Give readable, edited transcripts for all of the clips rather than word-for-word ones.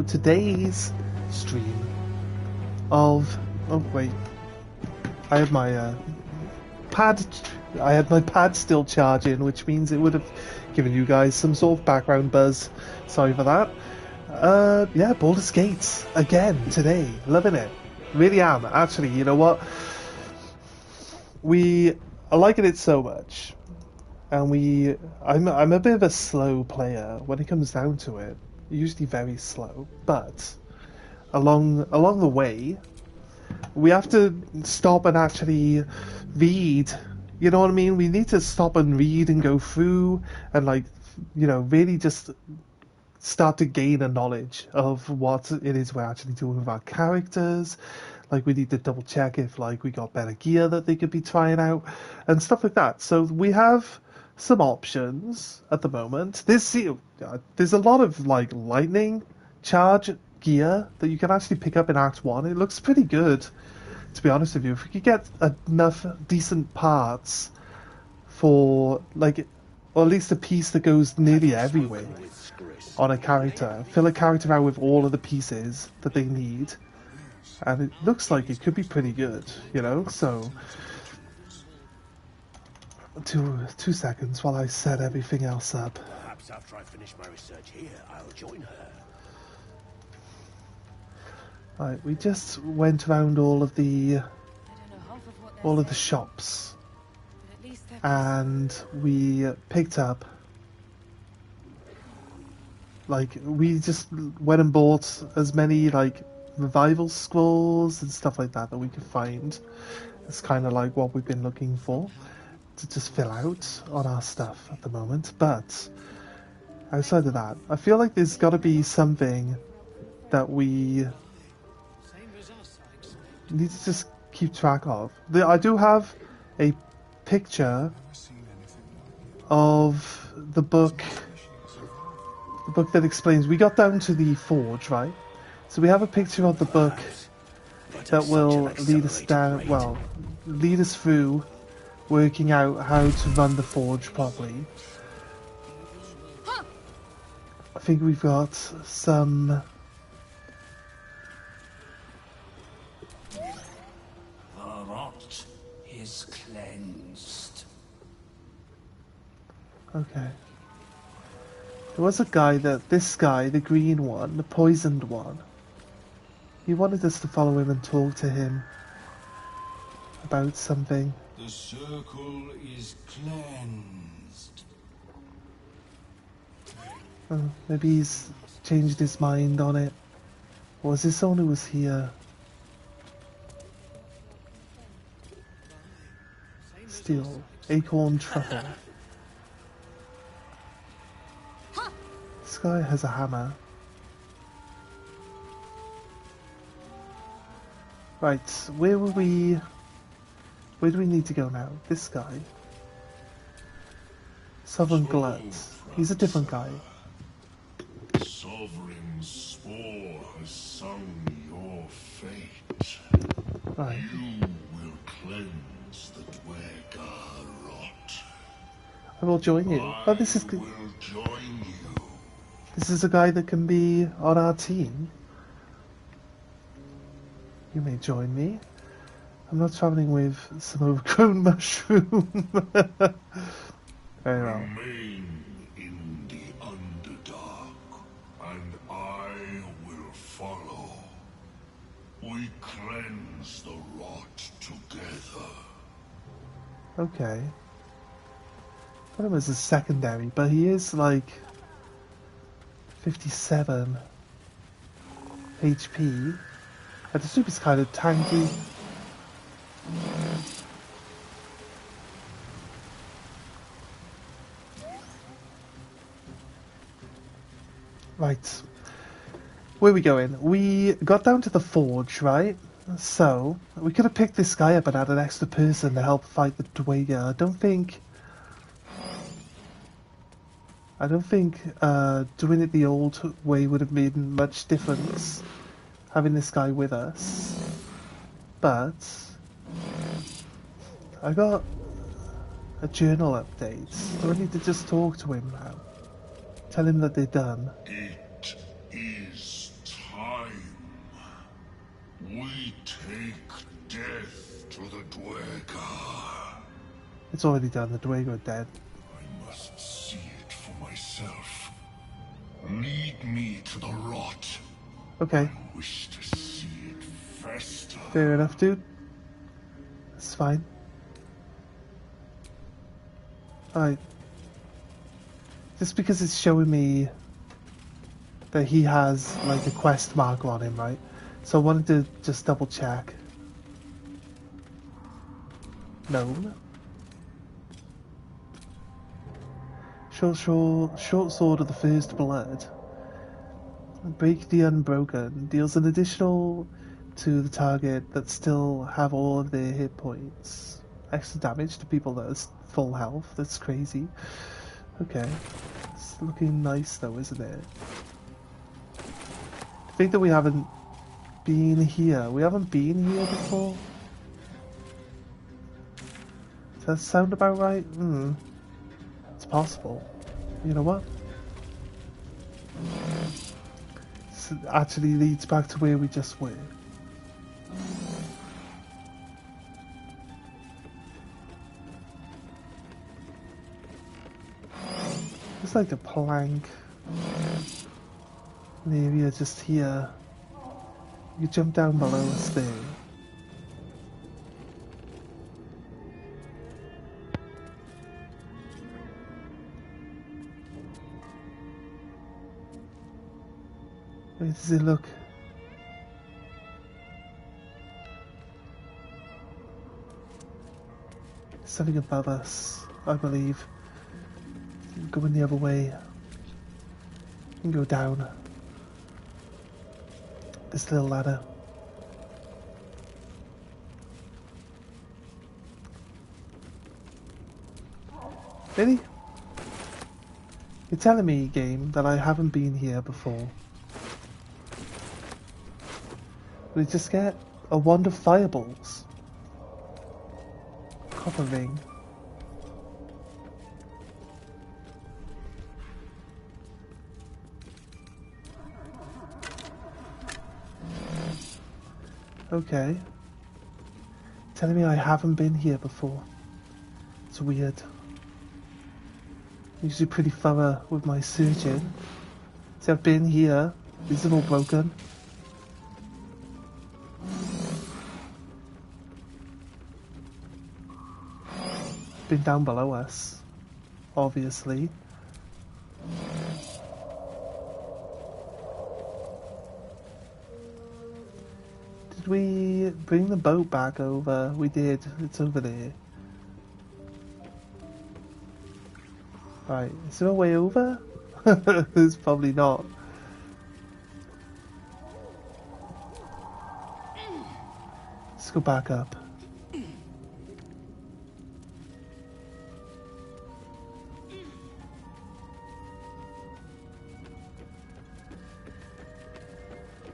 to today's stream of... Oh, wait. I had my pad still charging, which means it would have given you guys some sort of background buzz. Sorry for that. Yeah, Baldur's Gate again today. Loving it. Really am. Actually, you know what? We are liking it so much. And I'm a bit of a slow player when it comes down to it. Usually very slow, but along the way, we have to stop and actually read. You know what I mean? We need to stop and read and go through and, like, you know, really just start to gain a knowledge of what it is we're actually doing with our characters. Like, we need to double check if, like, we got better gear that they could be trying out and stuff like that. So we have some options at the moment. There's a lot of, like, lightning charge gear that you can actually pick up in Act 1. It looks pretty good, to be honest with you. If we could get enough decent parts for, like, or at least a piece that goes nearly everywhere on a character, fill a character out with all of the pieces that they need, and it looks like it could be pretty good, you know. So 2 seconds while I set everything else up. Perhaps after I finish my research here, I'll join her. Right, we just went around all of the shops, and we picked up, like, we just went and bought as many, like, revival scrolls and stuff like that we could find. It's kind of like what we've been looking for to just fill out on our stuff at the moment. But outside of that, I feel like there's got to be something that we need to just keep track of. I do have a picture of the book that explains. We got down to the forge, right? So we have a picture of the book that will lead us down, well, lead us through working out how to run the forge properly. I think we've got some... The rot is cleansed. Okay. There was a guy this guy, the green one, the poisoned one. He wanted us to follow him and talk to him about something. The circle is cleansed. Oh, maybe he's changed his mind on it. Or was this someone who was here? Steel. Acorn truffle. This guy has a hammer. Right, where do we need to go now? This guy. Southern Glut. He's a different guy. Sovereign Spore has sung your fate. Right. You will cleanse the Dwegar rot. I will join you. Oh, this is will join you. This is a guy that can be on our team. You may join me. I'm not travelling with some overgrown mushroom. Very well. Remain in the Underdark, and I will follow. We cleanse the rot together. Okay. I thought him as a secondary, but he is like 57 HP. I assume he's kind of tanky. Right. Where are we going? We got down to the forge, right? So, we could have picked this guy up and had an extra person to help fight the Dweger. I don't think doing it the old way would have made much difference, having this guy with us. But I got a journal update. Do I need to just talk to him now? Tell him that they're done. It is We take death to the Dwegar. It's already done. The Dweger are dead. I must see it for myself. Lead me to the rot. Okay, I wish to see it fester. fair enough, dude. That's fine. Alright. Just because it's showing me that he has like a quest marker on him, right? So I wanted to just double check. Gnome. Short sword of the first blood. Break the unbroken. Deals an additional to the target that still have all of their hit points. Extra damage to people that are full health. That's crazy. Okay. It's looking nice though, isn't it? I think that we haven't been here. We haven't been here before. Does that sound about right? It's possible. You know what? This actually leads back to where we just were. It's like a plank. An area just here. You jump down below us there. Where does it look? Something above us, I believe. Going the other way. And go down. This little ladder. Really? You're telling me, game, that I haven't been here before? We just get a wand of fireballs. Copper ring. Okay. Telling me I haven't been here before. It's weird. I'm usually pretty thorough with my searching. See, I've been here. These are all broken. Been down below us, obviously. Did we bring the boat back over? We did. It's over there. Right, is there a way over? There's probably not. Let's go back up.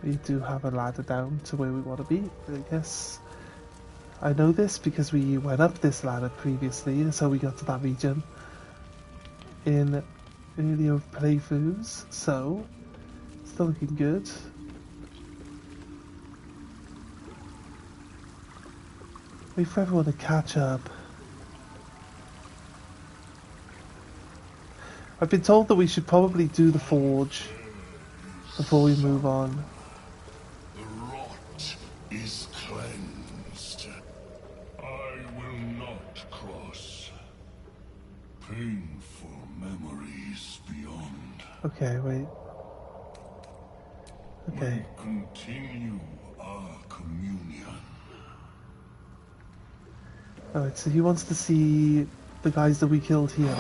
We do have a ladder down to where we want to be, I guess. I know this because we went up this ladder previously, and so we got to that region in earlier playthroughs, so still looking good. Wait for everyone to catch up. I've been told that we should probably do the forge before we move on. Is cleansed. I will not cross. Painful memories beyond. Okay, wait. Okay. We continue our communion. Alright, so he wants to see the guys that we killed here.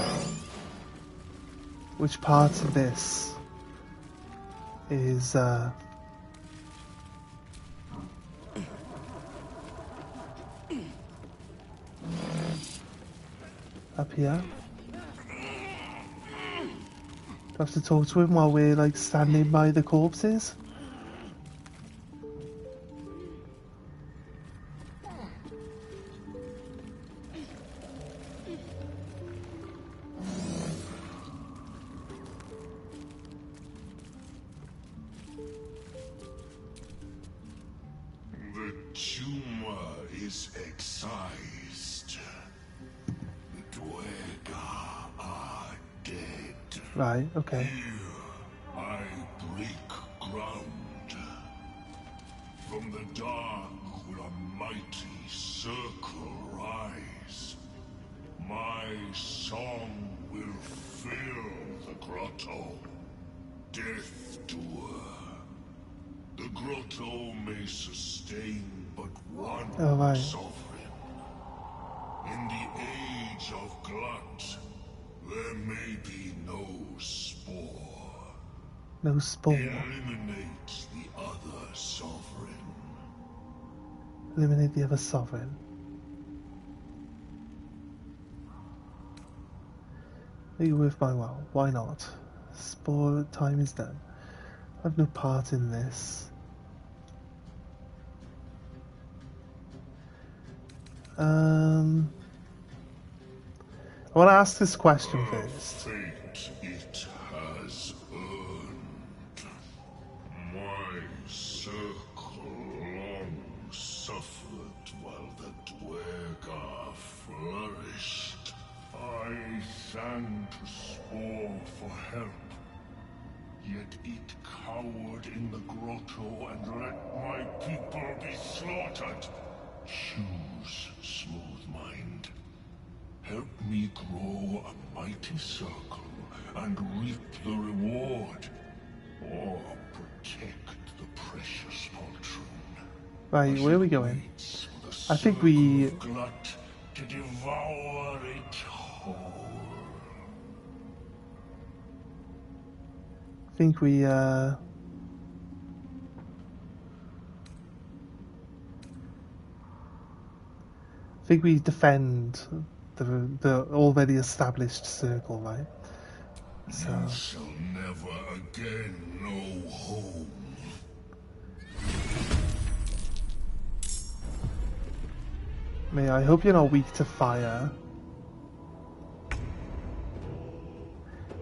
Which parts of this is up here? Do I have to talk to him while we're like standing by the corpses? tumor is excised. The Dwergar are dead. Right, okay. Here I break ground. From the dark will a mighty circle rise. My song will fill the grotto. Death Doer. The grotto may sustain but one sovereign. In the age of Glut, there may be no spore. No spore. Eliminate the other sovereign. Eliminate the other sovereign. Are you worth my while? Why not? Spore time is done. I have no part in this. I want to ask this question first. Fate it has earned. My circle long suffered while the Dwergar flourished. I sang to Spore for help. Yet it cowered in the grotto and let my people be slaughtered. Choose, smooth mind. Help me grow a mighty circle and reap the reward. Or protect the precious poltroon. Right, where are we going? I think we... Glut to devour it whole. I think we defend the already established circle, right? So You shall never again know home. I hope you're not weak to fire.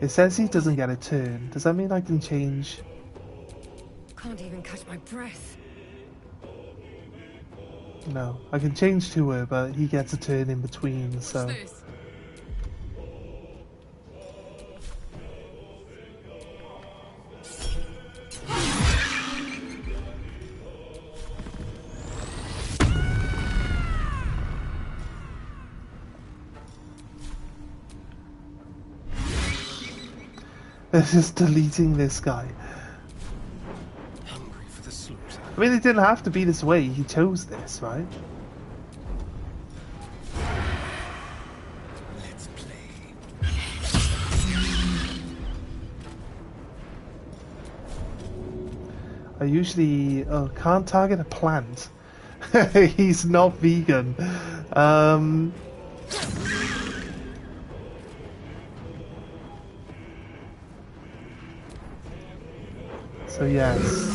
It says he doesn't get a turn. Does that mean I can change? Can't even catch my breath. No, I can change to her, but he gets a turn in between, so... What's this? They're just deleting this guy. Hungry for the slaughter. I mean, it didn't have to be this way. He chose this, right? Let's play. I usually can't target a plant. He's not vegan. So yes.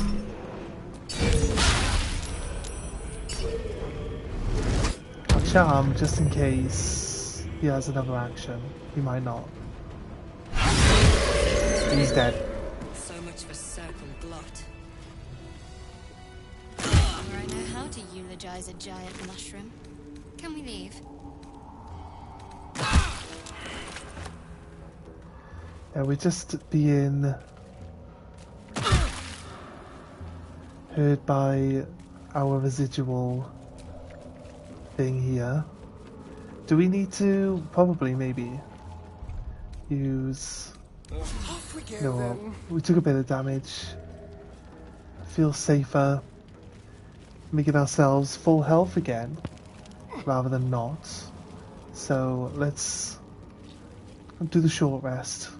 I'll charm just in case he has another action. He might not. He's dead. So much for circle glut. I know how to eulogize a giant mushroom. Can we leave? Yeah, we're just being heard by our residual thing here. Do we need to probably maybe use... No, we took a bit of damage. Feel safer making ourselves full health again rather than not. So let's do the short rest.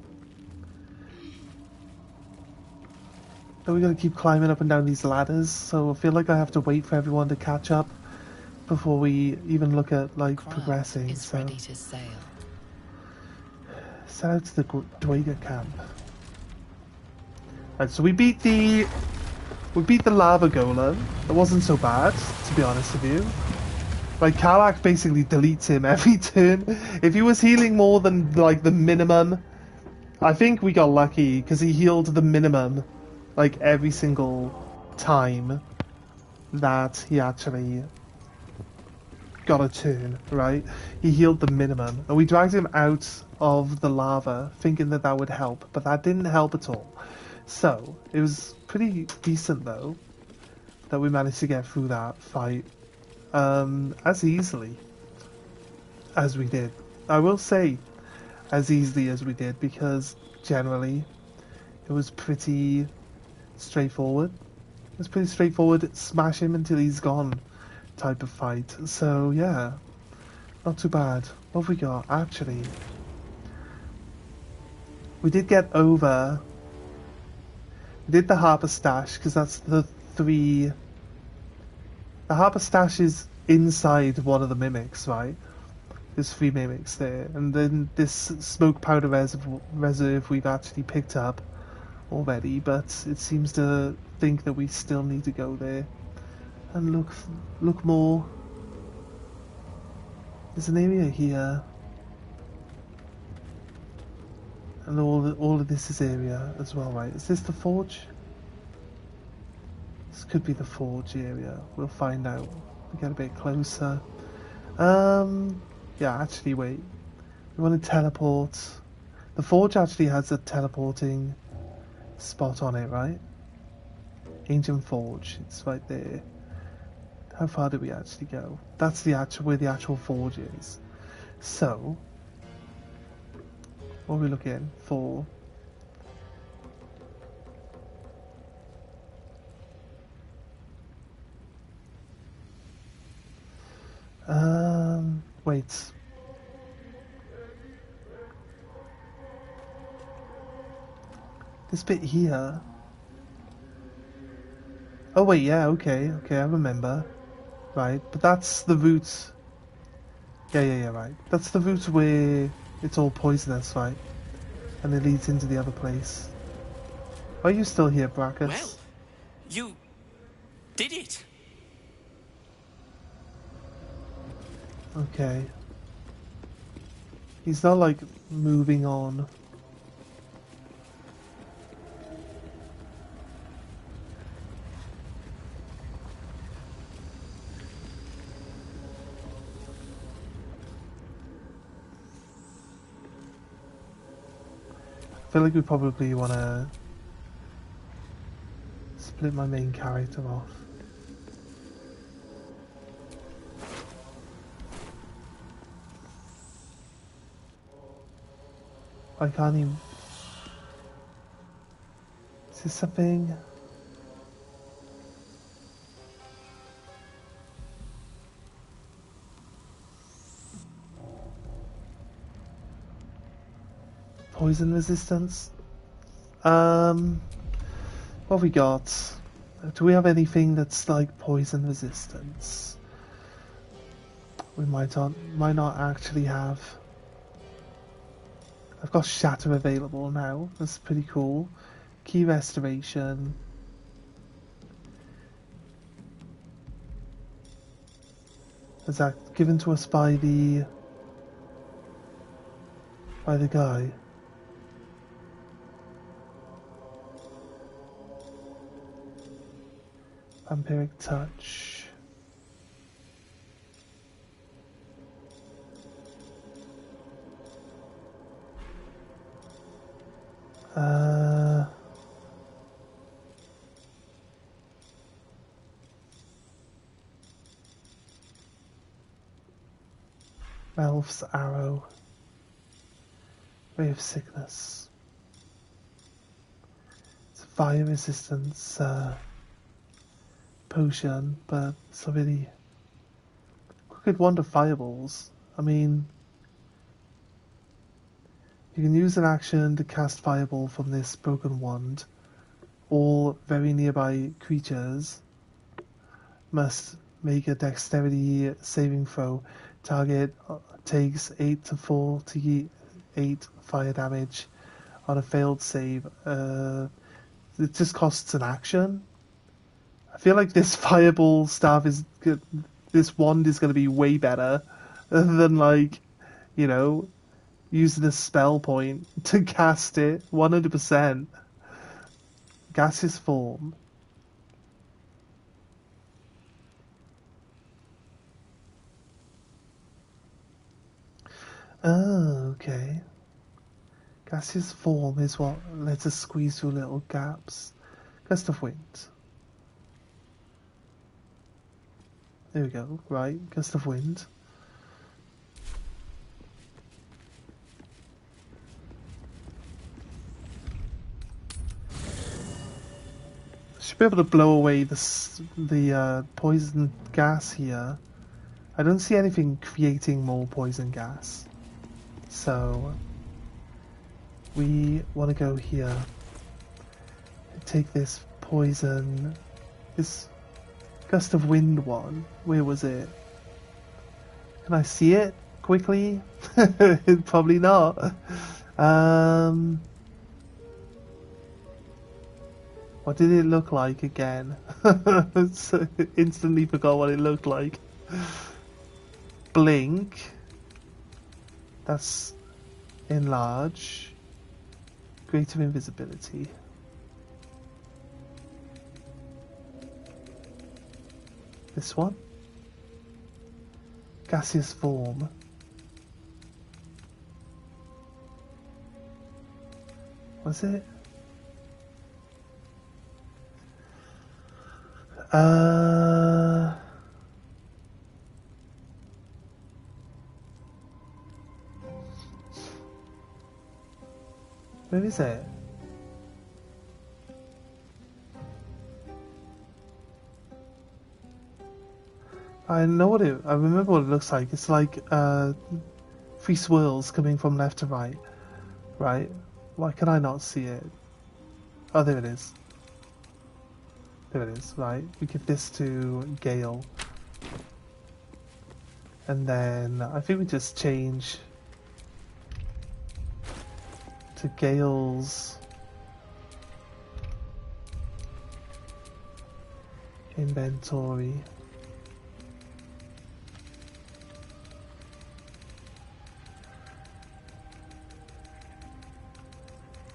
Are we going to keep climbing up and down these ladders? So I feel like I have to wait for everyone to catch up before we even look at like progressing. Is ready to sail. Set out to the Dweger camp. Right, so we beat the lava golem. It wasn't so bad, to be honest with you. Like Karlach basically deletes him every turn. If he was healing more than like the minimum, I think we got lucky because he healed the minimum like every single time. that he actually got a turn, right? He healed the minimum, and we dragged him out of the lava thinking that that would help, but that didn't help at all. So, it was pretty decent though, that we managed to get through that fight as easily as we did. I will say, as easily as we did, because generally it was pretty straightforward. It was pretty straightforward, smash him until he's gone type of fight. So yeah, not too bad. What have we got? Actually, we did get over. We did the Harper Stash, because that's the three. The Harper Stash is inside one of the mimics, right? There's 3 mimics there, and then this smoke powder reserve we've actually picked up already, but it seems to think that we still need to go there and look more. There's an area here, and all of this is area as well, right? Is this the forge? This could be the forge area. We'll find out. We get a bit closer. Yeah, actually, wait. We want to teleport. The forge actually has a teleporting spot on it, right? Ancient Forge. It's right there. How far did we actually go? That's the actual where the actual forge is. So, what are we looking for? Wait. This bit here. Oh wait, yeah, okay, I remember. Right, but that's the route. Yeah, right. That's the route where it's all poisonous, right? And it leads into the other place. Are you still here, Brackus? Well, you did it. Okay. He's not like moving on. I feel like we probably want to split my main character off. I can't even... Is this something? Poison resistance? What have we got? Do we have anything that's like poison resistance? We might not actually have. I've got Shatter available now. That's pretty cool. Key Restoration. Is that given to us by the guy? Vampiric Touch. Elf's Arrow. Ray of Sickness. It's a fire resistance potion, but it's a really Crooked Wand of Fireballs. I mean, you can use an action to cast Fireball from this broken wand. All very nearby creatures must make a dexterity saving throw. Target takes 8 to 48 fire damage on a failed save. It just costs an action. I feel like this fireball staff is good. This wand is going to be way better than, like, you know, using a spell point to cast it. 100%. Gaseous form. Oh, okay. Gaseous form is what lets us squeeze through little gaps. Gust of wind. There we go, right, gust of wind. Should be able to blow away the poison gas here. I don't see anything creating more poison gas. So we want to go here. Take this poison, this gust of wind one. Where was it? Can I see it quickly? Probably not. What did it look like again? So instantly forgot what it looked like. Blink. That's enlarge. Greater invisibility. This one? Gaseous form. Was it? Where is it? I know what it. I remember what it looks like. It's like three swirls coming from left to right. Right? Why can I not see it? Oh, there it is. There it is. Right. We give this to Gale, and then I think we just change to Gale's inventory.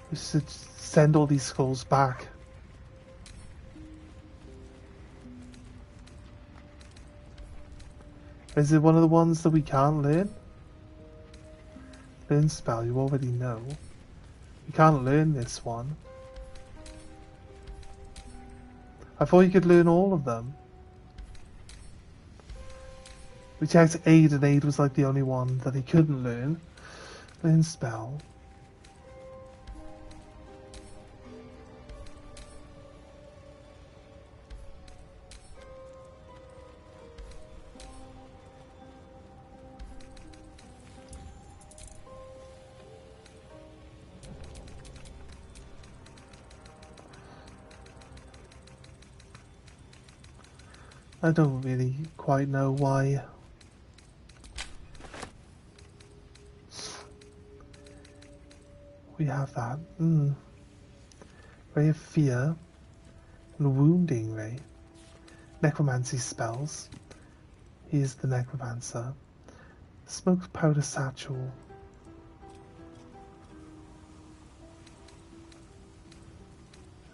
We should send all these scrolls back. Is it one of the ones that we can't learn? Learn spell, you already know. You can't learn this one. I thought you could learn all of them. We checked Aid, and Aid was like the only one that he couldn't learn. Learn spell. I don't really quite know why. We have that. Ray of Fear and Wounding Ray. Necromancy spells. He is the Necromancer. Smoke Powder Satchel.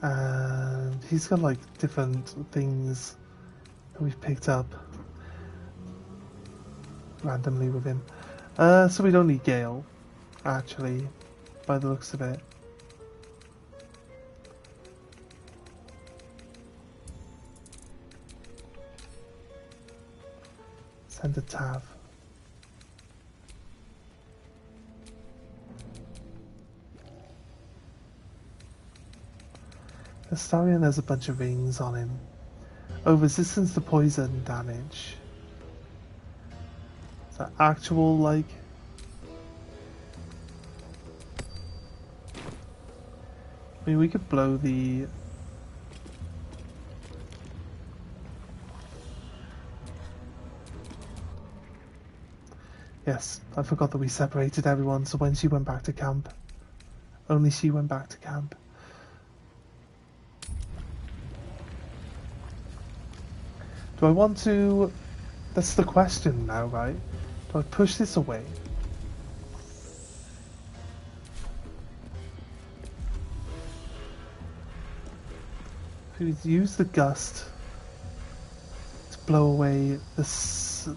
And he's got like different things that we've picked up randomly with him. So we don't need Gale, actually, by the looks of it. Send a Tav. Astarion has a bunch of rings on him. Oh, resistance to poison damage. Is that actual, like... I mean, we could blow the... Yes, I forgot that we separated everyone, so when she went back to camp, only she went back to camp. Do I want to... That's the question now, right? Do I push this away? If we use the gust to blow away this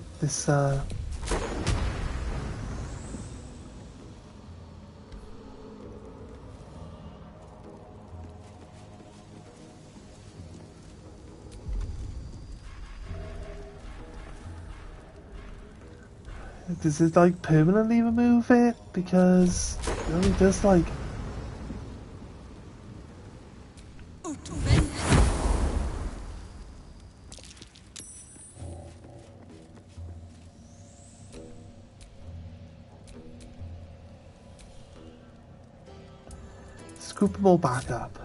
Does it like permanently remove it? Because it only does like. Scoop them all back up.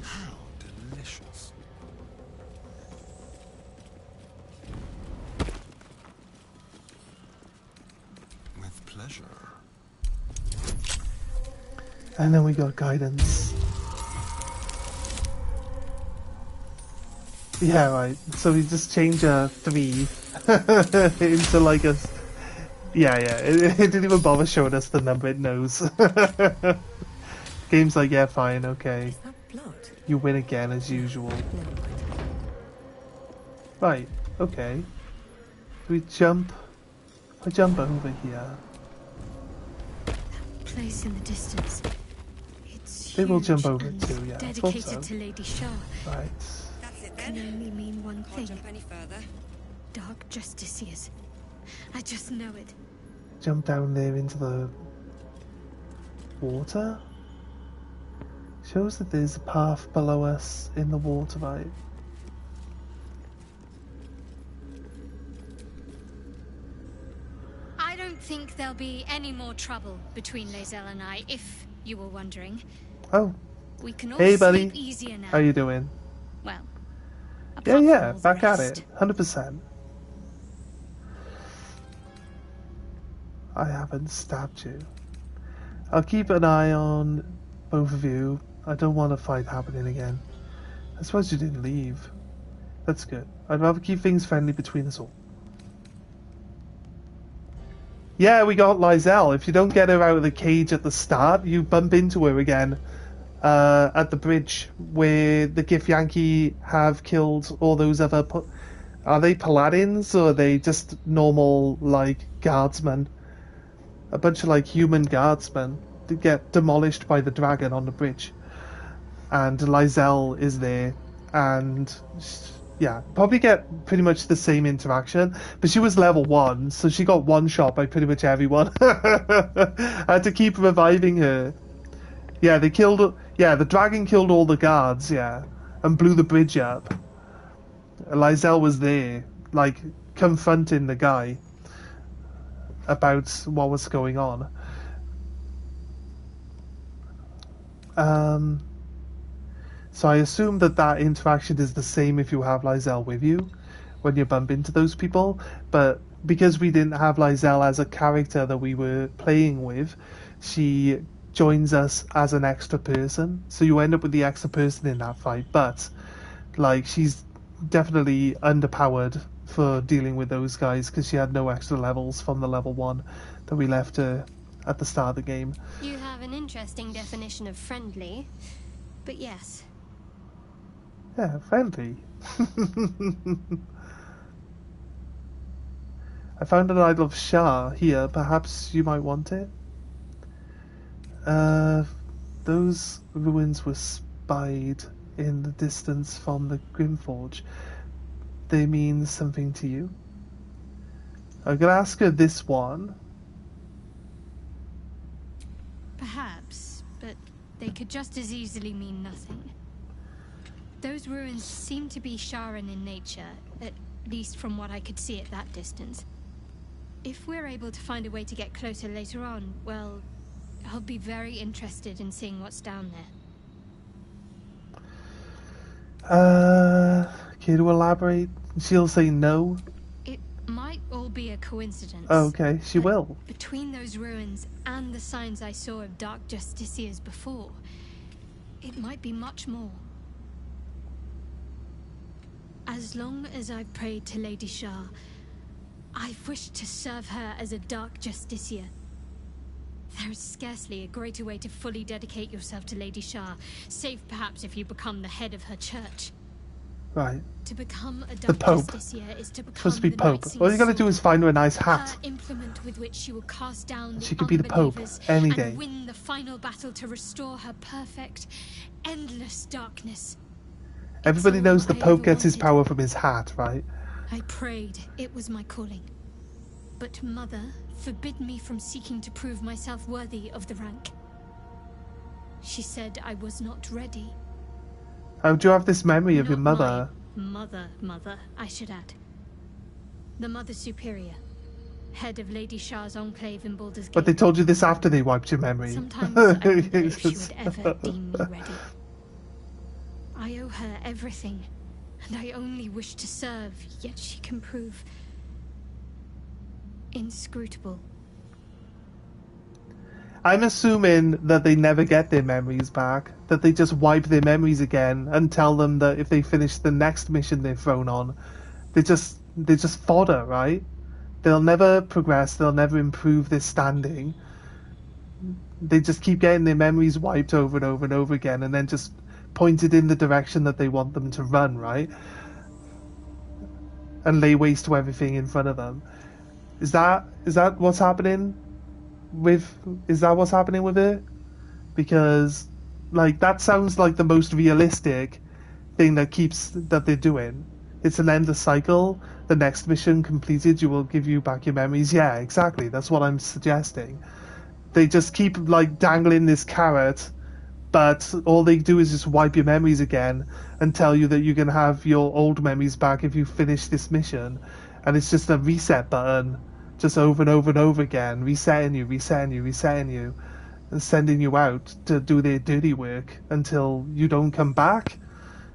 How delicious. With pleasure. And then we got guidance. Yeah, right. So we just change a 3 into like a. Yeah, it didn't even bother showing us the number it knows. Game's like, yeah, fine, okay. Is that blood? You win again as usual. Never mind. Right, okay. We jump. I jump over here. Place in the distance. It's They will jump huge over and it too, yeah. I thought dedicated so. to Lady Shah. Right. That's it Can then. only mean one Can't thing. jump any further. Dark Justiciars. I just know it. Jump down there into the water. Shows that there's a path below us in the water, right? I don't think there'll be any more trouble between Lae'zel and I, if you were wondering. Oh, We can all hey buddy. sleep easier now. How you doing? Well, Yeah, apart from yeah, all the back at rest. it. 100%. I haven't stabbed you. I'll keep an eye on both of you. I don't want a fight happening again. I suppose you didn't leave. That's good. I'd rather keep things friendly between us all. Yeah, we got Lae'zel. If you don't get her out of the cage at the start, you bump into her again at the bridge where the Githyanki have killed all those other... Are they paladins or are they just normal, like, guardsmen? A bunch of, like, human guardsmen to get demolished by the dragon on the bridge. And Lae'zel is there. And, yeah, probably get pretty much the same interaction. But she was level 1, so she got one shot by pretty much everyone. I had to keep reviving her. Yeah, they killed... Yeah, the dragon killed all the guards, yeah. And blew the bridge up. Lae'zel was there, like, confronting the guy about what was going on. So I assume that interaction is the same if you have Lae'zel with you when you bump into those people, but because we didn't have Lae'zel as a character that we were playing with, she joins us as an extra person, so you end up with the extra person in that fight, but like she's definitely underpowered for dealing with those guys because she had no extra levels from the level 1 that we left her at the start of the game. You have an interesting definition of friendly, but yes. Yeah, friendly. I found an idol of Shah here. Perhaps you might want it? Those ruins were spied in the distance from the Grimforge. They mean something to you? I'm gonna ask her this one. Perhaps, but they could just as easily mean nothing. Those ruins seem to be Sharan in nature, at least from what I could see at that distance. If we're able to find a way to get closer later on, well, I'll be very interested in seeing what's down there. Care to elaborate? She'll say no. It might all be a coincidence. Oh, okay, she but will. Between those ruins and the signs I saw of Dark Justiciars before, it might be much more. As long as I've prayed to Lady Shah, I've wished to serve her as a Dark Justiciar. There is scarcely a greater way to fully dedicate yourself to Lady Shah, save perhaps if you become the head of her church. Right. To become a The Dark Pope. Justiciar is to become Supposed to be the Pope. Night All you gotta King's do is find her a nice sword, hat. her implement with which she will cast down She the could be the Pope unbelievers any and day. win the final battle to restore her perfect, endless darkness. Everybody all knows the I Pope ever gets his wanted. power from his hat, right? I prayed it was my calling. But Mother forbid me from seeking to prove myself worthy of the rank. She said I was not ready. How do you have this memory of Not your mother? my mother, I should add. The Mother Superior, head of Lady Shah's enclave in Baldur's Gate. But they told you this after they wiped your memory. Sometimes I wonder if she would ever deem me ready. I owe her everything, and I only wish to serve, yet she can prove inscrutable. I'm assuming that they never get their memories back, that they just wipe their memories again and tell them that if they finish the next mission they're thrown on, they're just fodder, right? They'll never progress, they'll never improve their standing. They just keep getting their memories wiped over and over and over again, and then just pointed in the direction that they want them to run, right? And lay waste to everything in front of them. Is that what's happening what's happening with it? Because like that sounds like the most realistic thing that they're doing. It's an endless cycle. The next mission completed, you will give you back your memories. Yeah, exactly. That's what I'm suggesting. They just keep like dangling this carrot, but all they do is just wipe your memories again and tell you that you can have your old memories back if you finish this mission. And it's just a reset button, just over and over and over again, resetting you, and sending you out to do their dirty work until you don't come back,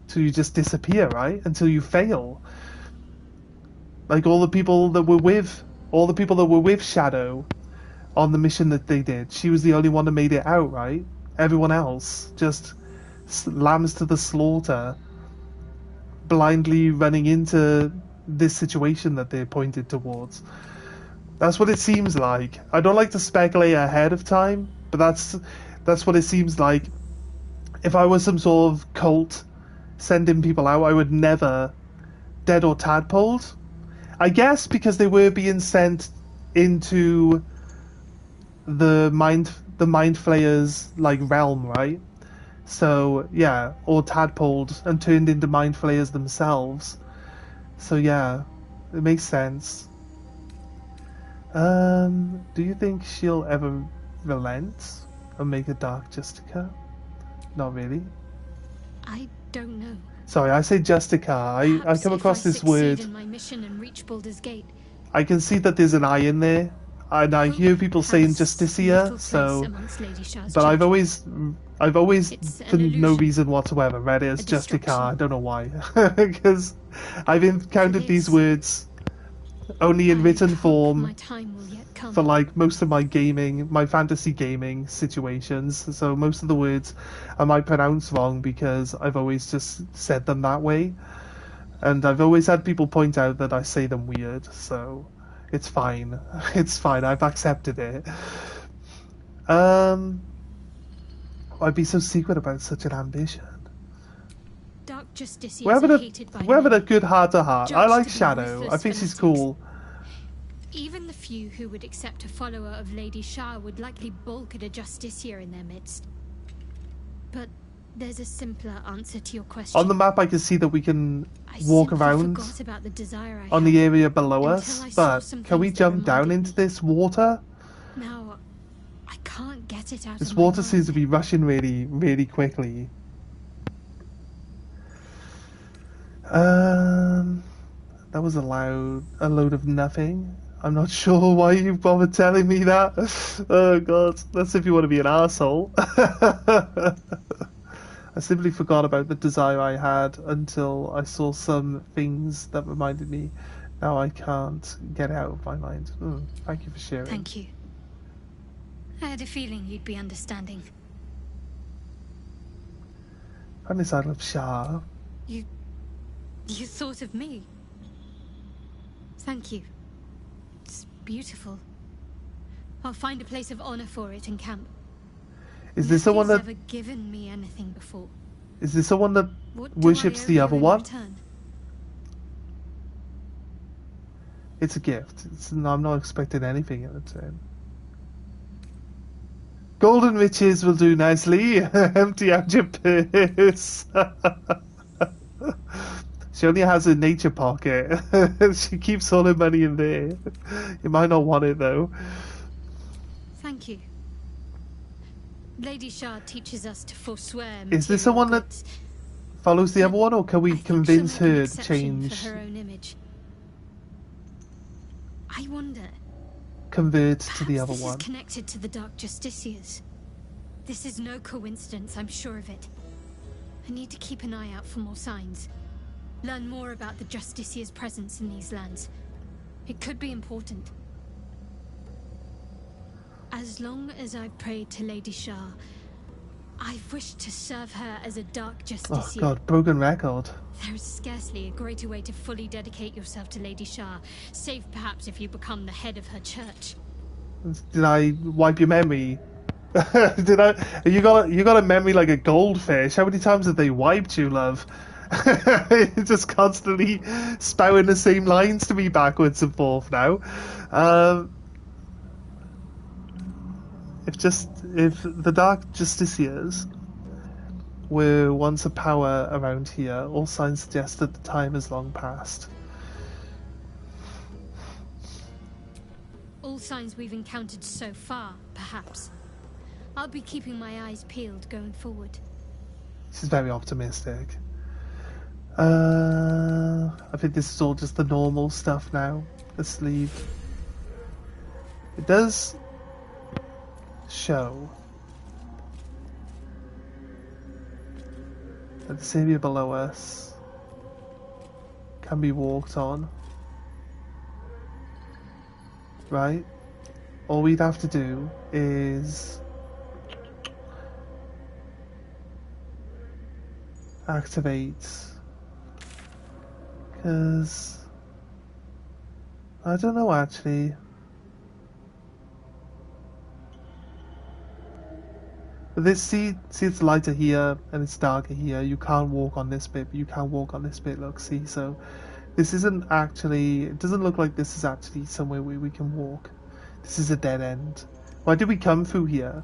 till you just disappear, right? Until you fail. Like all the people that were with Shadow on the mission that they did, she was the only one that made it out, right? Everyone else just lambs to the slaughter, blindly running into this situation that they're pointed towards. That's what it seems like. I don't like to speculate ahead of time, but that's what it seems like. If I was some sort of cult sending people out, I would never dead or tadpoled. I guess because they were being sent into the mind flayers like realm, right? So yeah, or tadpoled and turned into mind flayers themselves. So yeah, it makes sense. Do you think she'll ever relent and make a Dark Justica? Not really. I don't know. Sorry, I say Justica. I come across this word. In my mission and reach Baldur's Gate, I can see that there's an I in there, and I hear people saying Justicia. So, but I've always, for no reason whatsoever, read it as Justica. I don't know why, because I've encountered these words only in written form for like most of my fantasy gaming situations. So most of the words I might pronounce wrong because I've always just said them that way, and I've always had people point out that I say them weird. So it's fine. It's fine. I've accepted it. I'd be so secret about such an ambition. Dark Justice we're having a good heart-to-heart. I like Shadow. I think she's cool. Even the few who would accept a follower of Lady Shah would likely balk at a Justiciar in their midst. But there's a simpler answer to your question. On the map I can see that we can walk around about the desire on the area below us, but can we jump down into this water? Now, I can't get it out This of my water mind. seems to be rushing really, really quickly. That was a load of nothing. I'm not sure why you bothered telling me that. Oh god, that's if you want to be an arsehole. I simply forgot about the desire I had until I saw some things that reminded me. Now I can't get it out of my mind. Thank you for sharing. Thank you. I had a feeling you'd be understanding. I miss I love Shah. You thought of me. Thank you. It's beautiful. I'll find a place of honor for it in camp. Is this the one that... ever given me anything before? Is this the one that What do worships I owe the you other in one? return? It's a gift. I'm not expecting anything in return. Golden riches will do nicely. Empty out your purse. She only has a nature pocket. She keeps all her money in there. You might not want it though. Thank you. Lady Shard teaches us to forswear Is this the material one that goods, follows the but other one, or can we I think convince she'll make an her to exception change, for her own image. I wonder. convert to Perhaps the other this one? is connected to the Dark Justiciars. This is no coincidence, I'm sure of it. I need to keep an eye out for more signs. Learn more about the Justiciars' presence in these lands. It could be important. As long as I've prayed to Lady Shar, I've wished to serve her as a Dark Justiciar. Oh god, broken record. There is scarcely a greater way to fully dedicate yourself to Lady Shar, save perhaps if you become the head of her church. Did I wipe your memory? Did I? You got a memory like a goldfish. How many times have they wiped you, love? Just constantly spouting the same lines to me backwards and forth now. If the Dark Justiciars were once a power around here, all signs suggest that the time has long passed. All signs we've encountered so far, perhaps. I'll be keeping my eyes peeled going forward. This is very optimistic. I think this is all just the normal stuff now. Let's leave. It does show that this area below us can be walked on. Right? All we'd have to do is activate, because I don't know actually. But this see it's lighter here and it's darker here. You can't walk on this bit, but you can walk on this bit. Look, see, so this isn't actually. It doesn't look like this is actually somewhere where we can walk. This is a dead end. Why did we come through here?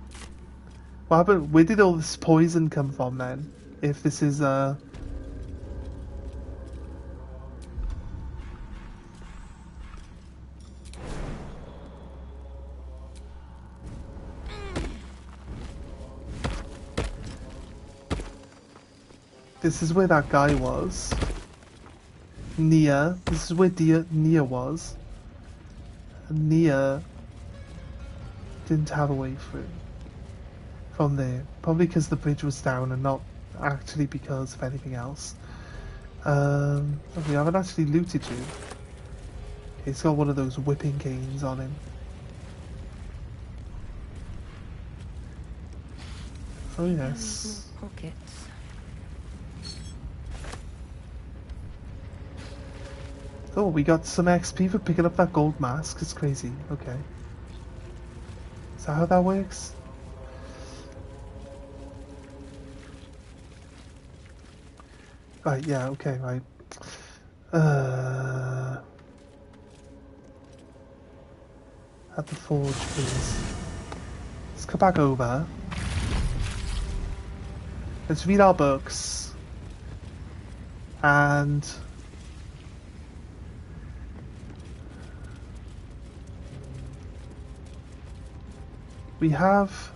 What happened? Where did all this poison come from then? If this is this is where that guy was. Nia. This is where Nia was. And Nia didn't have a way through from there. Probably because the bridge was down and not actually because of anything else. We haven't actually looted you. He's got one of those whipping canes on him. Oh yes. Pockets. Oh, we got some XP for picking up that gold mask. It's crazy. Okay. Is that how that works? Right, yeah, okay, right. At the forge, please. Let's come back over. Let's read our books. And we have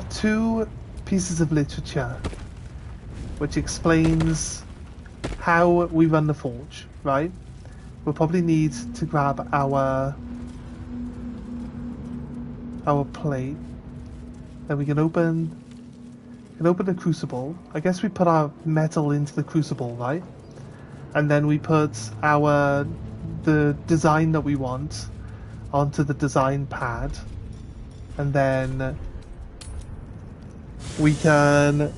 two pieces of literature which explains how we run the forge, right? We'll probably need to grab our plate. Then we can open the crucible. I guess we put our metal into the crucible, right? And then we put the design that we want onto the design pad. And then we can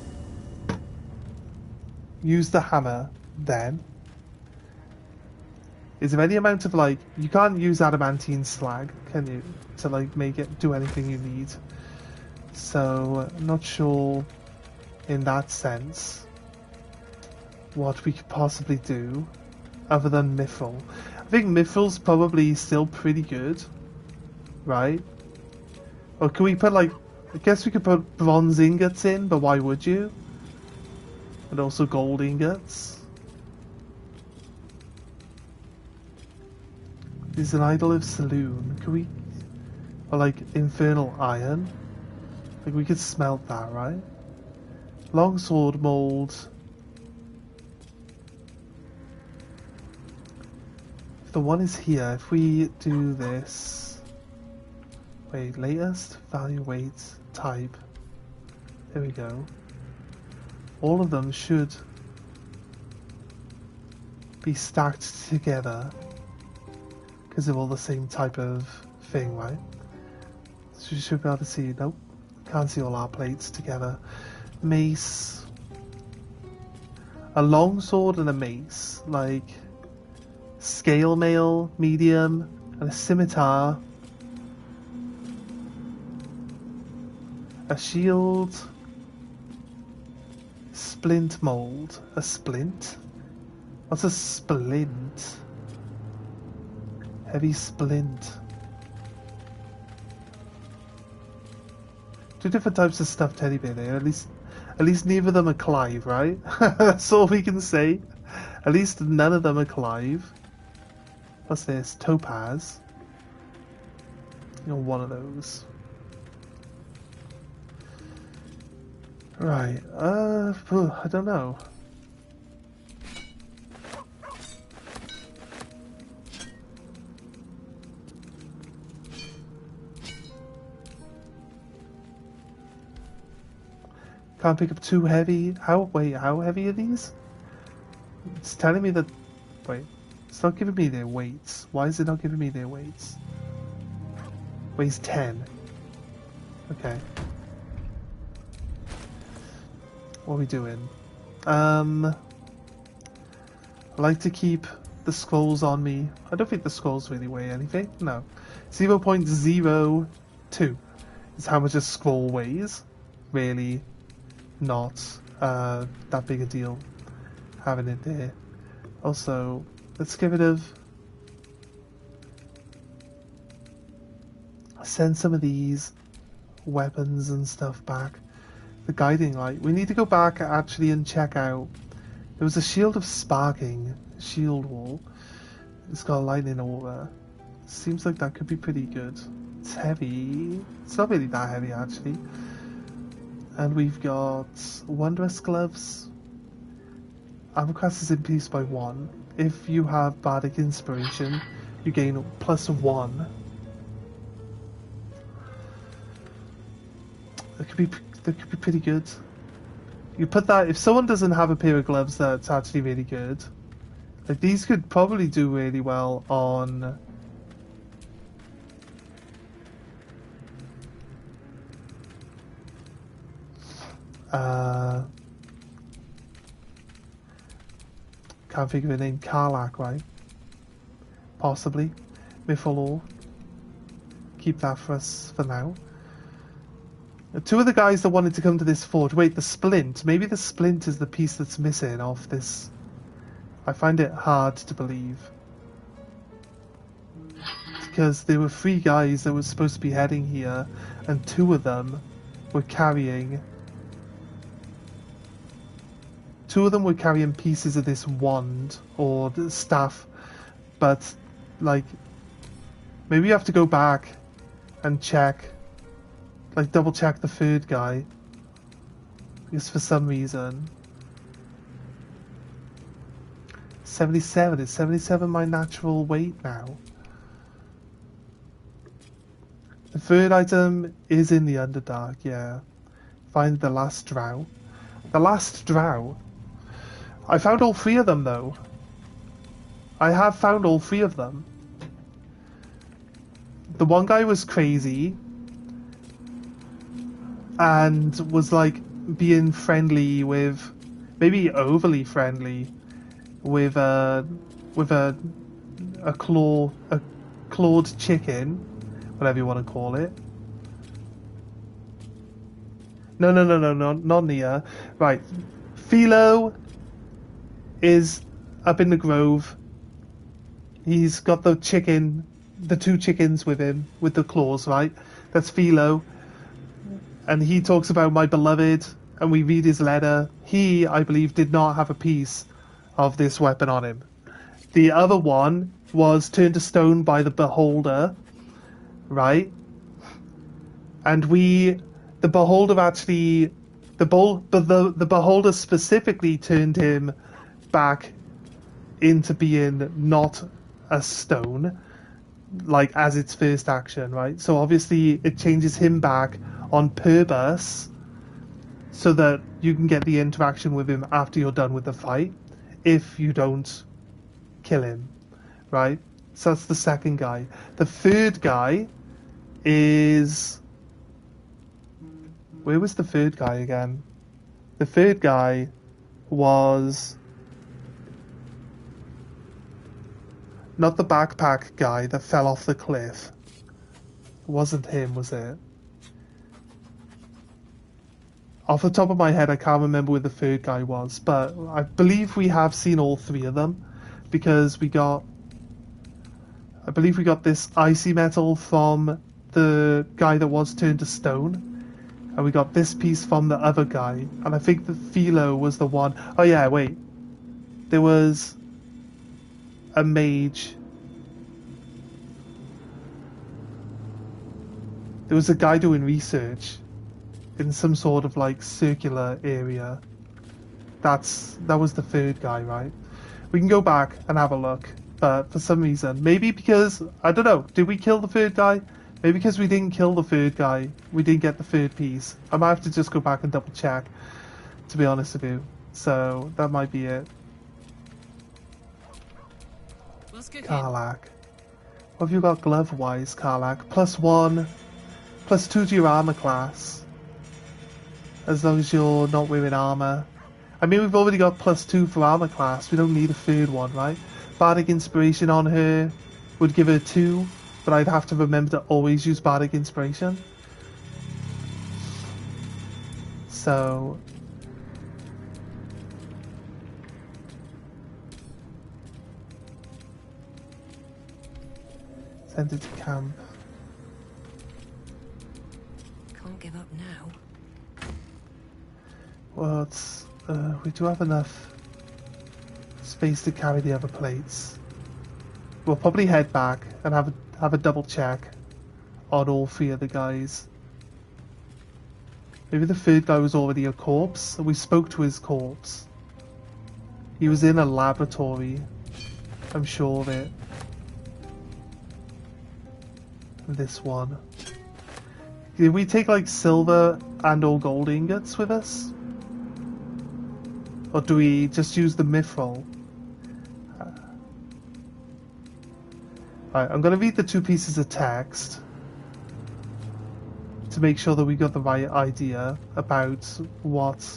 use the hammer then. Is there any amount of like, you can't use adamantine slag, can you, to like make it do anything you need? So I'm not sure in that sense. what we could possibly do other than Mithril. I think Mithril's probably still pretty good, right? Or can we put like, I guess we could put bronze ingots in, but why would you? And also gold ingots. There's an idol of saloon. Can we, or like infernal iron? Like we could smelt that, right? Longsword mold. If the one is here, if we do this, wait, latest, value, weight, type. There we go. All of them should be stacked together because they're all the same type of thing, right? So you should be able to see. Nope, can't see all our plates together. Mace, a longsword and a mace, like scale mail, medium, and a scimitar, a shield, splint mold, a splint? What's a splint? Heavy splint. Two different types of stuffed teddy bear there. At least neither of them are Clive, right? That's all we can say. At least none of them are Clive. What's this? Topaz. You know, one of those. Right. I don't know. Can't pick up too heavy. How heavy are these? It's telling me that. Wait, it's not giving me their weights. Why is it not giving me their weights? Weighs 10. Okay. What are we doing? I like to keep the scrolls on me. I don't think the scrolls really weigh anything. No. 0.02 is how much a scroll weighs. Really not that big a deal having it there. Also, let's get rid of... Send some of these weapons and stuff back. The guiding light. We need to go back actually and check out. There was a shield of sparking. Shield wall. It's got a lightning aura. Seems like that could be pretty good. It's heavy. It's not really that heavy actually. And we've got Wondrous Gloves. Armor class is increased by 1. If you have Bardic Inspiration, you gain +1. That could be pretty good. You put that, if someone doesn't have a pair of gloves that's actually really good, like these could probably do really well on can't think of a name. Karlach, right? Possibly. Mithril. Keep that for us for now. Two of the guys that wanted to come to this fort. Wait, the splint. Maybe the splint is the piece that's missing off this. I find it hard to believe. Because there were 3 guys that were supposed to be heading here, and 2 of them were carrying... 2 of them were carrying pieces of this wand, or staff, but, like, maybe you have to go back and check, like, double check the 3rd guy, because for some reason... 77, is 77 my natural weight now? The 3rd item is in the Underdark, yeah. Find the last drow. The last drow? I found all 3 of them, though. I have found all 3 of them. The one guy was crazy and was like being friendly with, maybe overly friendly with a clawed chicken, whatever you want to call it. No, not Nia. Right, Philo. is up in the grove. He's got the two chickens with him, with the claws, right? That's Philo. And he talks about my beloved, and we read his letter. He, I believe, did not have a piece of this weapon on him. The other one was turned to stone by the beholder, right? And the beholder actually, the beholder specifically turned him back into being not a stone, like as its first action, right? So obviously it changes him back on purpose so that you can get the interaction with him after you're done with the fight, if you don't kill him, right? So that's the second guy. The third guy is... Where was the third guy again? The third guy was... Not the backpack guy that fell off the cliff. It wasn't him, was it? Off the top of my head, I can't remember where the third guy was, but I believe we have seen all three of them, because I believe we got this icy metal from the guy that was turned to stone, and we got this piece from the other guy, and I think the Philo was the one... Oh yeah, wait. There was a mage. There was a guy doing research in some sort of like circular area. That was the third guy, right? We can go back and have a look, but for some reason, maybe because, I don't know, did we kill the third guy? Maybe because we didn't kill the third guy, we didn't get the third piece. I might have to just go back and double check, to be honest with you. So that might be it. Karlach. What have you got glove wise, Karlach? +1, +2 to your armor class. As long as you're not wearing armor. I mean, we've already got +2 for armor class. We don't need a third one, right? Bardic Inspiration on her would give her 2, but I'd have to remember to always use Bardic Inspiration. So... send it to camp. Can't give up now. Well, we do have enough space to carry the other plates. We'll probably head back and have a double check on all three of the guys. Maybe the third guy was already a corpse, and we spoke to his corpse. He was in a laboratory, I'm sure of it. This one. Did we take like silver and or gold ingots with us? Or do we just use the mithril? Right, I'm going to read the 2 pieces of text to make sure that we got the right idea about what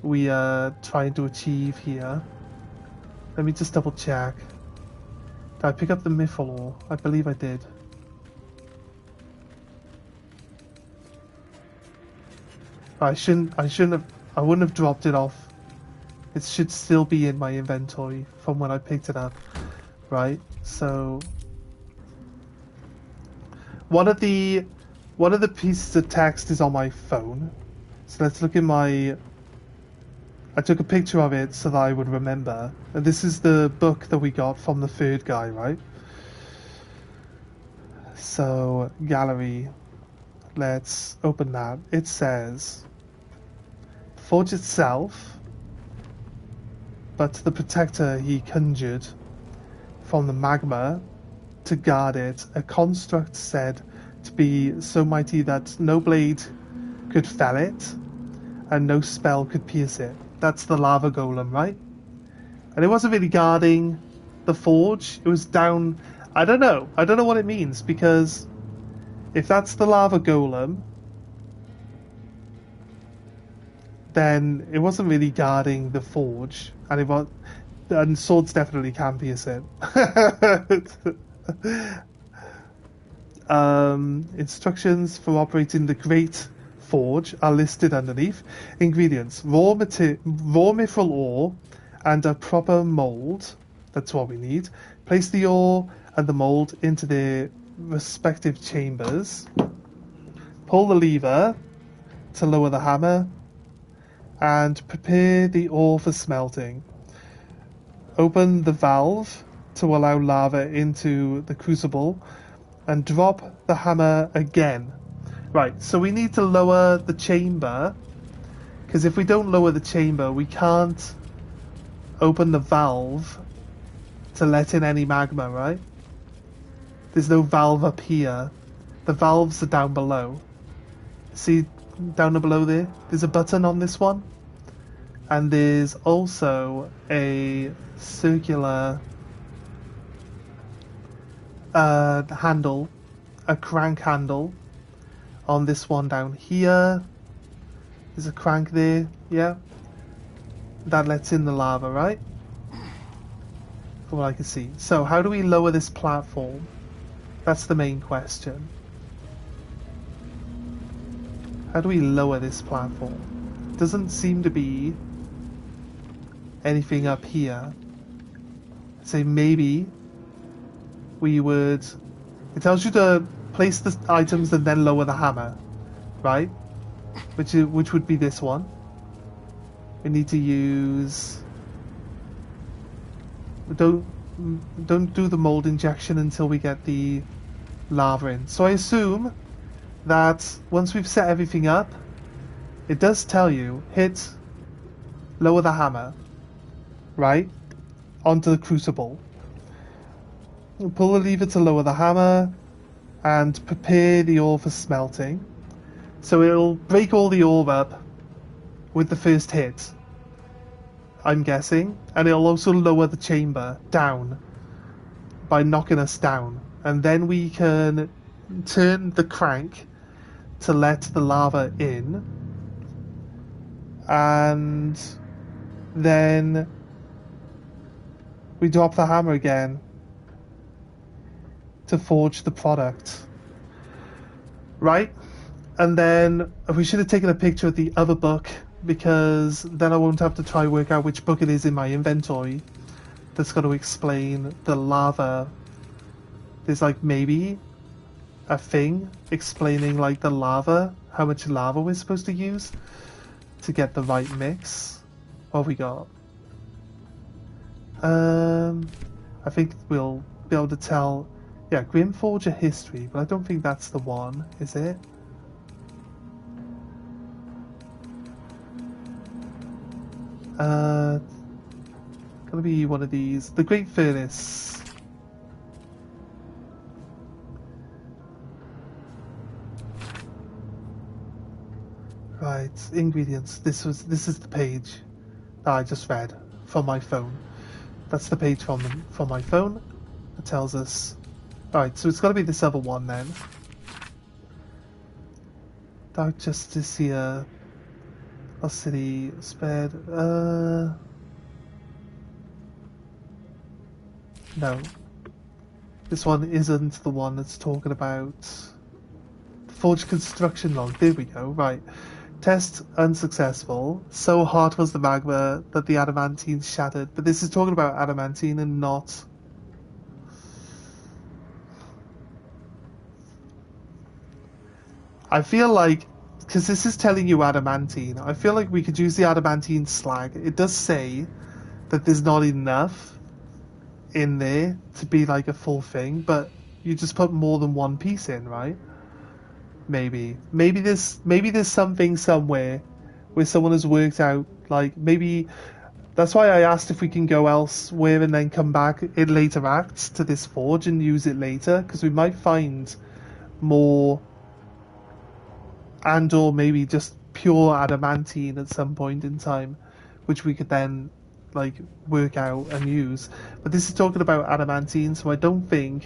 we are trying to achieve here. Let me just double check. Did I pick up the mithril ore? I believe I did. I wouldn't have dropped it off. It should still be in my inventory from when I picked it up, right? So one of the pieces of text is on my phone. So let's look in my... I took a picture of it so that I would remember. And this is the book that we got from the third guy, right? So, gallery. Let's open that. It says... Forge itself, but the protector he conjured from the magma to guard it, a construct said to be so mighty that no blade could fell it, and no spell could pierce it. That's the lava golem, right? And it wasn't really guarding the forge, it was down... I don't know what it means, because if that's the lava golem, then it wasn't really guarding the forge, and swords definitely can pierce it. Instructions for operating the Great Forge are listed underneath. Ingredients: raw mithril ore and a proper mold. That's what we need. Place the ore and the mold into their respective chambers. Pull the lever to lower the hammer and prepare the ore for smelting. Open the valve to allow lava into the crucible and drop the hammer again. Right, so we need to lower the chamber, because if we don't lower the chamber, we can't open the valve to let in any magma, right? There's no valve up here. The valves are down below. See down below there? There's a button on this one. And there's also a circular handle, a crank handle on this one down here. There's a crank there, yeah. That lets in the lava, right? From what I can see. So how do we lower this platform? That's the main question. How do we lower this platform? Doesn't seem to be anything up here. So maybe we would... It tells you to place the items and then lower the hammer, right? Which would be this one. We need to use... Don't do the mold injection until we get the lava in. So I assume that once we've set everything up, it does tell you, lower the hammer, right? Onto the crucible. Pull the lever to lower the hammer and prepare the ore for smelting. So it'll break all the ore up with the first hit, I'm guessing, and it'll also lower the chamber down by knocking us down, and then we can turn the crank to let the lava in, and then we drop the hammer again to forge the product, right? And then we should have taken a picture of the other book, because then I won't have to try work out which book it is in my inventory that's going to explain the lava. There's like maybe a thing explaining like the lava, how much lava we're supposed to use to get the right mix. What have we got? I think we'll be able to tell. Yeah, Grimforger history, but I don't think that's the one, is it? Gonna be one of these. The Great Furnace. Right, ingredients. This is the page that I just read from my phone. That's the page from my phone. It tells us. Alright, so it's gotta be this other one then. Dark Justice here. Lost City, spared. No. This one isn't the one that's talking about Forged Construction Log. There we go, right. Test unsuccessful. So hard was the magma that the adamantine shattered. But this is talking about adamantine and not... I feel like, because this is telling you adamantine, I feel like we could use the adamantine slag. It does say that there's not enough in there to be like a full thing, but you just put more than one piece in, right? Maybe there's something somewhere where someone has worked out, like, maybe that's why I asked if we can go elsewhere and then come back in later acts to this forge and use it later, because we might find more, and or maybe just pure adamantine at some point in time, which we could then like work out and use. But this is talking about adamantine, so I don't think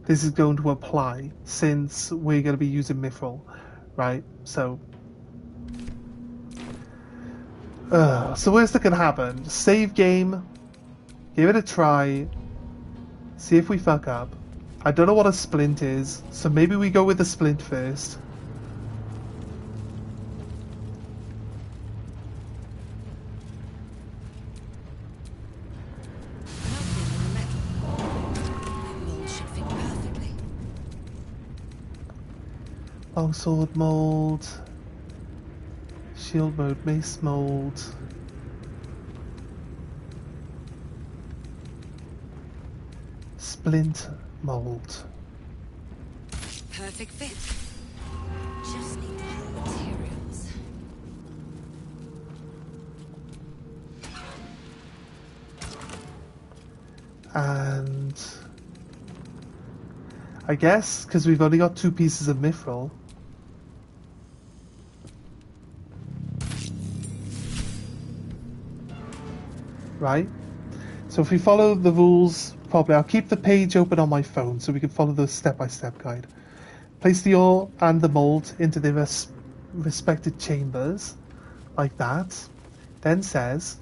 this is going to apply since we're going to be using mithril, right? So worst that can happen, save game, give it a try, see if we fuck up. I don't know what a splint is, so maybe we go with the splint first. Longsword mold. Shield mode, mace mold. Splint mold. Perfect fit. Just need the materials. And I guess because we've only got 2 pieces of mithril. Right? So if we follow the rules properly, I'll keep the page open on my phone so we can follow the step-by-step guide. Place the ore and the mold into their respected chambers, like that. Then says,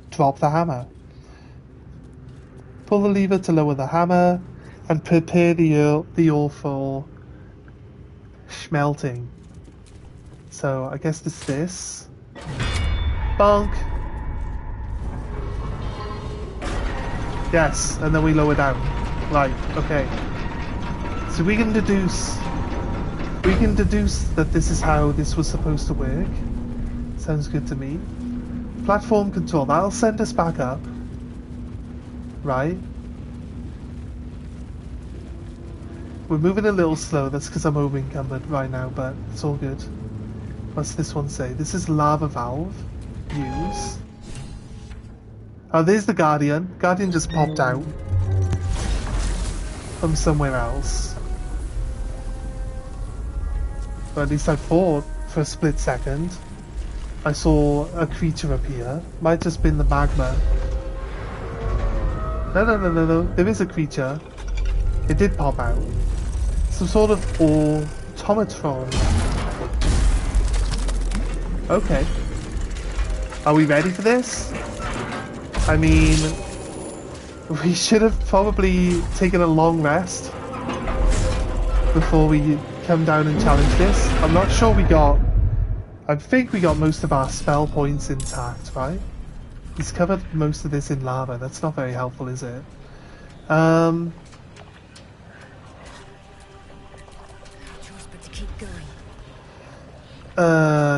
drop the hammer. Pull the lever to lower the hammer, and prepare the ore for smelting. So I guess it's this. Bonk! Yes, and then we lower down. Right, okay. So we can deduce that this is how this was supposed to work. Sounds good to me. Platform control, that'll send us back up. Right. We're moving a little slow, that's because I'm over encumbered right now, but it's all good. What's this one say? This is lava valve. Use. Oh, there's the Guardian. Guardian just popped out from somewhere else. Or at least I thought for a split second I saw a creature appear. Might just been the magma. No. There is a creature. It did pop out. Some sort of automatron. Okay. Are we ready for this? I mean, we should have probably taken a long rest before we come down and challenge this. I'm not sure we got... I think we got most of our spell points intact, right? He's covered most of this in lava. That's not very helpful, is it?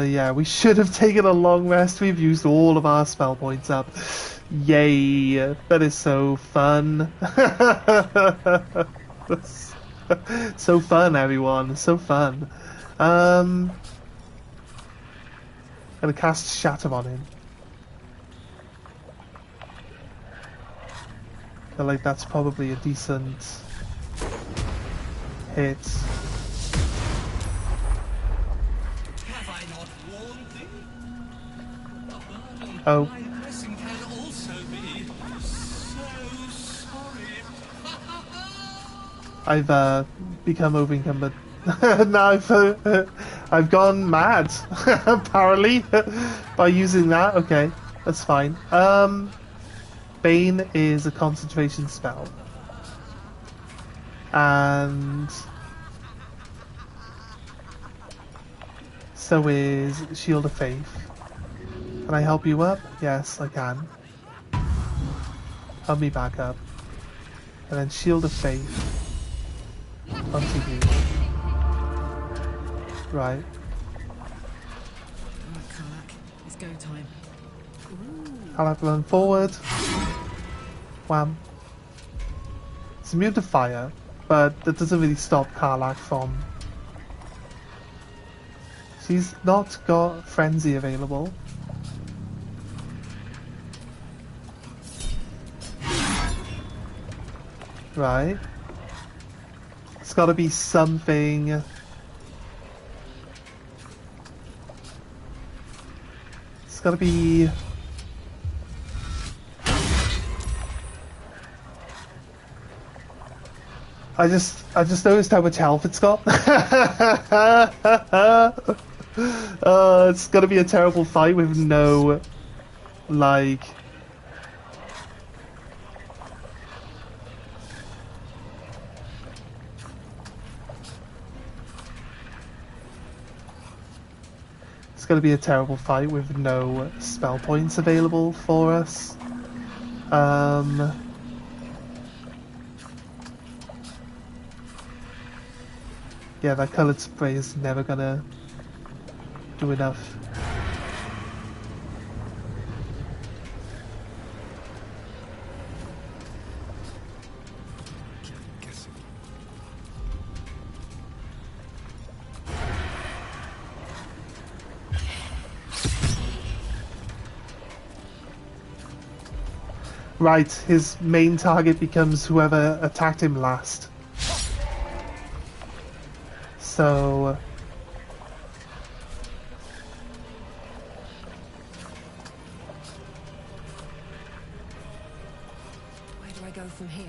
Yeah, we should have taken a long rest. We've used all of our spell points up. Yay, that is so fun. So fun, everyone, so fun. Gonna cast Shatter on him. I feel like that's probably a decent hit. Have I not warned thee? Oh. My blessing can also be so sorry. I've become over encumbered. Now I've gone mad, apparently, by using that. Okay, that's fine. Bane is a concentration spell. And so is Shield of Faith. Can I help you up? Yes, I can. Help me back up. And then Shield of Faith onto you. Right. Alright, Karlak, it's go time. I'll have to run forward. Wham. It's immune to fire, but that doesn't really stop Karlak from... She's not got Frenzy available. Right. It's gotta be something... It's gotta be... I just noticed how much health it's got. It's gonna be a terrible fight with no, like... It's gonna be a terrible fight with no spell points available for us. Yeah, that coloured spray is never gonna do enough. Guessing. Right, his main target becomes whoever attacked him last. So... Where do I go from here?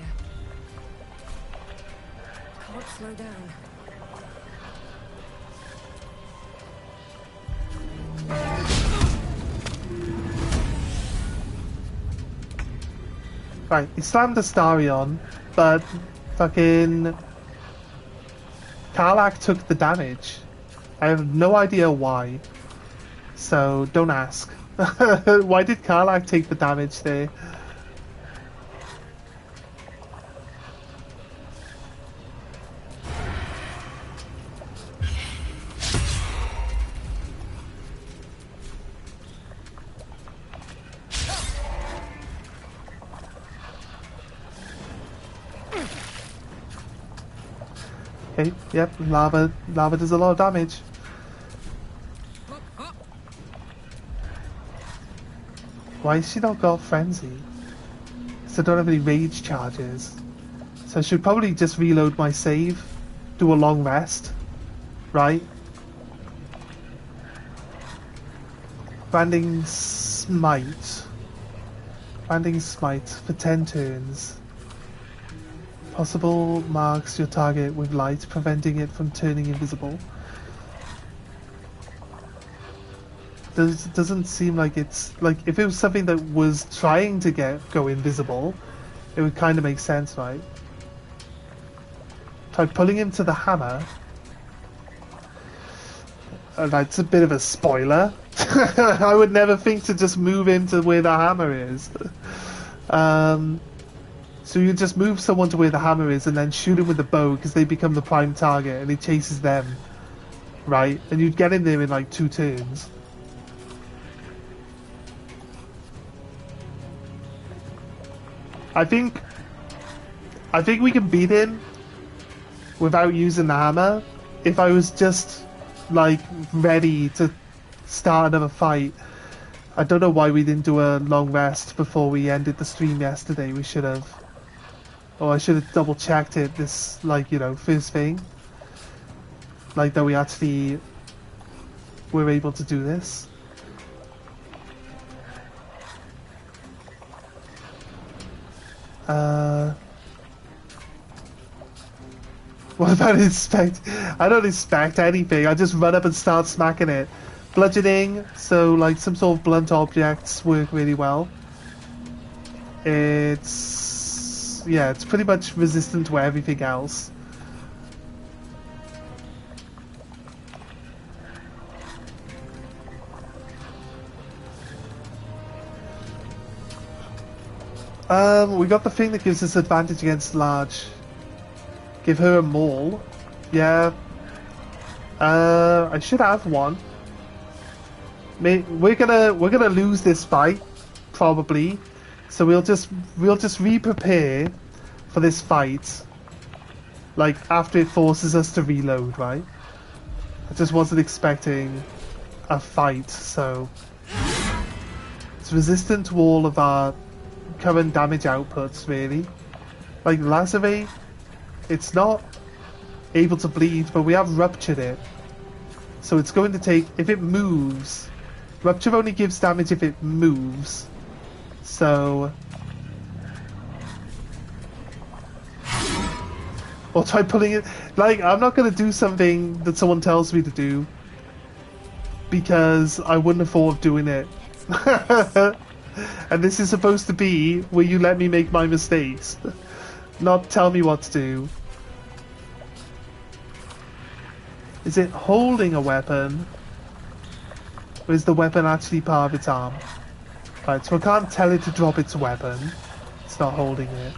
Can't slow down. Right, he slammed Astarion, but fucking Karlach took the damage. I have no idea why. So don't ask. Why did Karlach take the damage there? Okay, yep, lava does a lot of damage. Why has she not got Frenzy? So I don't have any rage charges. So I should probably just reload my save, do a long rest, right? Branding Smite. Branding Smite for 10 turns. Possible marks your target with light, preventing it from turning invisible. Doesn't seem like it's... Like, if it was something that was trying to go invisible, it would kind of make sense, right? Try pulling him to the hammer. That's a bit of a spoiler. I would never think to just move into where the hammer is. So you just move someone to where the hammer is and then shoot him with the bow because they become the prime target and he chases them, right? And you'd get in there in like 2 turns. I think we can beat him without using the hammer if I was just like ready to start another fight. I don't know why we didn't do a long rest before we ended the stream yesterday. We should have. Or I should have double checked it this, like, you know, first thing. Like that we actually were able to do this. What about inspect? I don't inspect anything. I just run up and start smacking it. Bludgeoning, so like some sort of blunt objects work really well. It's pretty much resistant to everything else. We got the thing that gives us advantage against large. Give her a maul. Yeah. I should have one. We're gonna lose this fight, probably. So we'll just re-prepare for this fight. Like after it forces us to reload, right? I just wasn't expecting a fight, so it's resistant to all of our current damage outputs, really. Like Lacerate, it's not able to bleed, but we have ruptured it. So it's going to take, if it moves, rupture only gives damage if it moves. So, or try pulling it. Like, I'm not going to do something that someone tells me to do because I wouldn't have thought of doing it. And this is supposed to be where you let me make my mistakes, not tell me what to do. Is it holding a weapon? Or is the weapon actually part of its arm? Right, so I can't tell it to drop its weapon. It's not holding it.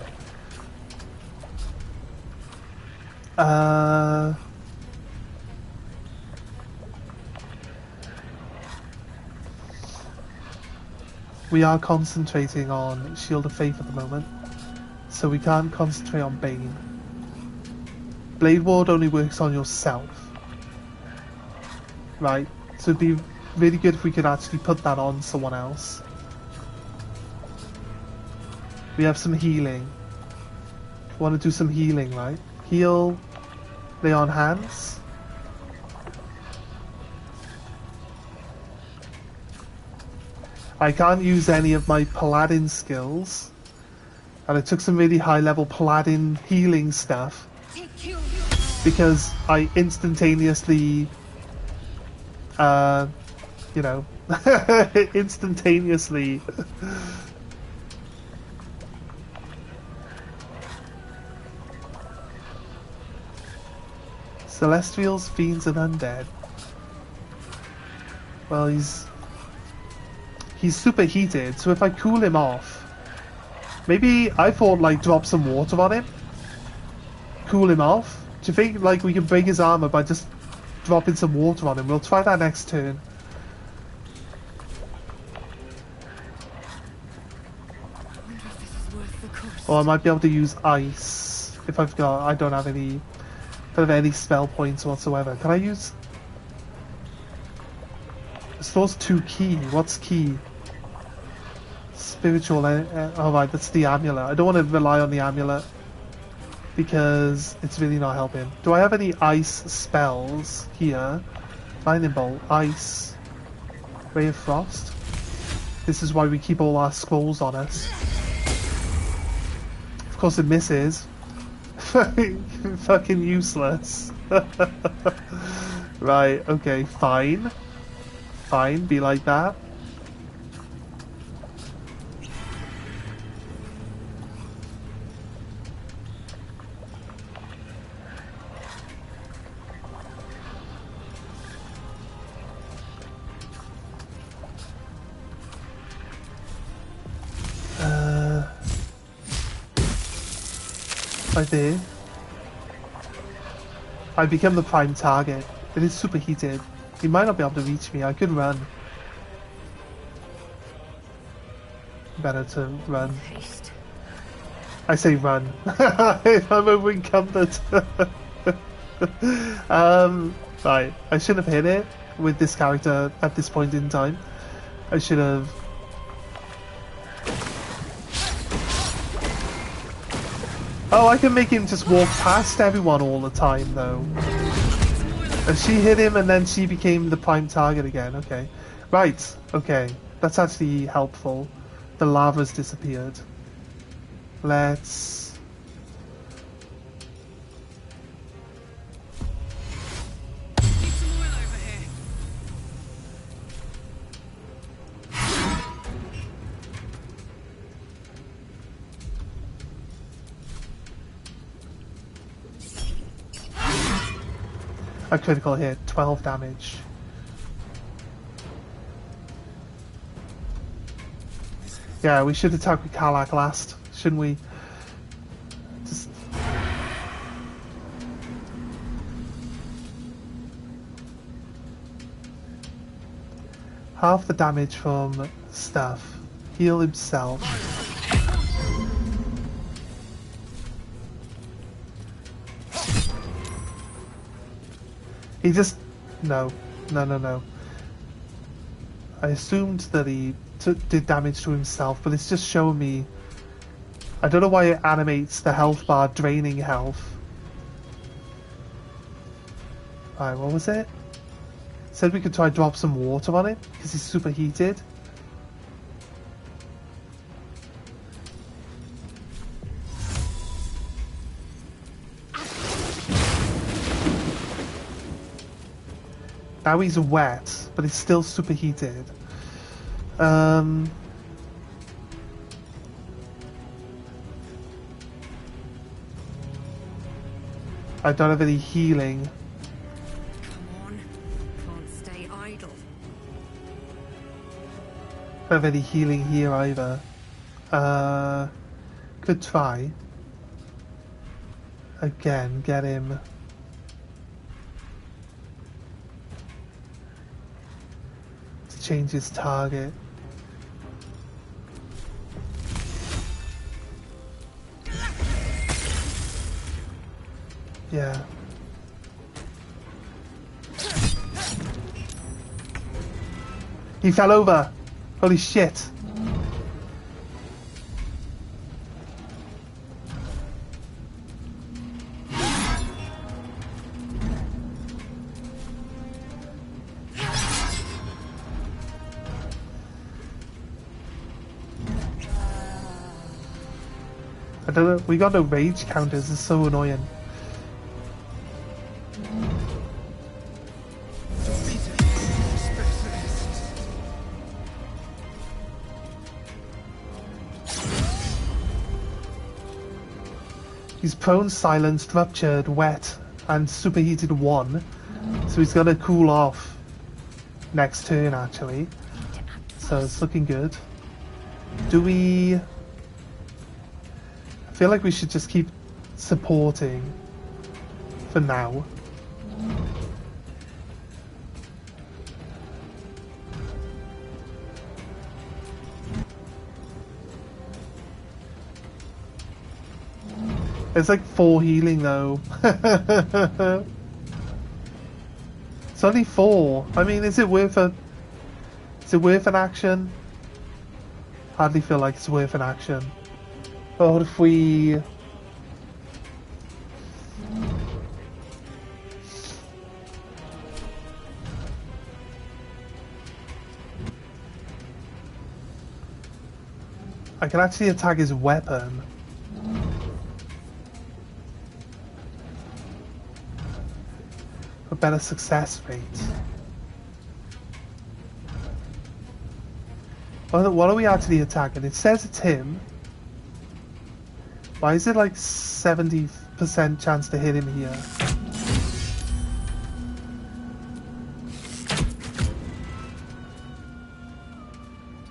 we are concentrating on Shield of Faith at the moment, so we can't concentrate on Bane. Blade Ward only works on yourself, right? So it'd be really good if we could actually put that on someone else. We have some healing. Want to do some healing, right? Heal, lay on hands. I can't use any of my Paladin skills, and I took some really high level Paladin healing stuff because I instantaneously, you know, instantaneously Celestials, Fiends and Undead. Well, he's superheated, so if I cool him off, maybe I thought like drop some water on him, cool him off. Do you think like we can break his armor by just dropping some water on him? We'll try that next turn. Or I might be able to use ice if I've got. I don't have any spell points whatsoever. Can I use? Stores 2 key. What's key? Spiritual. Oh right, that's the amulet. I don't want to rely on the amulet because it's really not helping. Do I have any ice spells here? Lightning bolt, ice, ray of frost. This is why we keep all our scrolls on us. Of course, it misses. Fucking useless. Right. Okay. Fine. Fine, be like that. Right there. I become the prime target. It is superheated. He might not be able to reach me. I could run. Better to run. I say run. I'm over encumbered. Right. I shouldn't have hit it with this character at this point in time. I should have. Oh, I can make him just walk past everyone all the time, though. And she hit him, and then she became the prime target again. Okay. Right. Okay. That's actually helpful. The lava's disappeared. Let's... A critical hit, 12 damage. Yeah, we should attack with Karlach last, shouldn't we? Just... Half the damage from stuff. Heal himself. He just... No. No. I assumed that he did damage to himself, but it's just showing me... I don't know why it animates the health bar draining health. Alright, what was it? It said we could try drop some water on it, because he's superheated. Now he's wet, but he's still superheated. I don't have any healing. Come on, can't stay idle. I don't have any healing here either. Could try. Again, get him. Change his target. Yeah. He fell over! Holy shit! I don't know, we got no rage counters, it's so annoying. He's prone, silenced, ruptured, wet, and superheated 1. So he's gonna cool off next turn actually. So it's looking good. Do we... I feel like we should just keep supporting for now. It's like 4 healing though. It's only 4. I mean, is it worth an action? Hardly feel like it's worth an action. But what if we... I can actually attack his weapon. A better success rate. What are we actually attacking? It says it's him. Why is it like 70% chance to hit him here?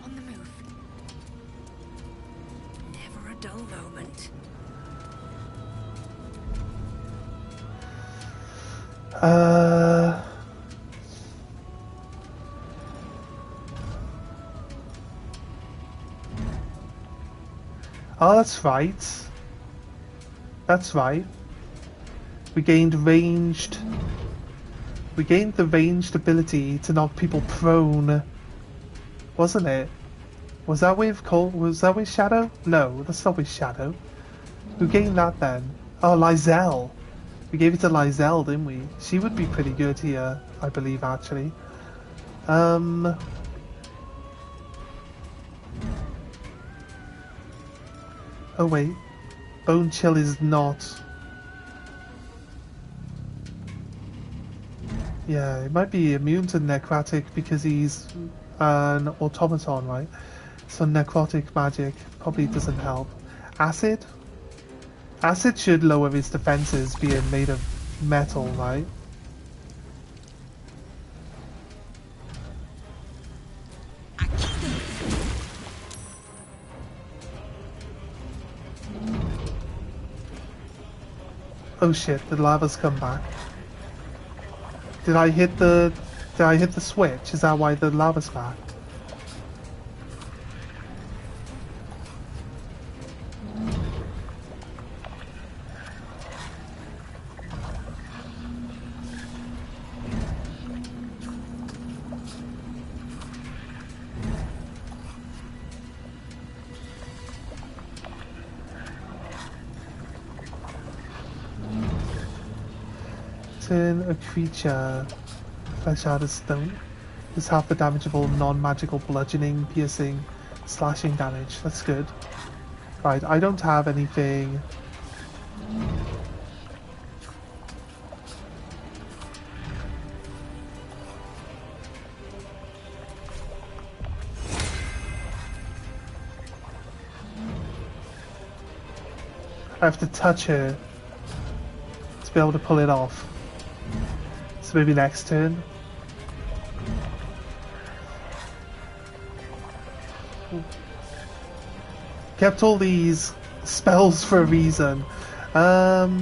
On the move. Never a dull moment. Oh, that's right. That's right. We gained the ranged ability to knock people prone. Wasn't it? Was that with Shadow? No, that's not with Shadow. Who gained that then? Oh, Lizelle. We gave it to Lizelle, didn't we? She would be pretty good here, I believe, actually. Oh wait, Bone Chill is not... Yeah, it might be immune to necrotic because he's an automaton, right? So necrotic magic probably doesn't help. Acid? Acid should lower his defenses being made of metal, right? Oh shit, the lava's come back. Did I hit the switch? Is that why the lava's back? Turn a creature flesh out of stone. Does half the damageable non-magical bludgeoning, piercing, slashing damage. That's good. Right, I don't have anything. I have to touch her to be able to pull it off. So maybe next turn. Kept all these spells for a reason. Ice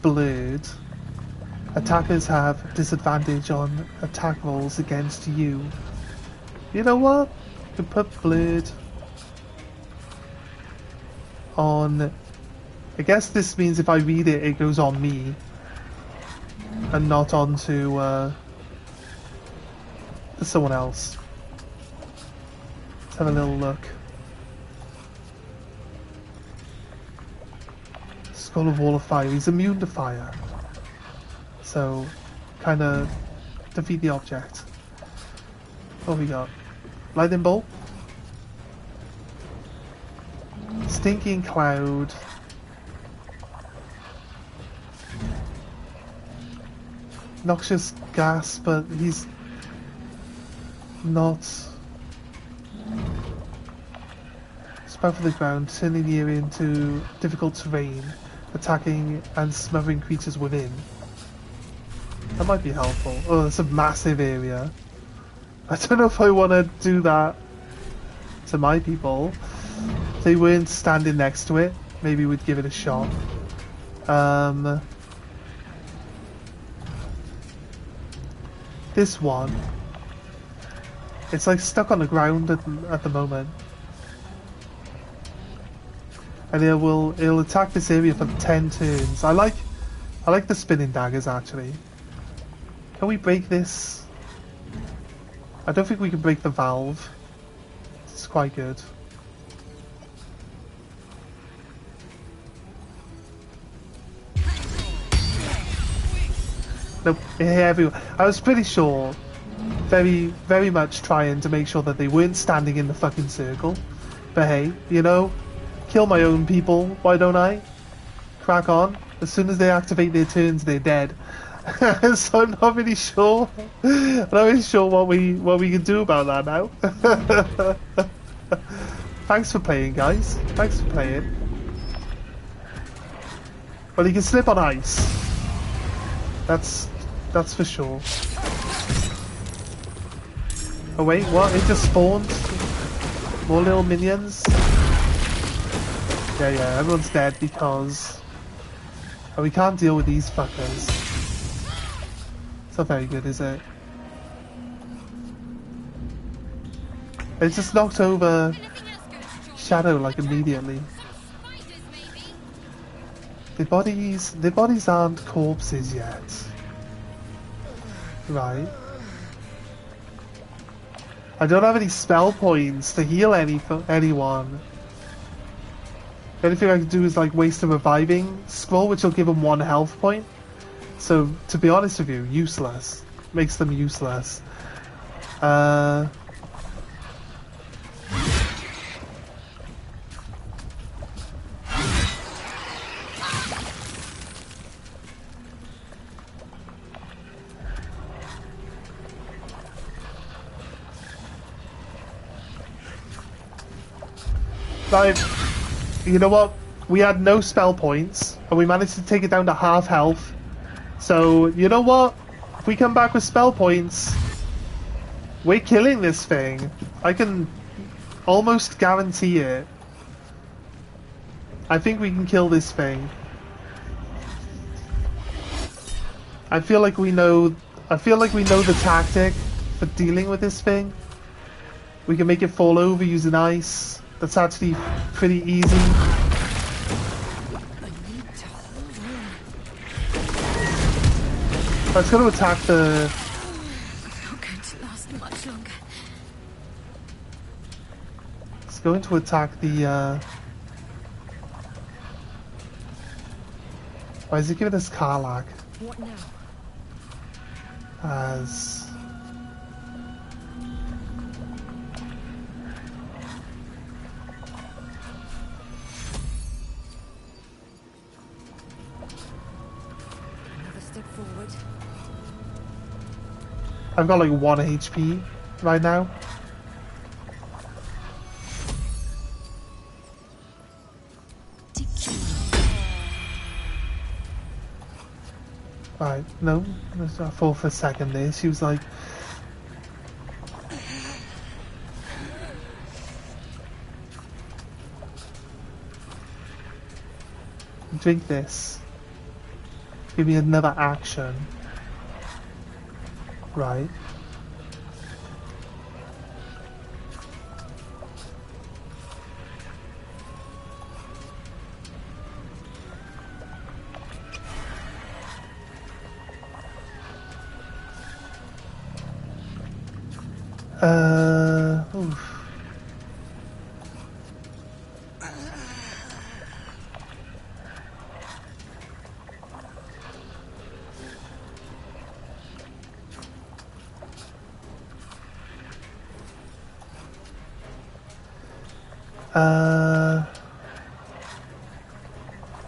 Blurred. Attackers have disadvantage on attack rolls against you. You know what? You can put Blurred on I guess this means if I read it, it goes on me. And not onto someone else. Let's have a little look. Skull of Wall of Fire. He's immune to fire. So, kind of defeat the object. What have we got? Lightning Bolt. Stinking Cloud. Noxious Gas, but he's not. Spout for the ground, turning the area into difficult terrain, attacking and smothering creatures within. That might be helpful. Oh, it's a massive area. I don't know if I want to do that to my people. If they weren't standing next to it, maybe we'd give it a shot. This one, it's like stuck on the ground at the moment. And it'll attack this area for 10 turns. I like the spinning daggers actually. Can we break this? I don't think we can break the valve. It's quite good. Nope, it hit everyone. I was pretty sure, very much trying to make sure that they weren't standing in the fucking circle. But hey, you know, kill my own people, why don't I? Crack on. As soon as they activate their turns, they're dead. So I'm not really sure. I'm not really sure what we can do about that now. Thanks for playing, guys. Thanks for playing. Well, you can slip on ice. That's for sure. Oh wait, what? It just spawned? More little minions? Yeah, everyone's dead because... Oh, we can't deal with these fuckers. It's not very good, is it? It just knocked over Shadow, like, immediately. Their bodies aren't corpses yet. Right. I don't have any spell points to heal anyone. The only thing I can do is like waste a reviving scroll, which will give them 1 health point. So, to be honest with you, useless. Makes them useless. Like, you know what? We had no spell points, and we managed to take it down to half health. So, you know what? If we come back with spell points, we're killing this thing. I can almost guarantee it. I think we can kill this thing. I feel like we know the tactic for dealing with this thing. We can make it fall over using ice. That's actually pretty easy. I was going to attack the... Not going to last much longer. It's going to attack the... Why is it giving us Karlak? What now? As... Another step forward. I've got like 1 HP right now. Right, no, I thought for a second there, she was like... Drink this. Give me another action. Right.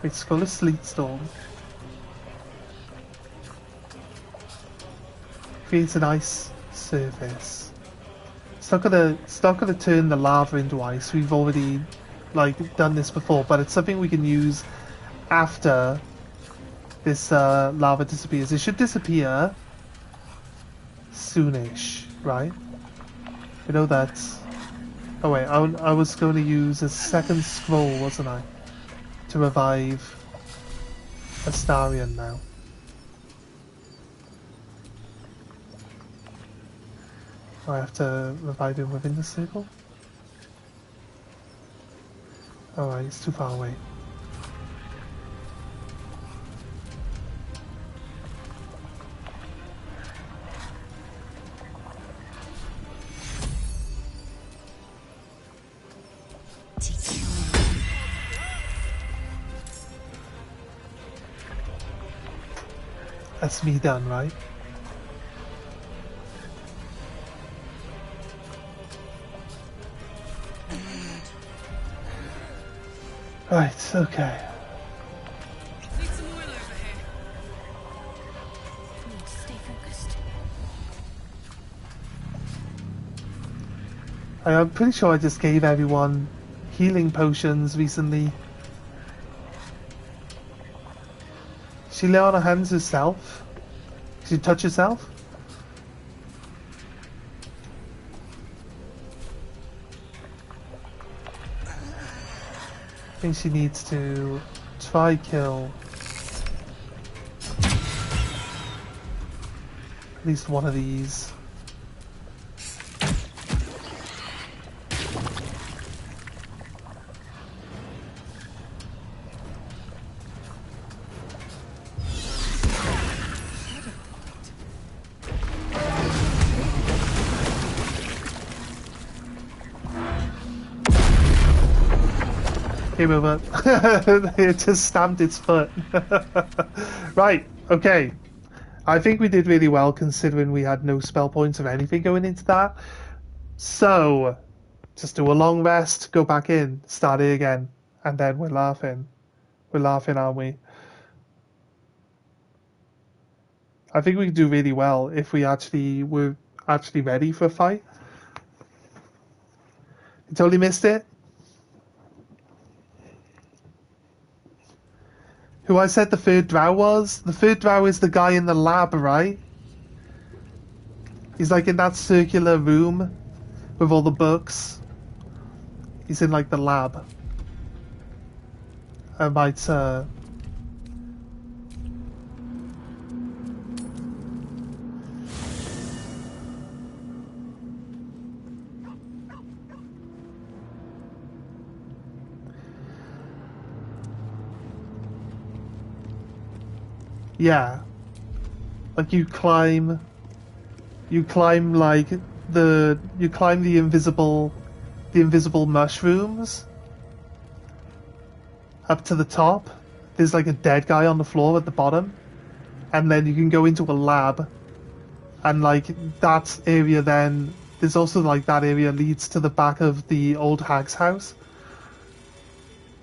It's full of sleet storm. Creates an ice surface. It's not gonna turn the lava into ice. We've already like done this before, but it's something we can use after this lava disappears. It should disappear soonish, right? We know that. Oh wait, I was going to use a second scroll, wasn't I? To revive Astarion now. I have to revive him within the circle? Alright, he's too far away. That's me done, right? Right, okay. Need some oil over here. Need to stay focused. I'm pretty sure I just gave everyone healing potions recently. She lay on her hands herself? She touch herself? I think she needs to try kill at least one of these. Game over. It just stamped its foot. Right, okay. I think we did really well considering we had no spell points or anything going into that. So, just do a long rest, go back in, start it again, and then we're laughing. We're laughing, aren't we? I think we can do really well if we were actually ready for a fight. You totally missed it? Who I said the third drow was? The third drow is the guy in the lab, right? He's like in that circular room with all the books. He's in like the lab. I might yeah. Like you climb like you climb the invisible mushrooms up to the top. There's like a dead guy on the floor at the bottom, and then you can go into a lab, and like that area then there's also like that area leads to the back of the old hag's house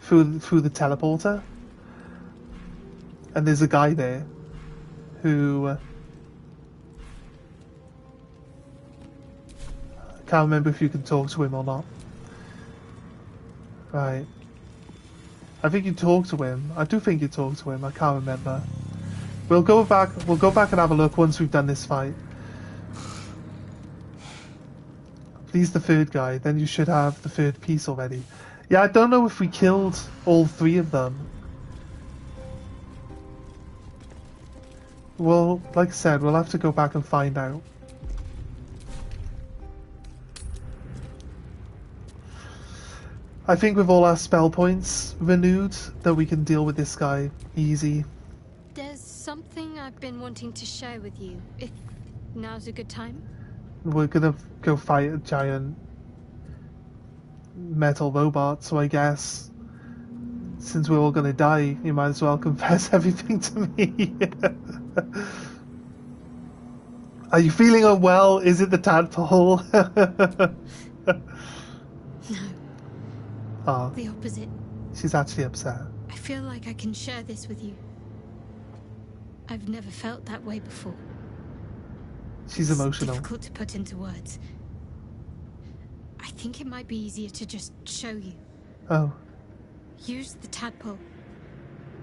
through the teleporter. And there's a guy there who I can't remember if you can talk to him or not. Right. I think you talk to him. I do think you talk to him. I can't remember. We'll go back and have a look once we've done this fight. Please, the third guy. Then you should have the third piece already. Yeah, I don't know if we killed all three of them. Well, like I said, we'll have to go back and find out. I think with all our spell points renewed, that we can deal with this guy easy. There's something I've been wanting to share with you, if now's a good time. We're gonna go fight a giant metal robot, so I guess since we're all gonna die, you might as well confess everything to me. Are you feeling unwell? Is it the tadpole? No. Oh, The opposite. she's actually upset. I feel like I can share this with you. I've never felt that way before. She's It's emotional. difficult to put into words. I think it might be easier to just show you. Oh. Use the tadpole.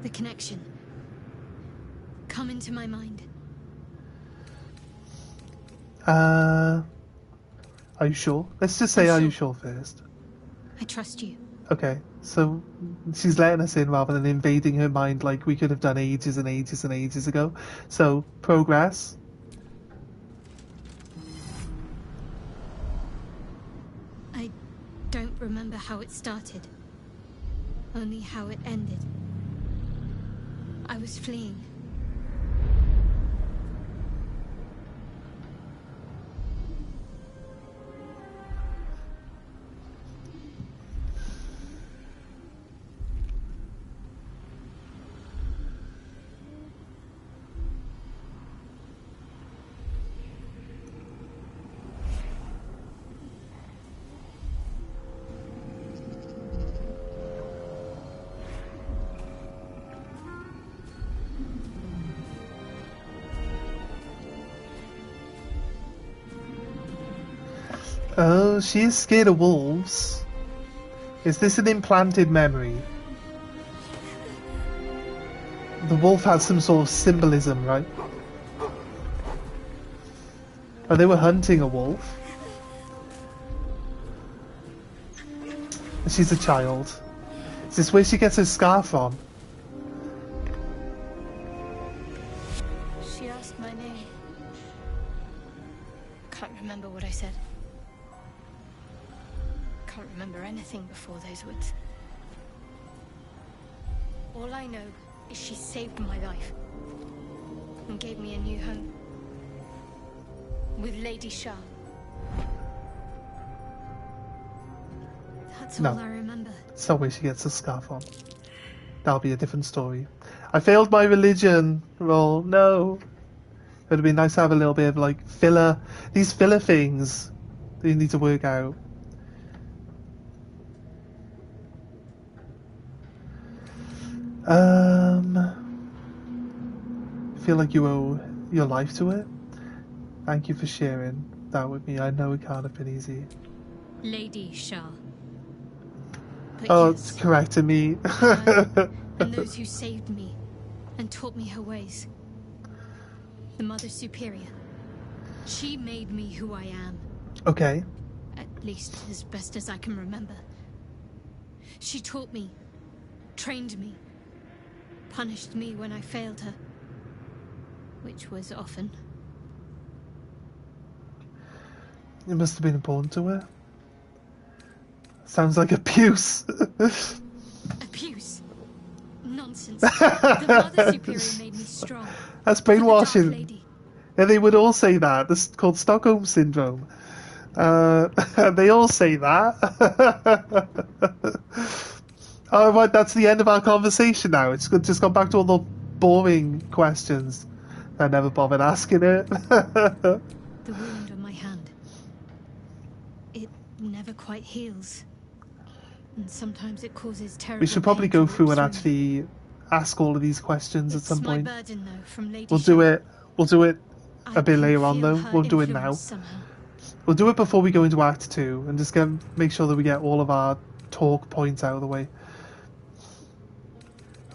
The connection. Come into my mind. Are you sure? Let's just say, I'm are you sure. sure first? I trust you. Okay, so she's letting us in rather than invading her mind like we could have done ages and ages and ages ago. So, progress. I don't remember how it started. Only how it ended. I was fleeing. Oh, she is scared of wolves. Is this an implanted memory? The wolf has some sort of symbolism, right? Oh, they were hunting a wolf. She's a child. Is this where she gets her scar from? She asked my name. Can't remember what I said. Can't remember anything before those words. All I know is she saved my life and gave me a new home with Lady Shah. That's all I remember. It's not where she gets the scar from. That'll be a different story. I failed my religion roll. No. It would have been nice to have a little bit of like filler. These filler things that you need to work out. I feel like you owe your life to it. Thank you for sharing that with me. I know it can't have been easy. Lady Shah. But Oh, yes, it's correcting me. her and those who saved me and taught me her ways. The Mother Superior. She made me who I am. Okay. At least as best as I can remember. She taught me, trained me, punished me when I failed her. Which was often. It must have been important to her. Sounds like abuse. Abuse? Nonsense. The Mother Superior made me strong. That's For the Dark brainwashing. Lady. Yeah, they would all say that. This is called Stockholm Syndrome. They all say that. Oh, right, that's the end of our conversation now. It's just gone back to all the boring questions. I never bothered asking it. The wound on my hand. It never quite heals. And sometimes it causes terrible We should probably pain go to through walk and actually ask all of these questions at It's some my point. burden, though, from Lady We'll Shah. do it. We'll do it I a bit can later on, feel though. her We'll do it now. influence somehow. We'll do it before we go into Act 2 and just make sure that we get all of our talk points out of the way.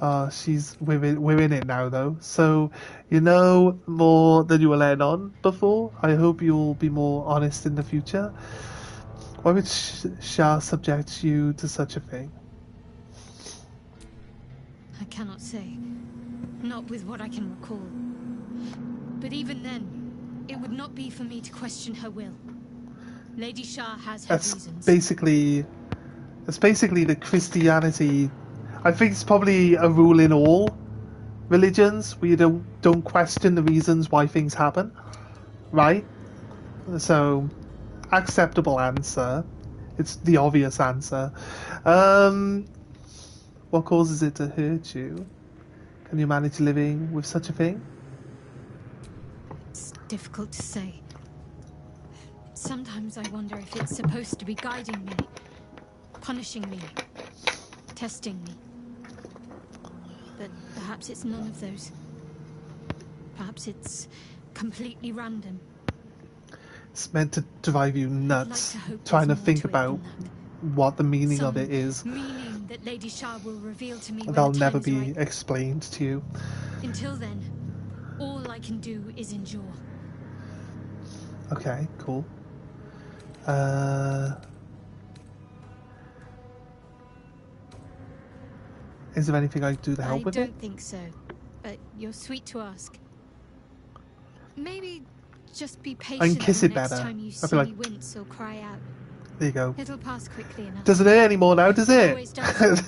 We're in it now though, so you know more than you were letting on before. I hope you'll be more honest in the future. Why would Shah subject you to such a thing? I cannot say. Not with what I can recall. But even then, it would not be for me to question her will. Lady Shah has her That's reasons. basically the Christianity. I think it's probably a rule in all religions where you don't question the reasons why things happen, right? So, acceptable answer. It's the obvious answer. What causes it to hurt you? Can you manage living with such a thing? It's difficult to say. Sometimes I wonder if it's supposed to be guiding me, punishing me, testing me. But perhaps it's none of those. Perhaps it's completely random. It's meant to drive you nuts, I'd like to hope trying to there's more think to it about than what the meaning Some of it is. meaning that Lady Shah will reveal to me when That'll the never time be is right. explained to you. Until then, all I can do is endure. Okay, cool. Is there anything I can do to help with I it? don't think so, but you're sweet to ask. Maybe just be patient kiss the it next better. time you I'll see be me like- wince or cry out. There you go. It'll pass quickly enough. Doesn't hurt anymore now, does It it? always does.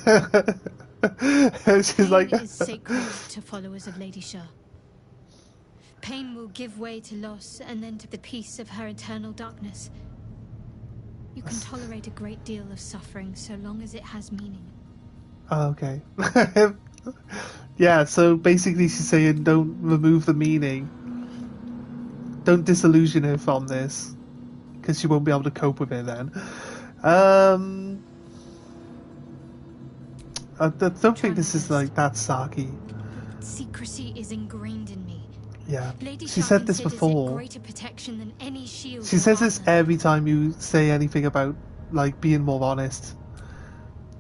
She's Pain like, is sacred to followers of Lady Shah. Pain will give way to loss and then to the peace of her eternal darkness. You can tolerate a great deal of suffering so long as it has meaning. oh, okay. Yeah, so basically she's saying don't remove the meaning. Don't disillusion her from this, because she won't be able to cope with it then. I don't think this is like that sarky. Secrecy is ingrained in me. Yeah, Lady she Shah said this considers it before. greater protection than any shield She or says this armor. every time you say anything about like being more honest.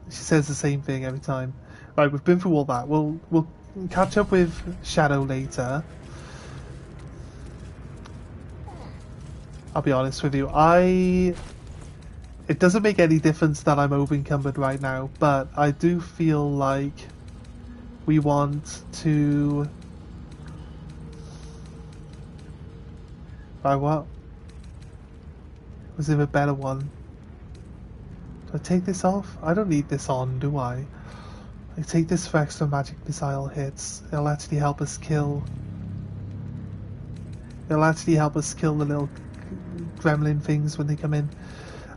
She says the same thing every time. Right, we've been through all that. We'll catch up with Shadow later. I'll be honest with you. It doesn't make any difference that I'm over encumbered right now, but I do feel like we want to. Right, what? Was there a better one? Do I take this off? I don't need this on, do I? I take this for extra magic missile hits. It'll actually help us kill. It'll actually help us kill the little gremlin things when they come in.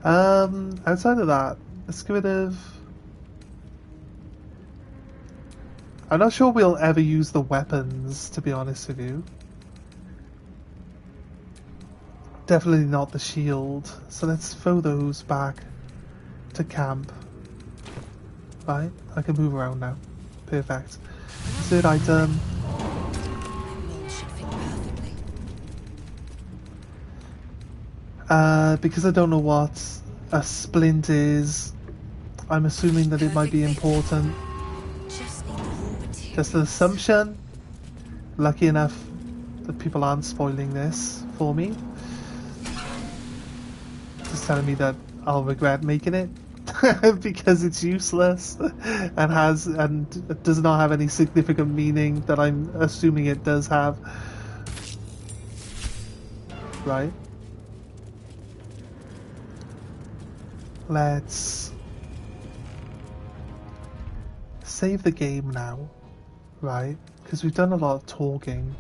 Outside of that, let's get rid of. I'm not sure we'll ever use the weapons, to be honest with you. Definitely not the shield. So let's throw those back to camp. Right, I can move around now. Perfect. Third item. Should fit perfectly. Because I don't know what a splint is, I'm assuming that it might be important. Just need the raw materials. Just an assumption. Lucky enough that people aren't spoiling this for me. Just telling me that I'll regret making it because it's useless and does not have any significant meaning that I'm assuming it does have. Right. Let's save the game now, right? Because we've done a lot of talking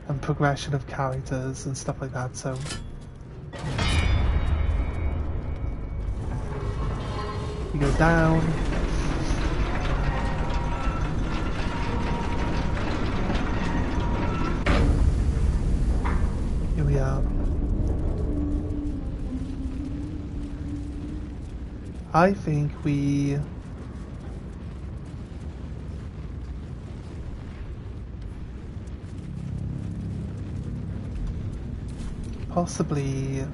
and progression of characters and stuff like that, so we go down. Here we are. I think we possibly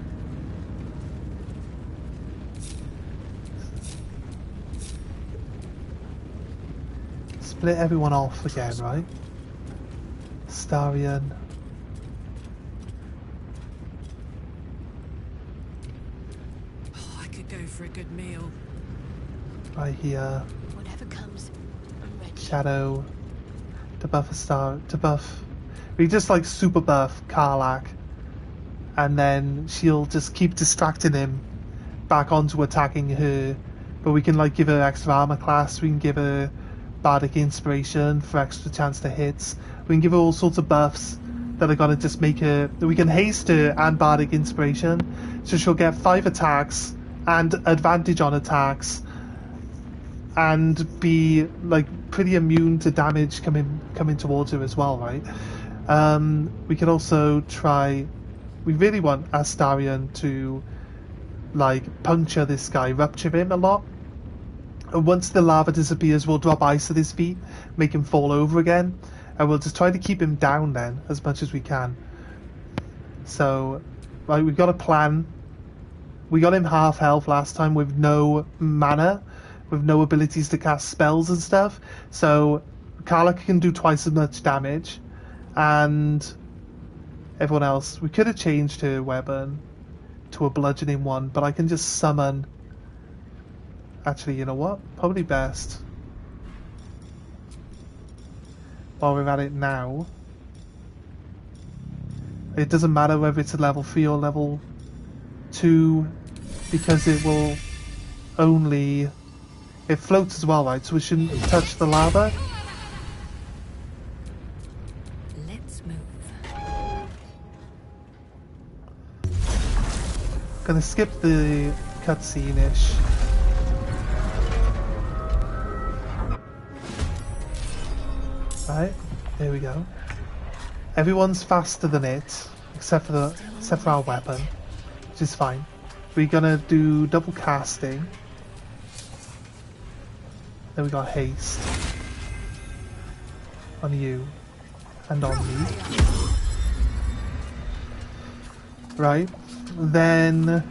split everyone off again, right? Starion. Oh, I could go for a good meal. Right here. Whatever comes, I'm ready. Shadow. To buff a star. To buff. We just like super buff Karlak. And then she'll just keep distracting him back onto attacking her. But we can like give her extra armor class. We can give her Bardic Inspiration for extra chance to hits. We can give her all sorts of buffs that are gonna just make her. We can haste her and Bardic Inspiration, so she'll get 5 attacks and advantage on attacks, and be like pretty immune to damage coming towards her as well, right? We can also try. We really want Astarion to like puncture this guy, rupture him a lot, And once the lava disappears, we'll drop ice at his feet, make him fall over again, and we'll just try to keep him down then as much as we can. So, like, we've got a plan. We got him half health last time with no mana, with no abilities to cast spells and stuff. So, Karlach can do twice as much damage, and everyone else. We could have changed her weapon to a bludgeoning one, but I can just summon. Actually, you know what? Probably best, while we're at it now. It doesn't matter whether it's a level 3 or level 2, because it will only... It floats as well, right? So we shouldn't touch the lava. Let's move. Gonna skip the cutscene-ish. Right, there we go. Everyone's faster than it, except for our weapon, which is fine. We're gonna do double casting. Then we got haste on you and on me. Right, then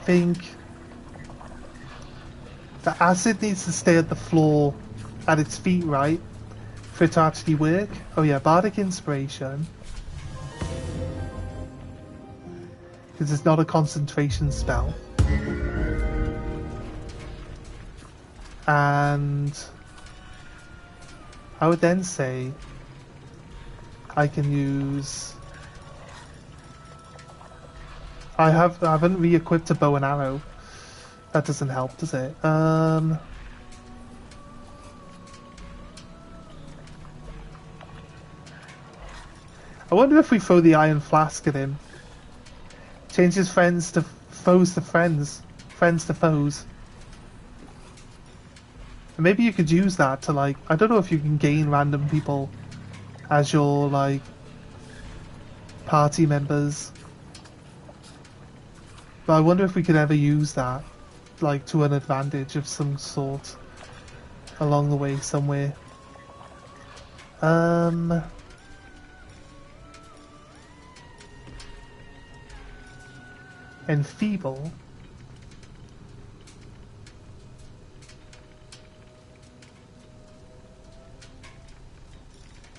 think the acid needs to stay at the floor at its feet, right? For it to actually work. Oh yeah, Bardic Inspiration. Because it's not a concentration spell. And I would then say I can use... I haven't re-equipped a bow and arrow. That doesn't help, does it? I wonder if we throw the iron flask at him. Changes friends to foes to friends. Friends to foes. And maybe you could use that to, like... I don't know if you can gain random people as your, like... party members. But I wonder if we could ever use that, like, to an advantage of some sort along the way somewhere. Enfeeble.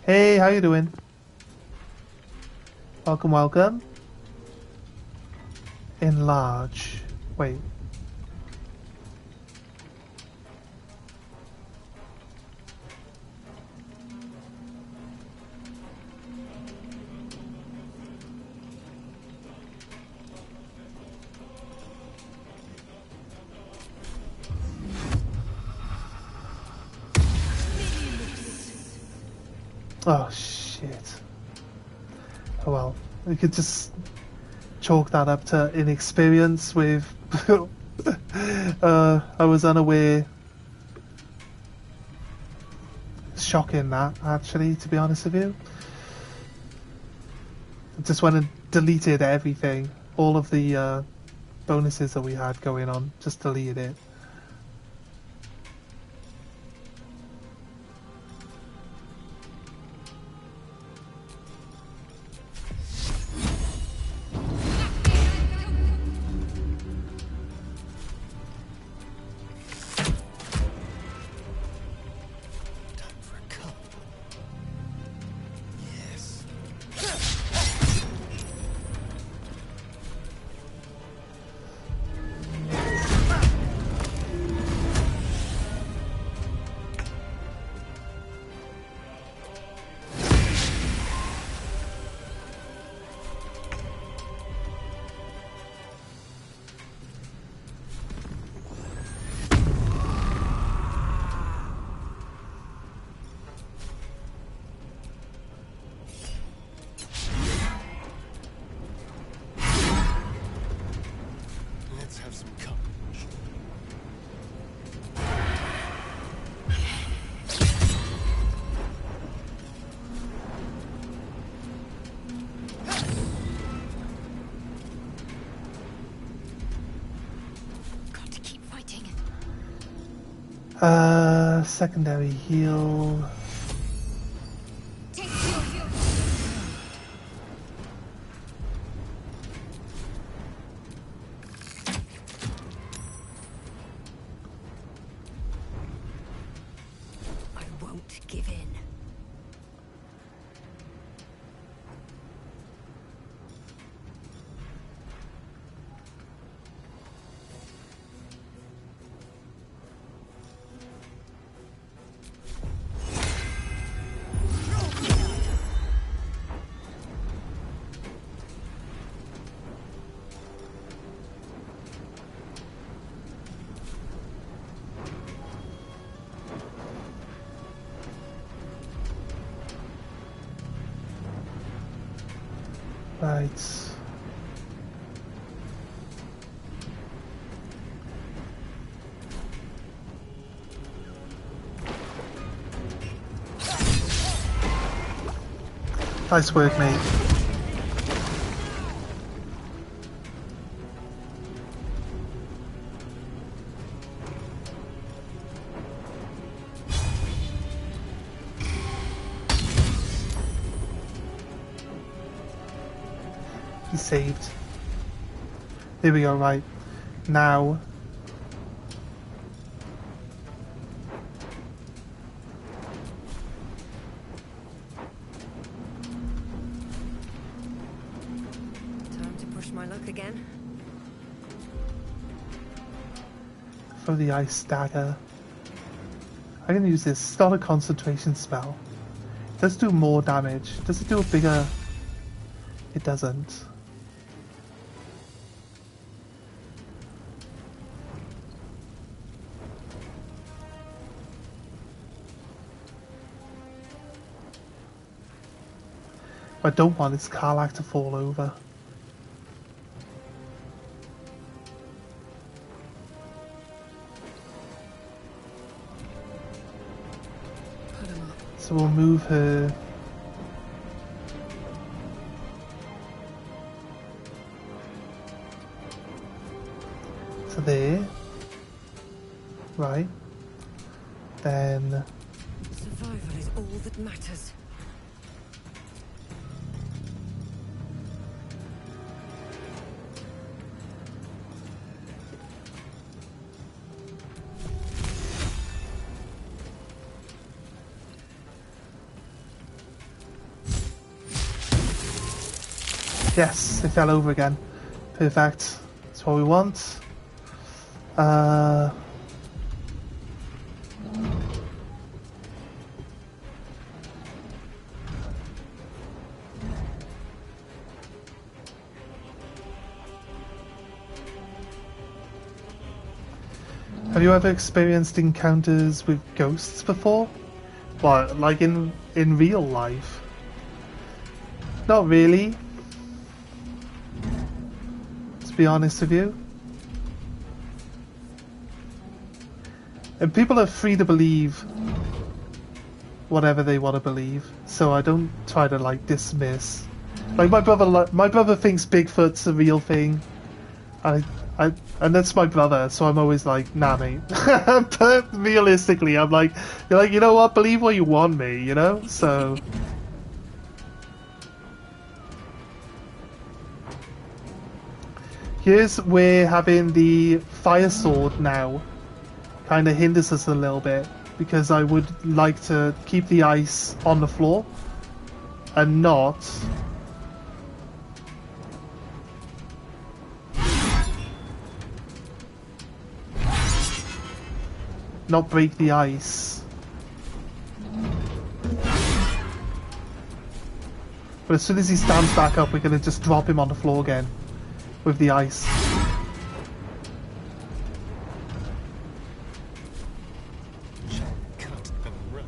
Hey, how you doing? Welcome, welcome. Enlarge. Wait. Oh shit. Oh well, we could just chalk that up to inexperience with... I was unaware. Shocking that, actually, to be honest with you. I just went and deleted everything. All of the bonuses that we had going on, just deleted it. Secondary heal. Take your heal. I won't give in. Right. Nice work, mate. He saved. There we go, right. Now. Time to push my luck again. For the ice dagger. I'm gonna use this. It's not a concentration spell. It does do more damage. Does it do a bigger? It doesn't. What I don't want is Karlach to fall over. Put 'em up. So we'll move her. To there. Right. Then. Survival is all that matters. Yes, it fell over again. Perfect. That's what we want. Have you ever experienced encounters with ghosts before? What, like in real life? Not really. To be honest with you. And people are free to believe whatever they want to believe, so I don't try to like dismiss. Like my brother thinks Bigfoot's a real thing. And that's my brother, so I'm always like, nah, mate. But realistically, I'm like, you're like, you know what? Believe what you want, me, you know. So. Here's where having the fire sword now kind of hinders us a little bit, because I would like to keep the ice on the floor and not break the ice. But as soon as he stands back up, we're going to just drop him on the floor again with the ice. Cut and run.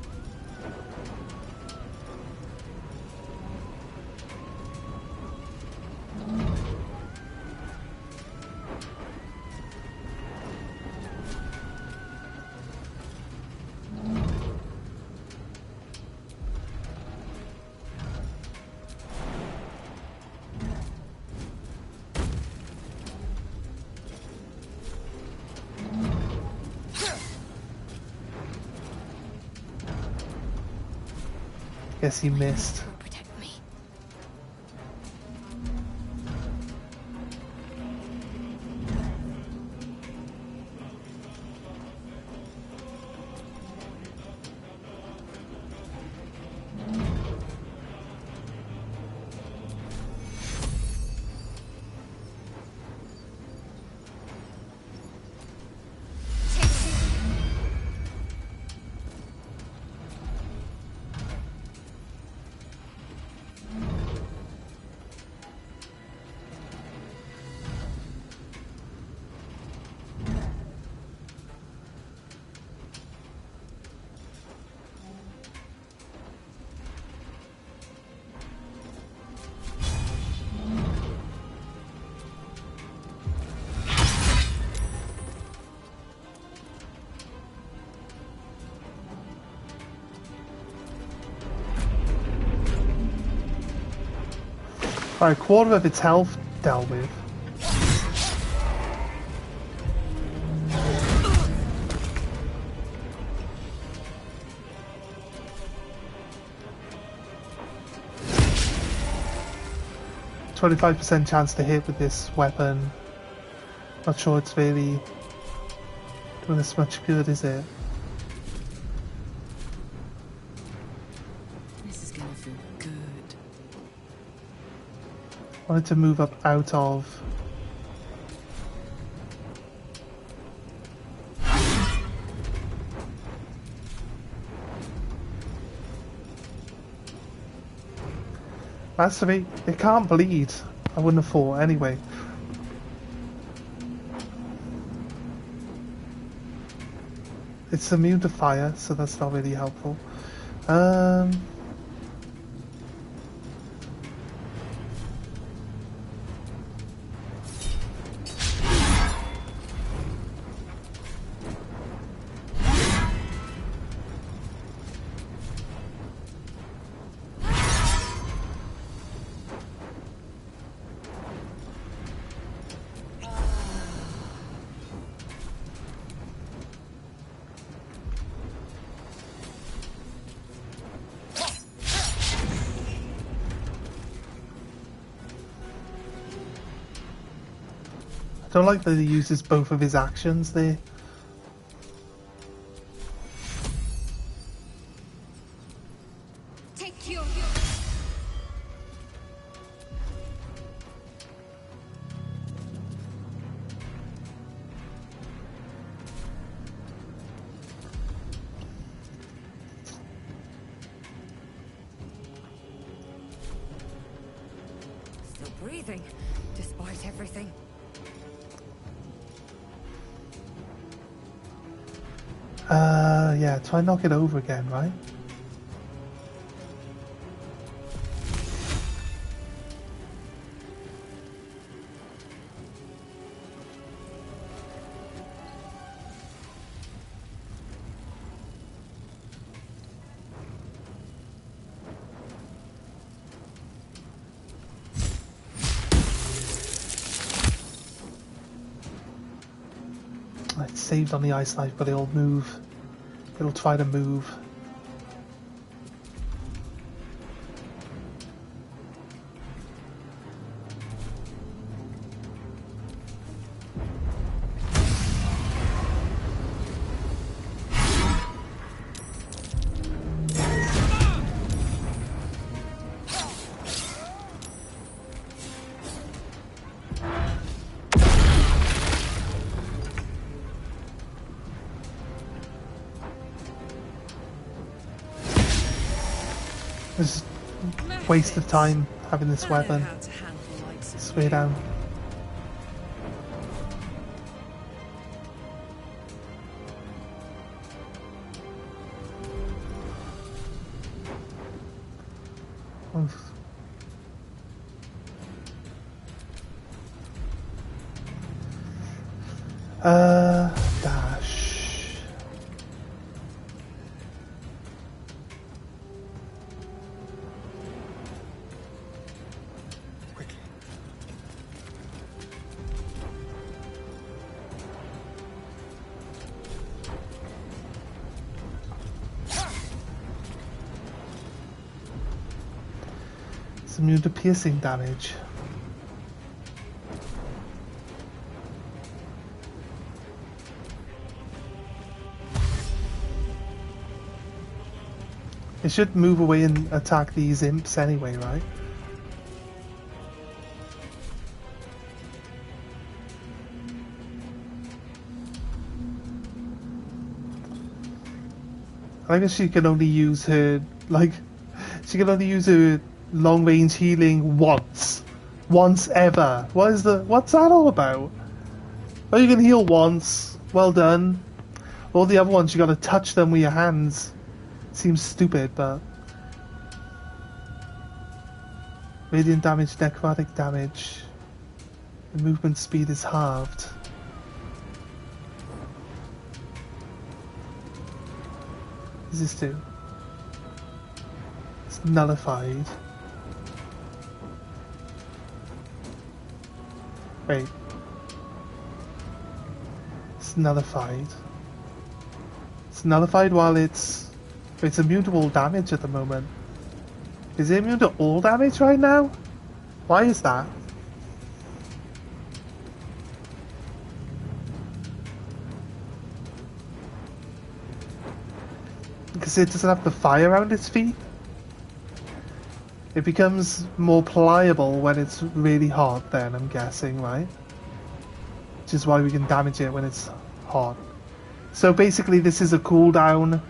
Guess he missed. Will protect me. Alright, quarter of its health dealt with. %25% chance to hit with this weapon. Not sure it's really doing as much good, is it? This is gonna feel good. Wanted to move up out of. Masturbate, it can't bleed. I wouldn't have thought anyway. It's immune to fire, so that's not really helpful. I don't like that he uses both of his actions there. Take your... Still breathing, despite everything. Yeah, try and knock it over again, right? It's saved on the ice knife, but it'll move. It'll try to move. It's a waste of time having this weapon. Swear down. Oof. Dash. It's immune to piercing damage. It should move away and attack these imps anyway, right? I guess she can only use her, like, she can only use her long-range healing once. Once ever. What's that all about? Oh, you can heal once. Well done. All the other ones, you gotta touch them with your hands. Seems stupid, but... Radiant damage, necrotic damage. The movement speed is halved. What does this do? It's nullified. Wait. It's nullified. It's nullified while it's immune to all damage at the moment. Is it immune to all damage right now? Why is that? Because it doesn't have the fire around its feet? It becomes more pliable when it's really hot then, I'm guessing, right? Which is why we can damage it when it's hot. So basically this is a cooldown,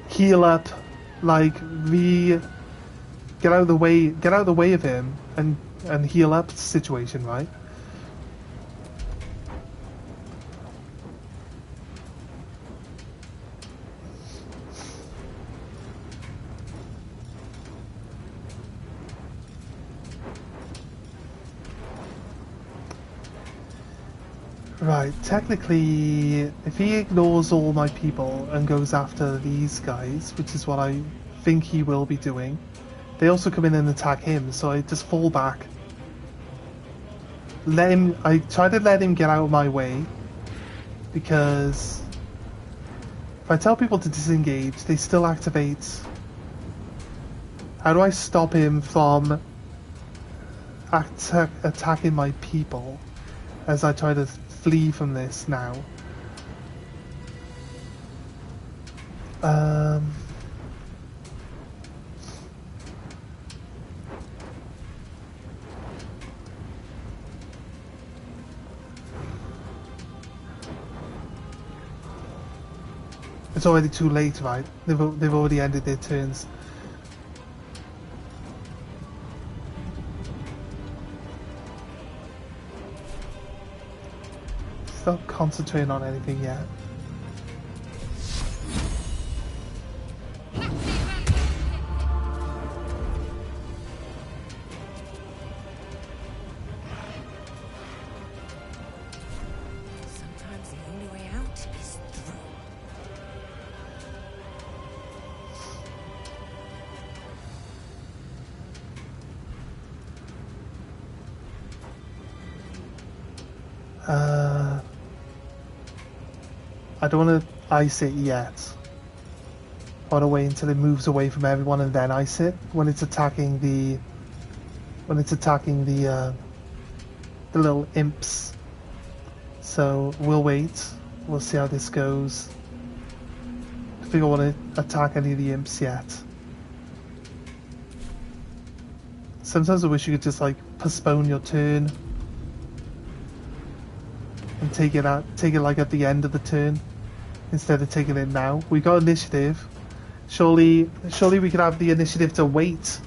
heal up, like get out of the way of him and heal up situation, right? Right, technically, if he ignores all my people and goes after these guys, which is what I think he will be doing, they also come in and attack him, so I just fall back. I try to let him get out of my way, because if I tell people to disengage, they still activate. How do I stop him from attacking my people as I try to flee from this now? It's already too late, right? They've already ended their turns. Not concentrating on anything yet. Sometimes the only way out is through. I don't want to ice it yet. I want to wait until it moves away from everyone and then ice it when it's attacking the little imps. So we'll wait. We'll see how this goes. I think I want to attack any of the imps yet. Sometimes I wish you could just like postpone your turn and take it like at the end of the turn instead of taking it now. We got initiative. Surely we could have the initiative to wait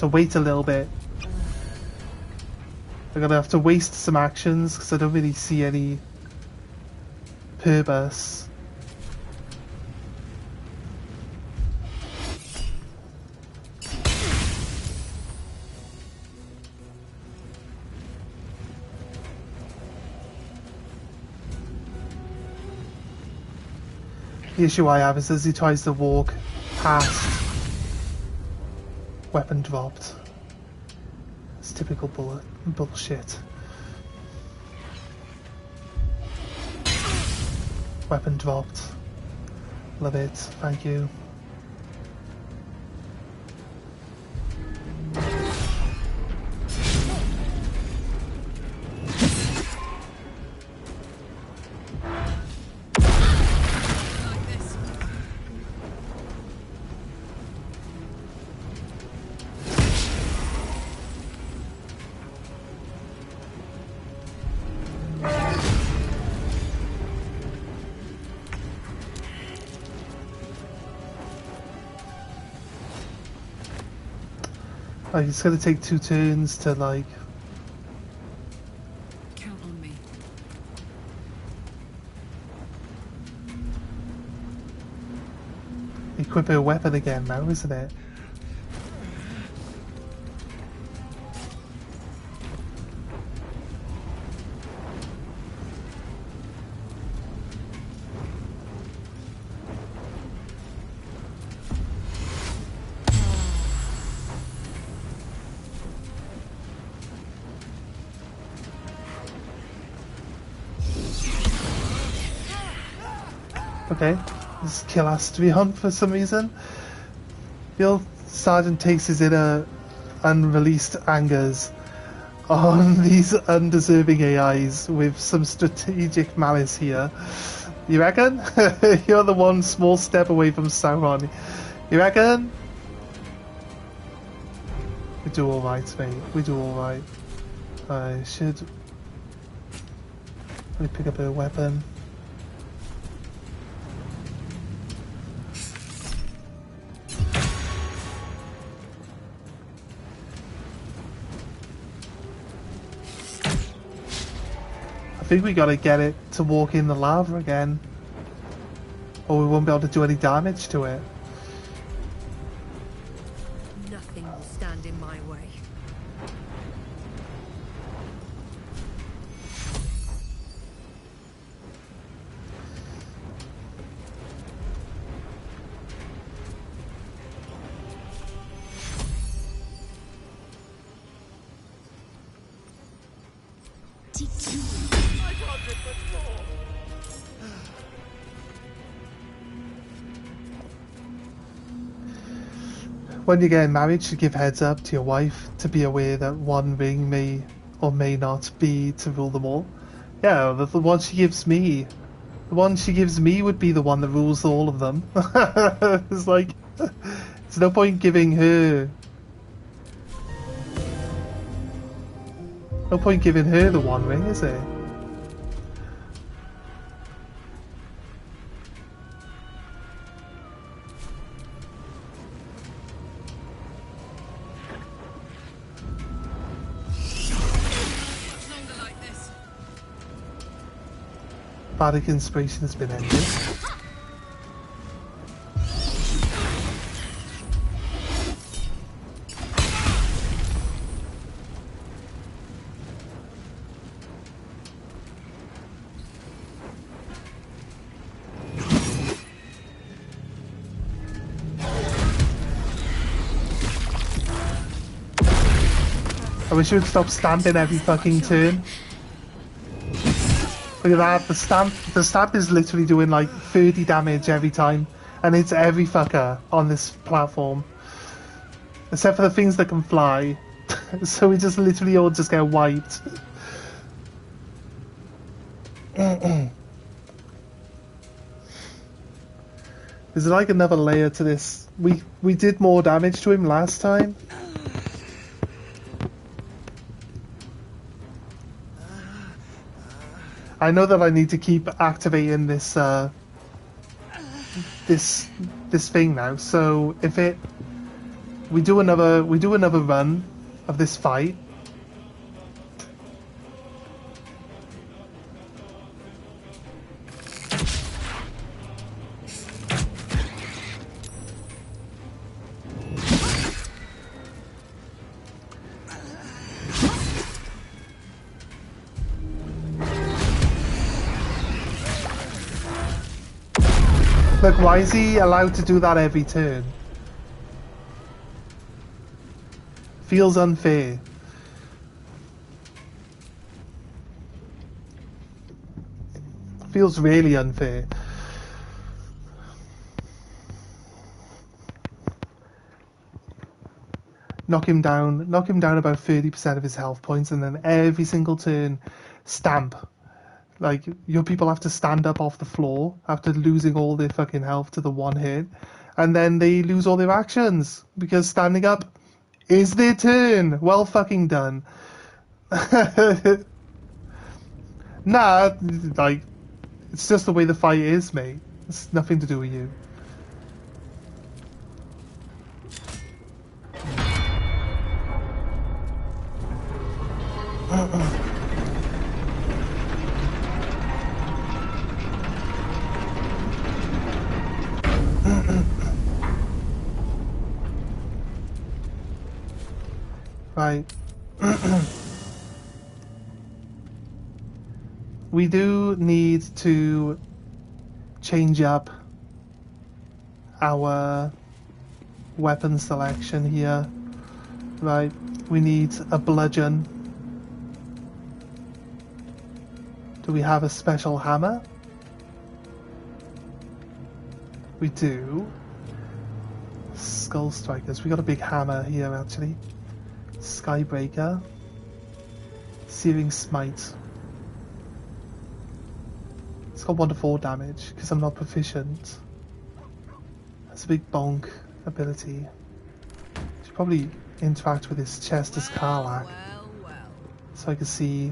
a little bit. I'm gonna have to waste some actions because I don't really see any purpose. The issue I have is as he tries to walk past, weapon dropped. It's typical bullshit. Weapon dropped. Love it. Thank you. Like, it's gonna take 2 turns to, like... Count on me. Equip her weapon again now, isn't it? Okay, this kill has to be on for some reason. The old sergeant takes his inner unreleased angers on these undeserving AIs with some strategic malice here. You reckon? You're the one small step away from Sauron. You reckon? We do alright, mate. We do alright. I should... Let me pick up a weapon. I think we gotta get it to walk in the lava again, or we won't be able to do any damage to it. Nothing will stand in my way. When you're getting married, you should give heads up to your wife to be aware that one ring may or may not be to rule them all. Yeah, the one she gives me, would be the one that rules all of them. It's like, there's no point giving her. No point giving her the one ring, is there? Bad conspiration has been ended. I wish you would stop stamping every fucking turn. Look at that, the stamp is literally doing like 30 damage every time, and it's every fucker on this platform. Except for the things that can fly. So we just literally all just get wiped. There's like another layer to this. We did more damage to him last time. I know that I need to keep activating this this thing now. So if we do another run of this fight. Look, why is he allowed to do that every turn? Feels unfair. Feels really unfair. Knock him down about 30% of his health points, and then every single turn, stamp. Like, your people have to stand up off the floor after losing all their fucking health to the one hit, and then they lose all their actions, because standing up is their turn. Well fucking done. Nah, like, it's just the way the fight is, mate. It's nothing to do with you. Right. We do need to change up our weapon selection here. Right. We need a bludgeon. Do we have a special hammer? We do. Skull Strikers. We got a big hammer here actually. Skybreaker. Searing Smite. It's got 1 to 4 damage because I'm not proficient. That's a big bonk ability. Should probably interact with his chest as Karlach. So I can see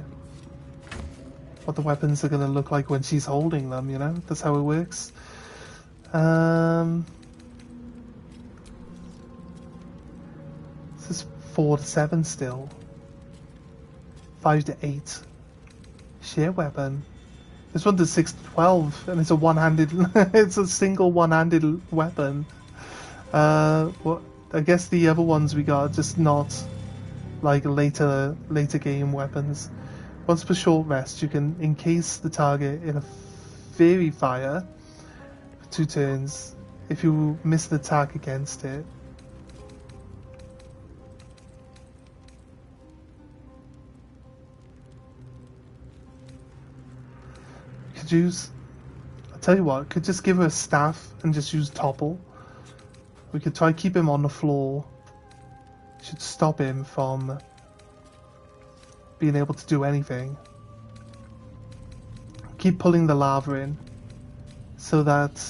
what the weapons are going to look like when she's holding them, you know? That's how it works. This is 4 to 7 still. 5 to 8. Sheer weapon. This one does 6 to 12, and it's a one-handed. It's a single one-handed weapon. Well, I guess the other ones we got are just not like later game weapons. Once per short rest, you can encase the target in a fairy fire for 2 turns. If you miss an attack against it, you could use. I'll tell you what. Could just give her a staff and just use topple. We could try keep him on the floor. Should stop him from being able to do anything. Keep pulling the lava in so that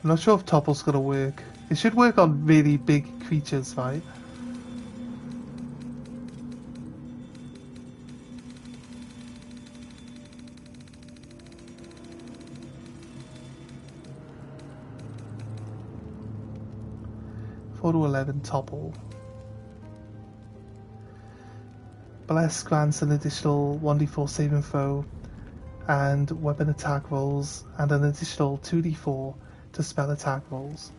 I'm not sure if topple's gonna work. It should work on really big creatures, right? To 11 topple. Bless grants an additional 1d4 saving throw and weapon attack rolls, and an additional 2d4 to spell attack rolls.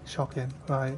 Shocking, right.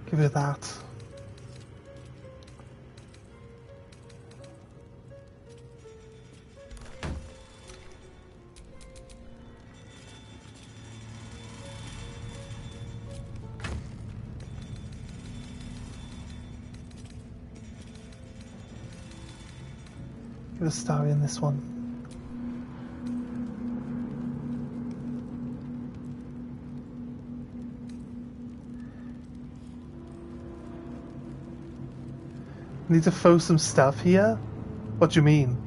Give her that. Give a star in this one. Need to throw some stuff here? What do you mean?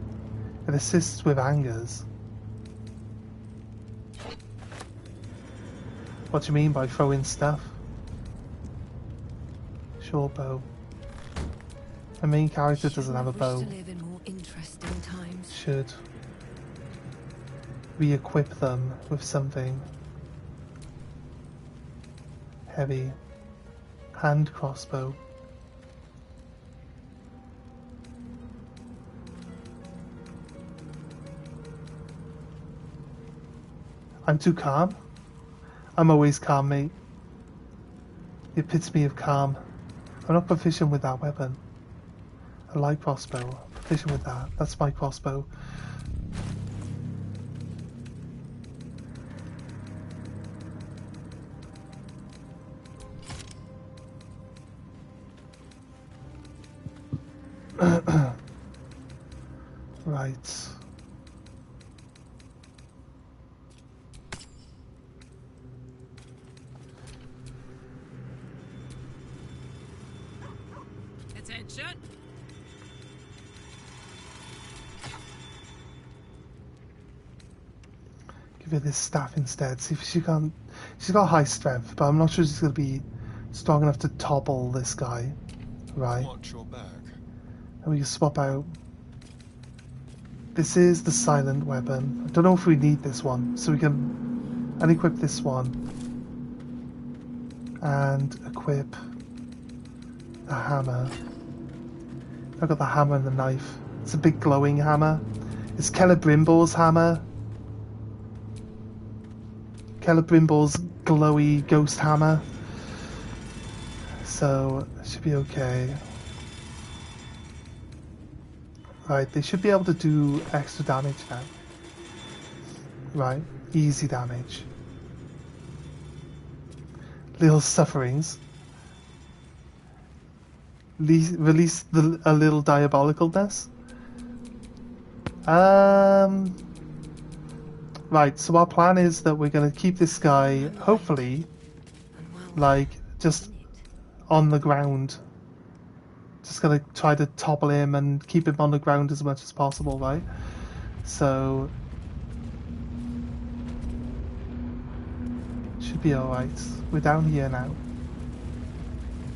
It assists with angers. What do you mean by throwing stuff? Short bow. The main character doesn't have a bow. Should re-equip them with something heavy. Hand crossbow. I'm too calm. I'm always calm, mate. The epitome of calm. I'm not proficient with that weapon. A light crossbow. I'm proficient with that. That's my crossbow. Right. Headshot. Give her this staff instead. See if she can't. She's got high strength, but I'm not sure she's going to be strong enough to topple this guy. Right. Watch your back. And we can swap out. This is the silent weapon. I don't know if we need this one, so we can unequip this one and equip the hammer. I've got the hammer and the knife. It's a big glowing hammer. It's Celebrimbor's hammer. Celebrimbor's glowy ghost hammer. So it should be okay. Right, they should be able to do extra damage now. Right, easy damage. Little sufferings. Release a little diabolicalness. Right, so our plan is that we're going to keep this guy, hopefully, like, just on the ground. Just going to try to topple him and keep him on the ground as much as possible, right? So should be alright. We're down here now.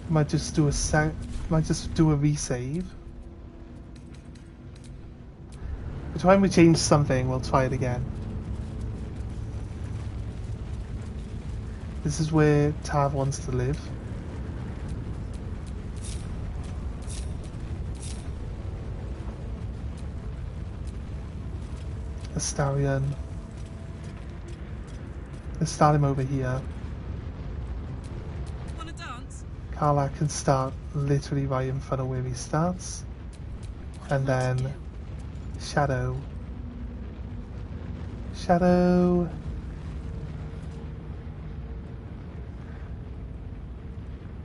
Might just do a resave. Every time we change something, we'll try it again. This is where Tav wants to live. Astarion. Let's start him over here. Wanna dance? Karlach can start literally right in front of where he starts. And then Shadow. Shadow.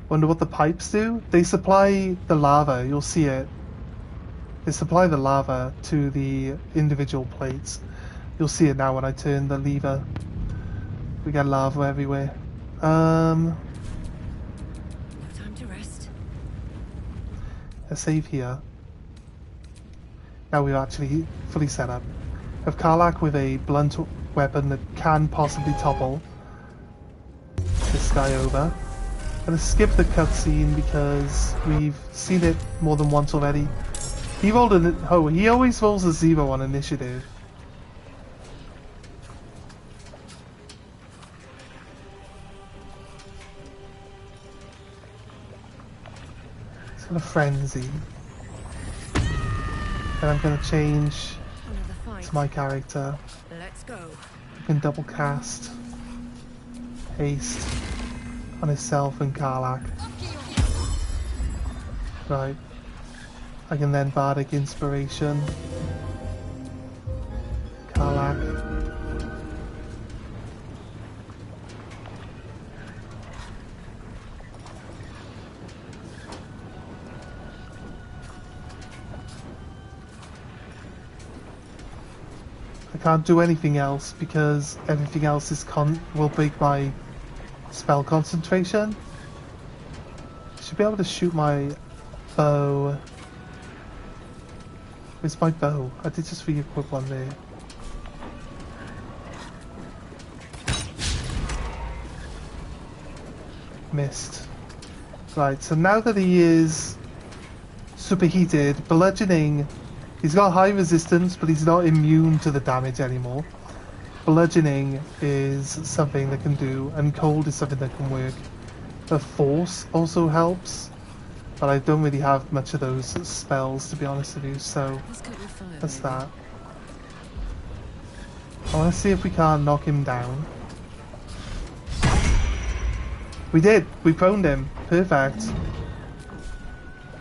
Wonder what the pipes do? They supply the lava, you'll see it. They supply the lava to the individual plates. You'll see it now when I turn the lever. We got lava everywhere. No time to rest. A save here. Now we're actually fully set up. Have Karlach with a blunt weapon that can possibly topple this guy over. I'm gonna skip the cutscene because we've seen it more than once already. He rolled he always rolls a 0 on initiative. It's gonna frenzy. And I'm gonna change to my character. Let's go. I can double cast haste on himself and Karlach. Right. I can then Bardic Inspiration. Karlach. I can't do anything else because everything else is will break my spell concentration. Should be able to shoot my bow. Where's my bow? I did just re-equip one there. Missed. Right, so now that he is superheated, bludgeoning, he's got high resistance, but he's not immune to the damage anymore. Bludgeoning is something that can do, and cold is something that can work. The force also helps, but I don't really have much of those spells, to be honest with you, so that's that. I want to see if we can knock him down. We did! We proned him. Perfect.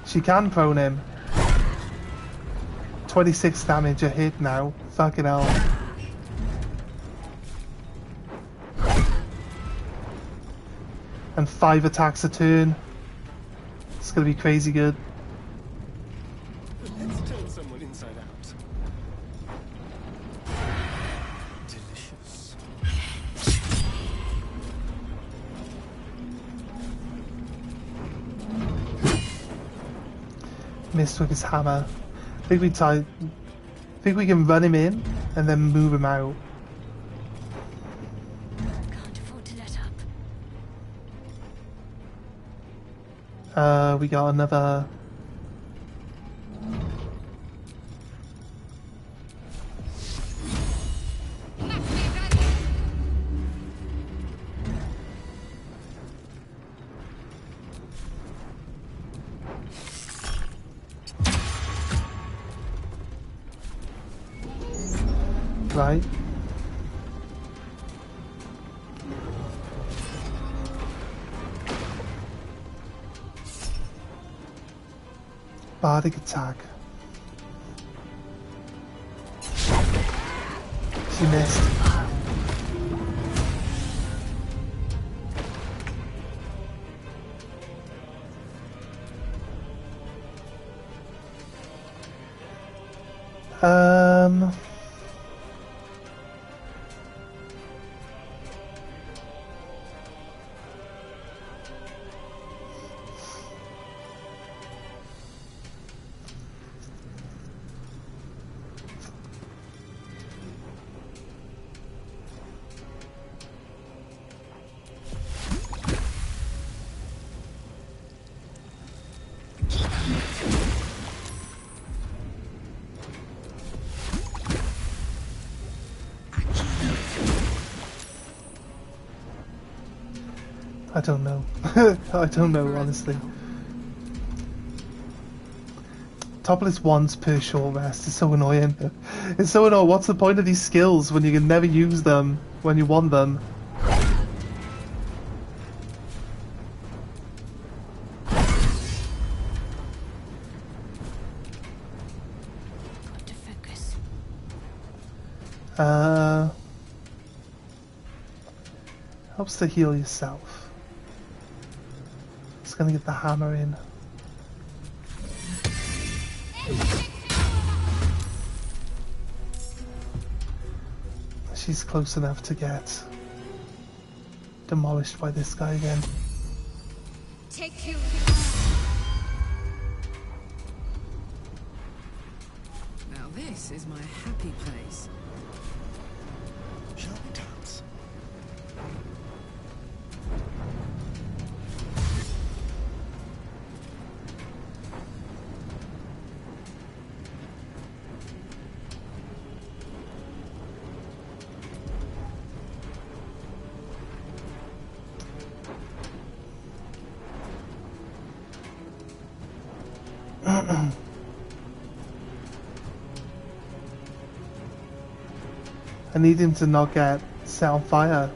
She can prone him. 26 damage a hit now. Fucking hell. And 5 attacks a turn. It's gonna be crazy good. Let's turn someone inside out. Delicious. missed with his hammer. I think we can run him in and then move him out. Can't afford to let up. We got another. Right. Bardic attack. She missed. I don't know. I don't know, honestly. Topless once per short rest is so annoying. It's so annoying. What's the point of these skills when you can never use them when you want them? Got to focus. Helps to heal yourself. Just gonna get the hammer in. She's close enough to get demolished by this guy again. Take you. Now this is my happy place. Shall we dance? I need him to not get set on fire.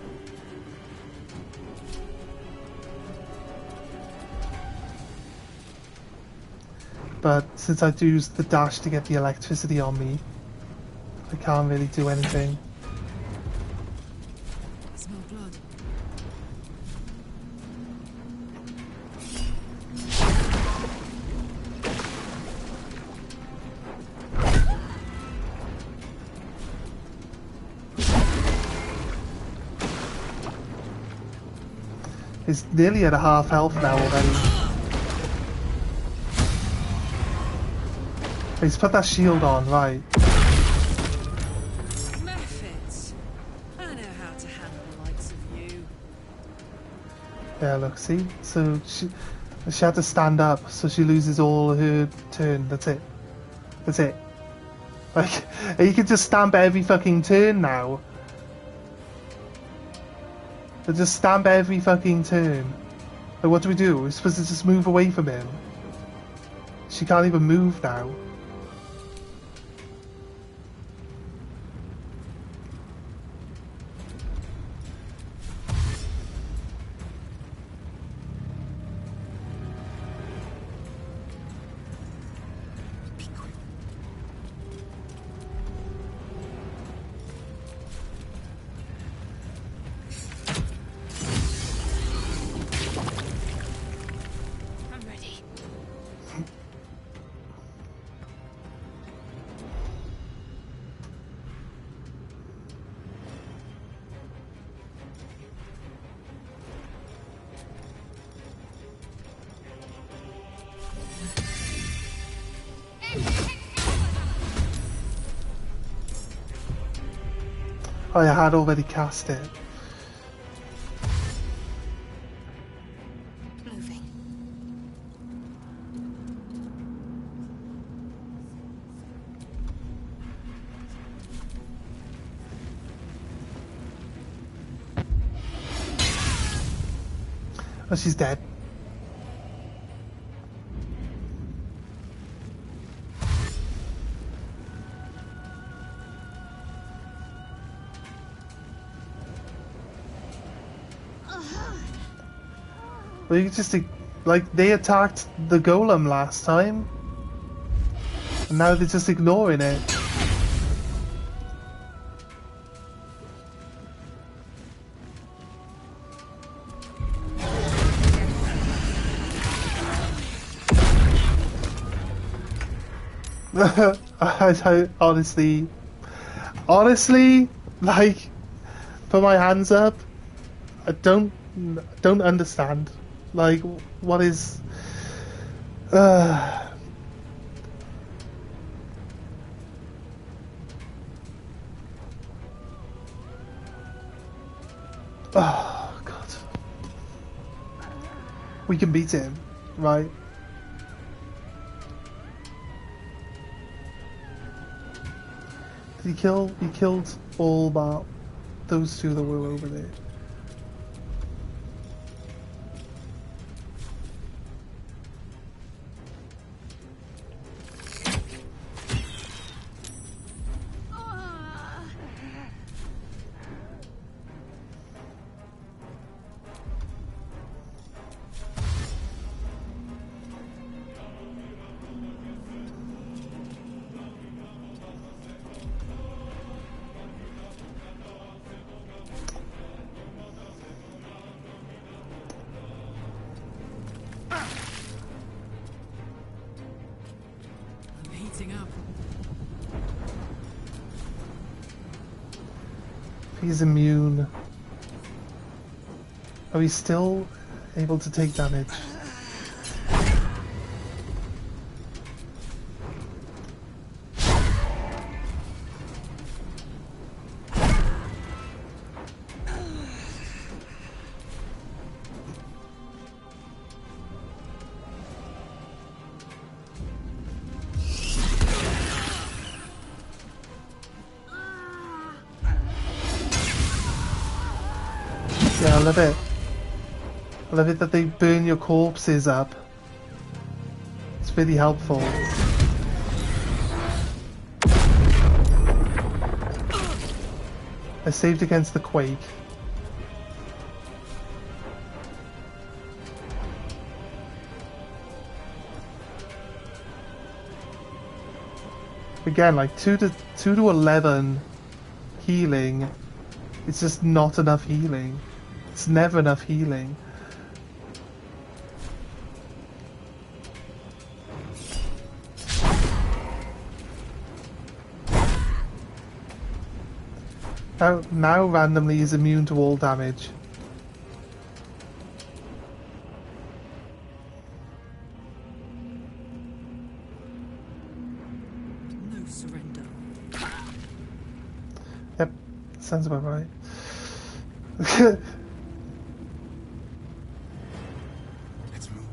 But since I used the dash to get the electricity on me, I can't really do anything. I smell blood. He's nearly at a half health now already. He's put that shield on, right. Methods. I know how to handle the likes of you. Yeah, look, see? So she had to stand up, so she loses all her turn. That's it. That's it. Like, you can just stamp every fucking turn now. They just stamp every fucking turn. Like, what do we do? We're supposed to just move away from him. She can't even move now. I had already cast it. Moving. Oh, she's dead. Well, you just like they attacked the golem last time, and now they're just ignoring it. I honestly, like, put my hands up. I don't understand. Like, what is? Oh God, we can beat him, right? Did he kill? He killed all but those two that were over there. He's immune. Oh, he's still able to take damage. Yeah, I love it. I love it that they burn your corpses up. It's really helpful. I saved against the quake. Again, like 2 to 11 healing. It's just not enough healing. It's never enough healing. Now randomly he's immune to all damage. No surrender. Yep, sounds about right. Let's move.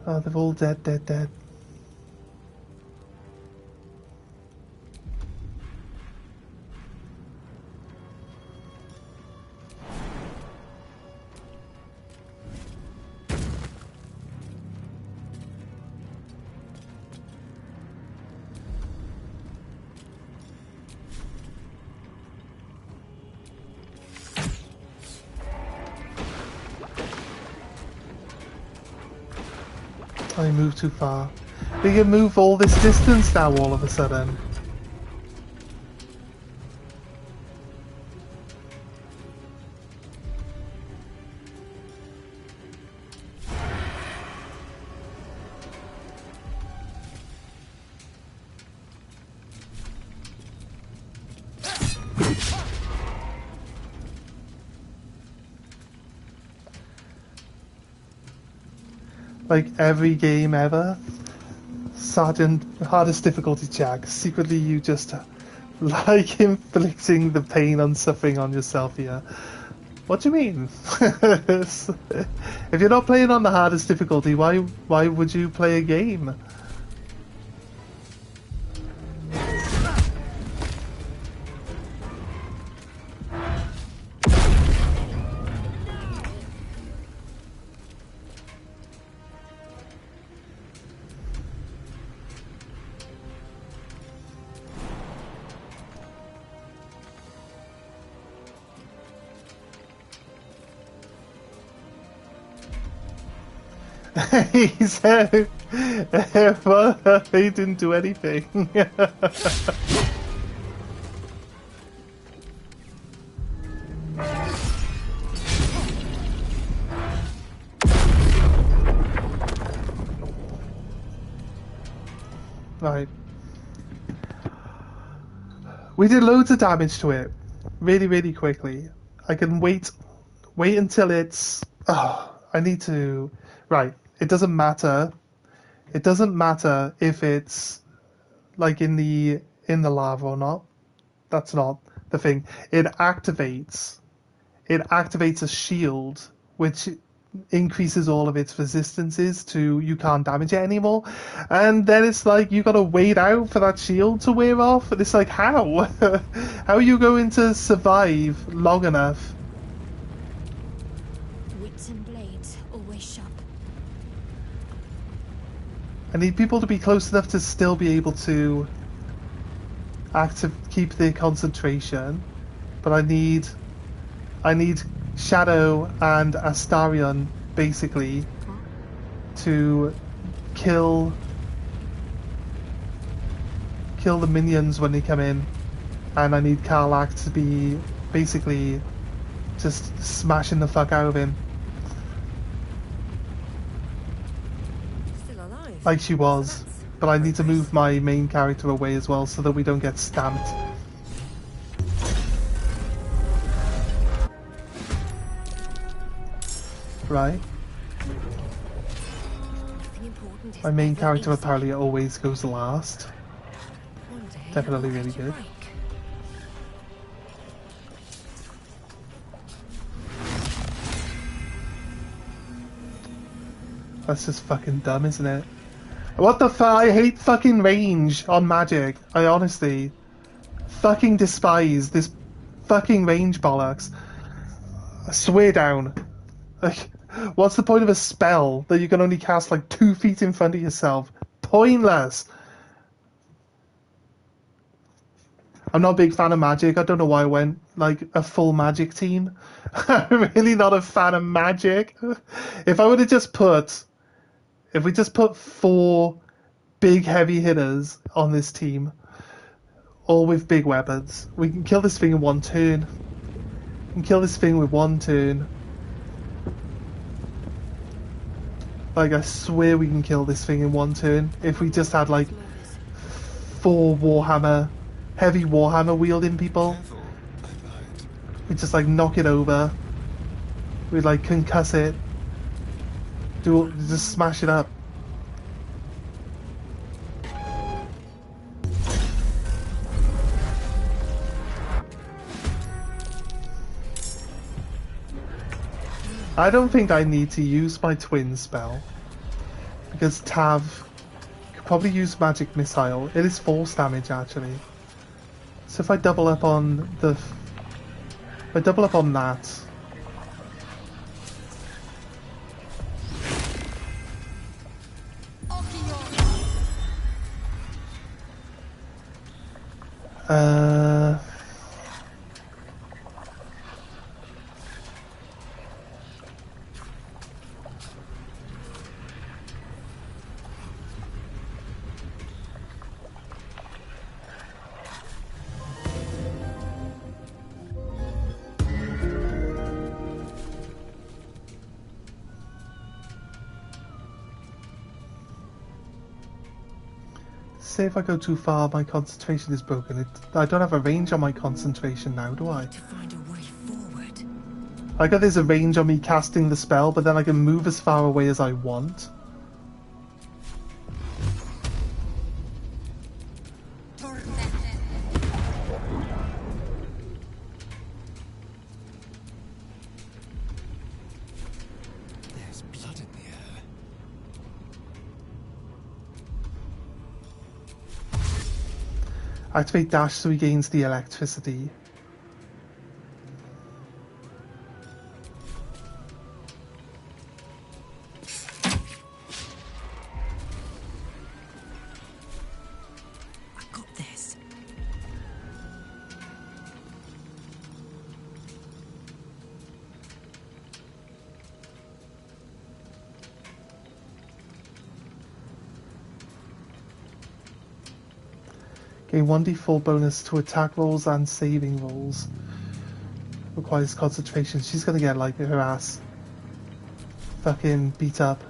Oh, they're all dead. I moved too far. They can move all this distance now all of a sudden. like every game ever. Sergeant, hardest difficulty check. Secretly, you just like inflicting the pain and suffering on yourself here. What do you mean? If you're not playing on the hardest difficulty, why would you play a game? He said, well, he didn't do anything. Right. We did loads of damage to it. Really, really quickly. I can wait until it's... Oh, I need to... Right. It doesn't matter. It doesn't matter if it's like in the lava or not. That's not the thing. It activates a shield which increases all of its resistances to you can't damage it anymore. And then it's like you gotta wait out for that shield to wear off. And it's like how? How are you going to survive long enough? Wits and blades always sharp. I need people to be close enough to still be able to keep their concentration, but I need Shadow and Astarion basically to kill the minions when they come in, and I need Karlach to be basically just smashing the fuck out of him. Like she was, but I need to move my main character away as well so that we don't get stamped. Right. My main character apparently always goes last. Definitely really good. That's just fucking dumb, isn't it? What the fuck? I hate fucking range on magic. I honestly fucking despise this fucking range bollocks. I swear down. Like, what's the point of a spell that you can only cast like 2 feet in front of yourself? Pointless. I'm not a big fan of magic. I don't know why I went like a full magic team. I'm really not a fan of magic. If I would have just put... If we just put 4 big heavy hitters on this team, all with big weapons, we can kill this thing in 1 turn. We can kill this thing with 1 turn. Like, I swear we can kill this thing in 1 turn if we just had like 4 heavy Warhammer wielding people. We'd just like knock it over. We'd like concuss it. Just smash it up. I don't think I need to use my twin spell because Tav could probably use magic missile. It is force damage actually. So if I double up on that. Say if I go too far, my concentration is broken. I don't have a range on my concentration now, do I? To find a way forward. I got there's a range on me casting the spell, but then I can move as far away as I want. Activate dash so he gains the electricity. I got this. Gain 1d4 bonus to attack rolls and saving rolls. Requires concentration. She's gonna get like her ass fucking beat up.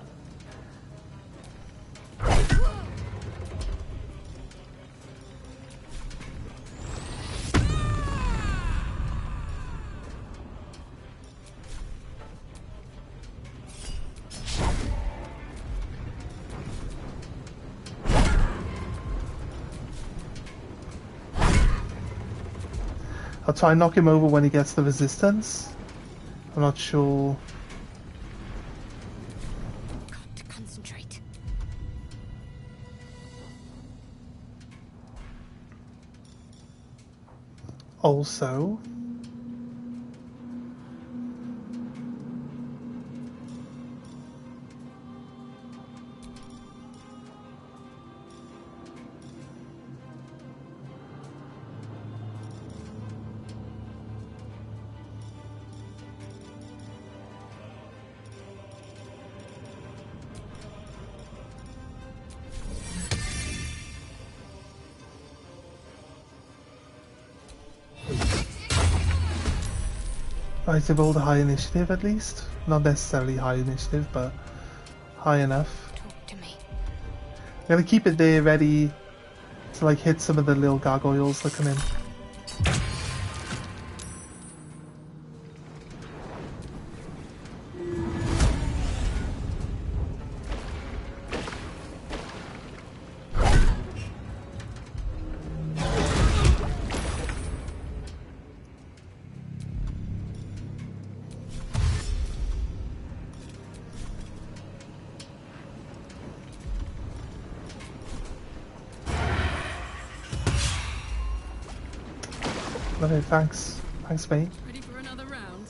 I'll try and knock him over when he gets the resistance. I'm not sure. Got to concentrate. Also, right, I rolled a high initiative at least. Not necessarily high initiative, but high enough. Talk to me. I'm gonna keep it there ready to like hit some of the little gargoyles that come in. Okay, thanks. Thanks, mate. Ready for another round?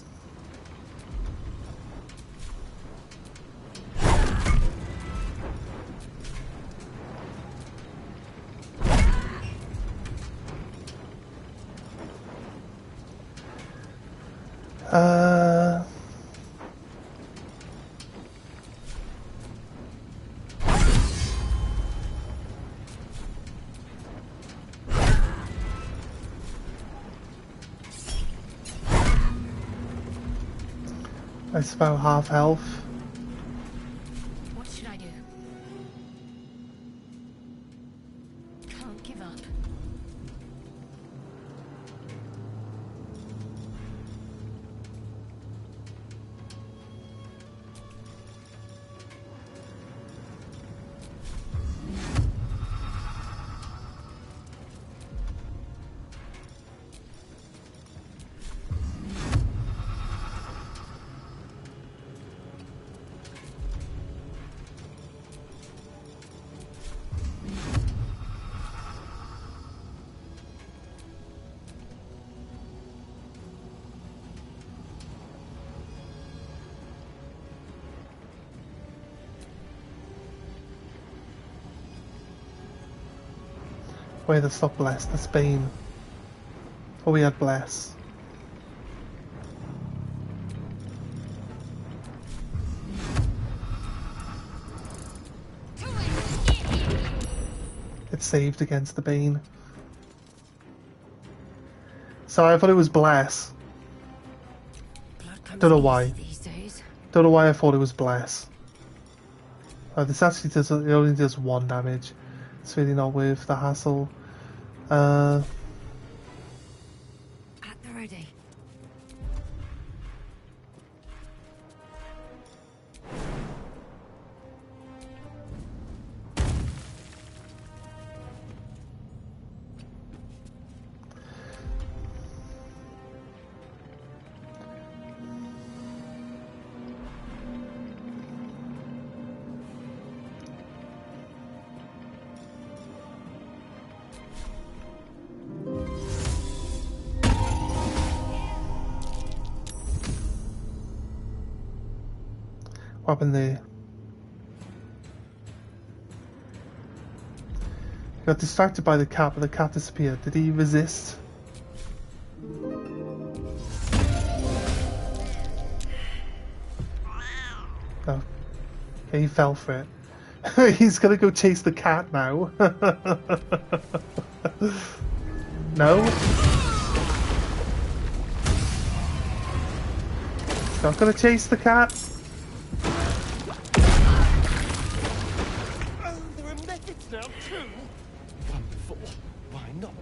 Uh... It's about half health. What should I do? Can't give up. Wait, that's not bless, that's Bane. Oh, we had bless. It's saved against the Bane. Sorry, I thought it was bless. Don't know why. These days. Don't know why I thought it was bless. This actually does, it only does 1 damage. It's really not worth the hassle. At the ready. What happened there? Got distracted by the cat, but the cat disappeared. Did he resist? No. Okay, he fell for it. He's gonna go chase the cat now. No? He's not gonna chase the cat? Oh, there are methods now too. Wonderful. Why not?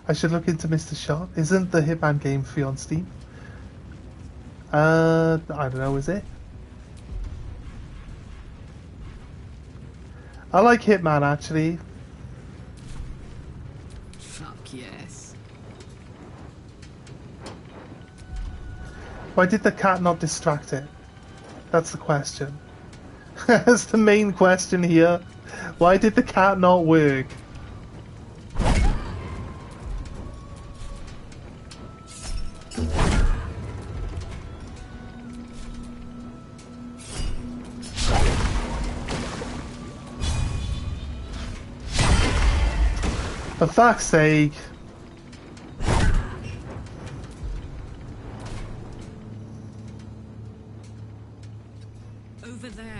I should look into Mr. Shot. Isn't the Hitman game free on Steam? I don't know, is it? I like Hitman actually. Fuck yes. Why did the cat not distract it? That's the question. That's the main question here. Why did the cat not work? For fuck's sake. Over there.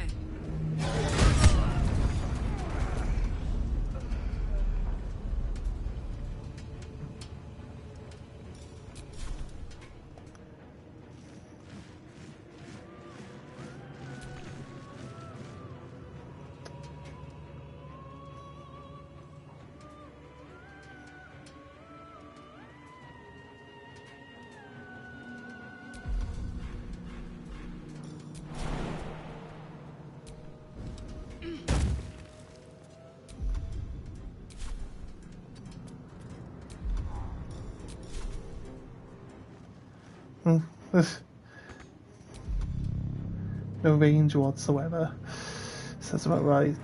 No range whatsoever. Sounds about right.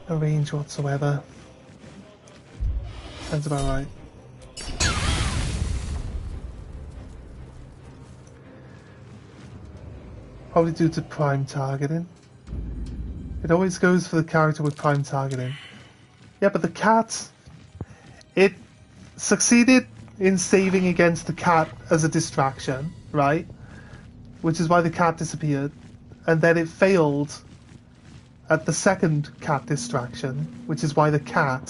No range whatsoever. Sounds about right. Probably due to prime targeting. It always goes for the character with prime targeting. Yeah, but the cat... It succeeded in saving against the cat as a distraction, right? Which is why the cat disappeared. And then it failed at the second cat distraction, which is why the cat...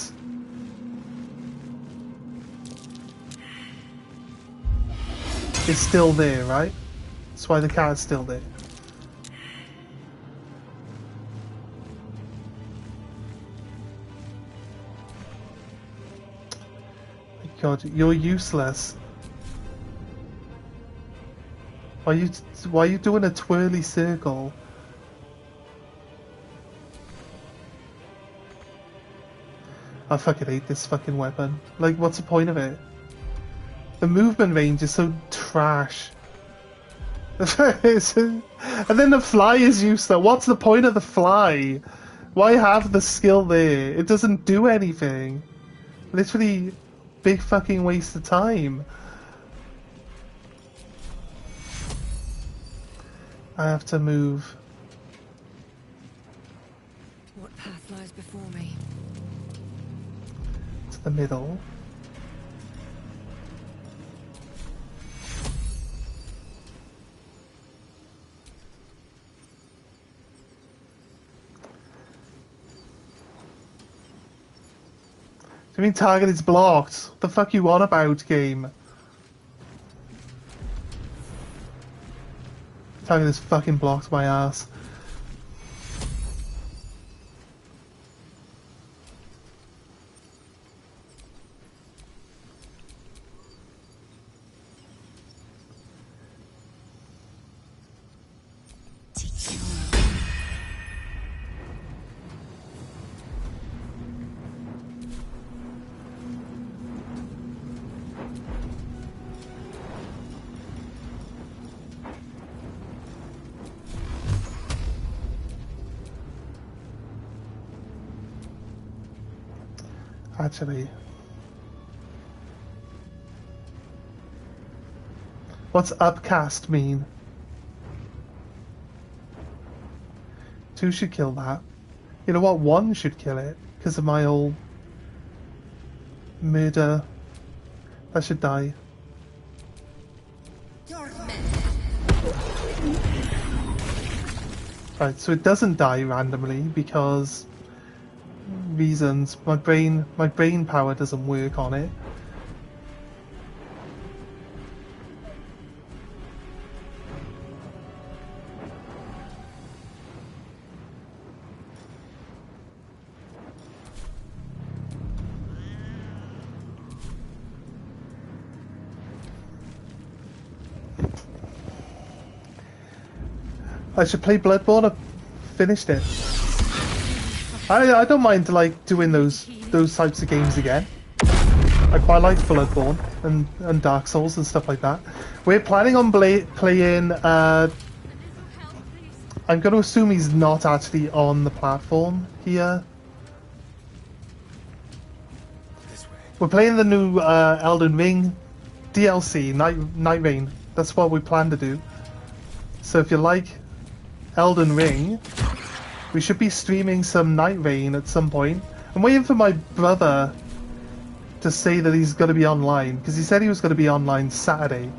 is still there, right? That's why the cat is still there. God, you're useless. Why are you doing a twirly circle? I fucking hate this fucking weapon. Like, what's the point of it? The movement range is so trash. And then the fly is useless. What's the point of the fly? Why have the skill there? It doesn't do anything. Literally... big fucking waste of time. I have to move. What path lies before me? To the middle. I mean target is blocked. What the fuck you on about, game? Target is fucking blocked my ass. actually. What's upcast mean? 2 should kill that. You know what? 1 should kill it because of my old murder. That should die. Right, so it doesn't die randomly because reasons. My brain power doesn't work on it. I should play Bloodborne. I finished it. I don't mind like doing those types of games again. I quite like Bloodborne and Dark Souls and stuff like that. We're planning on playing. I'm going to assume he's not actually on the platform here. We're playing the new Elden Ring DLC, Night Rain. That's what we plan to do. So if you like Elden Ring, we should be streaming some Night Rain at some point. I'm waiting for my brother to say that he's going to be online, because he said he was going to be online Sunday,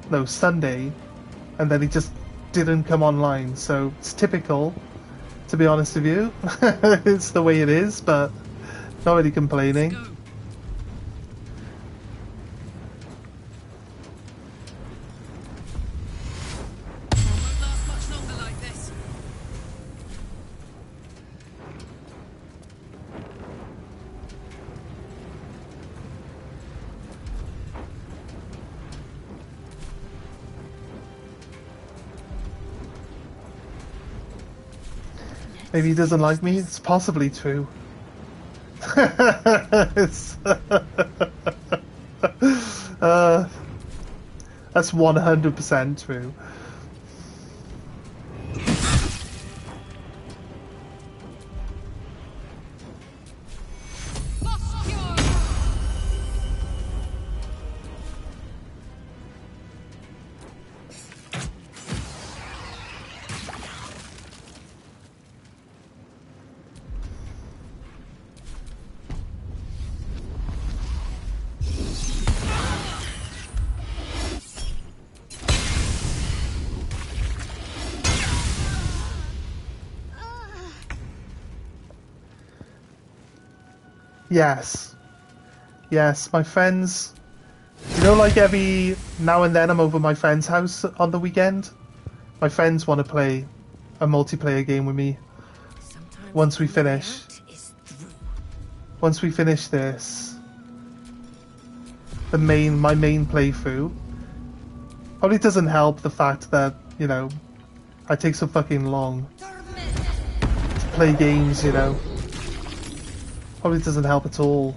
and then he just didn't come online. So it's typical, to be honest with you. It's the way it is, but not really complaining. Maybe he doesn't like me. It's possibly true. That's 100% true. Yes, my friends, you know, like every now and then I'm over my friend's house on the weekend. My friends want to play a multiplayer game with me. Once we finish this, my main playthrough, probably doesn't help the fact that, you know, I take so fucking long to play games, you know. Probably doesn't help at all.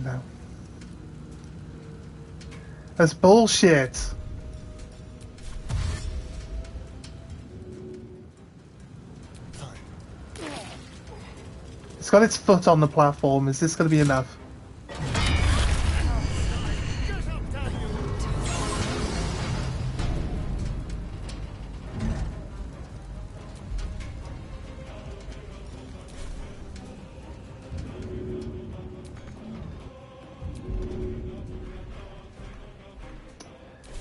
Now. That's bullshit. It's got its foot on the platform. Is this going to be enough?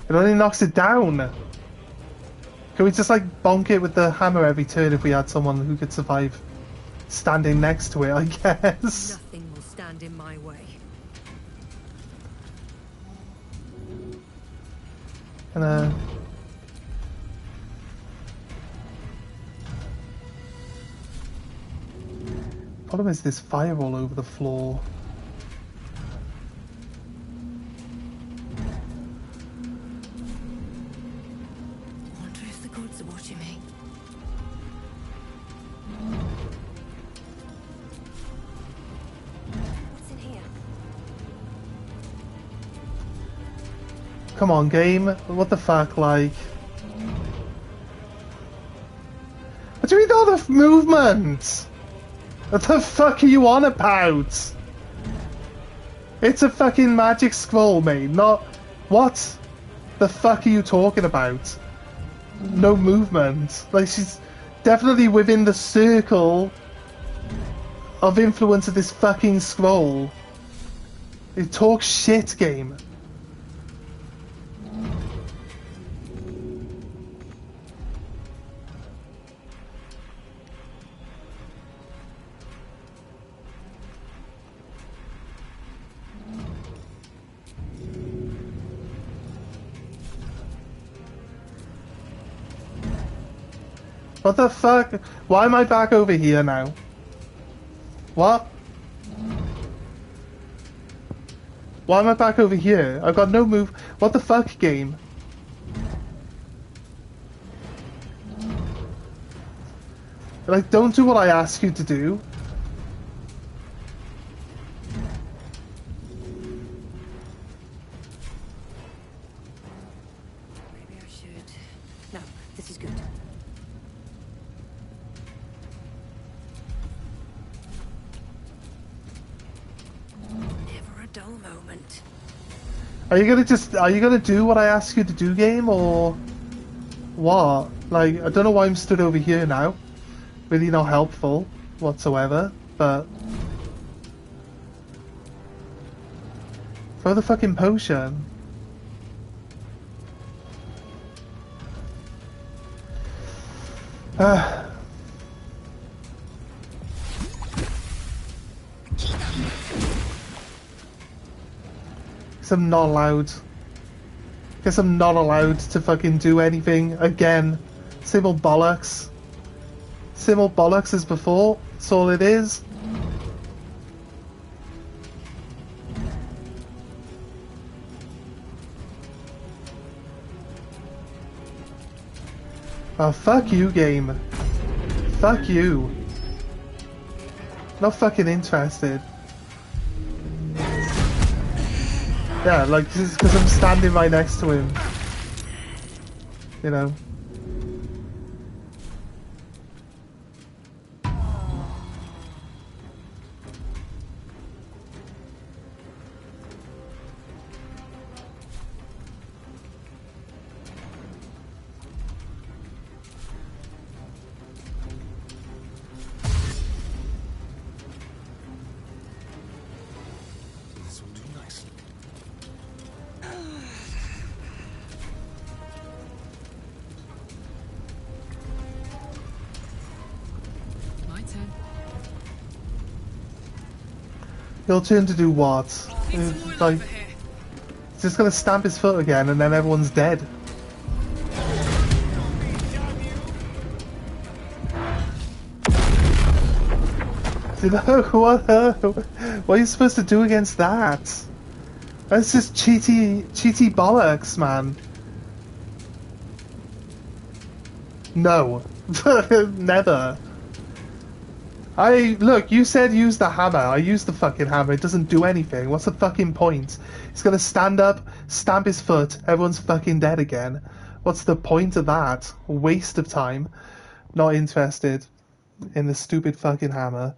It only knocks it down. Can we just like bonk it with the hammer every turn if we had someone who could survive standing next to it, I guess? Nothing will stand in my way. And problem is there's fire all over the floor. gods are watching me. What's in here? Come on, game. What the fuck, like? What do you mean all the movement? What the fuck are you on about? It's a fucking magic scroll, mate, not... What the fuck are you talking about? No movement. Like, she's definitely within the circle of influence of this fucking scroll. It talks shit, game. What the fuck? Why am I back over here now? What? Why am I back over here? I've got no move. What the fuck, game? Like, don't do what I ask you to do. Maybe I should. No, this is good. Never a dull moment. Are you gonna do what I ask you to do, game, or what? Like, I don't know why I'm stood over here now. Really not helpful whatsoever, but... Throw the fucking potion. Guess I'm not allowed. Guess I'm not allowed to fucking do anything again. Same old bollocks. Same old bollocks as before. That's all it is. Oh, fuck you, game. Fuck you. Not fucking interested. Yeah, like, just because I'm standing right next to him. You know. This will do nicely. My turn. Your turn to do what? Like, he's just gonna stamp his foot again and then everyone's dead. You know, what are you supposed to do against that? That's just cheaty bollocks, man. No. Never. Look, you said use the hammer. I used the fucking hammer. It doesn't do anything. What's the fucking point? He's gonna stand up, stamp his foot, everyone's fucking dead again. What's the point of that? A waste of time. Not interested in the stupid fucking hammer.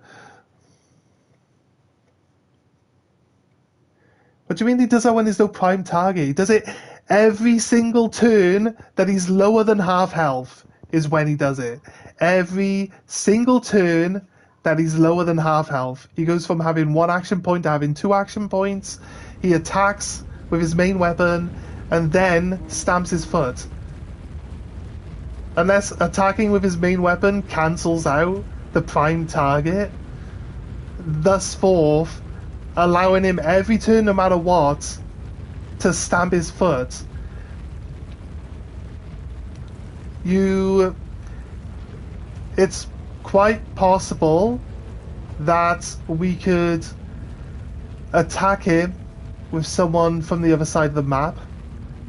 What do you mean he does that when there's no prime target? He does it every single turn that he's lower than half health is when he does it. Every single turn that he's lower than half health. He goes from having 1 action point to having 2 action points. He attacks with his main weapon and then stamps his foot. Unless attacking with his main weapon cancels out the prime target. Thus forth, allowing him every turn, no matter what, to stamp his foot. It's quite possible that we could attack him with someone from the other side of the map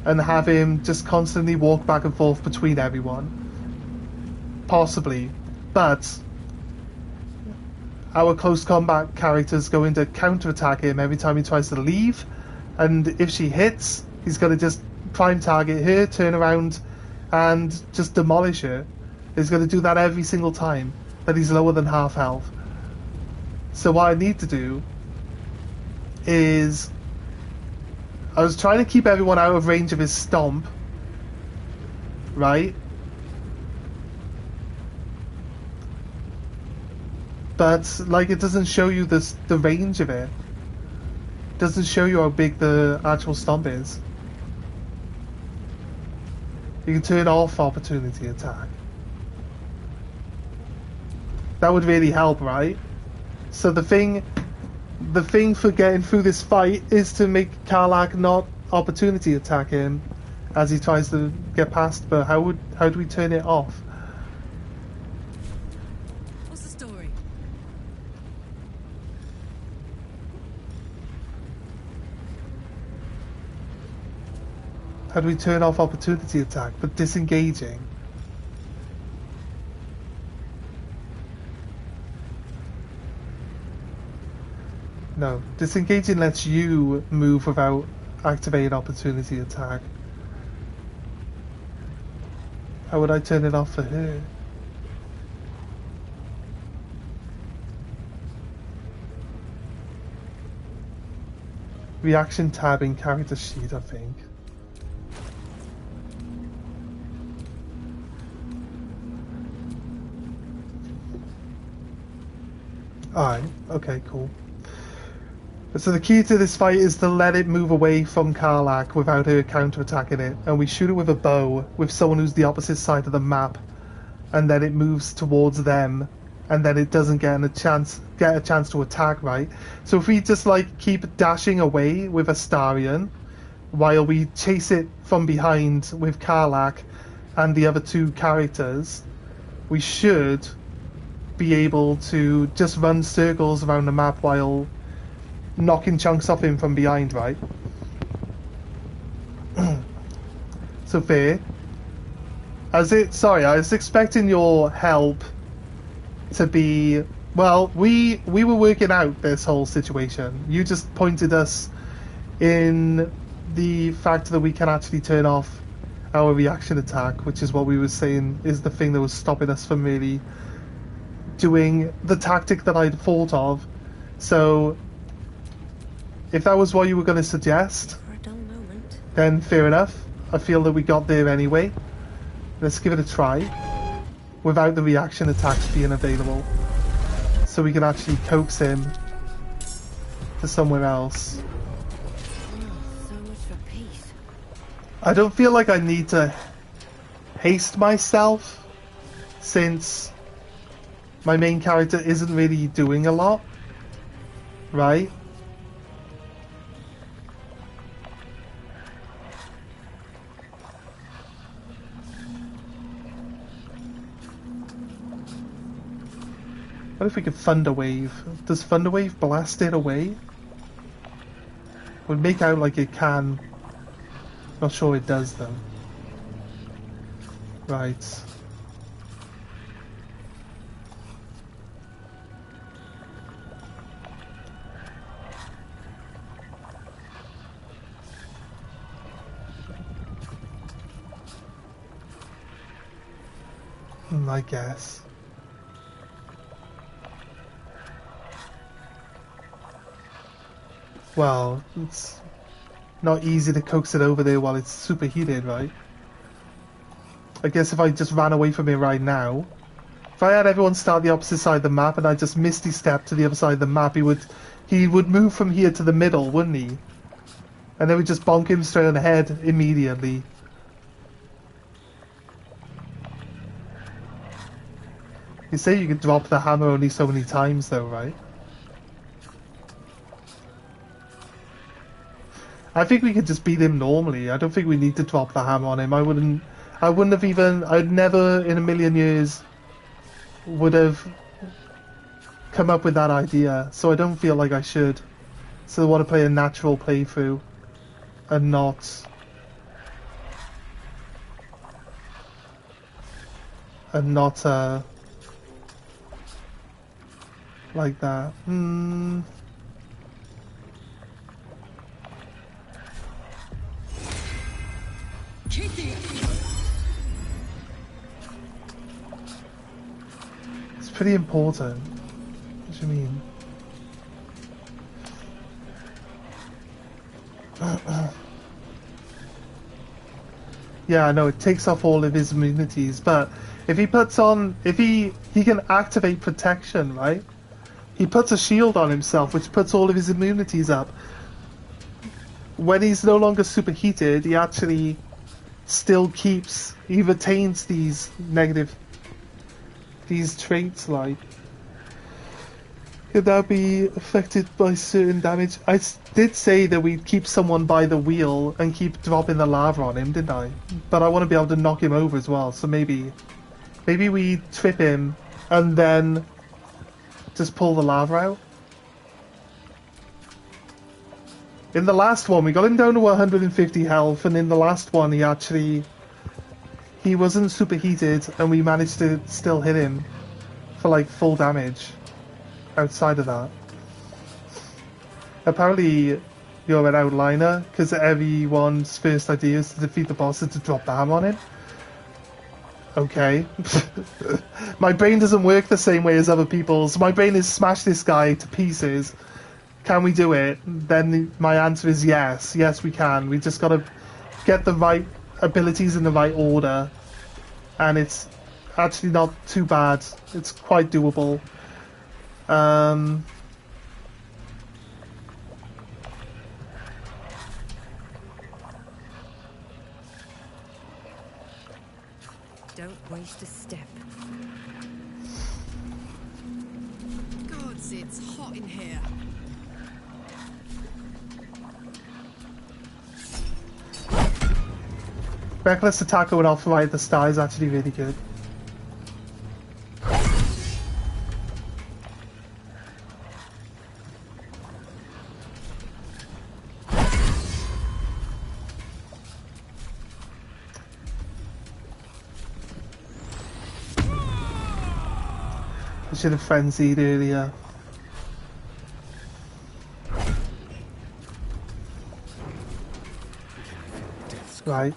and have him just constantly walk back and forth between everyone. Possibly. But our close combat character's going to counterattack him every time he tries to leave, and if she hits, he's going to just prime target her, turn around, and just demolish her. He's going to do that every single time that he's lower than half health. So what I need to do is... I was trying to keep everyone out of range of his stomp, right? But, like, it doesn't show you the range of it. It doesn't show you how big the actual stomp is. You can turn off opportunity attack. That would really help, right? So the thing for getting through this fight is to make Karlach not opportunity attack him as he tries to get past. But how do we turn it off? What's the story? How do we turn off opportunity attack but disengaging? No, disengaging lets you move without activating opportunity attack. How would I turn it off for her? Reaction tab in character sheet, I think. Alright, okay, cool. So the key to this fight is to let it move away from Karlach without her counterattacking it, and we shoot it with a bow with someone who's the opposite side of the map, and then it moves towards them, and then it doesn't get a chance to attack, right? So if we just like keep dashing away with Astarion while we chase it from behind with Karlach and the other two characters, we should be able to just run circles around the map while knocking chunks off him from behind, right? So fair. Sorry, I was expecting your help to be... Well, we were working out this whole situation. You just pointed us in the fact that we can actually turn off our reaction attack, which is what we were saying is the thing that was stopping us from really doing the tactic that I'd thought of. So if that was what you were going to suggest, For a dull moment. then fair enough. I feel that we got there anyway. Let's give it a try without the reaction attacks being available, so we can actually coax him to somewhere else. So much for peace. I don't feel like I need to haste myself, since my main character isn't really doing a lot, right? What if we could Thunder Wave? Does Thunder Wave blast it away? Would make out like it can. Not sure it does though. Right. I guess. Well, it's not easy to coax it over there while it's superheated, right? I guess if I just ran away from it right now, if I had everyone start the opposite side of the map and I just misty step to the other side of the map, he would move from here to the middle, wouldn't he? And then we just bonk him straight on the head immediately. You say you can drop the hammer only so many times though, right? I think we could just beat him normally. I don't think we need to drop the hammer on him. I wouldn't have even... I'd never in a million years would have come up with that idea. So I don't feel like I should. So I want to play a natural playthrough and not and not like that. It's pretty important. What do you mean? Yeah, I know it takes off all of his immunities, but if he puts on, if he can activate protection, right? He puts a shield on himself, which puts all of his immunities up. When he's no longer superheated, he actually still keeps, he retains these negative, these traits, like, could that be affected by certain damage? I did say that we'd keep someone by the wheel and keep dropping the lava on him, didn't I? But I want to be able to knock him over as well, so maybe we trip him and then just pull the lava out. In the last one, we got him down to 150 health, and in the last one, he wasn't superheated, and we managed to still hit him for like full damage. Outside of that, apparently you're an outliner because everyone's first idea is to defeat the boss and to drop BAM on him. Okay. My brain doesn't work the same way as other people's. My brain is smash this guy to pieces. Can we do it? Then my answer is yes. Yes, we can. We just got to get the right abilities in the right order, and it's actually not too bad. It's quite doable. Don't waste a step. Gods, it's hot in here. Reckless attack with Alpha right at the start is actually really good. I should have frenzied earlier. Right.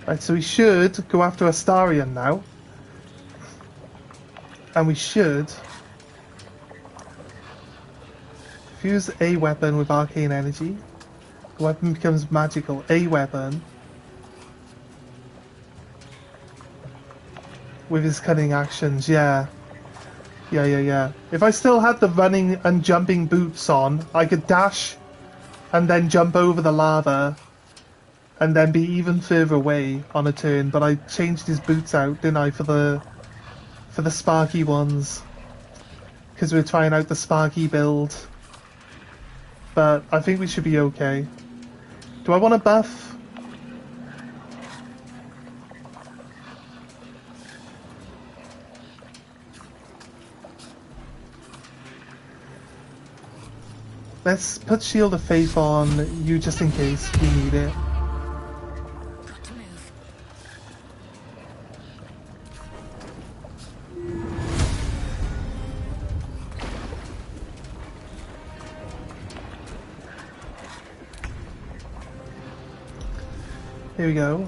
Right, so we should go after Astarion now. And we should fuse a weapon with arcane energy. The weapon becomes magical. A weapon with his cunning actions, yeah. Yeah. If I still had the running and jumping boots on, I could dash and then jump over the lava and then be even further away on a turn, but I changed his boots out, didn't I, for the sparky ones, because we're trying out the sparky build. But I think we should be okay. Do I want to buff? Let's put Shield of Faith on you just in case we need it. Here we go.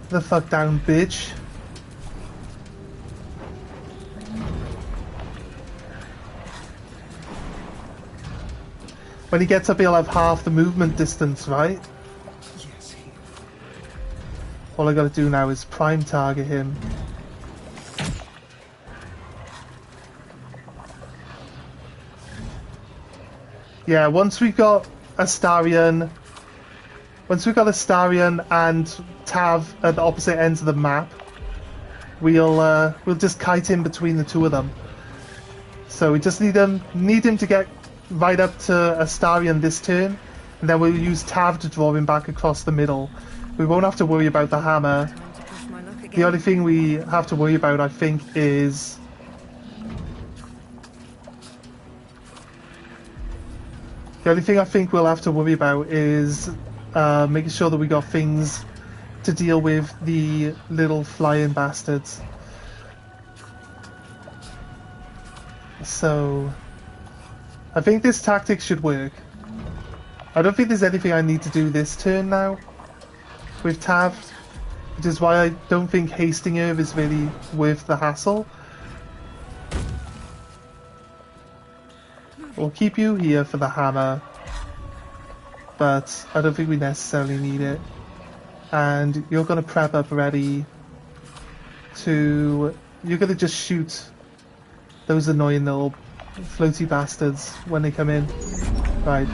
The fuck down, bitch. When he gets up, he'll have half the movement distance, right? Yes, here. All I gotta do now is prime target him. Yeah, once we've got Astarion and Tav at the opposite ends of the map, we'll just kite in between the two of them. So we just need him to get right up to Astarion this turn, and then we'll use Tav to draw him back across the middle. We won't have to worry about the hammer. The only thing we have to worry about, I think, is we'll have to worry about is making sure that we got things to deal with the little flying bastards. So I think this tactic should work. I don't think there's anything I need to do this turn now with Tav, which is why I don't think hasting her is really worth the hassle. We'll keep you here for the hammer, but I don't think we necessarily need it. And you're going to prep up ready to... You're going to just shoot those annoying little floaty bastards when they come in. Right.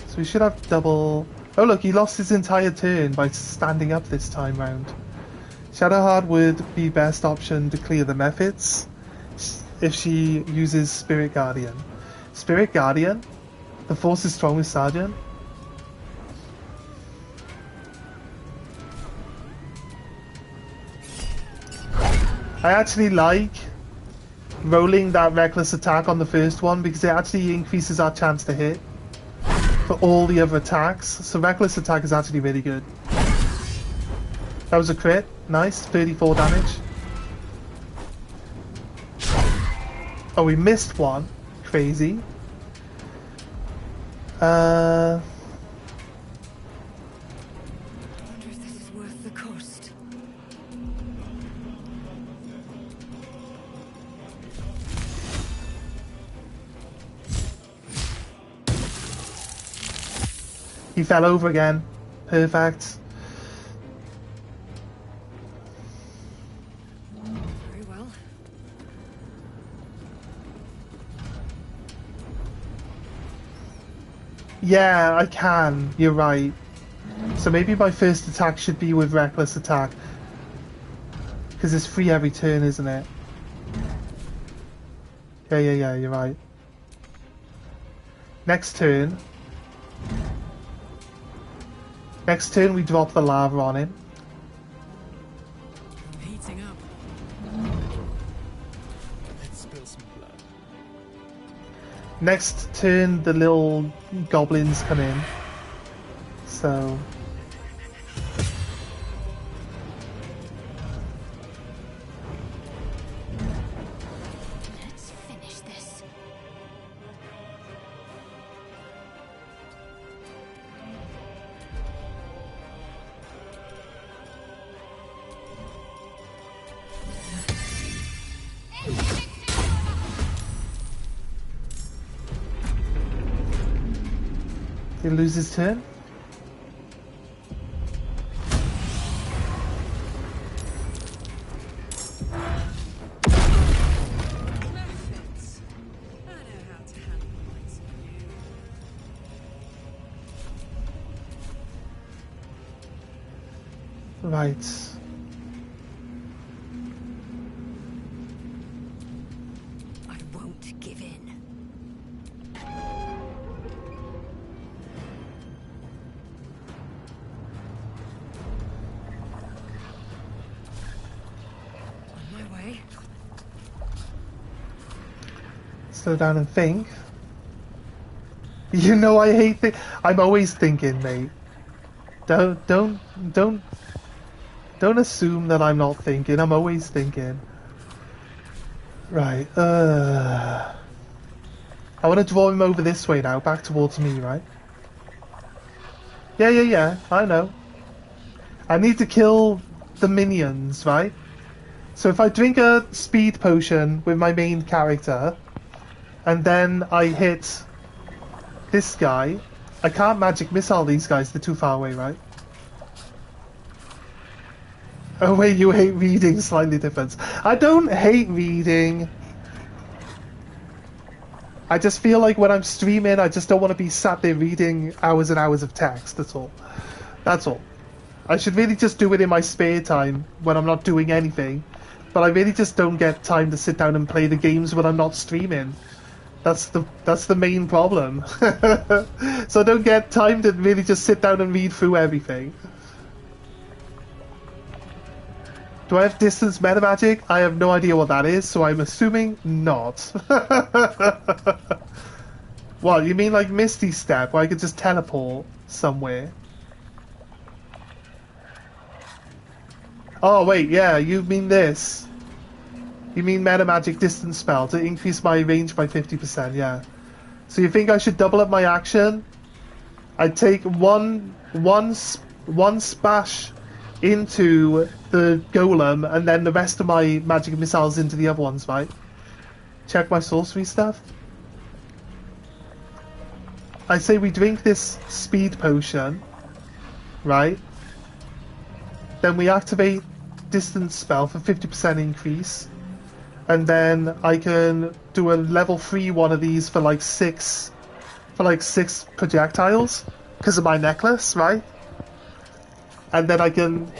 So we should have double... Oh look, he lost his entire turn by standing up this time round. Shadowheart would be best option to clear the methods if she uses Spirit Guardian. Spirit Guardian? The force is strong with Sergeant? I actually like rolling that reckless attack on the first one because it actually increases our chance to hit for all the other attacks. So reckless attack is actually really good. That was a crit. Nice. 34 damage. Oh, we missed one. Crazy. I wonder if this is worth the cost. He fell over again. Perfect. Very well. Yeah, I can. You're right. So maybe my first attack should be with reckless attack. Because it's free every turn, isn't it? Yeah, you're right. Next turn we drop the lava on him. I'm heating up. Let's spill some blood. Next turn the little goblins come in. So... Let's finish this. he loses his turn. Methods. I know how to handle the likes of you. Right. I won't give in. On my way. Slow down and think. You know I hate I'm always thinking, mate. Don't assume that I'm not thinking. I'm always thinking. Right. I want to draw him over this way now, back towards me, right? Yeah. I know. I need to kill the minions, right? So if I drink a speed potion with my main character, and then I hit this guy. I can't magic missile these guys, they're too far away, right? Oh wait, you hate reading, slightly different. I don't hate reading. I just feel like when I'm streaming, I just don't want to be sat there reading hours and hours of text, that's all. That's all. I should really just do it in my spare time when I'm not doing anything. But I really just don't get time to sit down and play the games when I'm not streaming. That's the main problem. So I don't get time to really just sit down and read through everything. Do I have distance meta magic? I have no idea what that is, so I'm assuming not. What, you mean like Misty Step, where I could just teleport somewhere? Oh wait, yeah, you mean this. You mean meta magic distance spell to increase my range by 50%, yeah. So you think I should double up my action? I'd take one splash into the golem and then the rest of my magic missiles into the other ones, right? Check my sorcery stuff. I say we drink this speed potion, right? Then we activate distance spell for 50% increase. And then I can do a level 3 one of these for like 6 projectiles because of my necklace, right? And then I can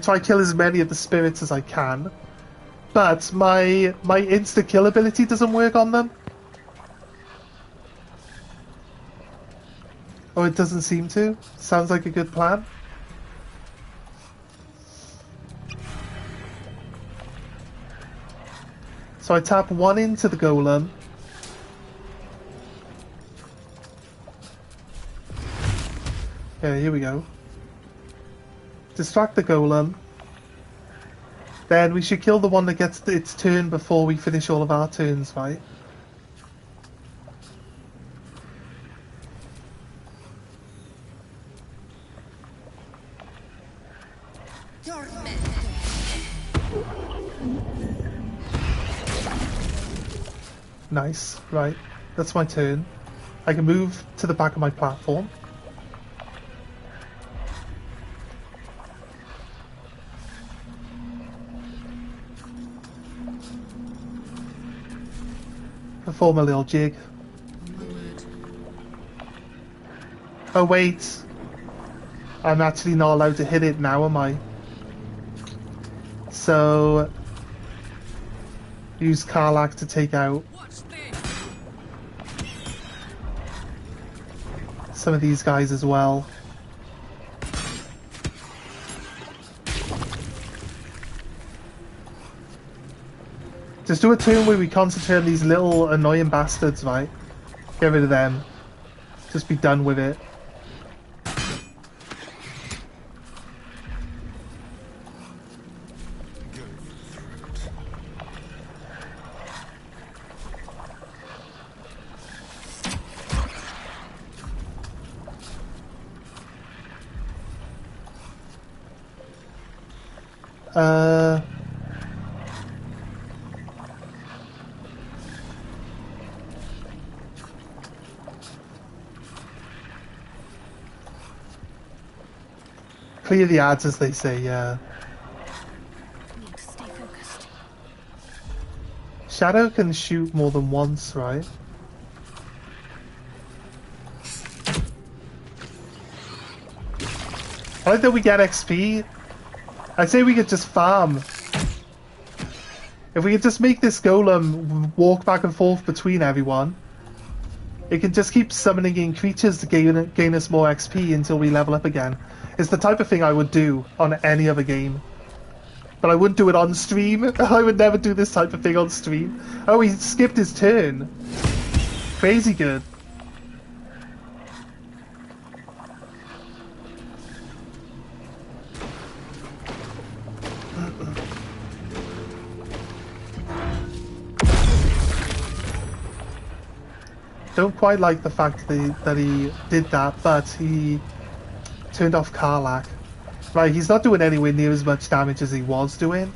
try kill as many of the spirits as I can. But my insta kill ability doesn't work on them. Oh, it doesn't seem to. Sounds like a good plan. So I tap 1 into the golem. Yeah, here we go. Distract the golem. Then we should kill the one that gets its turn before we finish all of our turns, right? Nice, right. That's my turn. I can move to the back of my platform. Perform a little jig. Oh wait. I'm actually not allowed to hit it now, am I? So... use Karlach to take out some of these guys as well. Just do a turn where we concentrate on these little annoying bastards, right? Get rid of them. Just be done with it. Clear the ads, as they say, yeah. Need to stay focused. Shadow can shoot more than once, right? I like that we get XP. I'd say we could just farm. If we could just make this golem walk back and forth between everyone, it can just keep summoning in creatures to gain us more XP until we level up again. It's the type of thing I would do on any other game. But I wouldn't do it on stream. I would never do this type of thing on stream. Oh, he skipped his turn. Crazy good. Don't quite like the fact that he did that, but he turned off Karlach. Right, he's not doing anywhere near as much damage as he was doing.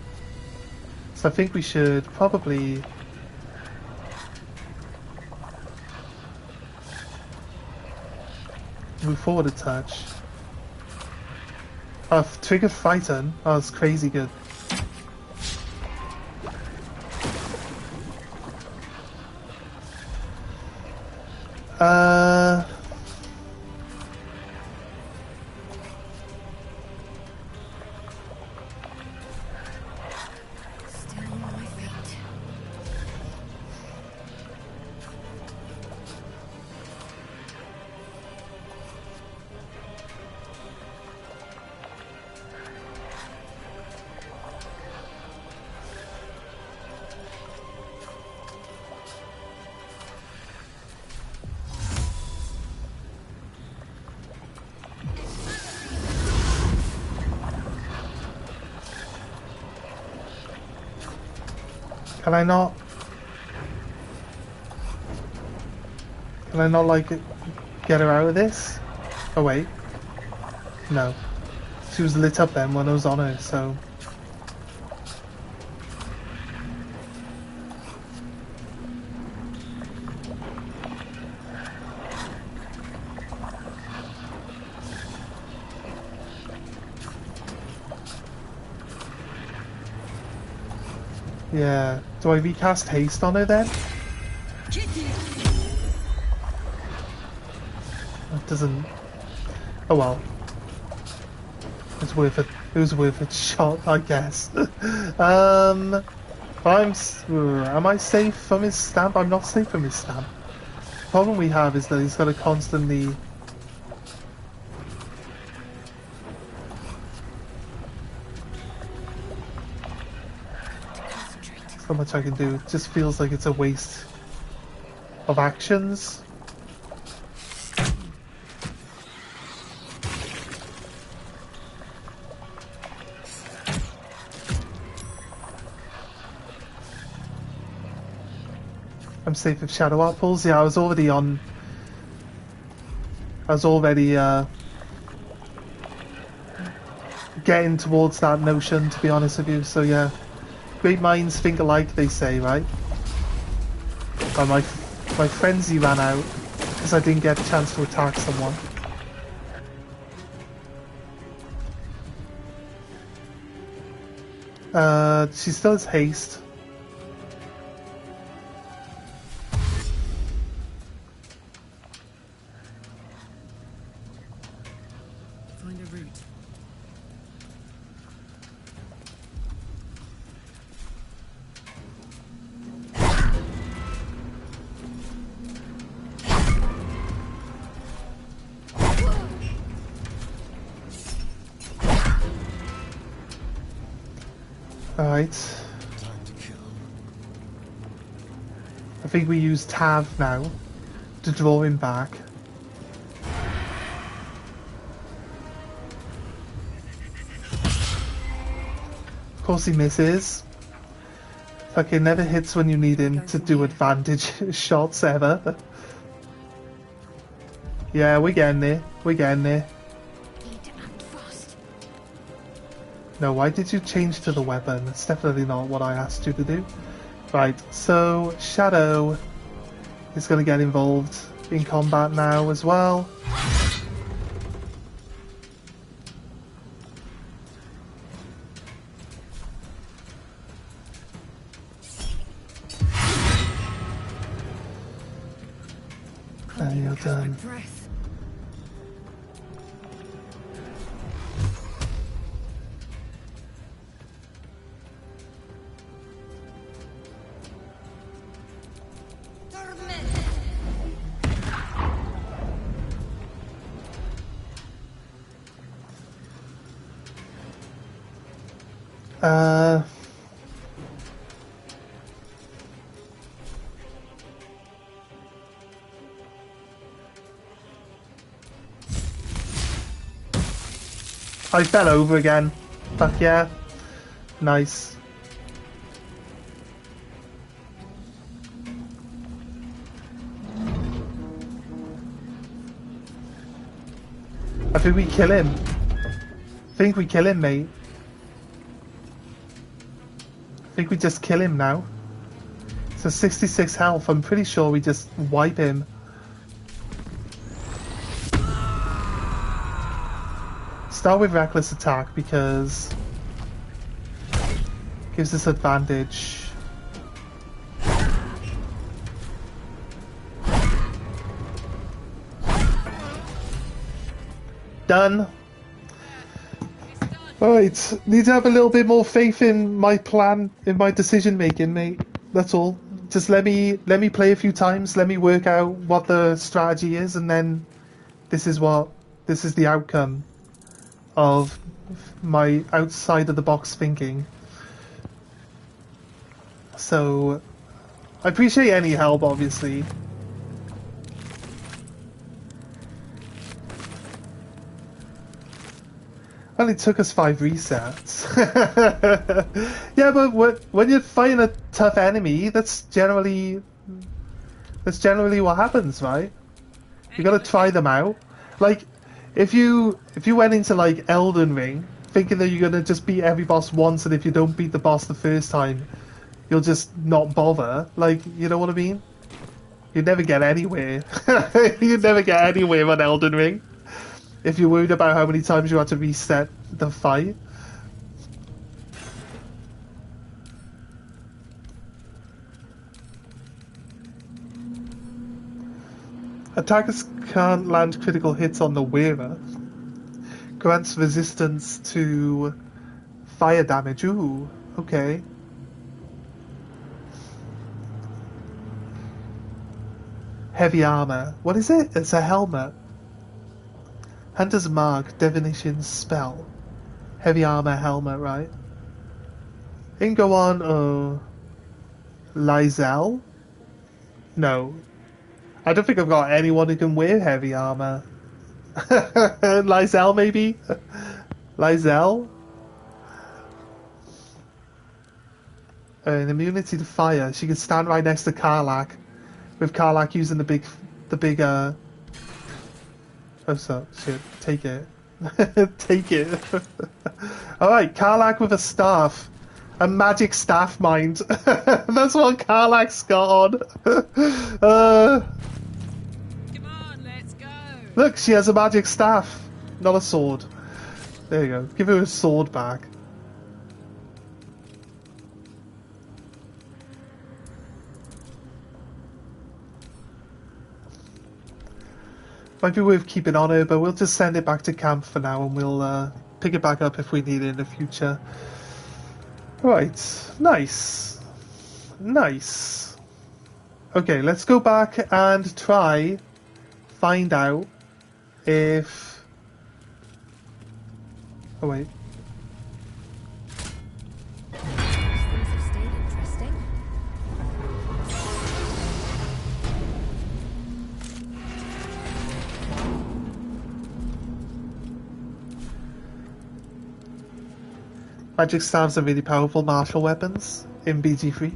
So I think we should probably... Move forward a touch. Trigger Frighten. Oh, it's crazy good. Still on my feet. Can I not? Can I not, like, get her out of this? Oh, wait. No. She was lit up then when I was on her, so... Yeah. Do I recast haste on her then? It doesn't... Oh well. It's worth it. It was worth a shot, I guess. Am I safe from his stamp? I'm not safe from his stamp. The problem we have is that he's got to constantly... Not much I can do. It just feels like it's a waste of actions. I'm safe with shadow apples. Yeah, I was already getting towards that notion, to be honest with you. So yeah. Great minds think alike, they say, right? Oh, my frenzy ran out because I didn't get a chance to attack someone. She still has haste. Find a route. Alright. Time to kill. I think we use Tav now to draw him back. Of course he misses. Fucking never hits when you need him to do advantage shots ever. Yeah, we're getting there. We're getting there. No, why did you change to the weapon? It's definitely not what I asked you to do. Right, so Shadow is going to get involved in combat now as well. And you're done. I fell over again. Fuck yeah. Nice. I think we kill him. I think we kill him, mate. I think we just kill him now. So 66 health, I'm pretty sure we just wipe him. Start with reckless attack because it gives us advantage. Done. Alright, need to have a little bit more faith in my plan, in my decision making, mate. That's all. Just let me play a few times, let me work out what the strategy is, and then this is the outcome of my outside of the box thinking. So I appreciate any help, obviously. Well, it took us 5 resets. Yeah, but when you're fighting a tough enemy, that's generally what happens, right? You gotta try them out. Like, if you went into like Elden Ring thinking that you're gonna just beat every boss once, and if you don't beat the boss the first time, you'll just not bother. Like, you know what I mean? You'd never get anywhere. You'd never get anywhere on Elden Ring if you're worried about how many times you have to reset the fight. Attackers can't land critical hits on the wearer. Grants resistance to fire damage. Ooh, okay. Heavy armor. What is it? It's a helmet. Hunter's Mark, Divination Spell. Heavy armor helmet, right? Then go on, Lysel? No. I don't think I've got anyone who can wear heavy armor. Lysel, maybe? Lysel? An immunity to fire. She can stand right next to Karlach. With Karlach using the big, oh, so, shit. Take it. Take it. Alright, Karlach with a staff. A magic staff, mind. That's what Karlach's got on. Come on, let's go. Look, she has a magic staff. Not a sword. There you go. Give her a sword back. Might be worth keeping on her, but we'll just send it back to camp for now, and we'll pick it back up if we need it in the future. Right, nice. Nice. Okay, let's go back and try find out if... Oh wait. Things have stayed interesting. Magic staves are really powerful martial weapons in BG3.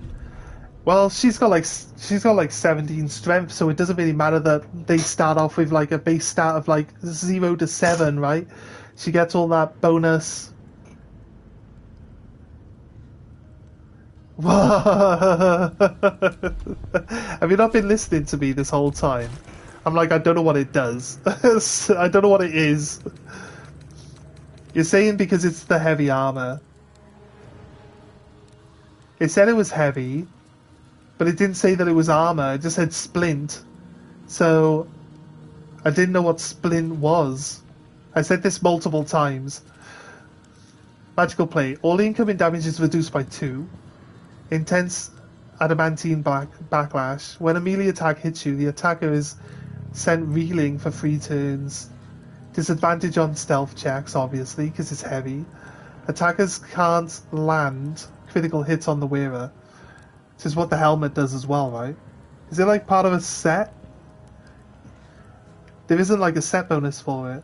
Well, she's got like 17 strength, so it doesn't really matter that they start off with like a base stat of like 0 to 7, right? She gets all that bonus. Have you not been listening to me this whole time? I'm like, I don't know what it does. I don't know what it is. You're saying because it's the heavy armor. It said it was heavy, but it didn't say that it was armor. It just said splint. So I didn't know what splint was. I said this multiple times. Magical plate. All incoming damage is reduced by 2. Intense adamantine backlash. When a melee attack hits you, the attacker is sent reeling for 3 turns. Disadvantage on stealth checks, obviously, because it's heavy. Attackers can't land critical hits on the wearer. Which is what the helmet does as well, right? Is it like part of a set? There isn't like a set bonus for it.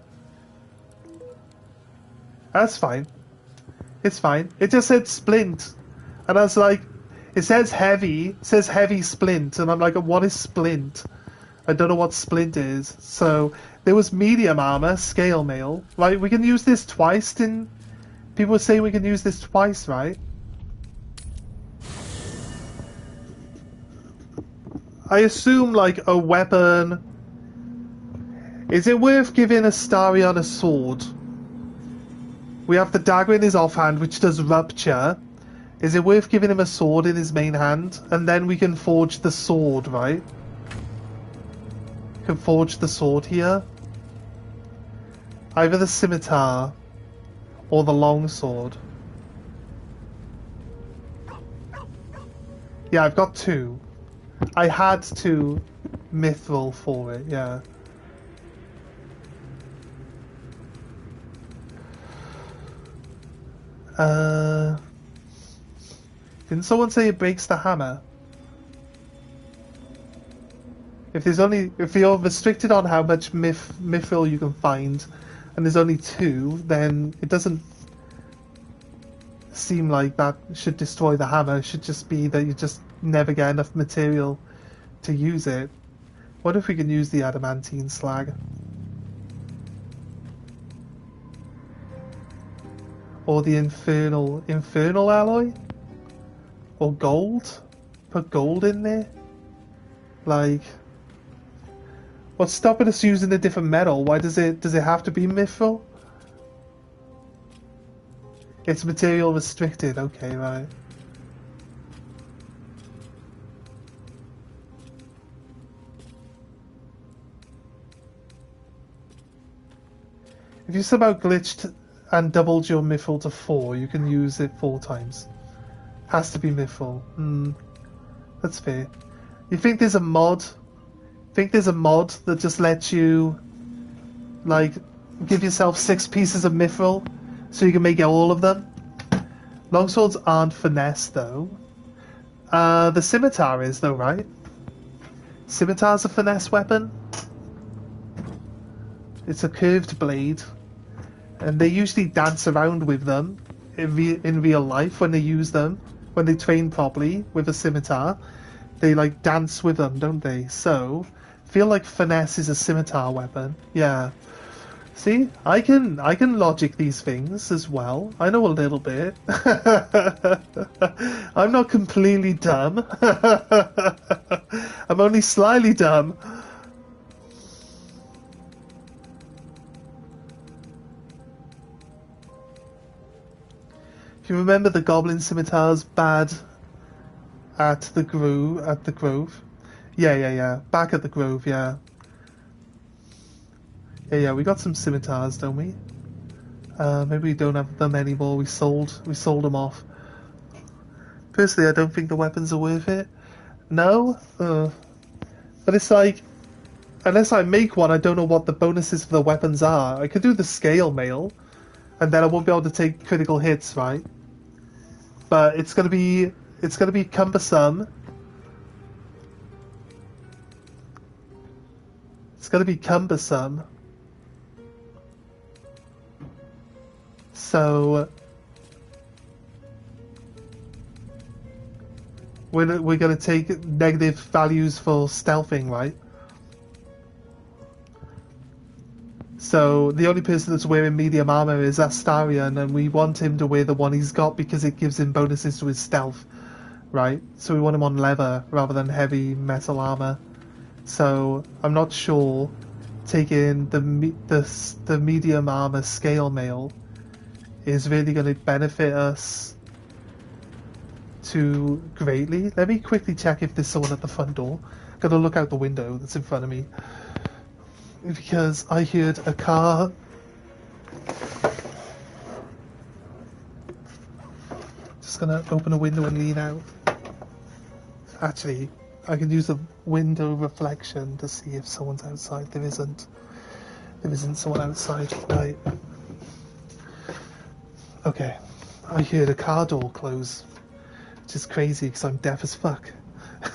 That's fine. It's fine. It just said splint. And I was like, it says heavy splint. And I'm like, what is splint? I don't know what splint is. So there was medium armor, scale mail. Right, we can use this twice. People say we can use this twice, right? I assume like a weapon. Is it worth giving Astarion a sword? We have the dagger in his offhand, which does rupture. Is it worth giving him a sword in his main hand? And then we can forge the sword, right? We can forge the sword here. Either the scimitar or the longsword. Yeah, I've got two. I had to mithril for it, yeah. Didn't someone say it breaks the hammer? If you're restricted on how much mithril you can find, and there's only two, then it doesn't seem like that should destroy the hammer. It should just be that you just never get enough material to use it. What if we can use the adamantine slag? Or the infernal alloy? Or gold? Put gold in there? Like, what's stopping us using a different metal? Why does it have to be mithril? It's material restricted, okay, right. If you somehow glitched and doubled your mithril to 4, you can use it 4 times. Has to be mithril. That's fair. You think there's a mod? Think there's a mod that just lets you, like, give yourself 6 pieces of mithril so you can make all of them? Longswords aren't finesse, though. The scimitar is, though, right? Scimitar's a finesse weapon. It's a curved blade. And they usually dance around with them in real life when they use them. When they train properly with a scimitar, they like dance with them, don't they? So, feel like finesse is a scimitar weapon. Yeah. See, I can logic these things as well. I know a little bit. I'm not completely dumb. I'm only slightly dumb. If you remember, the goblin scimitar's bad at the grove. Yeah. Back at the grove, yeah. Yeah, we got some scimitars, don't we? Maybe we don't have them anymore. We sold them off. Personally, I don't think the weapons are worth it. No? But it's like, unless I make one, I don't know what the bonuses for the weapons are. I could do the scale mail, and then I won't be able to take critical hits, right? But it's gonna be cumbersome. It's gonna be cumbersome. So we're gonna take negative values for stealthing, right? So the only person that's wearing medium armor is Astarion, and we want him to wear the one he's got because it gives him bonuses to his stealth, right? So we want him on leather rather than heavy metal armor. So I'm not sure taking the medium armor scale mail is really going to benefit us too greatly. Let me quickly check if there's someone at the front door. I'm going to look out the window that's in front of me, because I heard a car. Just gonna open a window and lean out. Actually, I can use a window reflection to see if someone's outside. There isn't someone outside. Right. Okay. I heard a car door close, which is crazy because I'm deaf as fuck.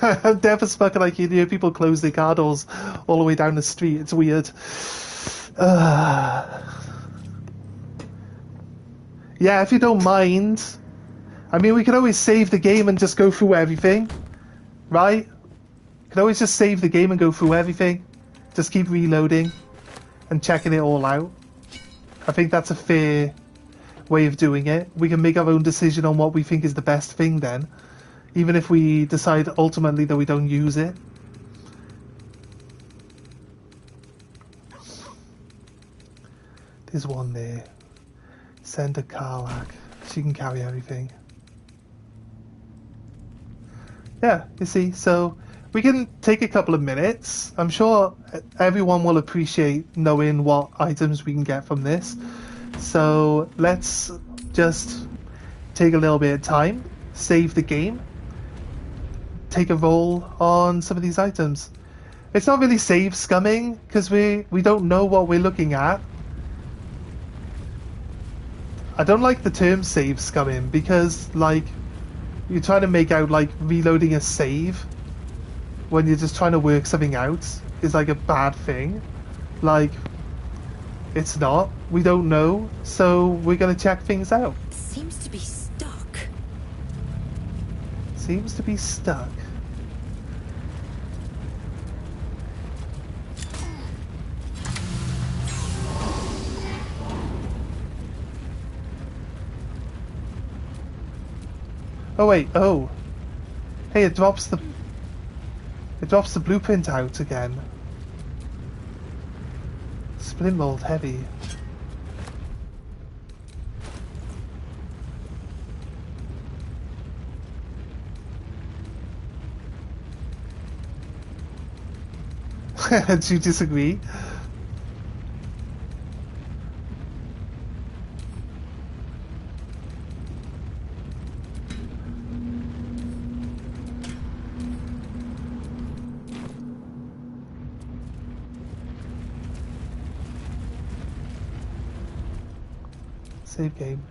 I'm deaf as fuck, and I can hear people close their car doors all the way down the street. It's weird. Yeah, if you don't mind. I mean, we can always save the game and just go through everything, right? We can always just save the game and go through everything. Just keep reloading and checking it all out. I think that's a fair way of doing it. We can make our own decision on what we think is the best thing then, even if we decide ultimately that we don't use it. There's one there. send to Karlak. She can carry everything. Yeah, you see, so we can take a couple of minutes. I'm sure everyone will appreciate knowing what items we can get from this. So let's just take a little bit of time, save the game, take a roll on some of these items. It's not really save scumming, because we don't know what we're looking at. I don't like the term save scumming, because, like, you're trying to make out, like, reloading a save when you're just trying to work something out is, like, a bad thing. Like, it's not. We don't know, so we're going to check things out. Seems to be stuck. Seems to be stuck. Oh wait, oh. Hey, it drops the blueprint out again. Splint mold heavy. Do you disagree? Save game.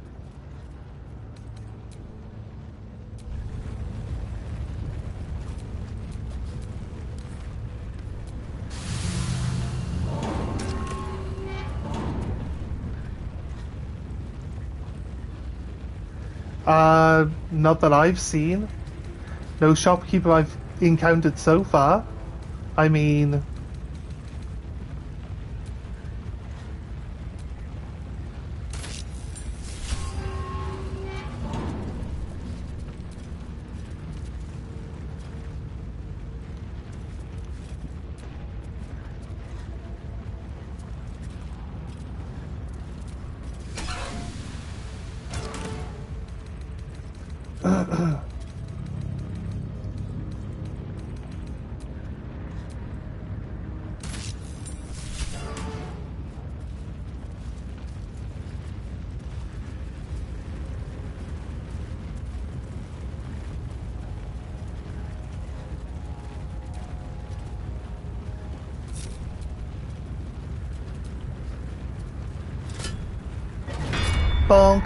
Not that I've seen. No shopkeeper I've encountered so far. I mean... Bonk.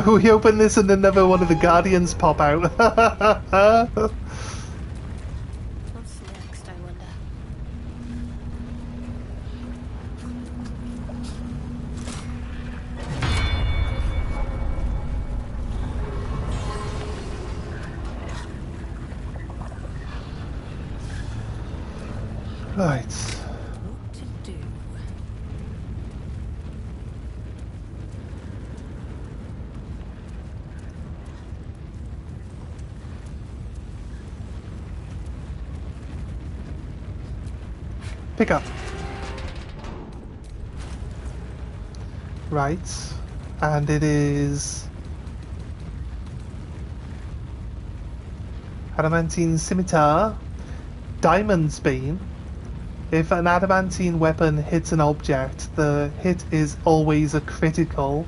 We open this and another one of the Guardians pop out. What's next, I wonder? Right. What to do? Pick up. Right. And it is... Adamantine Scimitar. Diamond's Bane. If an adamantine weapon hits an object, the hit is always a critical.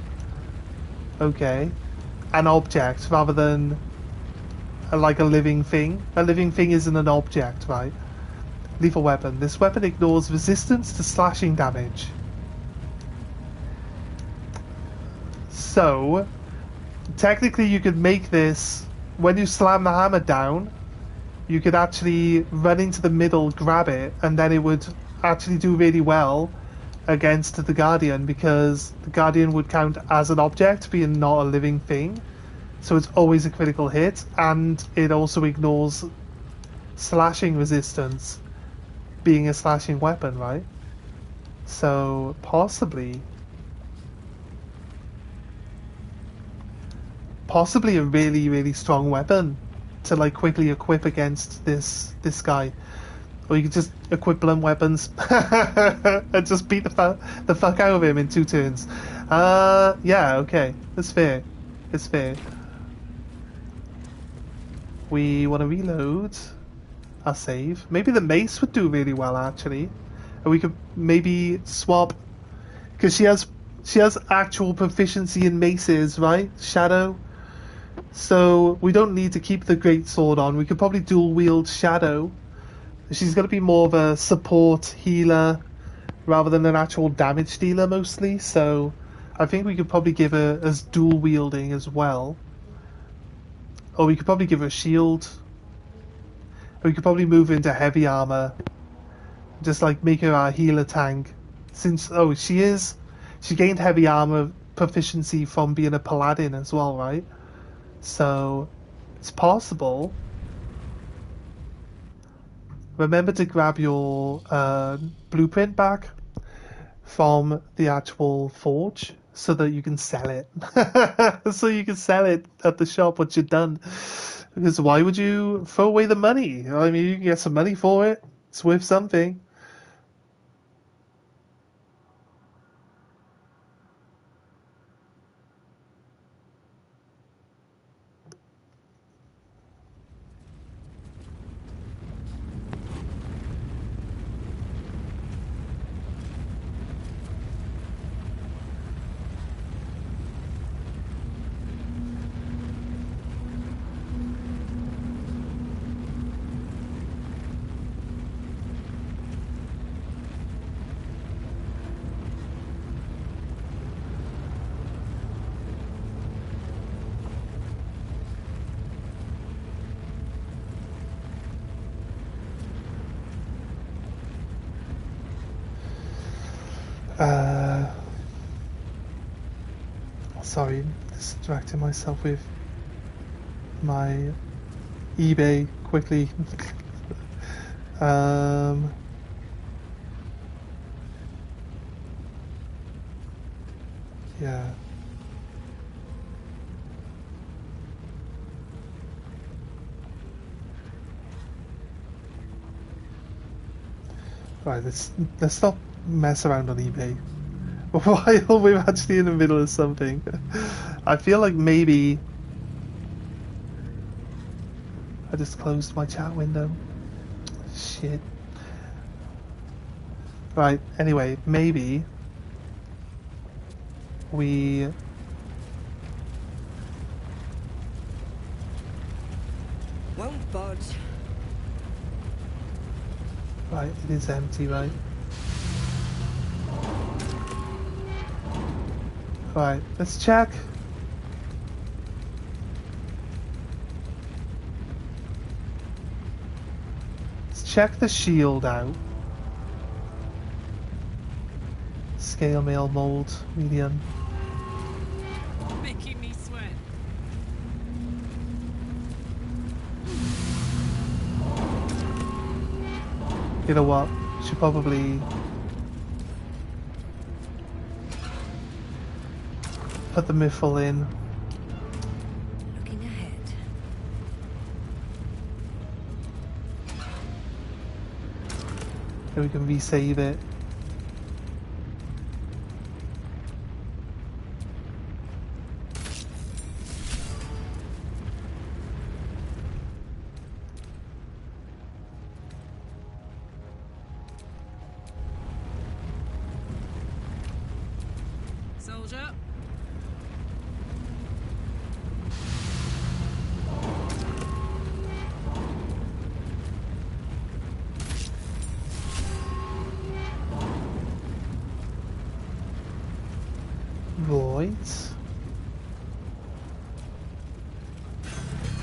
Okay. An object rather than like a living thing. A living thing isn't an object, right? Lethal weapon. This weapon ignores resistance to slashing damage. So, technically you could make this, when you slam the hammer down, you could actually run into the middle, grab it, and then it would actually do really well against the Guardian, because the Guardian would count as an object, being not a living thing. So it's always a critical hit, and it also ignores slashing resistance, being a slashing weapon, right? So possibly a really, really strong weapon to like quickly equip against this guy. Or you could just equip blunt weapons and just beat the fuck out of him in 2 turns. Yeah, okay. That's fair. It's fair. We want to reload our save. Maybe the mace would do really well, actually. And we could maybe swap... Because she has actual proficiency in maces, right? Shadow. So we don't need to keep the great sword on. We could probably dual wield Shadow. She's going to be more of a support healer rather than an actual damage dealer mostly, so I think we could probably give her as dual wielding as well. Or we could probably give her a shield. Or we could probably move into heavy armor. Just like make her our healer tank. Since, she gained heavy armor proficiency from being a paladin as well, right? So, it's possible. Remember to grab your blueprint back from the actual forge so that you can sell it. So you can sell it at the shop once you're done. Because why would you throw away the money? I mean, you can get some money for it. It's worth something. Sorry, distracting myself with my eBay quickly. Yeah. Right, let's not mess around on eBay while we're actually in the middle of something. I feel like maybe I just closed my chat window. Shit. Right, anyway, maybe we won't budge. Right, it is empty, right? Right, let's check. Let's check the shield out. Scale mail mold, medium. Making me sweat. You know what? Should probably put the miffle in. Looking ahead. Then we can resave it. Soldier. Right.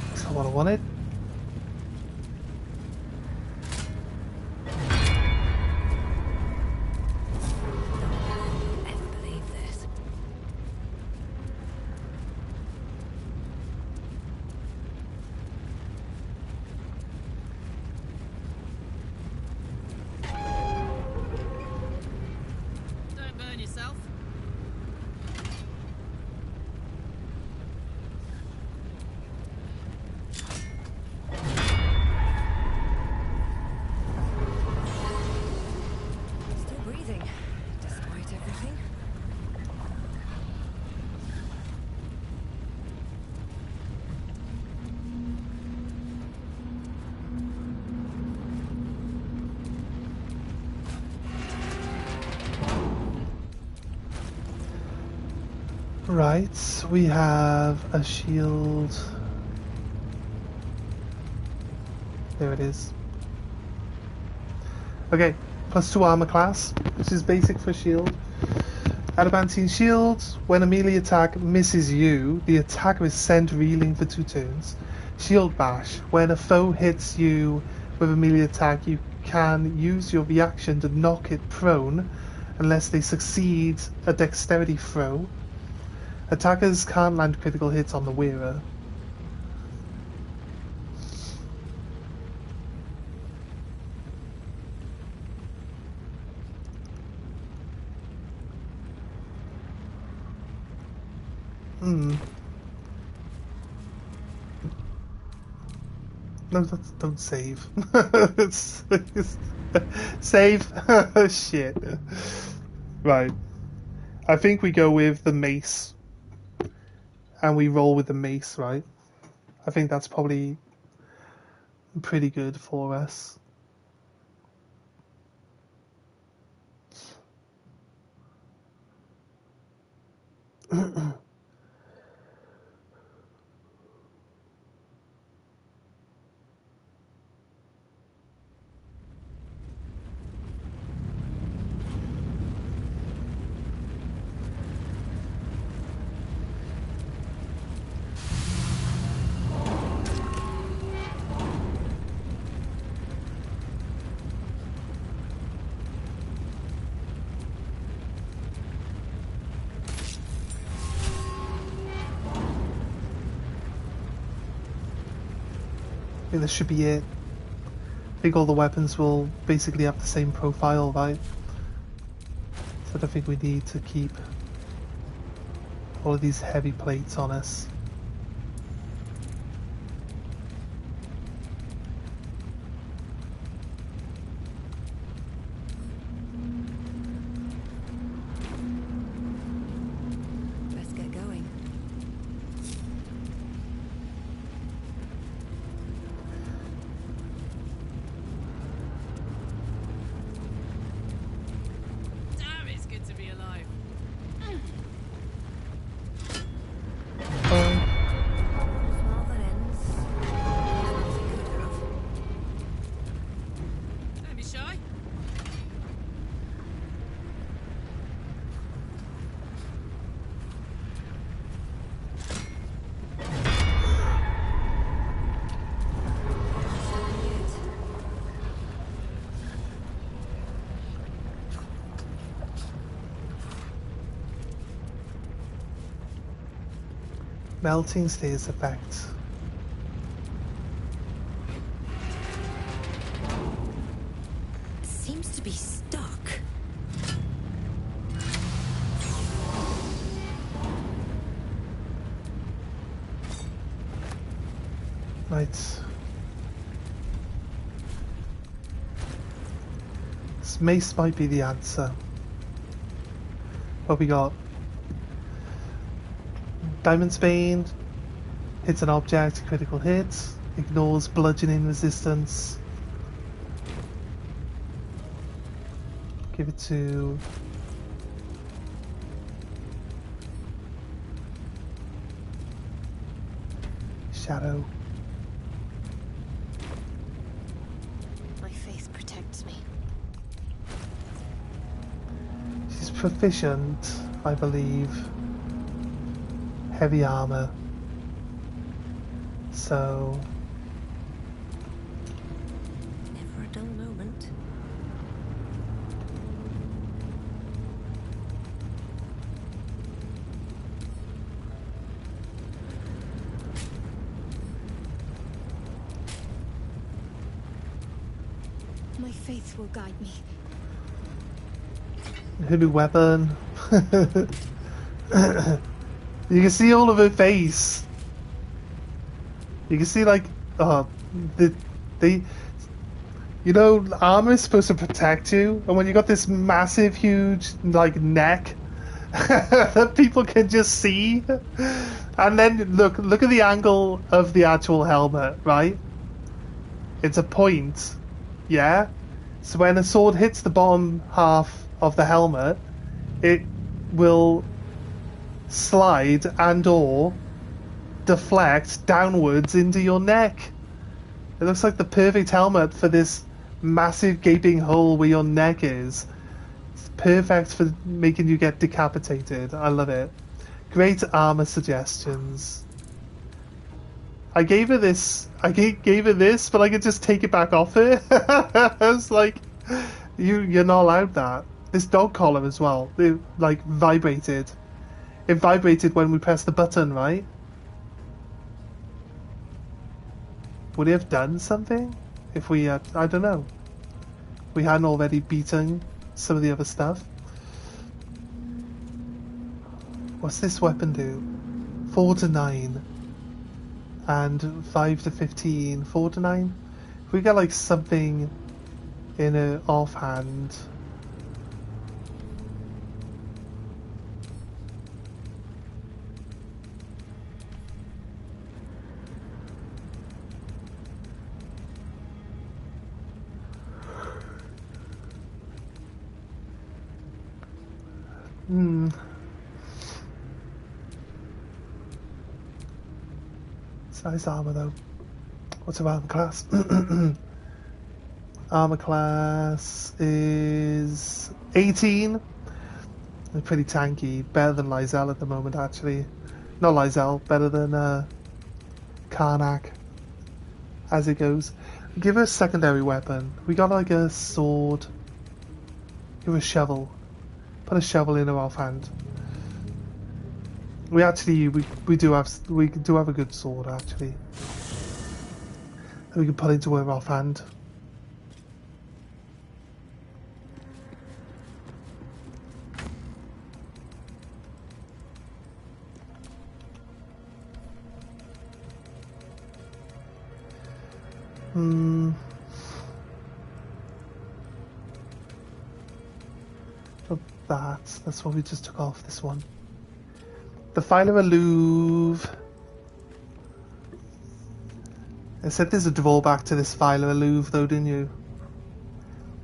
That's not what I wanted. Ever believe this? Don't burn yourself. Right, we have a shield. There it is. Okay, +2 armor class, which is basic for shield. Adamantine shield. When a melee attack misses you, the attacker is sent reeling for 2 turns. Shield bash. When a foe hits you with a melee attack, you can use your reaction to knock it prone unless they succeed a dexterity throw. Attackers can't land critical hits on the wearer. No, don't save. Save. Shit. Right. I think we go with the mace. And we roll with the mace, right? I think that's probably pretty good for us. I think this should be it. I think all the weapons will basically have the same profile, right? So I don't think we need to keep all of these heavy plates on us. Let's get going. Damn, it's good to be alive. Small that ends. Nothing good enough. Don't be shy. Melting stays effect. Seems to be stuck. Right. This mace might be the answer. What we got? Diamond Spade hits an object, critical hit, ignores bludgeoning resistance. Give it to Shadow. My faith protects me. She's proficient, I believe. Heavy armor. So Never a dull moment. My faith will guide me. her new weapon. You can see all of her face. You can see like you know, armor is supposed to protect you, and when you got this massive, huge like neck that people can just see, and then look at the angle of the actual helmet, right? It's a point, yeah. So when a sword hits the bottom half of the helmet, it will slide and or deflect downwards into your neck. It looks like the perfect helmet for this massive gaping hole where your neck is. It's perfect for making you get decapitated. I love it. Great armor suggestions. I gave her this, but I could just take it back off her. I was like, you're not allowed that. This dog collar as well, it like vibrated. It vibrated when we pressed the button, right? Would it have done something if we had, I don't know, we hadn't already beaten some of the other stuff? What's this weapon do? 4 to 9 and 5 to 15. 4 to 9? If we get like something in an offhand. It's nice armor though. What's our armor class? Armor class is 18. They're pretty tanky. Better than Lysel at the moment, actually. Not Lysel, better than Karnak. As it goes. Give her a secondary weapon. We got like a sword. Give her a shovel. Put a shovel in her offhand. We actually we do have a good sword actually. That we can put into her offhand. That's what we just took off, this one. The Filer Alluve. I said there's a drawback to this Filer Alluve though, didn't you?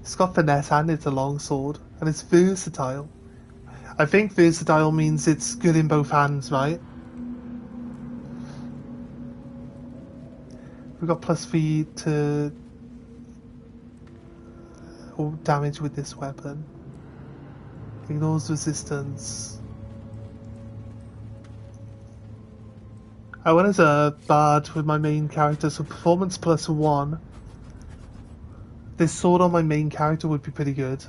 It's got finesse and it's a long sword. And it's versatile. I think versatile means it's good in both hands, right? We've got +3 to damage with this weapon. Ignores resistance. I went as a bard with my main character, so performance +1. This sword on my main character would be pretty good.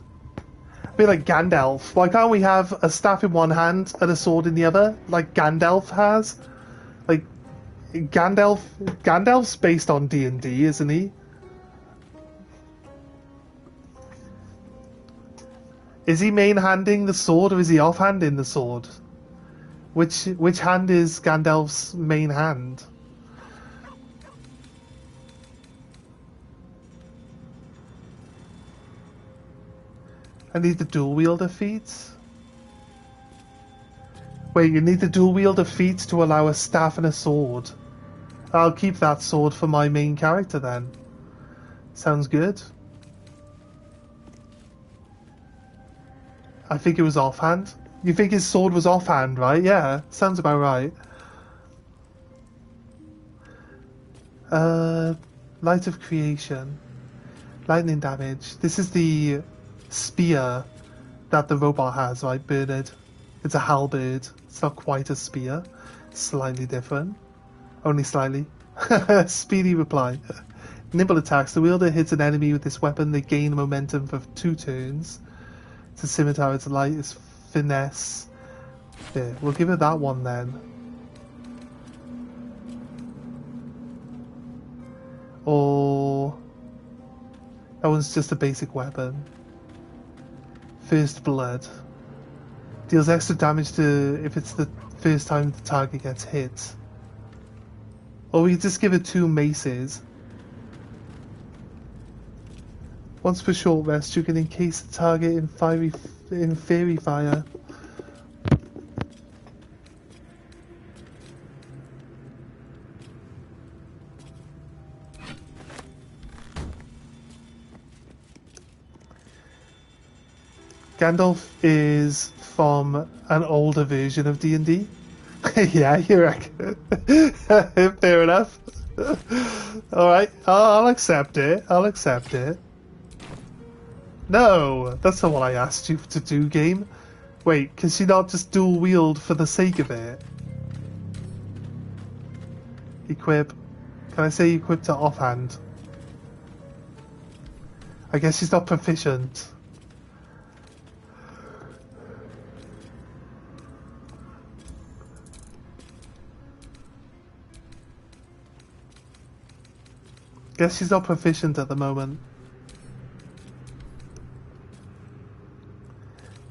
A bit like Gandalf. Why can't we have a staff in one hand and a sword in the other, like Gandalf has? Like Gandalf's based on D&D, isn't he? Is he main-handing the sword or is he off-handing the sword? Which hand is Gandalf's main hand? I need the dual wielder feat. Wait, you need the dual wielder feat to allow a staff and a sword. I'll keep that sword for my main character then. Sounds good. I think it was offhand. You think his sword was offhand, right? Yeah, sounds about right. Light of Creation. Lightning damage. This is the spear that the robot has, right, Bernard? It's a halberd. It's not quite a spear. Slightly different. Only slightly. Speedy reply. Nimble attacks. The wielder hits an enemy with this weapon. They gain momentum for 2 turns. It's a scimitar, it's light, it's finesse. Yeah, we'll give it that one then. Or that one's just a basic weapon. First Blood. Deals extra damage to if it's the first time the target gets hit. Or we just give it 2 maces. Once per short rest, you can encase the target in fairy fire. Gandalf is from an older version of D&D. Yeah, you reckon? Fair enough. Alright, I'll accept it. I'll accept it. No, that's not what I asked you to do, game. Wait, can she not just dual wield for the sake of it? Equip. Can I say equip to offhand? I guess she's not proficient. Guess she's not proficient at the moment.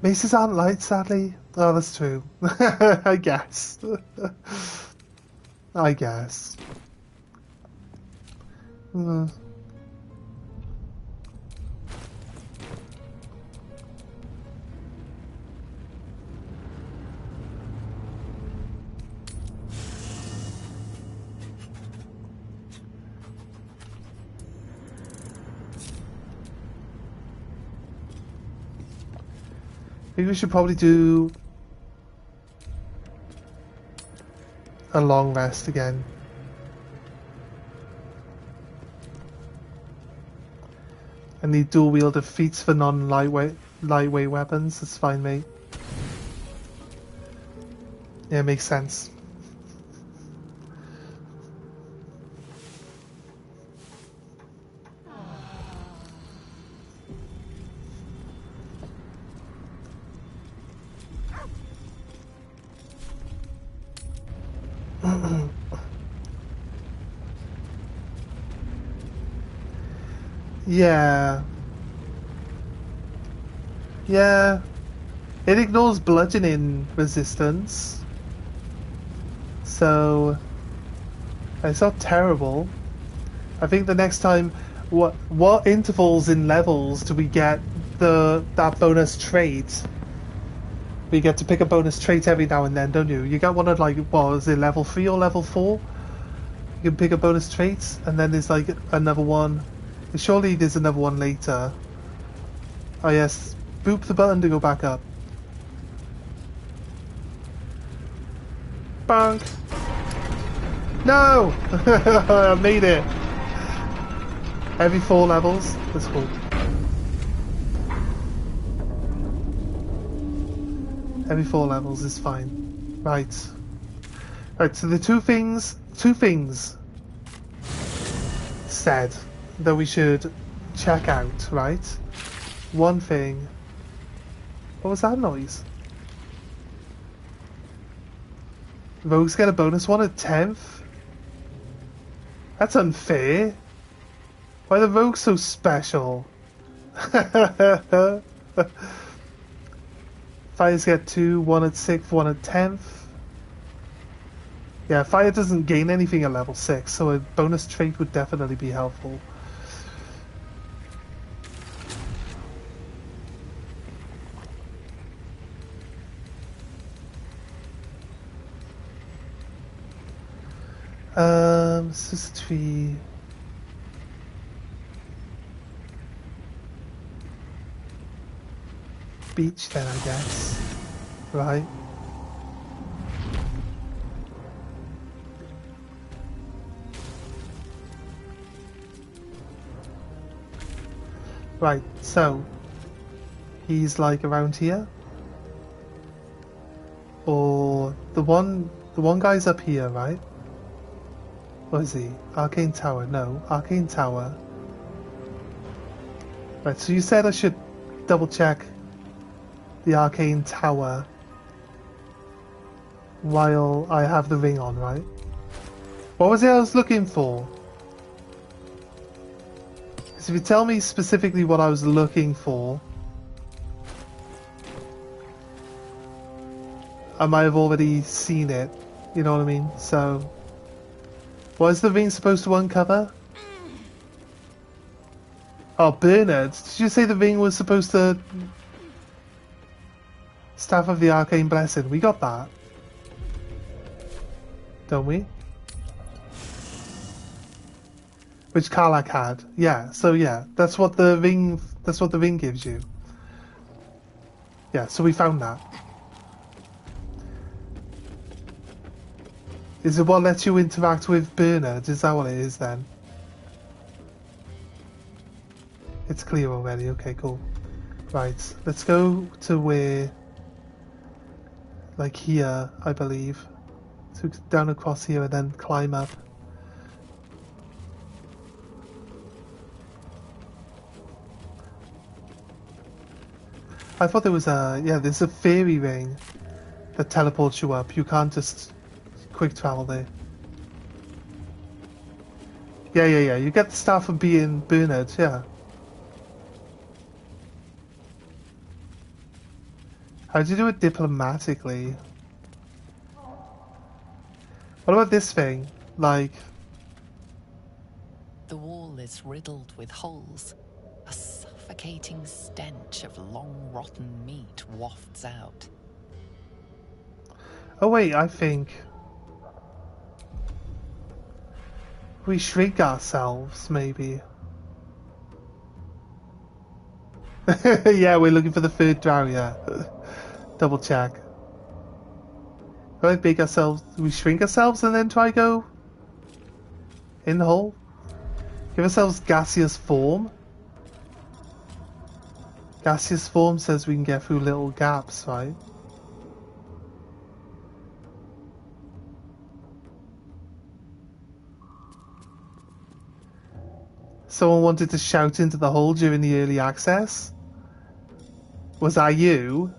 Maces aren't light, sadly. Oh, that's true. I guess. I guess. Maybe we should probably do a long rest again. I need dual wielded feats for non-lightweight weapons. That's fine, mate. Yeah, makes sense. Yeah. Yeah. It ignores bludgeoning resistance. So it's not terrible. I think the next time what intervals in levels do we get that bonus trait? We get to pick a bonus trait every now and then, don't you? You get one at like, what was it, level 3 or level 4? You can pick a bonus trait, and then there's like another one. Surely there's another one later. Oh yes, boop the button to go back up. Bonk! No! I made it! Every 4 levels? That's cool. Every 4 levels is fine. Right. Right, so the two things said that we should check out, right? One thing. What was that noise? Rogues get a bonus one at 10th? That's unfair. Why are the rogues so special? Fires get 2, 1 at 6th, 1 at 10th. Yeah, fire doesn't gain anything at level 6, so a bonus trait would definitely be helpful. Tree. Beach then, I guess. Right. Right, so he's like around here. Or the one guy's up here, right? What is he? Arcane Tower, no. Arcane Tower. Right, so you said I should double check the Arcane Tower while I have the ring on, right? What was it I was looking for? Because if you tell me specifically what I was looking for, I might have already seen it, you know what I mean? So, what is the ring supposed to uncover? Oh, Bernard, did you say the ring was supposed to... Staff of the Arcane Blessing, we got that. Don't we? Which Karlach had. Yeah, so yeah, that's what the ring gives you. Yeah, so we found that. Is it what lets you interact with Bernard? Is that what it is then? It's clear already. Okay, cool. Right, let's go to where, like here, I believe. So down across here and then climb up. I thought there was a, yeah, there's a fairy ring that teleports you up. You can't just quick travel there. Yeah. You get the stuff from being Bernard, yeah. How do you do it diplomatically? What about this thing? Like... The wall is riddled with holes. A suffocating stench of long rotten meat wafts out. Oh wait, I think... we shrink ourselves, maybe. Yeah, we're looking for the third drow, yeah. Double check. Right, make ourselves... we shrink ourselves and then try go... in the hole? Give ourselves gaseous form. Gaseous form says we can get through little gaps, right? Someone wanted to shout into the hole during the early access? Was that you?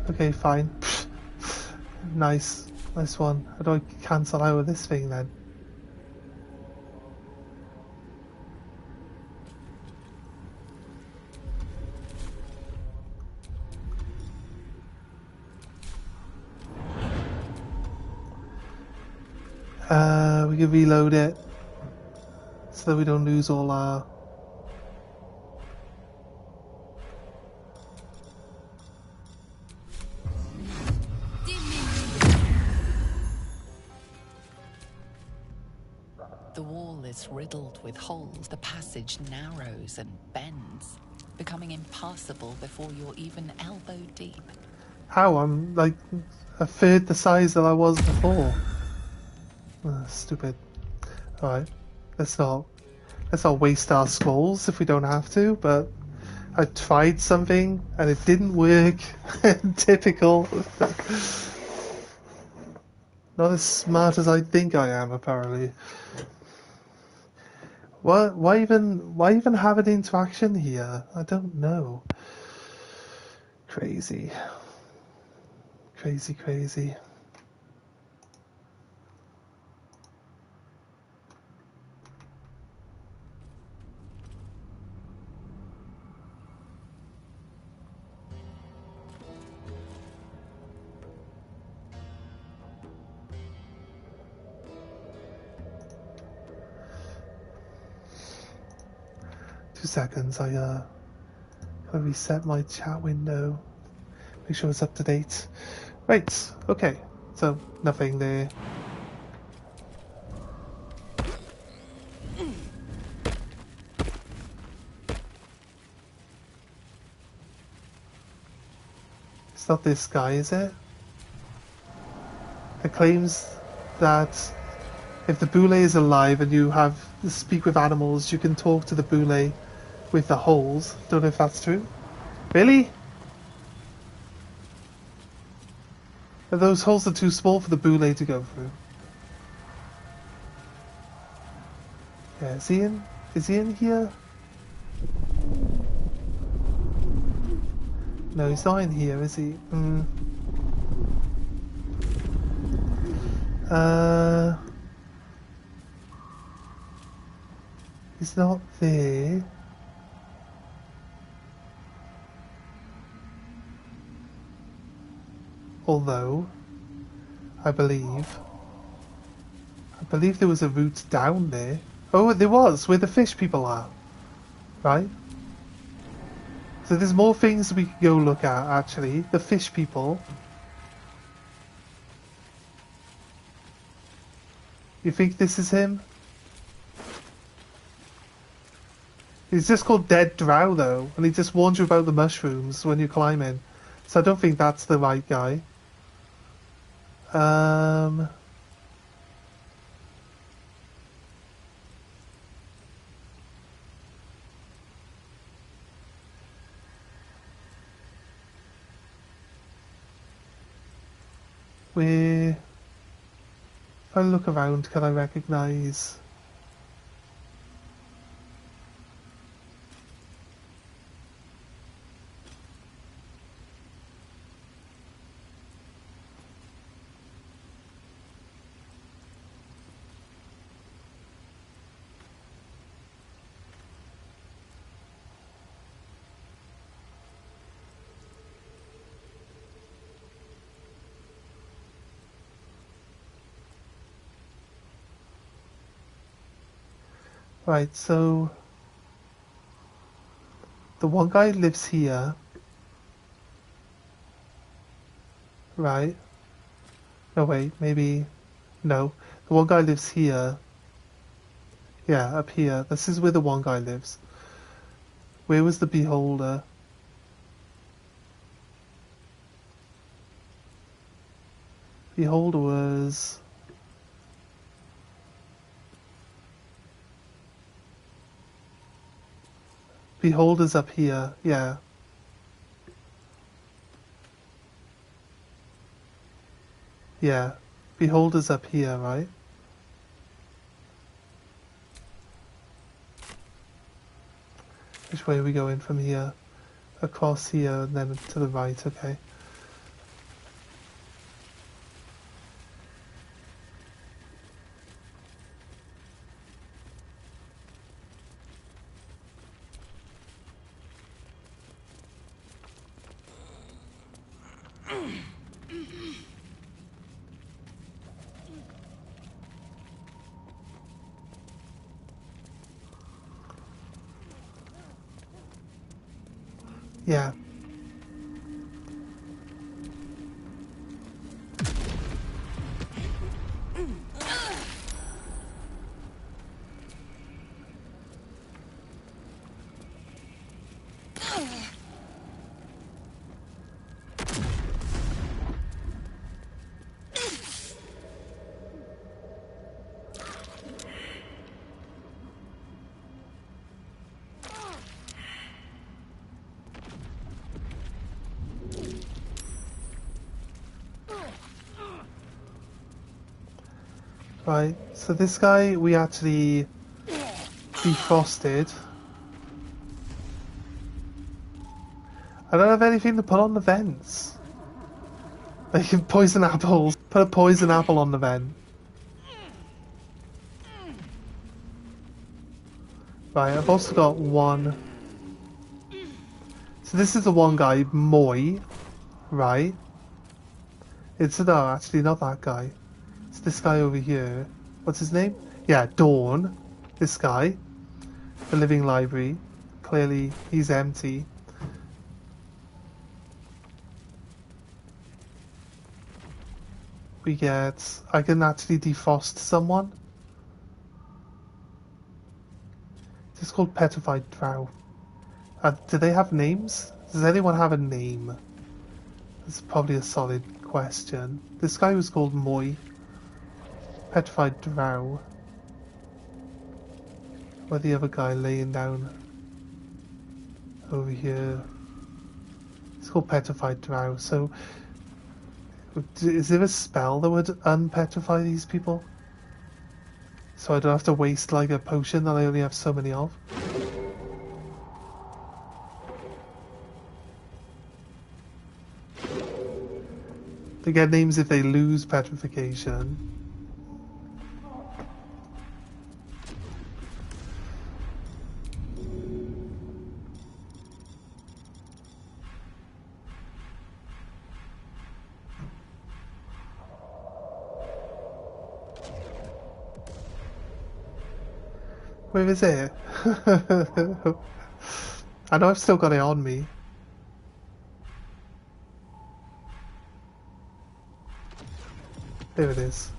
Okay, fine. Nice one. How do I cancel out of this thing then? We can reload it so that we don't lose all our... The wall is riddled with holes. The passage narrows and bends, becoming impassable before you're even elbow deep. How? I'm like a third the size that I was before. Stupid. Alright. Let's not waste our scrolls if we don't have to, but I tried something and it didn't work. Typical. Not as smart as I think I am, apparently. Why even have an interaction here? I don't know. Crazy. Crazy. 2 seconds, I reset my chat window. Make sure it's up to date. Right, okay. So, nothing there. It's not this guy, is it? It claims that if the boule is alive and you have speak with animals, you can talk to the boule with the holes. Don't know if that's true. Really? Those holes are too small for the boule to go through. Yeah, is he in here? No, he's not in here, is he? He's not there. Although, I believe there was a route down there. Oh, there was, where the fish people are. Right? So there's more things we could go look at, actually. The fish people. You think this is him? He's just called Dead Drow, though, and he just warns you about the mushrooms when you're climbing. So I don't think that's the right guy. If I look around, can I recognise? Right, so the one guy lives here, right? No, wait, maybe, no. The one guy lives here. Yeah, up here. This is where the one guy lives. Where was the beholder? Beholder was... Beholder's up here, yeah. Yeah, Beholder's up here, right? Which way are we going from here? Across here and then to the right, okay. Yeah. Right, so this guy we actually defrosted. I don't have anything to put on the vents. They can poison apples. Put a poison apple on the vent. Right, I've also got one. So this is the one guy, Moy. Right. It's no, actually not that guy. It's this guy over here. What's his name? Yeah, Dawn. This guy. The living library. Clearly, he's empty. We get... I can actually defrost someone. It's called Petrified Drow. Do they have names? Does anyone have a name? That's probably a solid question. This guy was called Moy. Petrified Drow. Where the other guy laying down over here. It's called Petrified Drow. So, is there a spell that would unpetrify these people? So I don't have to waste like a potion that I only have so many of. They get names if they lose petrification. Where is it? I know I've still got it on me. There it is.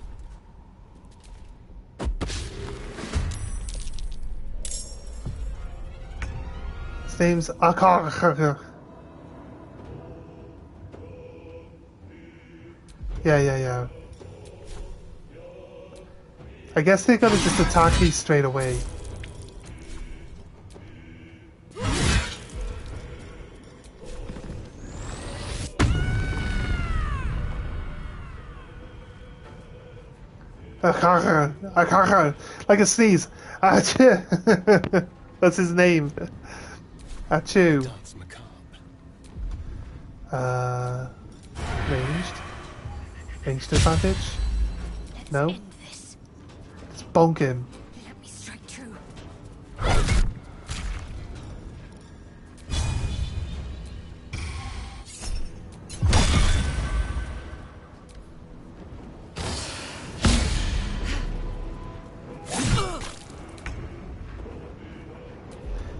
His name's Akar. Yeah. I guess they're gonna just attack me straight away. Akar, like a sneeze. Achoo. That's his name. Achoo. Dance macabre. Ranged advantage? No? Let's bonk him. Let me strike true.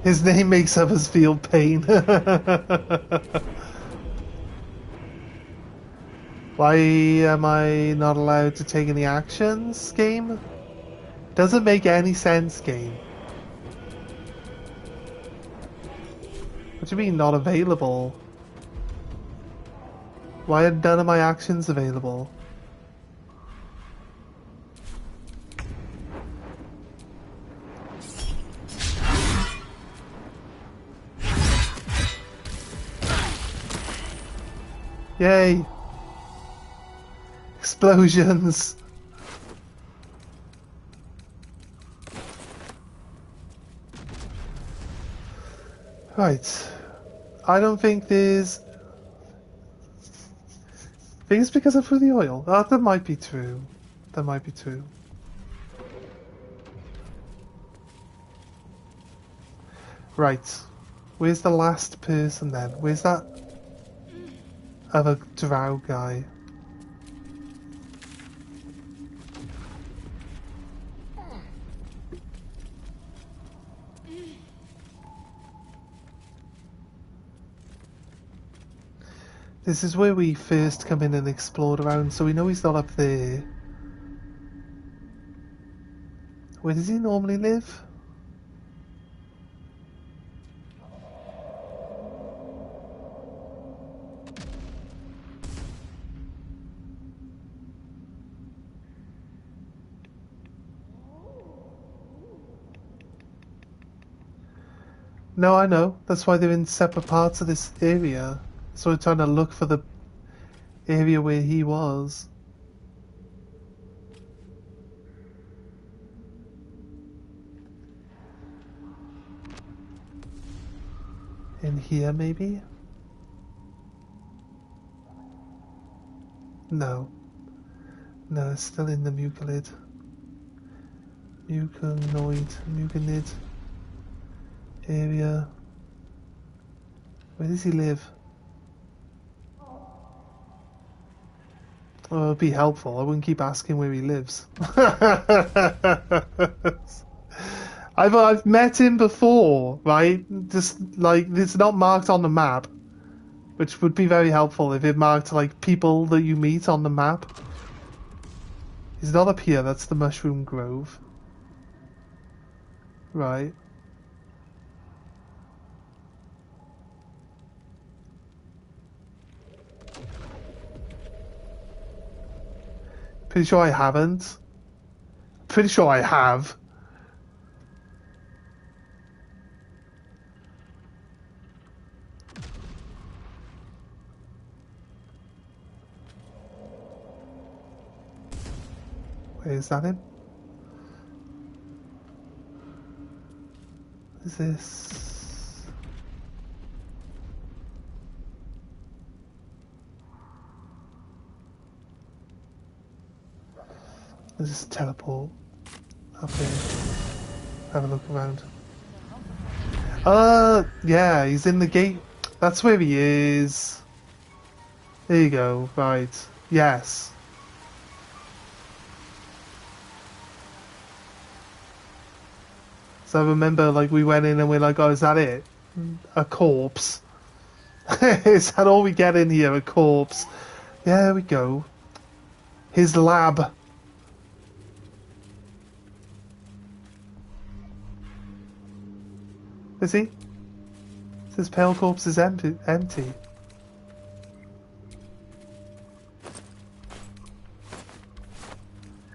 His name makes others feel pain. Why am I not allowed to take any actions, game? Doesn't make any sense, game. What do you mean, not available? Why are none of my actions available? Yay! Explosions! Right. I don't think there's... I think it's because I threw the oil. Oh, that might be true. That might be true. Right. Where's the last person then? Where's that other drow guy? This is where we first come in and explored around, so we know he's not up there. Where does he normally live? No, I know. That's why they're in separate parts of this area. So we're trying to look for the area where he was. In here, maybe? No. No, it's still in the mucilid. Mucinid area. Where does he live? Oh, it would be helpful. I wouldn't keep asking where he lives. I've met him before, right? Just like it's not marked on the map, which would be very helpful if it marked like people that you meet on the map. He's not up here. That's the Mushroom Grove, right? Pretty sure I haven't. Pretty sure I have. Wait, is that him? What is this? Let's just teleport up here. Have a look around. Yeah, he's in the gate. That's where he is. There you go. Right. Yes. So I remember, like, we went in and we're like, oh, is that it? A corpse. Is that all we get in here? A corpse. Yeah, there we go. His lab. Is he? His pale corpse is empty.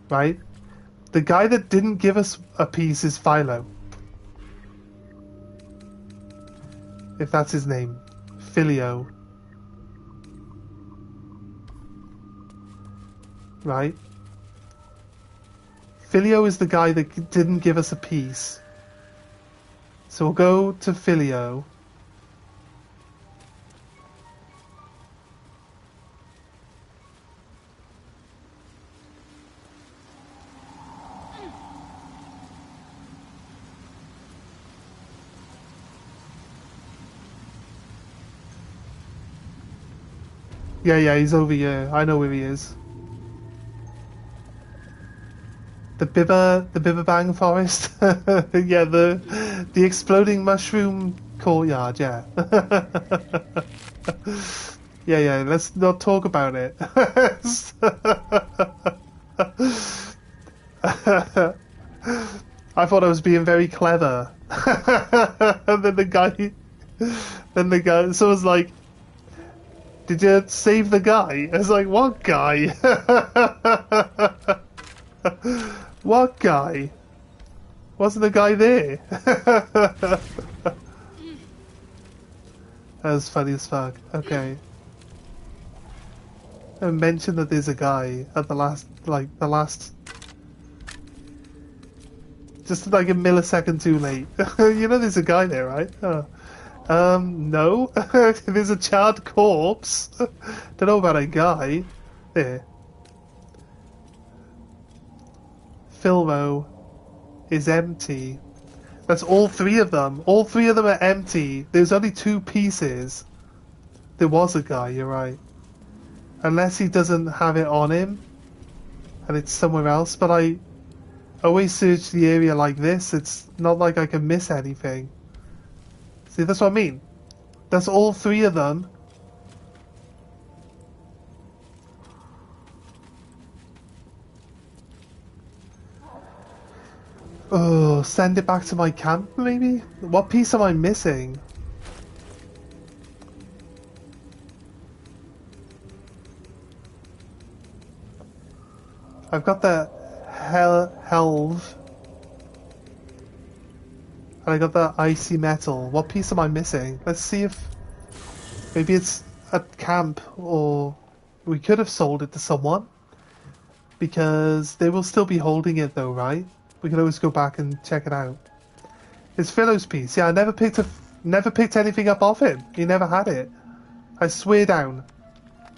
Right? The guy that didn't give us a piece is Philo. If that's his name. Filio. Right? Filio is the guy that didn't give us a piece. So we'll go to Filio. Yeah, he's over here. I know where he is. The Bibberbang Forest. Yeah, the exploding mushroom courtyard. Yeah. yeah. Let's not talk about it. I thought I was being very clever, and then the guy, someone's like, "Did you save the guy?" I was like, "What guy?" What guy? Wasn't the guy there? That was funny as fuck. Okay. I mentioned that there's a guy at the last, just like a millisecond too late. You know there's a guy there, right? Oh. No. There's a charred corpse. Don't know about a guy. There. Filmo is empty. That's all three of them. All three of them are empty. There's only two pieces. There was a guy, you're right. Unless he doesn't have it on him and it's somewhere else, but I always search the area like this. It's not like I can miss anything. See, that's what I mean. That's all three of them. Oh, send it back to my camp, maybe? What piece am I missing? I've got the helve. And I got the icy metal. What piece am I missing? Let's see if... maybe it's at camp, or... we could have sold it to someone. Because they will still be holding it though, right? We can always go back and check it out. It's Philo's piece. Yeah, I never picked anything up off him. He never had it. I swear down.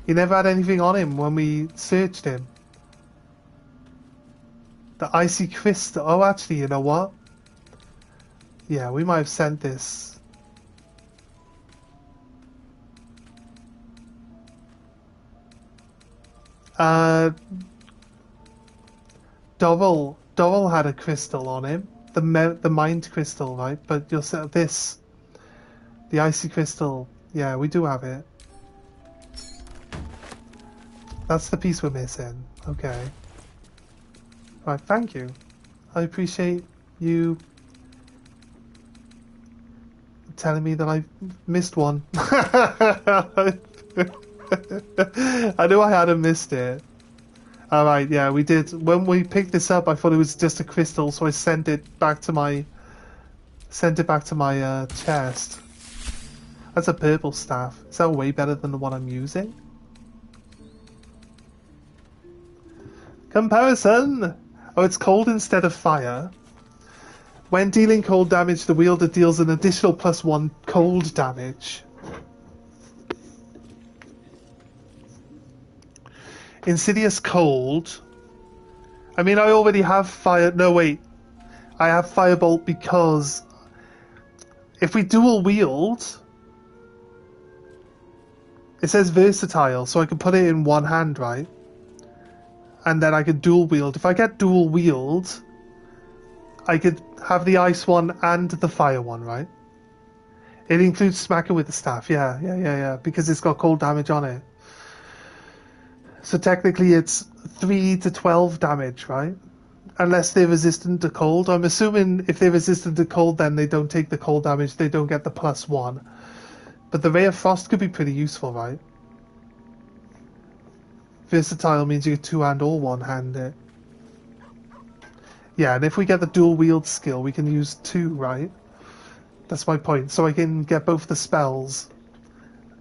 He never had anything on him when we searched him. The icy crystal. Oh, actually, you know what? Yeah, we might have sent this. Dorrel had a crystal on him. The mind crystal, right? But you'll say this. The icy crystal. Yeah, we do have it. That's the piece we're missing. Okay. Right, thank you. I appreciate you telling me that I missed one. I knew I hadn't missed it. Alright, yeah, we did. When we picked this up, I thought it was just a crystal, so I sent it back to my chest. That's a purple staff. Is that way better than the one I'm using? Comparison! Oh, it's cold instead of fire. When dealing cold damage, the wielder deals an additional +1 cold damage. Insidious Cold. I mean, I already have fire... No, wait. I have Firebolt because if we dual wield, it says versatile, so I can put it in one hand, right? And then I could dual wield. If I get dual wield, I could have the ice one and the fire one, right? It includes smacking with the staff, yeah, because it's got cold damage on it. So technically it's 3 to 12 damage, right? Unless they're resistant to cold. I'm assuming if they're resistant to cold, then they don't take the cold damage, they don't get the +1. But the Ray of Frost could be pretty useful, right? Versatile means you get two hand or one hand it. Yeah, and if we get the dual wield skill, we can use 2, right? That's my point. So I can get both the spells.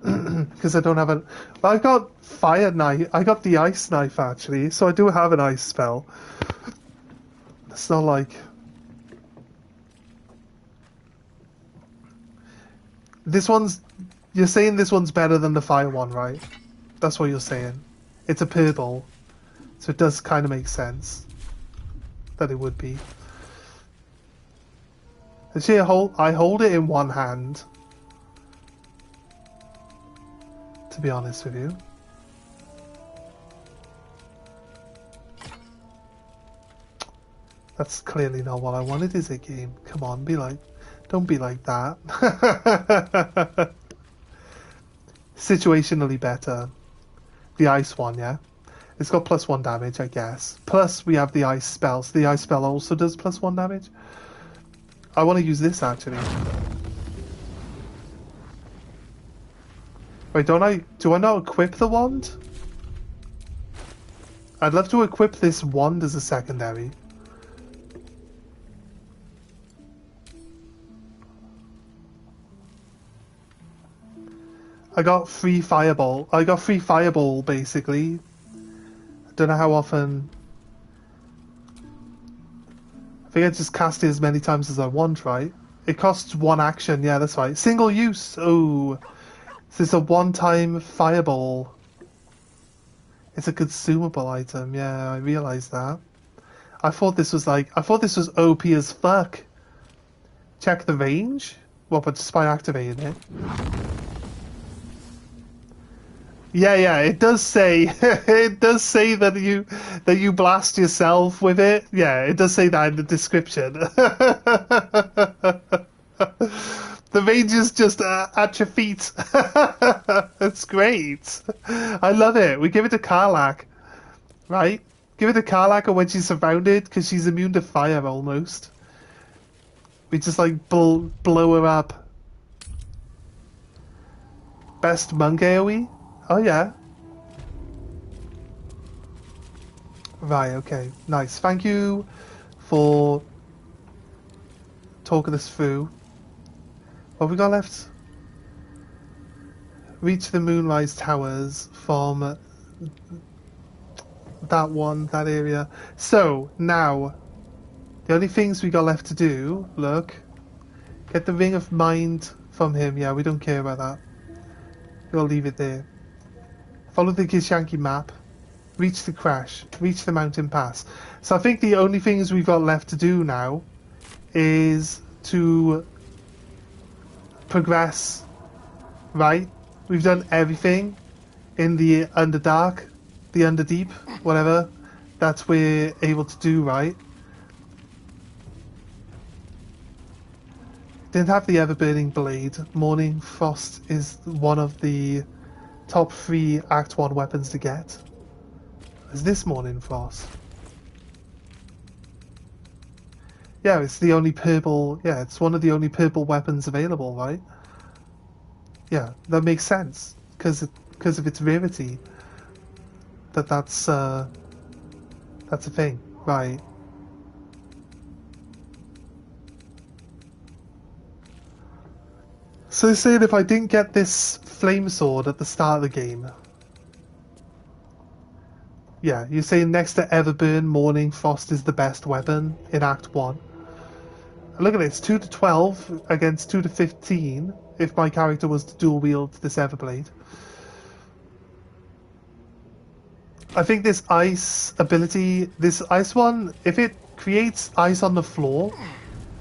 Because I don't have a... Well, I got Fire Knife. I got the Ice Knife, actually. So I do have an ice spell. It's not like... This one's... You're saying this one's better than the fire one, right? That's what you're saying. It's a purple. So it does kind of make sense that it would be. See, I hold it in one hand. To be honest with you. That's clearly not what I wanted, is it, game? Come on, be like... Don't be like that. Situationally better. The ice one, yeah? It's got +1 damage, I guess. Plus, we have the ice spell. So the ice spell also does +1 damage. I want to use this, actually. Wait, do I not equip the wand? I'd love to equip this wand as a secondary. I got free fireball. I got free fireball, basically. I don't know how often... I think I just cast it as many times as I want, right? It costs 1 action, yeah, that's right. Single use! Oh! So it's a one-time fireball. It's a consumable item, yeah, I realised that. I thought this was OP as fuck. Check the range? Well, but just by activating it. Yeah, it does say it does say that you blast yourself with it. Yeah, it does say that in the description. The range is just at your feet. It's great. I love it. We give it to Karlach, right? Give it to Karlach when she's surrounded, because she's immune to fire almost. We just like blow her up. Best monk AoE? Oh yeah. Right, okay. Nice. Thank you for talking us through. What have we got left? Reach the Moonrise Towers from that area. So, now, the only things we got left to do, look, get the Ring of Mind from him. Yeah, we don't care about that. We'll leave it there. Follow the Gishanki map. Reach the crash. Reach the mountain pass. So I think the only things we've got left to do now is to progress, right? We've done everything in the Underdark, the Underdeep, whatever that we're able to do, right? Didn't have the Ever-Burning Blade. Morning Frost is one of the top 3 Act 1 weapons to get. Is this Morning Frost? Yeah, it's the only purple... Yeah, it's one of the only purple weapons available, right? Yeah, that makes sense. Because of its rarity. That's a thing. Right. So they're saying if I didn't get this flame sword at the start of the game... Yeah, you're saying next to Everburn, Morning Frost is the best weapon in Act 1. Look at this, 2 to 12 against 2 to 15 if my character was to dual wield this Everblade. I think this ice ability, this ice one, if it creates ice on the floor,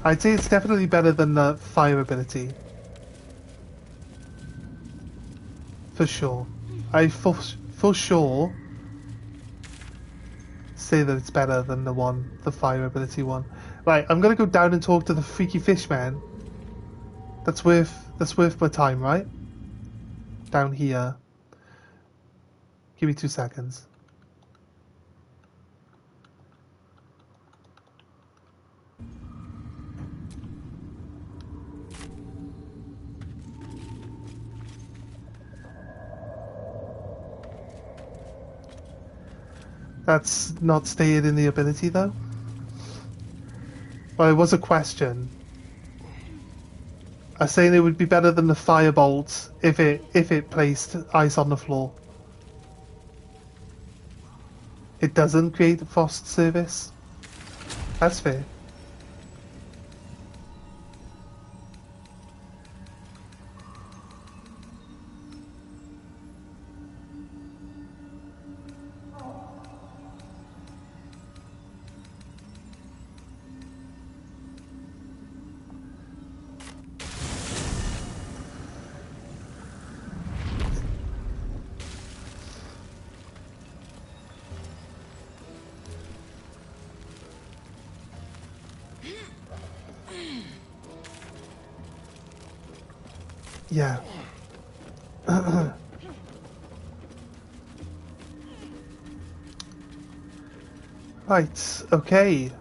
I'd say it's definitely better than the fire ability. For sure. I for sure say that it's better than the fire ability one. Right, I'm gonna go down and talk to the freaky fish man. That's worth my time, right? Down here. Give me 2 seconds. That's not stated in the ability though. Well, it was a question. I was saying it would be better than the firebolt if it placed ice on the floor. It doesn't create a frost service. That's fair. Yeah. Right, okay.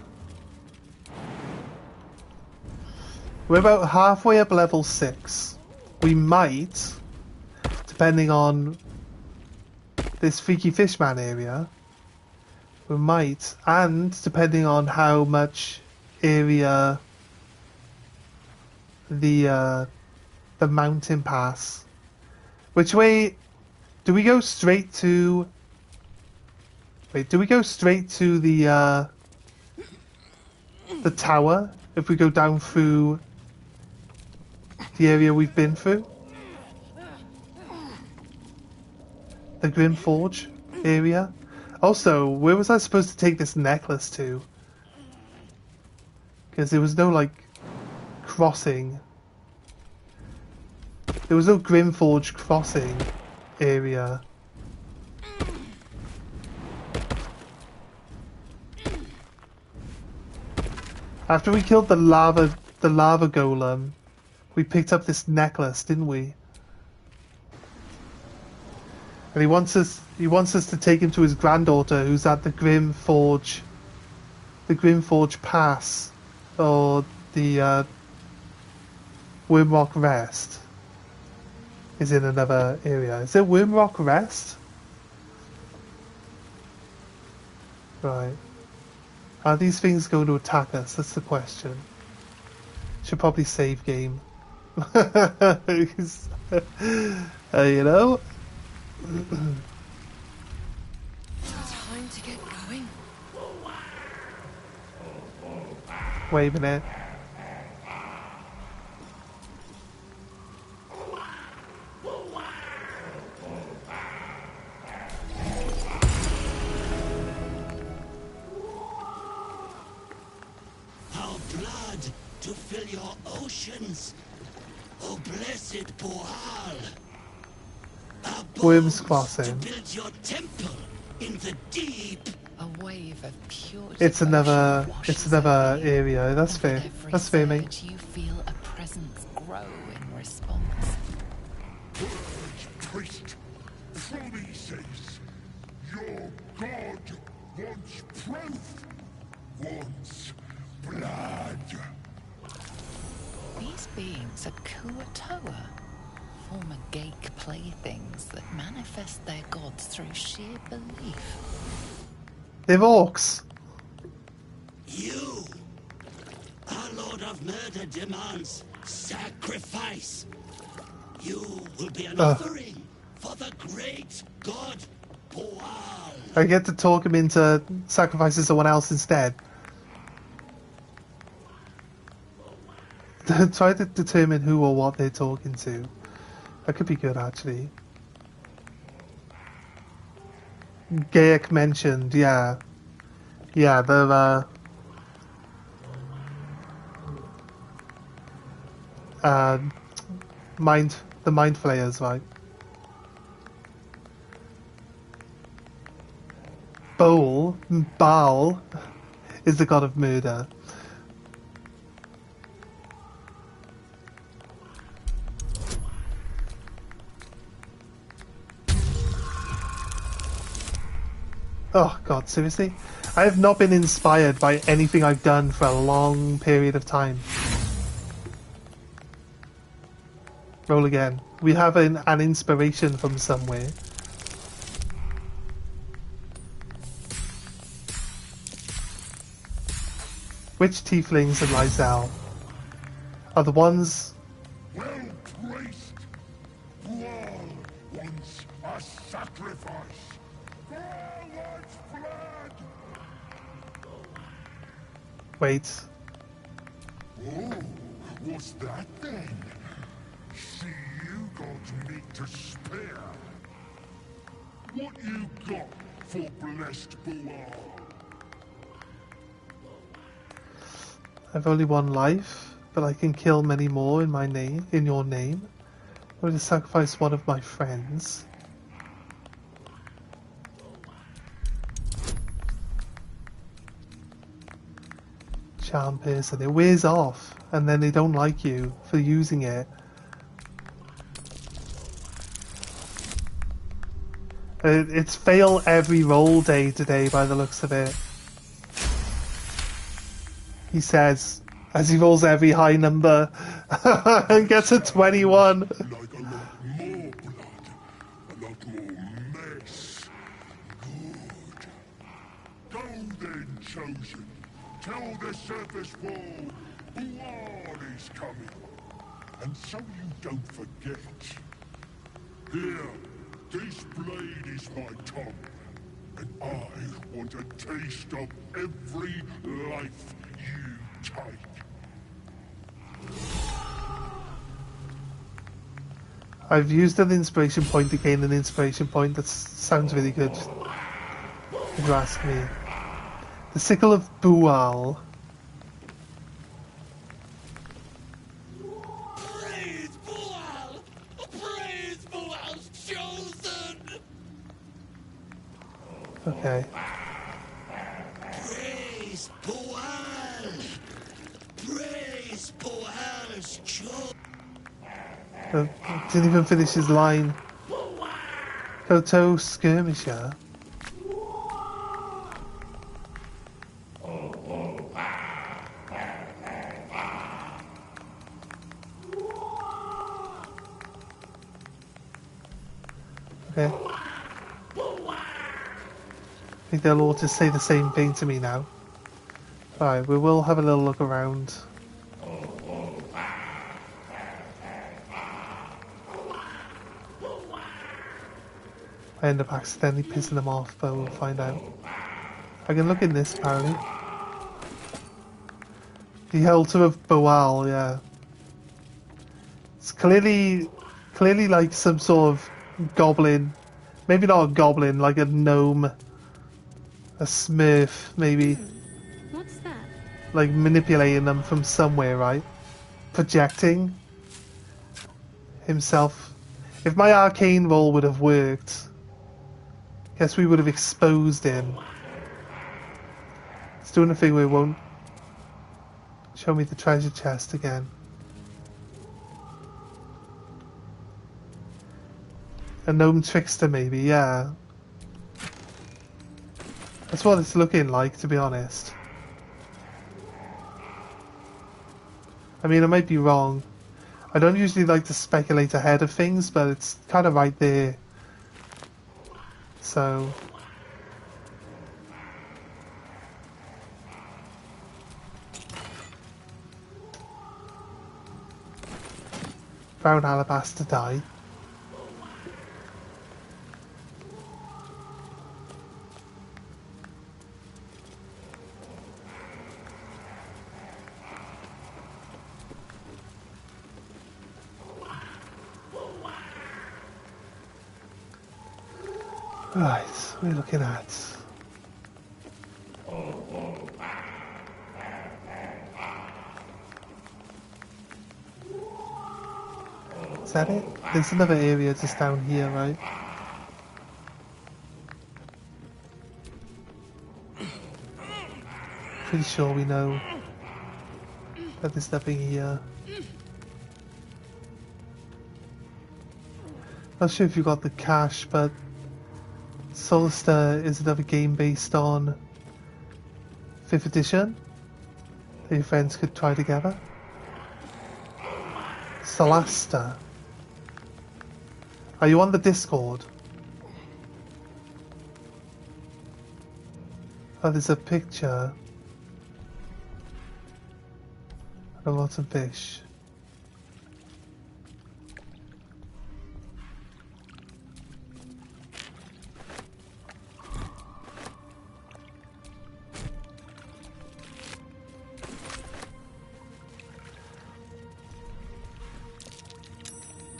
We're about halfway up level 6. We might, depending on this freaky fishman area, we might, and depending on how much area the mountain pass. Which way do we go straight to? Wait, do we go straight to the tower if we go down through the area we've been through? The Grim Forge area? Also, where was I supposed to take this necklace to? Because there was no, like, crossing. There was no Grim Forge crossing area. After we killed the lava golem, we picked up this necklace, didn't we? And he wants us to take him to his granddaughter, who's at the Grim Forge Pass, or the Wormrock Rest. Is in another area. Is it Wormrock Rest? Right. Are these things going to attack us? That's the question. Should probably save game. You know? Time to get going. Wait a minute. Our blood to fill your oceans. Oh, blessed Boal. Our Worms bones Crossing. to build your temple in the deep. A wave of pure It's another devotion washes over you, area. That's and fair. with every That's fair, mate. surge You feel a presence grow in response. Priest, Prometheus, your god wants proof, wants blood. These beings at Kuatoa former Gake playthings that manifest their gods through sheer belief. They're orcs. You, our Lord of Murder, demands sacrifice. You will be an offering for the great god Boal. I get to talk him into sacrificing someone else instead. Try to determine who or what they're talking to. That could be good, actually. Gayak mentioned, yeah. Yeah, the mind flayers, right? Baal is the god of murder. Oh god, seriously? I have not been inspired by anything I've done for a long period of time. Roll again. We have an inspiration from somewhere. Which tieflings and Lysel are the ones... Well placed. Brawl wants a sacrifice. For our life's blood. Wait. Oh, what's that then? See, you got meat to spare. What you got for blessed Bual? I've only one life, but I can kill many more in my name, in your name. I would sacrifice one of my friends. Charm person. It wears off, and then they don't like you for using it. It's fail every roll day today by the looks of it. He says, as he rolls every high number and gets a 21. Like a lot more blood. A lot more mess. Good. Go then, Chosen. Tell the surface wall Bual is coming. And so you don't forget. Here, this blade is my tongue. And I want a taste of every life you take. I've used an inspiration point to gain an inspiration point. That sounds really good, if you ask me. The Sickle of Bual. Praise Bual! Praise Bual's chosen! Okay. Praise Bual! Praise Bual's chosen! Didn't even finish his line. Koto Skirmisher. Okay. I think they'll all just say the same thing to me now. Alright, we will have a little look around. I end up accidentally pissing them off, but we'll find out. I can look in this apparently. The altar of Bual, yeah. It's clearly like some sort of goblin. Maybe not a goblin, like a gnome. A smurf, maybe. What's that? Like manipulating them from somewhere, right? Projecting himself. If my arcane roll would have worked, guess we would have exposed him. It's doing a thing where it won't show me the treasure chest again. A gnome trickster, maybe, yeah. That's what it's looking like, to be honest. I mean, I might be wrong. I don't usually like to speculate ahead of things, but it's kind of right there. So... Brown alabaster dye. Right, we're looking at... Is that it? There's another area just down here, right? Pretty sure we know that there's nothing here. Not sure if you got the cash, but Solster is another game based on 5th edition that your friends could try together. Solasta. Are you on the Discord? Oh, there's a picture of a rotten fish.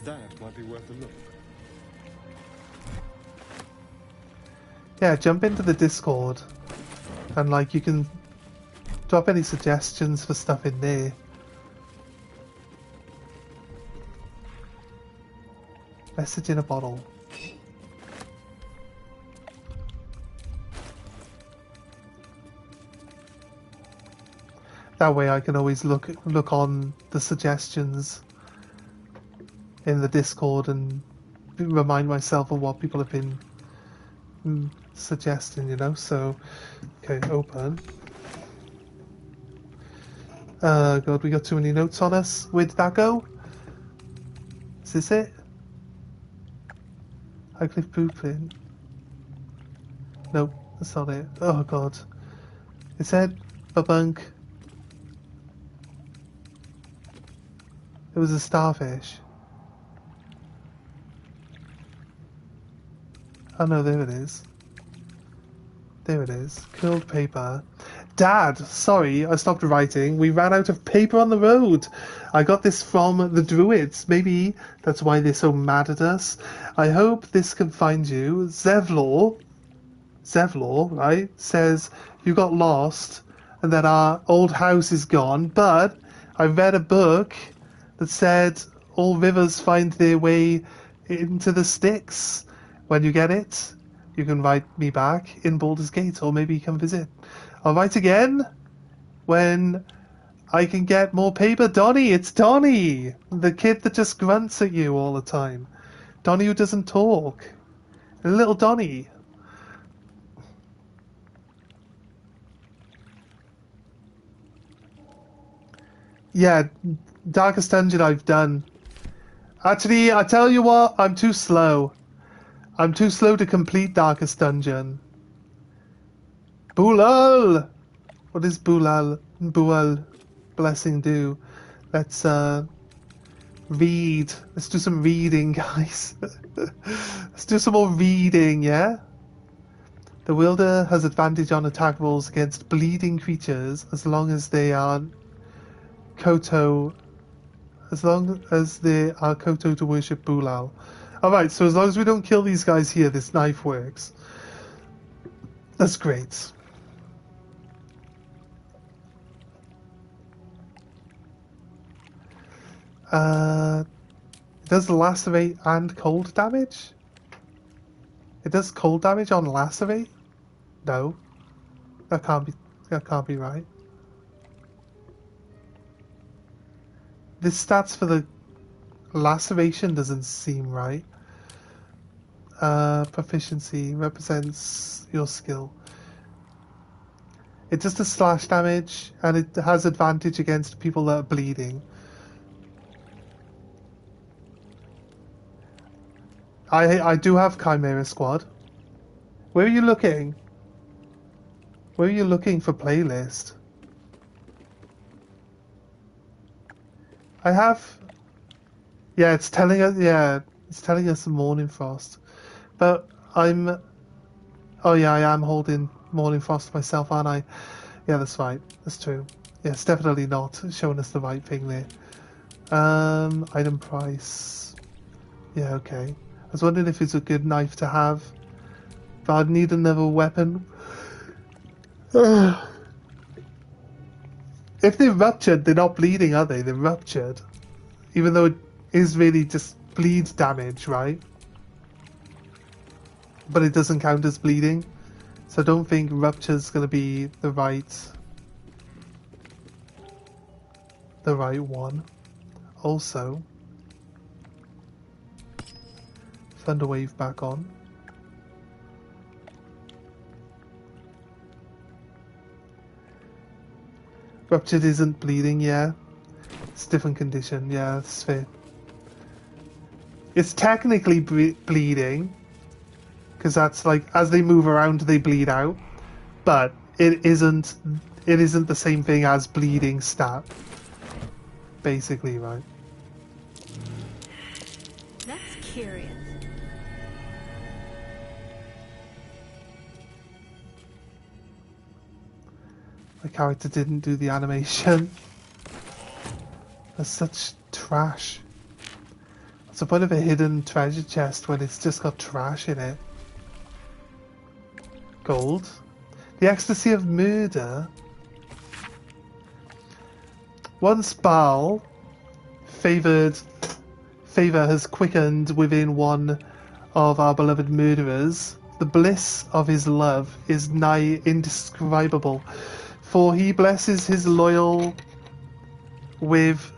That might be worth a look. Yeah, jump into the Discord and like you can drop any suggestions for stuff in there. Message in a bottle. That way I can always look on the suggestions in the Discord and remind myself of what people have been suggesting, you know. So, okay, open. God, we got too many notes on us. Where did that go? Is this it? Highcliffe Blueprint. Nope, that's not it. Oh God. It said Babunk. It was a starfish. Oh no, there it is. There it is. Curled paper. Dad, sorry, I stopped writing. We ran out of paper on the road. I got this from the Druids. Maybe that's why they're so mad at us. I hope this can find you. Zevlor, right, says you got lost and that our old house is gone, but I read a book that said all rivers find their way into the Styx. When you get it, you can write me back in Baldur's Gate, or maybe you can visit. I'll write again when I can get more paper. Donnie, it's Donnie! The kid that just grunts at you all the time. Donnie who doesn't talk. Little Donnie. Yeah, Darkest Dungeon I've done. Actually, I tell you what, I'm too slow. I'm too slow to complete Darkest Dungeon. Bulal! What does Bulal blessing do? Let's read. Let's do some reading, guys. Let's do some more reading, yeah? The wielder has advantage on attack rolls against bleeding creatures as long as they are Koto. As long as they are Koto to worship Bulal. Alright, so as long as we don't kill these guys here, this knife works. That's great. It does lacerate and cold damage? It does cold damage on lacerate? No. That can't be right. The stats for the laceration doesn't seem right. Proficiency represents your skill. It does the slash damage, and it has advantage against people that are bleeding. I do have Chimera Squad. Where are you looking? Where are you looking for playlist? I have... Yeah, it's telling us... Yeah, it's telling us Morning Frost. But I'm... Oh yeah, I am holding Morning Frost myself, aren't I? Yeah, that's right. That's true. Yeah, it's definitely not showing us the right thing there. Item price... Yeah, okay. I was wondering if it's a good knife to have But I'd need another weapon. If they're ruptured, they're not bleeding, are they? They're ruptured. Even though it is really just bleed damage, right? But it doesn't count as bleeding. So I don't think rupture's going to be the right one. Also, Thunderwave back on. Ruptured isn't bleeding, yeah. It's a different condition, yeah, that's fair. It's technically bleeding, because that's like, as they move around they bleed out, but it isn't the same thing as bleeding stat. Basically, right? That's curious. My character didn't do the animation. That's such trash. What's the point of a hidden treasure chest when it's just got trash in it? Gold. The ecstasy of murder. Once Baal favor has quickened within one of our beloved murderers, the bliss of his love is nigh indescribable, for he blesses his loyal with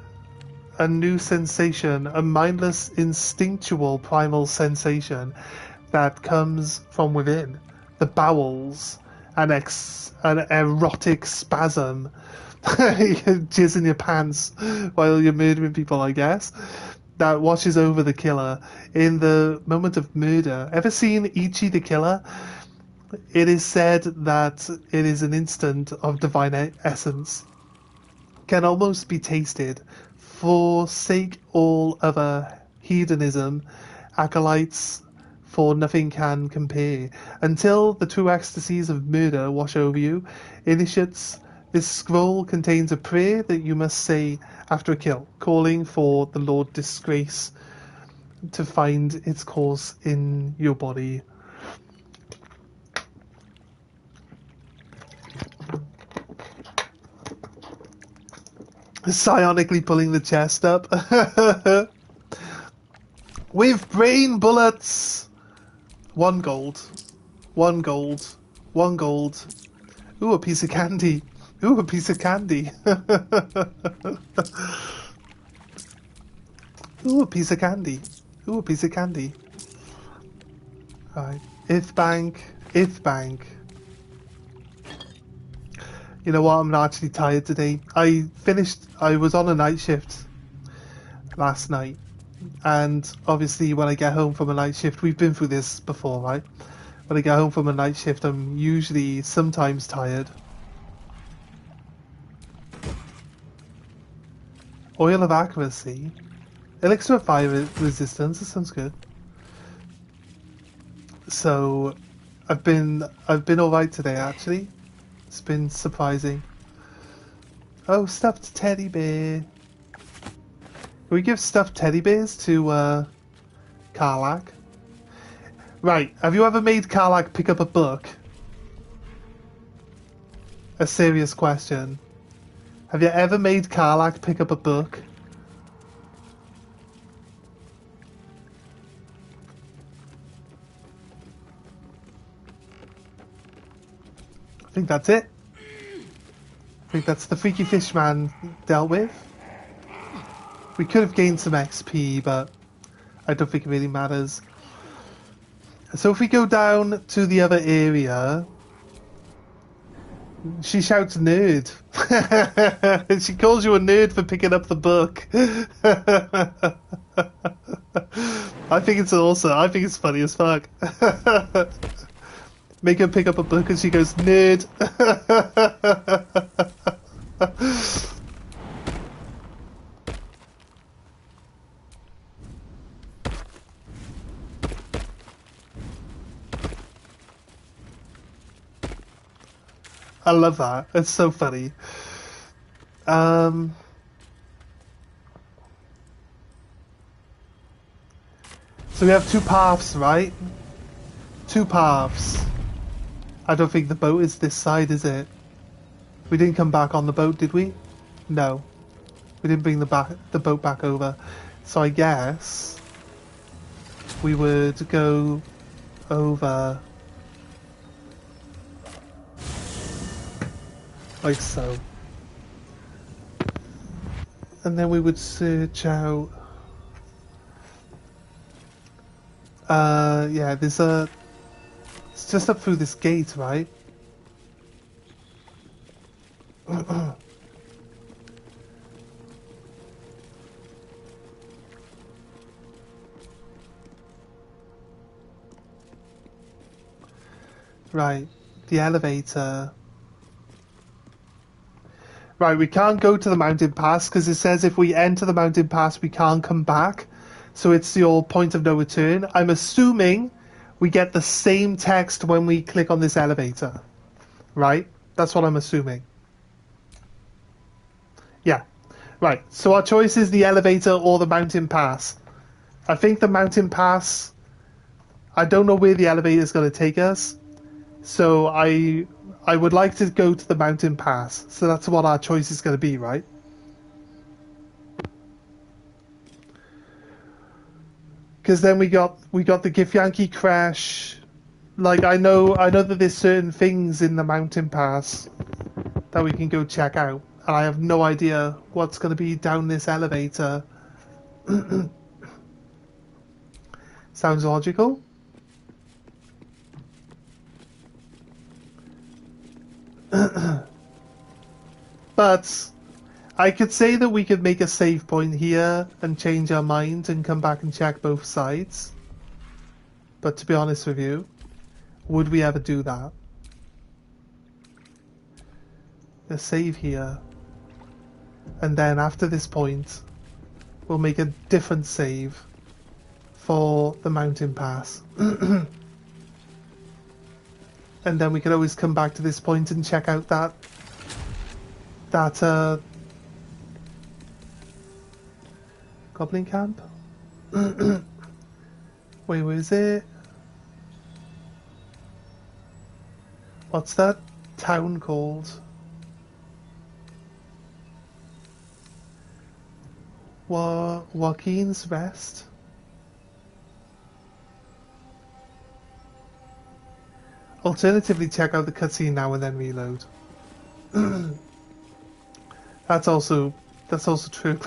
a new sensation, a mindless, instinctual, primal sensation that comes from within the bowels, an erotic spasm. You jizz in your pants while you're murdering people, I guess, that washes over the killer in the moment of murder. Ever seen Ichi the Killer? It is said that it is an instant of divine essence, can almost be tasted. Forsake all other hedonism, acolytes, for nothing can compare. Until the true ecstasies of murder wash over you, initiates, this scroll contains a prayer that you must say after a kill, calling for the Lord Disgrace to find its course in your body. Psionically pulling the chest up. With brain bullets! 1 gold. 1 gold. 1 gold. Ooh, a piece of candy. Ooh, a piece of candy. Ooh, a piece of candy. Ooh, a piece of candy. Alright. If bank. You know what, I'm not actually tired today. I was on a night shift last night. And obviously when I get home from a night shift, we've been through this before, right? When I get home from a night shift, I'm usually sometimes tired. Oil of accuracy. Elixir of fire resistance, that sounds good. So I've been alright today actually. It's been surprising. Oh, stuffed teddy bear. Can we give stuffed teddy bears to Karlach? Right, have you ever made Karlach pick up a book? A serious question. Have you ever made Karlach pick up a book? I think that's it. I think that's the Freaky Fish Man dealt with. We could have gained some XP, but I don't think it really matters. So if we go down to the other area, she shouts nerd. She calls you a nerd for picking up the book. I think it's awesome. I think it's funny as fuck. Make her pick up a book and she goes, nerd. I love that. It's so funny. So we have 2 paths, right? two paths. I don't think the boat is this side, is it? We didn't come back on the boat, did we? No. We didn't bring the boat back over. So I guess we would go over like so. And then we would search out yeah, there's a it's just up through this gate, right? Right, the elevator. Right, we can't go to the mountain pass because it says if we enter the mountain pass we can't come back. So it's your point of no return. I'm assuming we get the same text when we click on this elevator. Right? That's what I'm assuming. Yeah. Right, so our choice is the elevator or the mountain pass. I think the mountain pass... I don't know where the elevator is going to take us. So I would like to go to the mountain pass. So that's what our choice is going to be, right? Because then we got the Githyanki crash. Like I know that there's certain things in the mountain pass that we can go check out, and I have no idea what's going to be down this elevator. Sounds logical. But I could say that we could make a save point here and change our mind and come back and check both sides. But to be honest with you, would we ever do that? A save here. And then after this point, we'll make a different save for the mountain pass. And then we can always come back to this point and check out that goblin camp. Wait, where is it? What's that town called? Joaquin's Rest? Alternatively, check out the cutscene now and then reload. That's also true.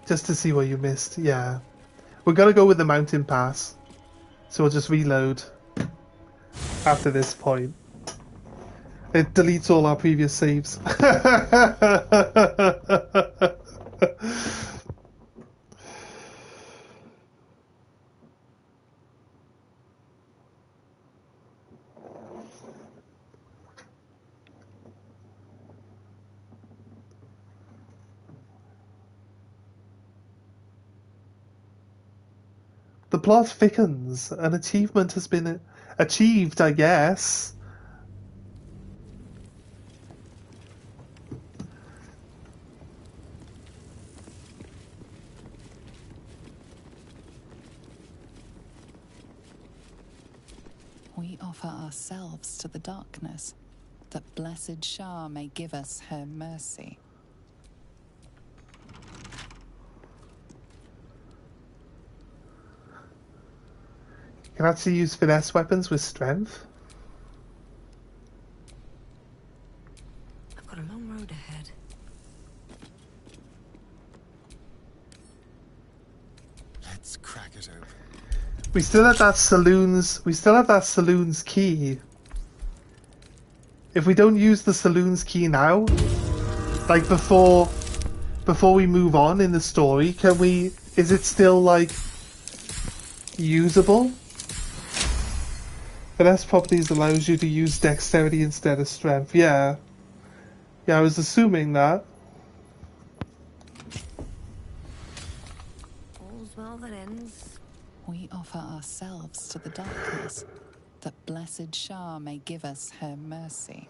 Just to see what you missed, yeah. We're gonna go with the mountain pass, so we'll just reload after this point. It deletes all our previous saves. The plot thickens. An achievement has been achieved, I guess. We offer ourselves to the darkness, that blessed Shah may give us her mercy. You can actually use finesse weapons with strength. I've got a long road ahead. Let's crack it open. We still have that saloon's key. If we don't use the saloon's key now, like before we move on in the story, can we? Is it still like usable? Finesse properties allows you to use dexterity instead of strength. Yeah, I was assuming that. All's well that ends. We offer ourselves to the darkness, that blessed Shah may give us her mercy.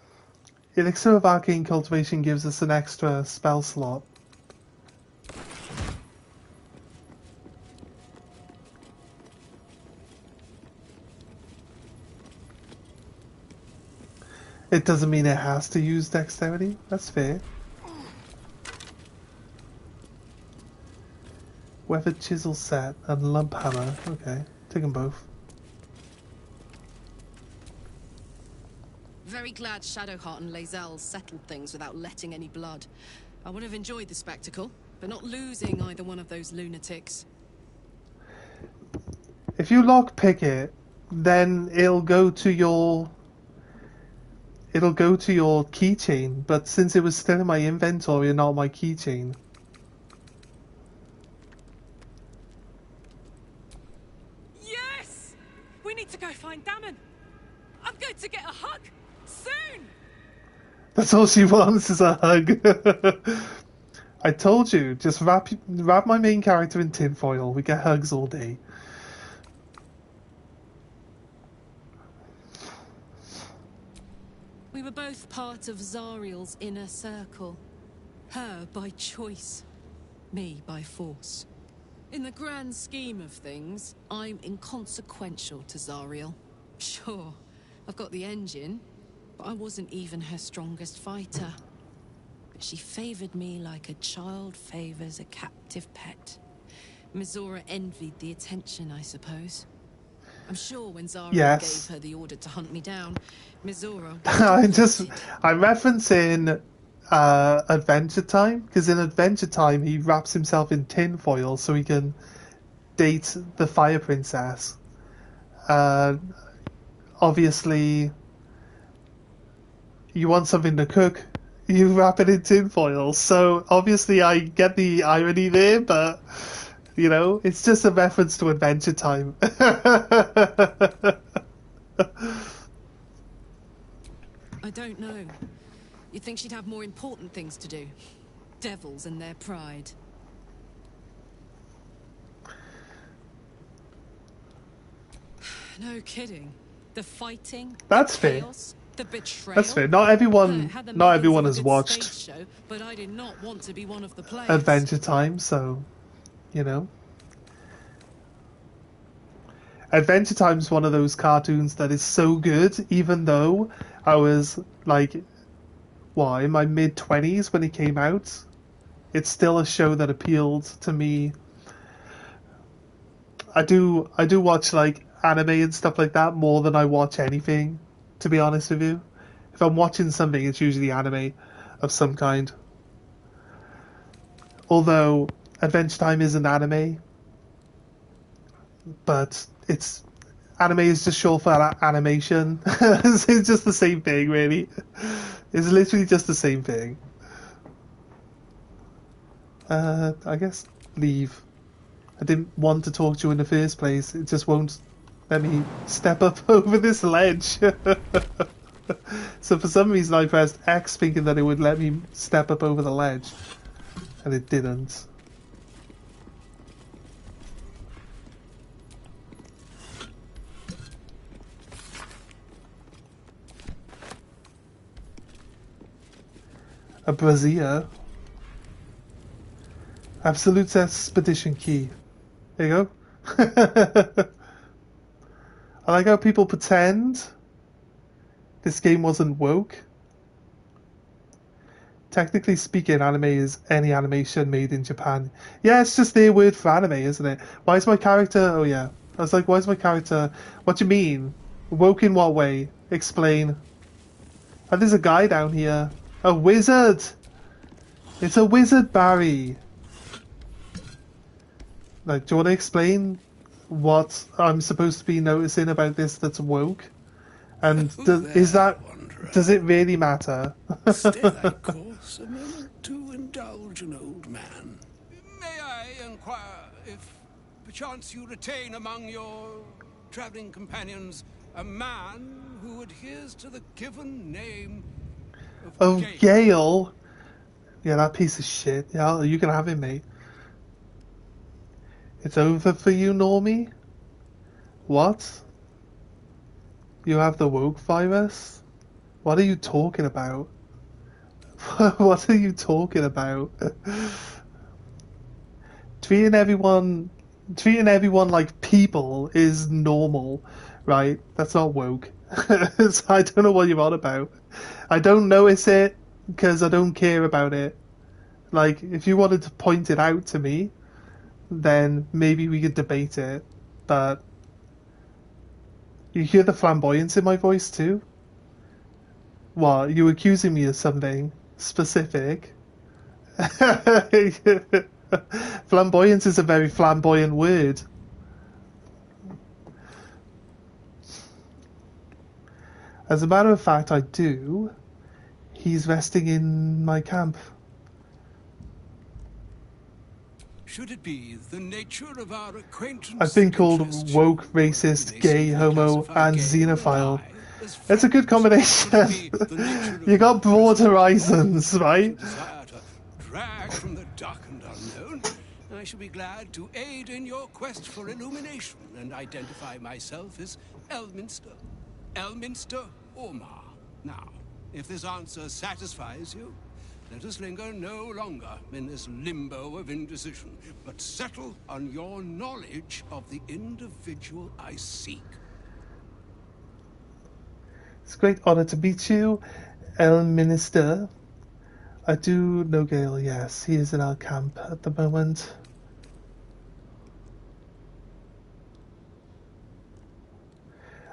Elixir of Arcane Cultivation gives us an extra spell slot. It doesn't mean it has to use dexterity. That's fair. Weathered chisel set and lump hammer. Okay, take them both. Very glad Shadowheart and Lae'zel settled things without letting any blood. I would have enjoyed the spectacle, but not losing either one of those lunatics. If you lockpick it, then it'll go to your keychain, but since it was still in my inventory and not my keychain. Yes! We need to go find Damon. I'm going to get a hug soon. That's all she wants is a hug. I told you, just wrap my main character in tinfoil. We get hugs all day. We were both part of Zariel's inner circle. Her by choice, me by force. In the grand scheme of things, I'm inconsequential to Zariel. Sure, I've got the engine, but I wasn't even her strongest fighter. But she favored me like a child favors a captive pet. Mizora envied the attention, I suppose. I'm sure when Zariel gave her the order to hunt me down, Mizora... I'm referencing Adventure Time, because in Adventure Time he wraps himself in tinfoil so he can date the Fire Princess. Obviously, you want something to cook, you wrap it in tinfoil, so obviously I get the irony there, but... You know, it's just a reference to Adventure Time. I don't know. You'd think she'd have more important things to do. Devils and their pride. No kidding. The fighting, That's the fair. chaos, the betrayal. That's fair. Not everyone has watched show, but I did not want to be one of the players. Adventure Time, so you know. Adventure Time's one of those cartoons that is so good, even though I was like, in my mid-20s when it came out. It's still a show that appealed to me. I do watch like anime and stuff like that more than I watch anything, to be honest with you. If I'm watching something, it's usually anime of some kind. Although Adventure Time isn't anime, but anime is just short for animation. It's just the same thing, really. It's literally just the same thing. I guess leave. I didn't want to talk to you in the first place. It just won't let me step up over this ledge. So for some reason I pressed X thinking that it would let me step up over the ledge. And it didn't. A brazier. Absolute expedition key. There you go. I like how people pretend this game wasn't woke. Technically speaking, anime is any animation made in Japan. Yeah, it's just their word for anime, isn't it? Why is my character... Oh yeah. I was like, why is my character... What do you mean? Woke in what way? Explain. And there's a guy down here. A wizard! It's a wizard, Barry! Like, do you want to explain what I'm supposed to be noticing about this that's woke? And does it really matter? Still, of course, a moment to indulge an old man. May I inquire if perchance you retain among your traveling companions a man who adheres to the given name of Gale? Yeah, that piece of shit. Yeah, you can have him, mate. It's over for you, Normie? What? You have the woke virus? What are you talking about? What are you talking about? Treating everyone like people is normal, right? That's not woke. So I don't know what you're on about. I don't notice it because I don't care about it. Like, if you wanted to point it out to me, then maybe we could debate it. But you hear the flamboyance in my voice too? What, are you accusing me of something specific? Flamboyance is a very flamboyant word. As a matter of fact, I do. He's resting in my camp. Should it be the nature of our acquaintance? I've been called woke, racist, gay, homo, and xenophile. It's a good combination. You got broad horizons, right? Drag from the dark and unknown. I shall be glad to aid in your quest for illumination and identify myself as Elminster. Elminster Ormar. Now, if this answer satisfies you, let us linger no longer in this limbo of indecision, but settle on your knowledge of the individual I seek. It's a great honor to meet you, Elminster. I do know Gale, yes. He is in our camp at the moment.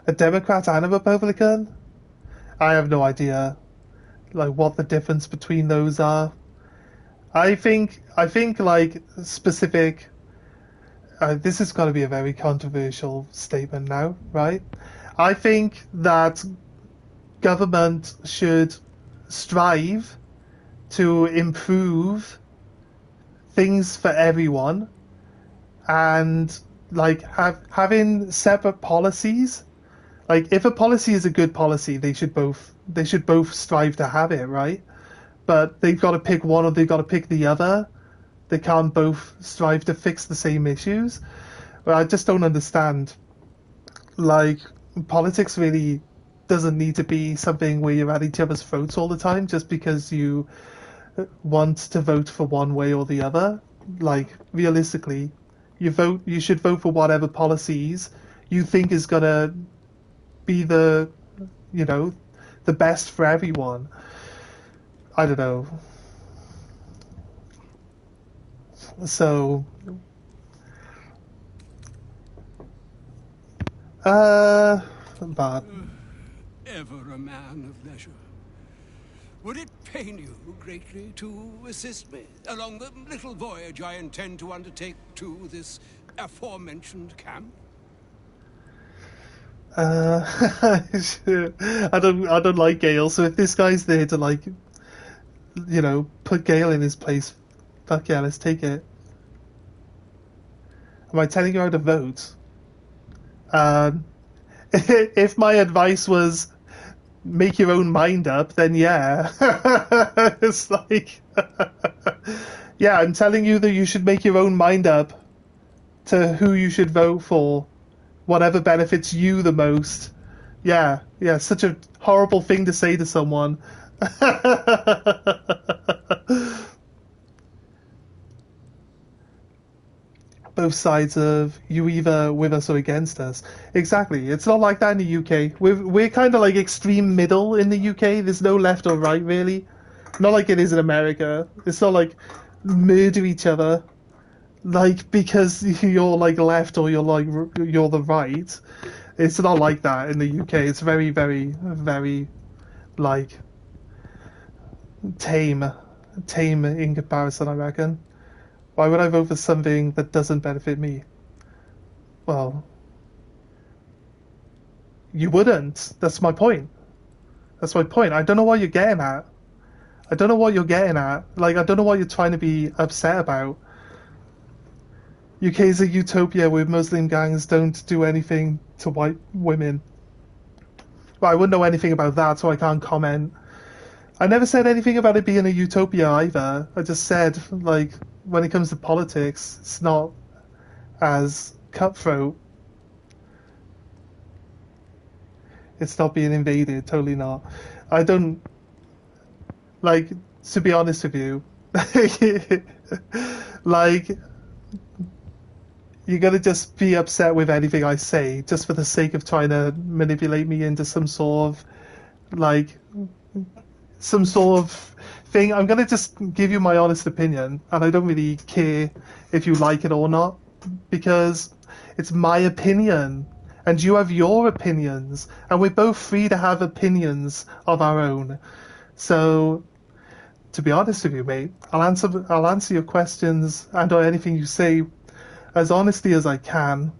A Democrat and a Republican? I have no idea, like, what the difference between those are. I think like, specific... this is going to be a very controversial statement now, right? I think that government should strive to improve things for everyone, and like having separate policies. Like, if a policy is a good policy, they should both strive to have it, right? But they've got to pick one or they've got to pick the other. They can't both strive to fix the same issues. But I just don't understand. Like, politics really doesn't need to be something where you're at each other's throats all the time just because you want to vote for one way or the other. Like, realistically, you should vote for whatever policies you think is gonna be the best for everyone. I don't know. So, but Ever a man of leisure. Would it pain you greatly to assist me along the little voyage I intend to undertake to this aforementioned camp? I don't like Gale, so if this guy's there to, like, put Gale in his place, fuck yeah, let's take it. Am I telling you how to vote? If my advice was make your own mind up, then yeah. It's like, yeah, I'm telling you that you should make your own mind up to who you should vote for, whatever benefits you the most. Yeah, such a horrible thing to say to someone. Both sides of you either with us or against us. Exactly. It's not like that in the UK. We're kind of like extreme middle in the UK. There's no left or right really. Not like it is in America. It's not like murder each other, like because you're like left or you're the right. It's not like that in the UK. It's very, very, very like tame in comparison, I reckon. Why would I vote for something that doesn't benefit me? Well, you wouldn't. That's my point. I don't know what you're getting at. Like, I don't know what you're trying to be upset about. UK is a utopia where Muslim gangs don't do anything to white women. Well, I wouldn't know anything about that, so I can't comment. I never said anything about it being a utopia either. I just said, like, when it comes to politics, it's not as cutthroat. It's not being invaded, totally not. I don't, like, to be honest with you, like, you're gonna just be upset with anything I say just for the sake of trying to manipulate me into some sort of thing. I'm gonna just give you my honest opinion, and I don't really care if you like it or not, because it's my opinion, and you have your opinions, and we're both free to have opinions of our own. So, to be honest with you, mate, I'll answer your questions and or anything you say as honestly as I can.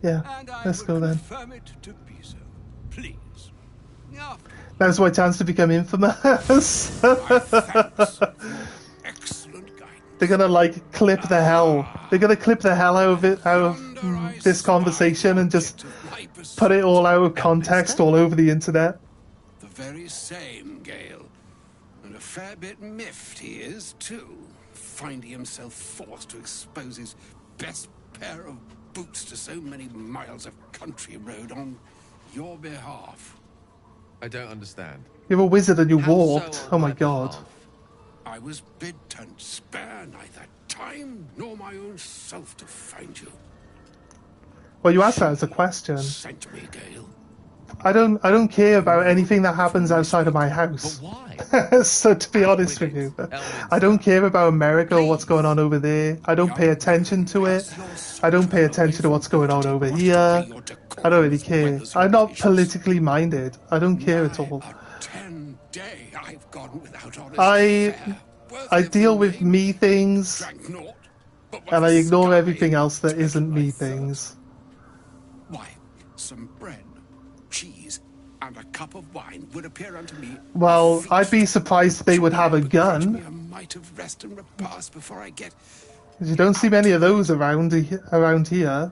Yeah, let's go then. Confirm it to be so, please. Now's my chance to become infamous. Excellent guidance. They're gonna like clip the hell. They're gonna clip the hell out of it, out of this conversation, and just put it all out of context all over the internet. The very same, Gale. And a fair bit miffed he is, too. Finding himself forced to expose his best pair of boots to so many miles of country road on your behalf. I don't understand. You're a wizard and you walked. Oh my god. I was bid to spare neither time nor my own self to find you. Well, you asked that as a question. Sent me, Gale. I don't care about anything that happens outside of my house. But why? So to be honest with you, I don't care about America or what's going on over there. I don't pay attention to it. I don't pay attention to what's going on over here. I don't really care. I'm not politically minded. I don't care at all. I deal with me things, and I ignore everything else that isn't me things. Why, some bread, cheese, and a cup of wine would appear unto me. Well, I'd be surprised if they would have a gun. A mite of rest and repast before I get. You don't see many of those around here.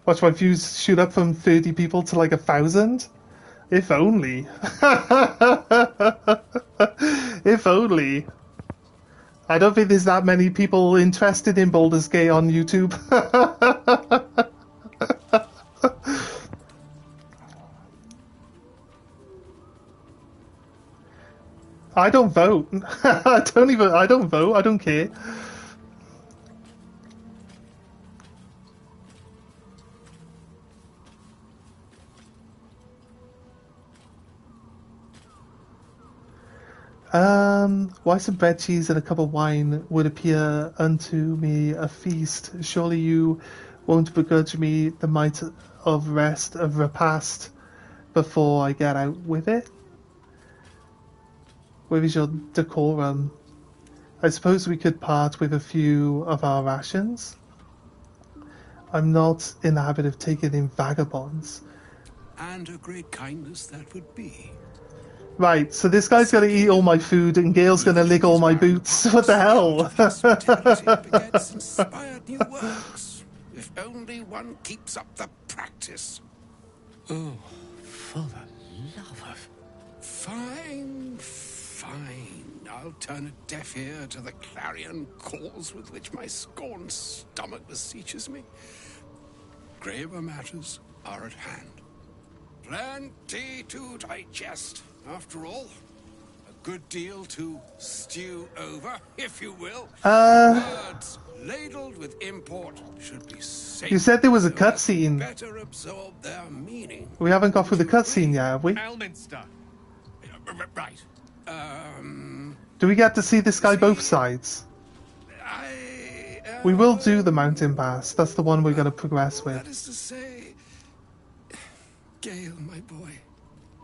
Watch my views shoot up from 30 people to like 1,000. If only. If only. I don't think there's that many people interested in Baldur's Gate on YouTube. I don't vote. I don't vote. I don't care. Why some bread, cheese, and a cup of wine would appear unto me a feast? Surely you won't begrudge me the mite of rest of repast before I get out with it? Where is your decorum? I suppose we could part with a few of our rations. I'm not in the habit of taking in vagabonds. And a great kindness that would be. Right, so this guy's gonna eat all my food and Gale's gonna lick all my boots. What the hell? Inspired new works. If only one keeps up the practice. Oh, for the love of... Fine. I'll turn a deaf ear to the clarion calls with which my scorned stomach beseeches me. Graver matters are at hand. Plenty to digest, after all. A good deal to stew over, if you will. Words ladled with import should be safe. You said there was a cutscene. Better absorb their meaning. We haven't got through the cutscene yet, have we? Elminster. Right. Do we get to see this guy both sides? We will do the mountain pass. That's the one we're going to progress with. That is to say, Gale, my boy,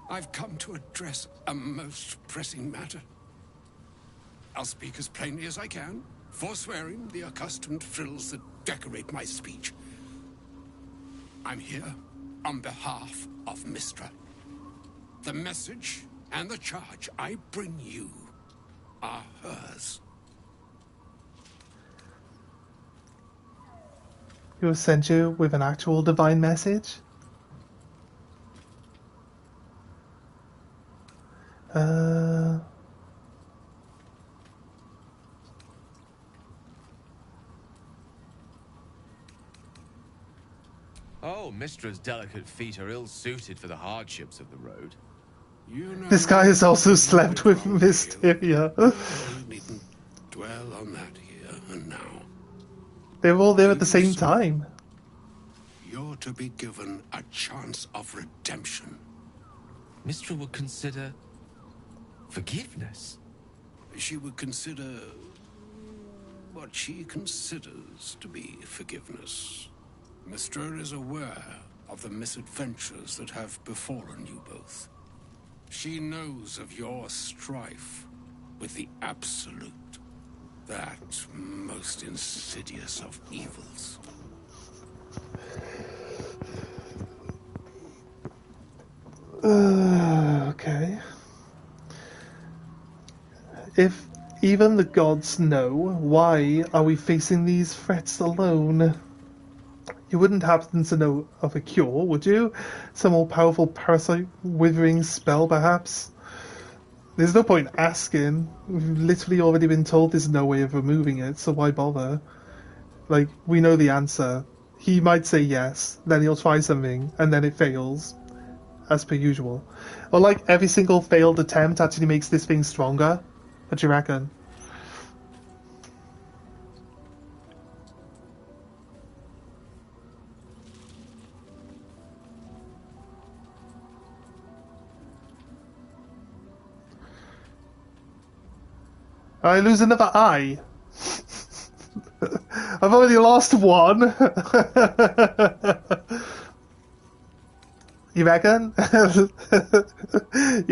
I've come to address a most pressing matter. I'll speak as plainly as I can, forswearing the accustomed frills that decorate my speech. I'm here on behalf of Mistra. The message and the charge I bring you are hers. You have sent you with an actual divine message? Oh, sure Mistra's delicate feet are ill-suited for the hardships of the road. You know, This guy has also slept with Mysteria. we needn't dwell on that here and now. They were all there at the Even same so, time. You're to be given a chance of redemption. Mistra would consider forgiveness. She would consider what she considers to be forgiveness. Mistra is aware of the misadventures that have befallen you both. She knows of your strife with the Absolute, that most insidious of evils. Okay. If even the gods know, why are we facing these threats alone? You wouldn't happen to know of a cure, would you? Some all-powerful parasite withering spell, perhaps? There's no point asking. We've literally already been told there's no way of removing it, so why bother? Like, we know the answer. He might say yes, then he'll try something, and then it fails. As per usual. Or like, every single failed attempt actually makes this thing stronger. What do you reckon? I lose another eye. I've already lost one. You reckon? You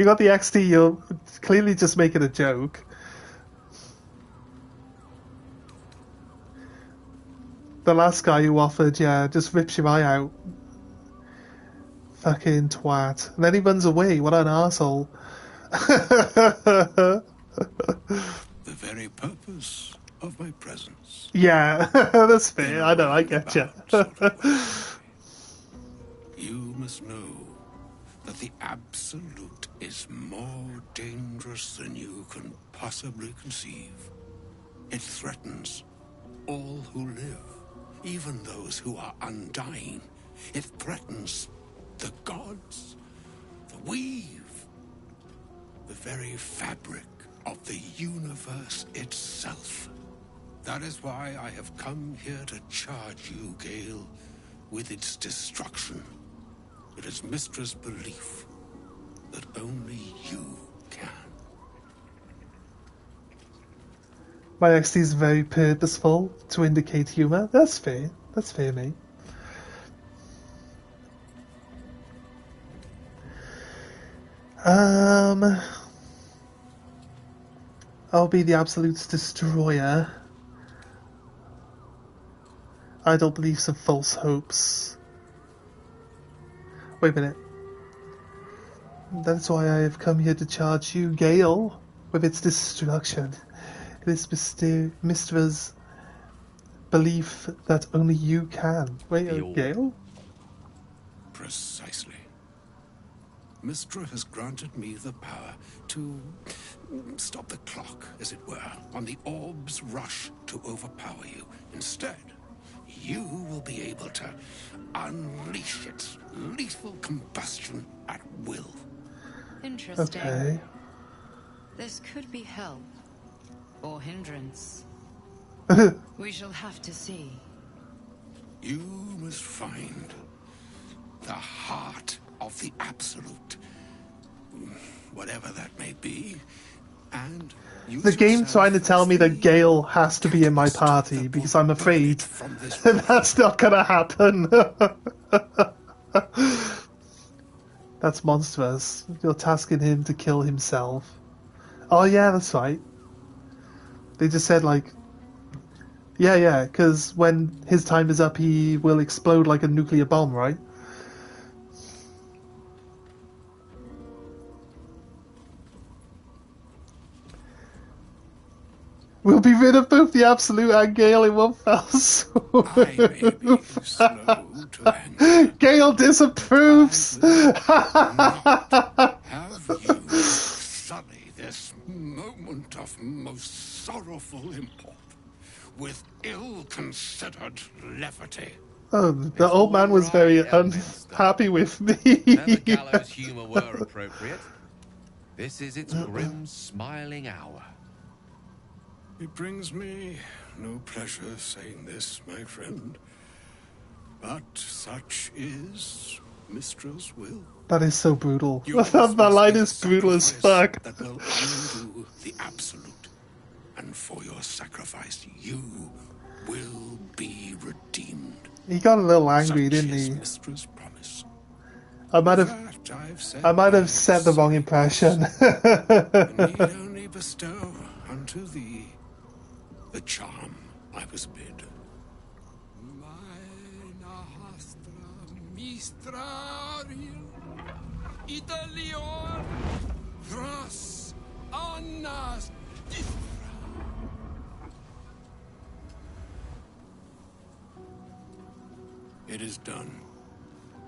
got the XT, you're clearly just making a joke. The last guy who offered, yeah, just rips your eye out. Fucking twat. And then he runs away, what an arsehole. The very purpose of my presence. Yeah, that's fair, I know, I get you. You must know that the Absolute is more dangerous than you can possibly conceive. It threatens all who live, even those who are undying. It threatens the gods, the weave, the very fabric of the universe itself. That is why I have come here to charge you, Gale, with its destruction. It is Mistra's belief that only you can. My XT is very purposeful to indicate humour. That's fair. That's fair, mate. I'll be the Absolute's destroyer. Idle beliefs and false hopes. Wait a minute. That's why I have come here to charge you, Gale, with its destruction. It is Mistra's belief that only you can. Wait, Gale? Precisely. Mistra has granted me the power to stop the clock, as it were, on the orb's rush to overpower you. Instead, you will be able to unleash its lethal combustion at will. Interesting. Okay. This could be help. Or hindrance. We shall have to see. You must find the heart of the Absolute, whatever that may be, and the game's trying to tell me that Gale has to be in my party because I'm afraid that's not gonna happen. That's monstrous. You're tasking him to kill himself. Oh yeah, that's right. They just said like, yeah, because when his time is up, he will explode like a nuclear bomb, right? We'll be rid of both the Absolute and Gale in one fell swoop. Gale disapproves! Have you sully this moment of most sorrowful import with ill-considered levity? Oh, the old man was very unhappy with me. Never gallows humor were appropriate. This is its grim, smiling hour. It brings me no pleasure saying this, my friend, but such is Mistra's will. That is so brutal. That line is brutal as fuck. That will undo the absolute, and for your sacrifice, you will be redeemed. He got a little angry, didn't he? Mistra's promise. I might have set the wrong impression. Need only bestow unto thee the charm I was bid. Italior Thras Annas. It is done.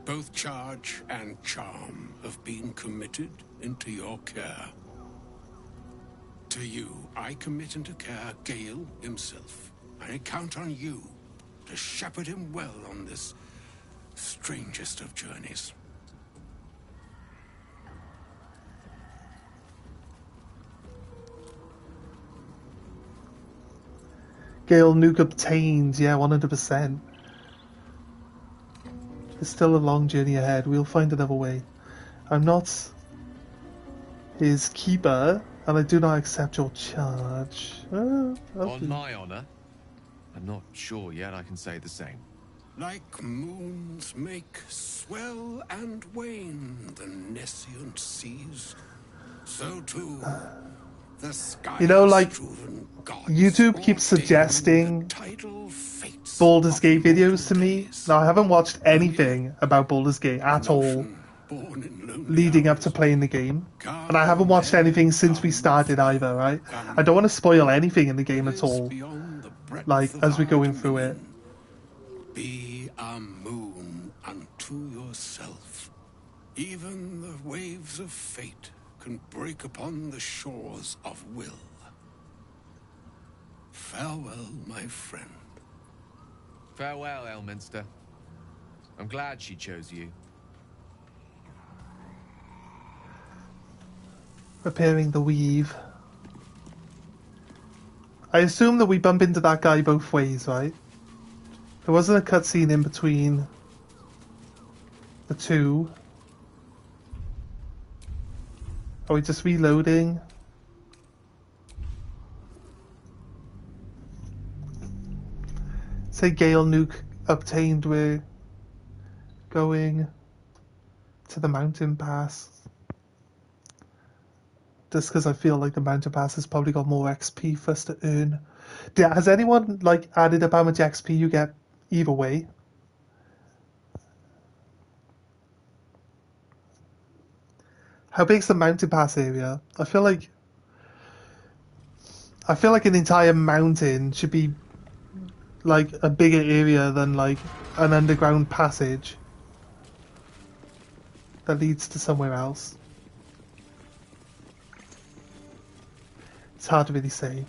Both charge and charm have been committed into your care. To you, I commit into care Gale himself. I count on you to shepherd him well on this strangest of journeys. Gale nuke obtained, yeah, 100%. There's still a long journey ahead. We'll find another way. I'm not his keeper, and I do not accept your charge. On my honor, I'm not sure yet I can say the same. Like moons make swell and wane the nescient seas, so too the sky. You know, like, YouTube keeps suggesting Baldur's Gate videos to me. Now, I haven't watched anything about Baldur's Gate at all leading up to playing the game. And I haven't watched anything since we started either, right? I don't want to spoil anything in the game at all, like, as we're going through it. Be a moon unto yourself. Even the waves of fate can break upon the shores of will. Farewell, my friend. Farewell, Elminster. I'm glad she chose you. Repairing the weave. I assume that we bump into that guy both ways, right? There wasn't a cutscene in between the two. Are we just reloading? Say Gale nuke obtained. We're going to the mountain pass. Just because I feel like the mountain pass has probably got more XP for us to earn. Has anyone like added up how much XP you get either way? How big's the mountain pass area? I feel like an entire mountain should be like a bigger area than like an underground passage that leads to somewhere else. It's hard to really say.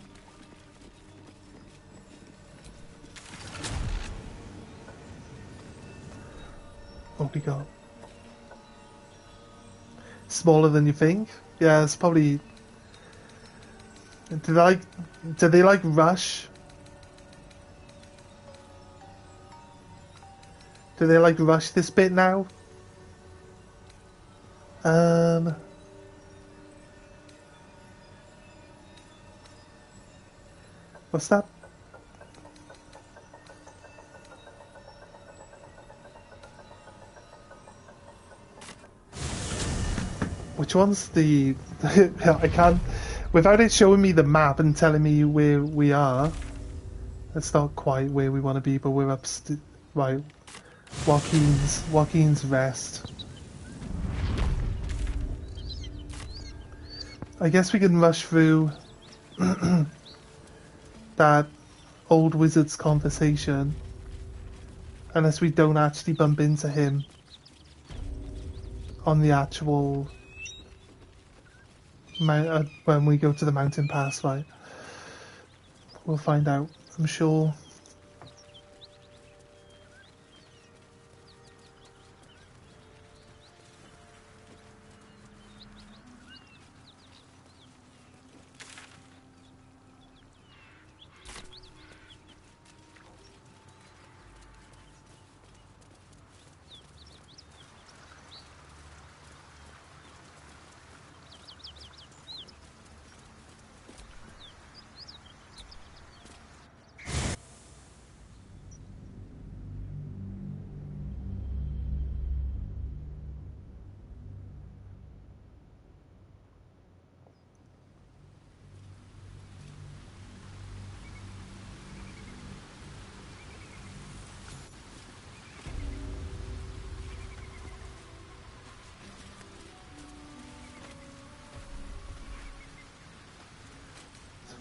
What we got? Smaller than you think? Yeah, it's probably. Do they like rush? Do they like rush this bit now? What's that? Which one's the I can't, without it showing me the map and telling me where we are. That's not quite where we want to be, but we're up. Right, Joaquin's Rest. I guess we can rush through that old wizard's conversation, unless we don't actually bump into him on the actual when we go to the mountain pass, right? We'll find out, I'm sure.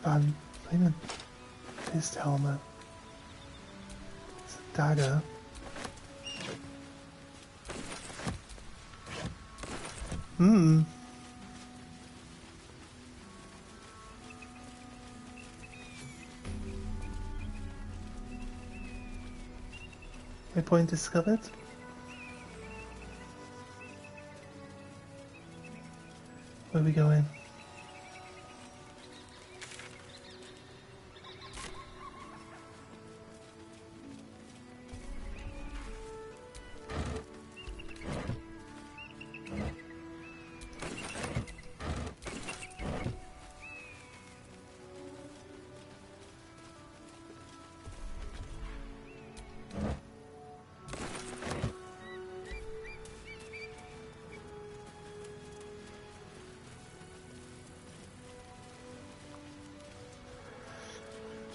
Van Flaming Fist helmet. It's a dagger. Hmm. Waypoint discovered. Where are we going?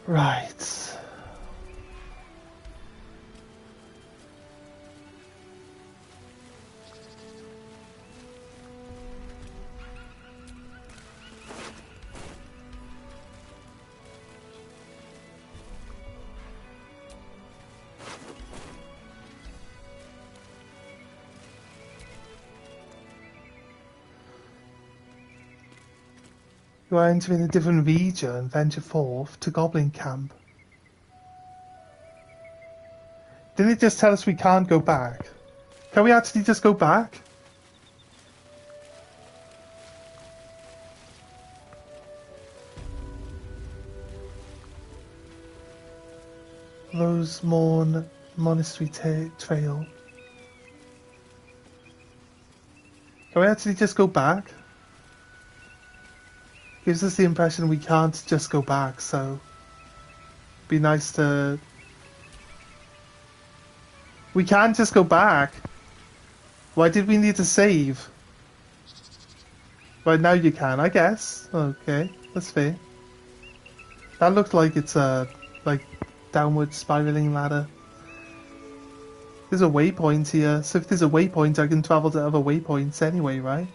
Right. You are entering a different region, venture forth to Goblin Camp. Didn't it just tell us we can't go back? Can we actually just go back? Rosemorn Monastery Trail. Can we actually just go back? Gives us the impression we can't just go back, so be nice to... We can't just go back. Why did we need to save? Right, now you can, I guess. Okay, that's fair. That looked like it's a downward spiraling ladder. There's a waypoint here, so if there's a waypoint I can travel to other waypoints anyway, right?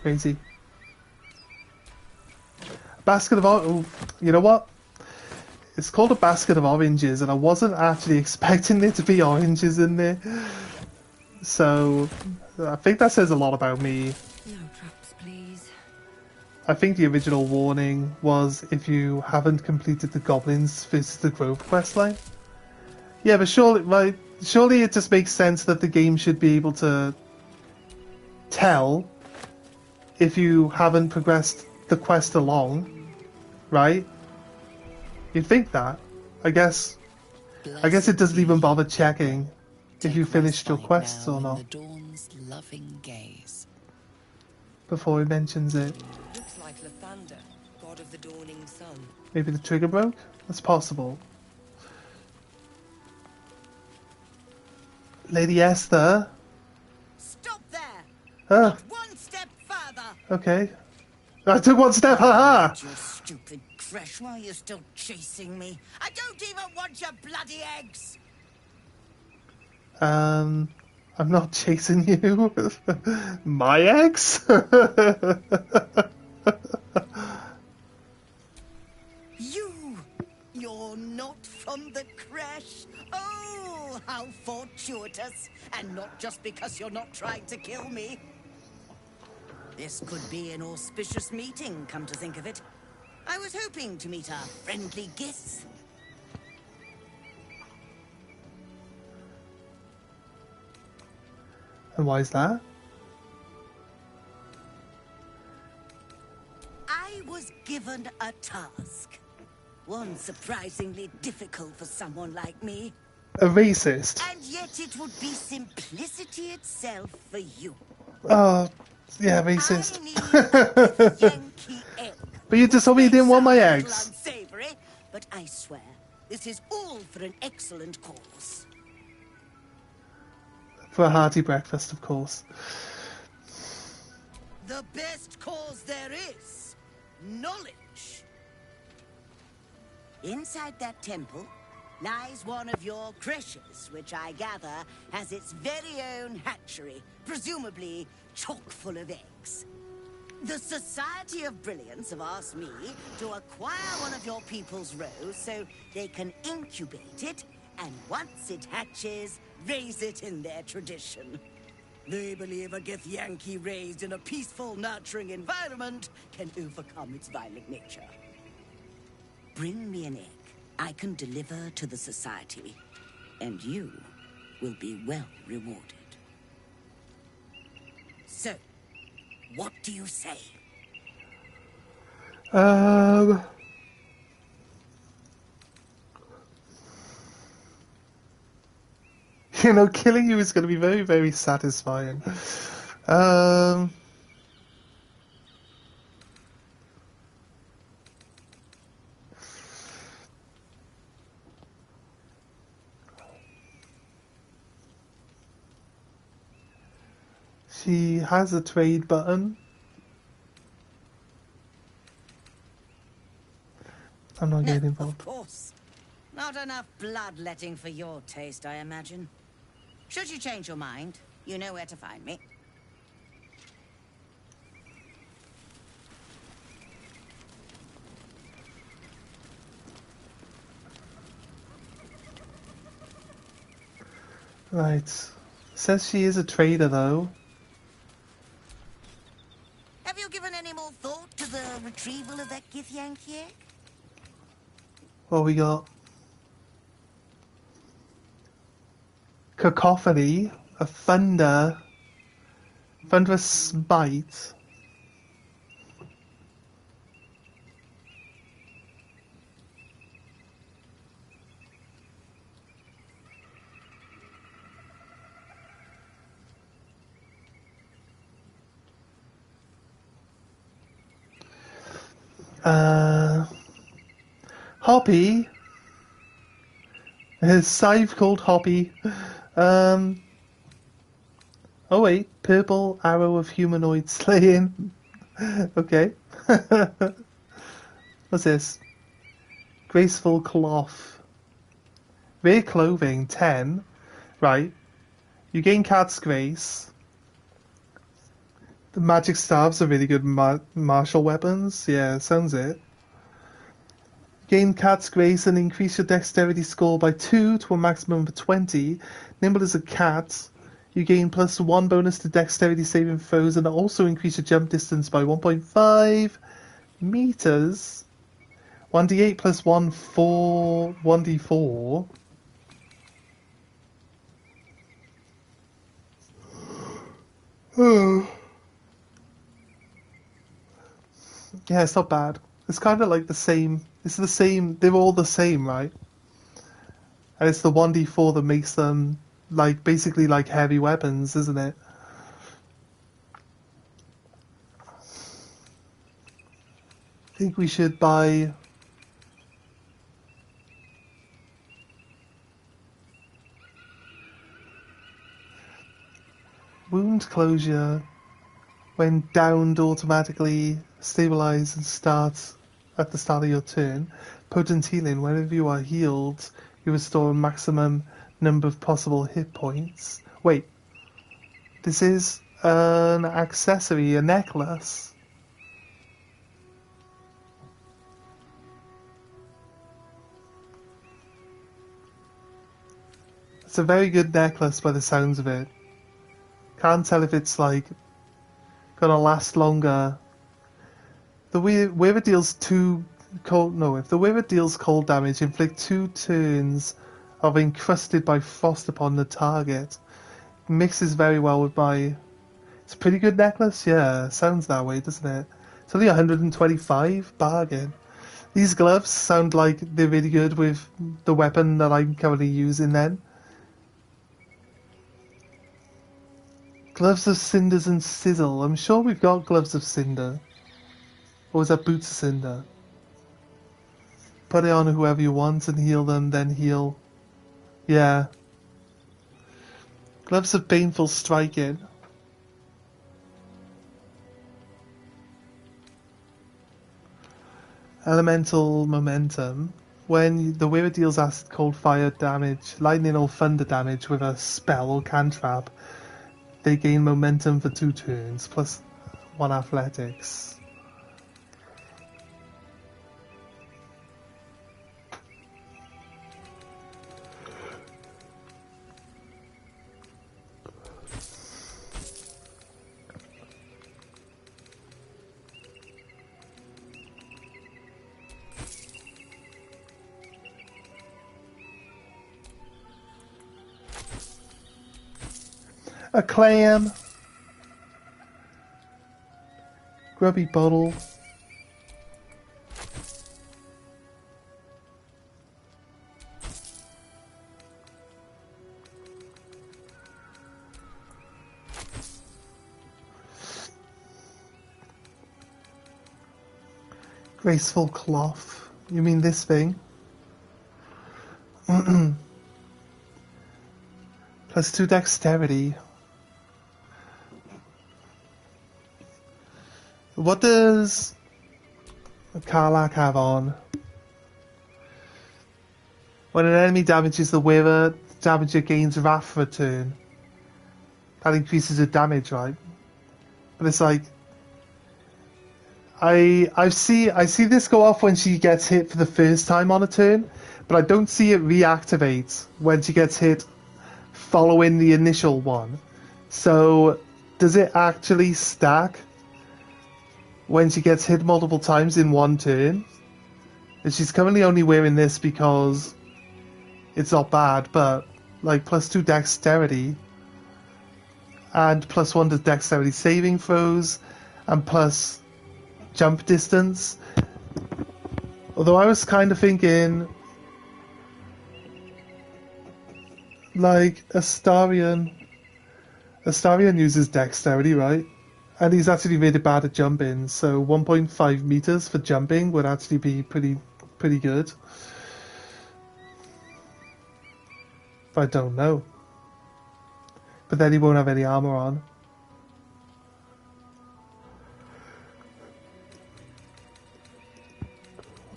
Crazy. Basket of oh, you know what? It's called a basket of oranges, and I wasn't actually expecting there to be oranges in there. So, I think that says a lot about me. No traps, please. I think the original warning was if you haven't completed the Goblins visit the Grove questline. Yeah, but surely it just makes sense that the game should be able to tell if you haven't progressed the quest along, right? You'd think that. I guess it doesn't even bother checking if you finished your quests or not. The dawn's loving gaze. Before he mentions it. Looks like Lathander, god of the dawning sun. Maybe the trigger broke? That's possible. Lady Esther? Stop there! Ah. One step further! Okay. I took one step, haha! You stupid Kresh, why are you still chasing me? I don't even want your bloody eggs! I'm not chasing you. My ex? You're not from the Kresh? Oh, how fortuitous! And not just because you're not trying to kill me. This could be an auspicious meeting, come to think of it. I was hoping to meet our friendly guests. And why is that? I was given a task. One surprisingly difficult for someone like me. A racist. And yet it would be simplicity itself for you. Oh, yeah, racist. But you just told me you didn't want my eggs. Unsavory, but I swear, this is all for an excellent cause. For a hearty breakfast, of course. The best cause there is. Knowledge. Inside that temple lies one of your Kreshes, which I gather has its very own hatchery, presumably chock full of eggs. The Society of Brilliance have asked me to acquire one of your people's rows so they can incubate it, and once it hatches, raise it in their tradition. They believe a Githyanki raised in a peaceful, nurturing environment can overcome its violent nature. Bring me an egg I can deliver to the Society, and you will be well rewarded. So, what do you say? You know, killing you is going to be very, very satisfying. She has a trade button. I'm not getting involved. Of course. Not enough bloodletting for your taste, I imagine. Should you change your mind, you know where to find me. Right. Says she is a trader, though. Have you given any more thought to the retrieval of that Githyanki egg? What we got? Cacophony, a thunderous bite. Hoppy. His scythe called Hoppy. Oh wait, purple arrow of humanoid slaying. Okay. What's this? Graceful cloth. Rare clothing, 10. Right. You gain cat's grace. The magic staves are really good martial weapons. Yeah, sounds it. Gain cat's grace and increase your dexterity score by 2 to a maximum of 20. Nimble as a cat. You gain +1 bonus to dexterity saving throws and also increase your jump distance by 1.5 meters. 1d8 plus 1 for 1d4. Oh. Yeah, it's not bad. It's kind of like the same. It's the same. They're all the same, right? And it's the 1d4 that makes them like basically like heavy weapons, isn't it? I think we should buy. Wound closure. When downed, automatically stabilize and start at the start of your turn. Potent healing. Whenever you are healed, you restore a maximum number of possible hit points. Wait. This is an accessory, a necklace. It's a very good necklace by the sounds of it. Can't tell if it's like gonna last longer. The weaver deals if the weaver deals cold damage, inflict 2 turns of encrusted by frost upon the target. Mixes very well with my. It's a pretty good necklace, yeah. Sounds that way, doesn't it? It's only 125, bargain. These gloves sound like they're really good with the weapon that I'm currently using. Then. Gloves of Cinders and Sizzle. I'm sure we've got Gloves of Cinder. Or was that Boots of Cinder? Put it on whoever you want and heal them, then heal. Yeah. Gloves of Baneful Striking. Elemental Momentum. When the wearer deals acid, cold, fire damage, lightning or thunder damage with a spell or cantrip, they gain momentum for 2 turns, plus 1 athletics. A clam. Grubby bottle. Graceful cloth. You mean this thing? Plus 2 dexterity. What does Karlach have on? When an enemy damages the wearer, the damager gains wrath for a turn. That increases the damage, right? But it's like I see this go off when she gets hit for the first time on a turn, but I don't see it reactivate when she gets hit following the initial one. So does it actually stack when she gets hit multiple times in one turn? And she's currently only wearing this because it's not bad, but like plus 2 dexterity and plus 1 to dexterity saving throws and plus jump distance. Although I was kind of thinking like Astarion uses dexterity, right? And he's actually really bad at jumping, so 1.5 meters for jumping would actually be pretty good. But I don't know. But then he won't have any armor on.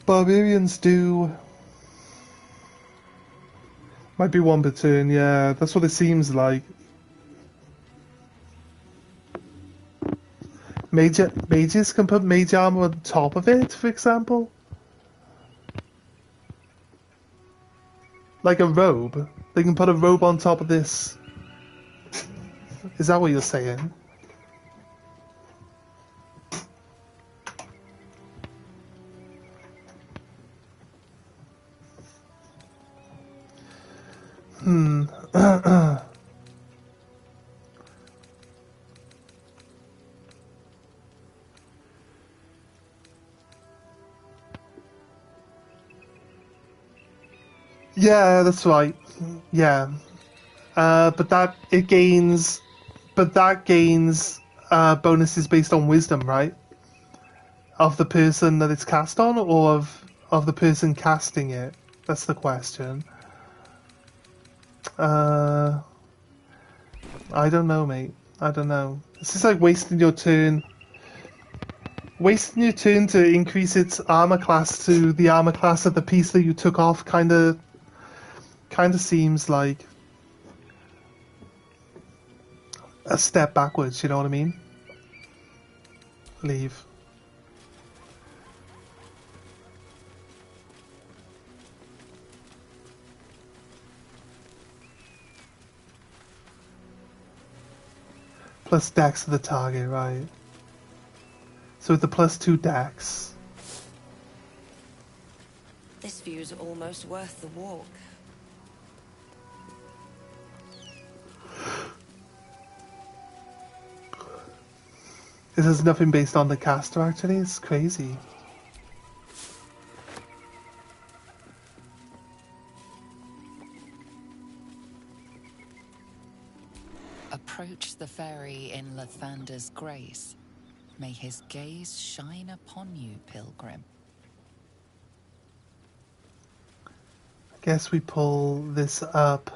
Barbarians do. Might be 1 per turn, yeah, that's what it seems like. Mages can put mage armor on top of it, for example. Like a robe. They can put a robe on top of this. Is that what you're saying? Yeah, that's right. Yeah. But that gains bonuses based on wisdom, right? Of the person that it's cast on, or of the person casting it? That's the question. I don't know, mate. I don't know. This is like wasting your turn. Wasting your turn to increase its armor class to the armor class of the piece that you took off kind of seems like a step backwards, you know what I mean? Leave. Plus dex to the target, right? So with the plus 2 dex. This view's almost worth the walk. This is nothing based on the caster, actually. It's crazy. Approach the fairy in Lathander's grace. May his gaze shine upon you, pilgrim. I guess we pull this up.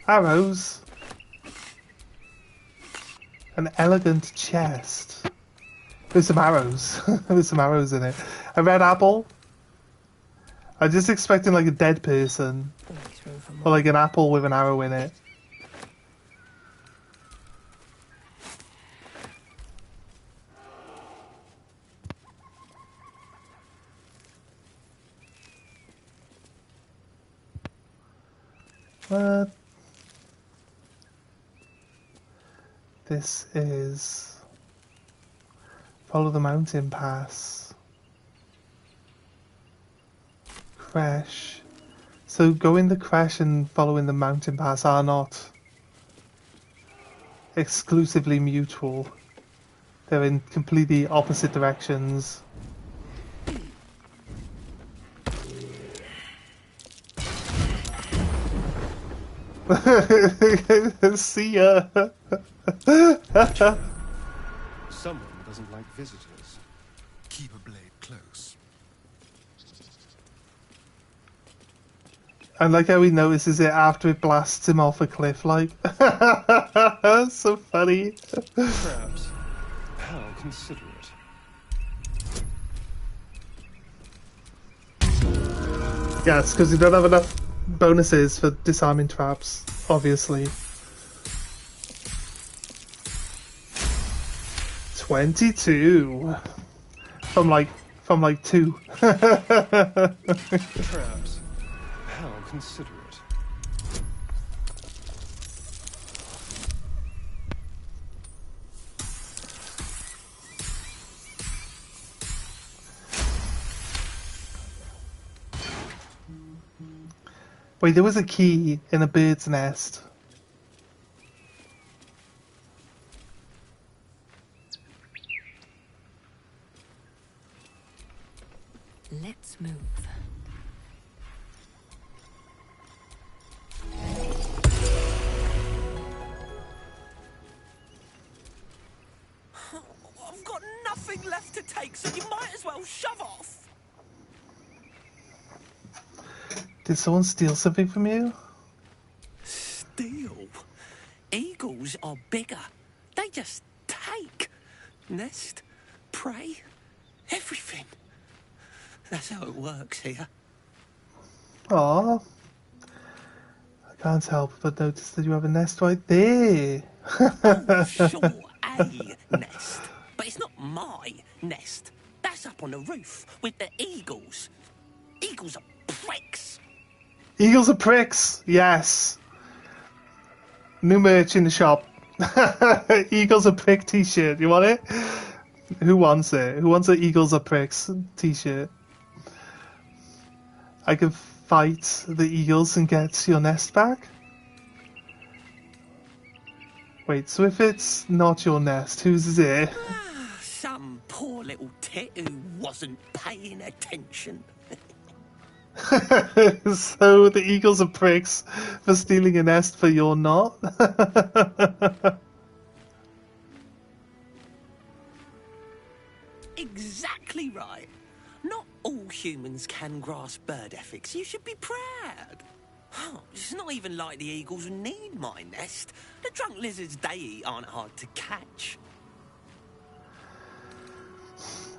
Arrows. An elegant chest. There's some arrows. There's some arrows in it. A red apple. I'm just expecting like a dead person. Or like an apple with an arrow in it. What? This is... Follow the mountain pass. Crash. So going the crash and following the mountain pass are not exclusively mutual. They're in completely opposite directions. See ya. Someone doesn't like visitors. Keep a blade close. And like how he notices it after it blasts him off a cliff, like. So funny. Perhaps. How considerate. Yes, because you don't have enough bonuses for disarming traps, obviously. 22 from like 2. Perhaps. How considerate. Wait, there was a key in a bird's nest. Let's move. I've got nothing left to take, so you might as well shove off. Did someone steal something from you? Steal? Eagles are bigger. They just take. Nest, prey, everything. That's how it works here. Aww. I can't help but notice that you have a nest right there. Oh, sure, a nest. But it's not my nest. That's up on the roof with the eagles. Eagles are pricks. Eagles are pricks, yes. New merch in the shop. Eagles are prick t-shirt. You want it? Who wants it? Who wants an Eagles are pricks t-shirt? I can fight the eagles and get your nest back? Wait, so if it's not your nest, whose is it? Some poor little tit who wasn't paying attention. So the eagles are pricks for stealing a nest, but you're not? Exactly right. Not all humans can grasp bird ethics. You should be proud. It's not even like the eagles need my nest. The drunk lizards they eat aren't hard to catch.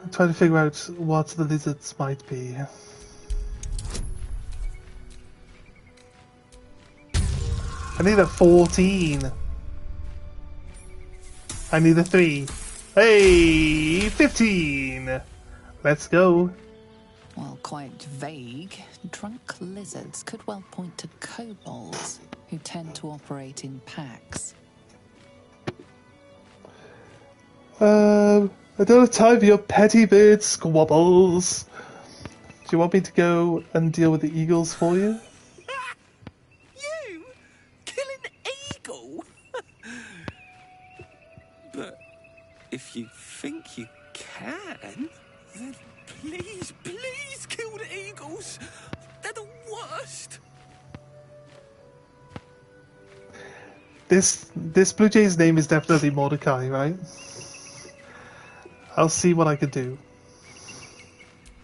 I'm trying to figure out what the lizards might be. I need a 14. I need a 3. Hey, 15. Let's go. While quite vague, drunk lizards could well point to kobolds, who tend to operate in packs. I don't have time for your petty bird squabbles. Do you want me to go and deal with the eagles for you? You? Kill an eagle? But if you think you can, then please, please kill the eagles. They're the worst. This Blue Jay's name is definitely Mordecai, right? I'll see what I can do.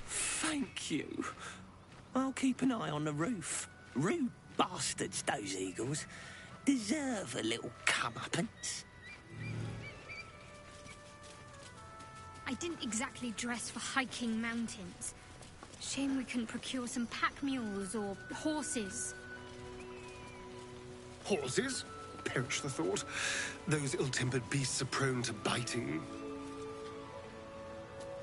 Thank you. I'll keep an eye on the roof. Rude bastards, those eagles. deserve a little comeuppance. I didn't exactly dress for hiking mountains. Shame we couldn't procure some pack mules or horses. Horses? Perish the thought. Those ill-tempered beasts are prone to biting.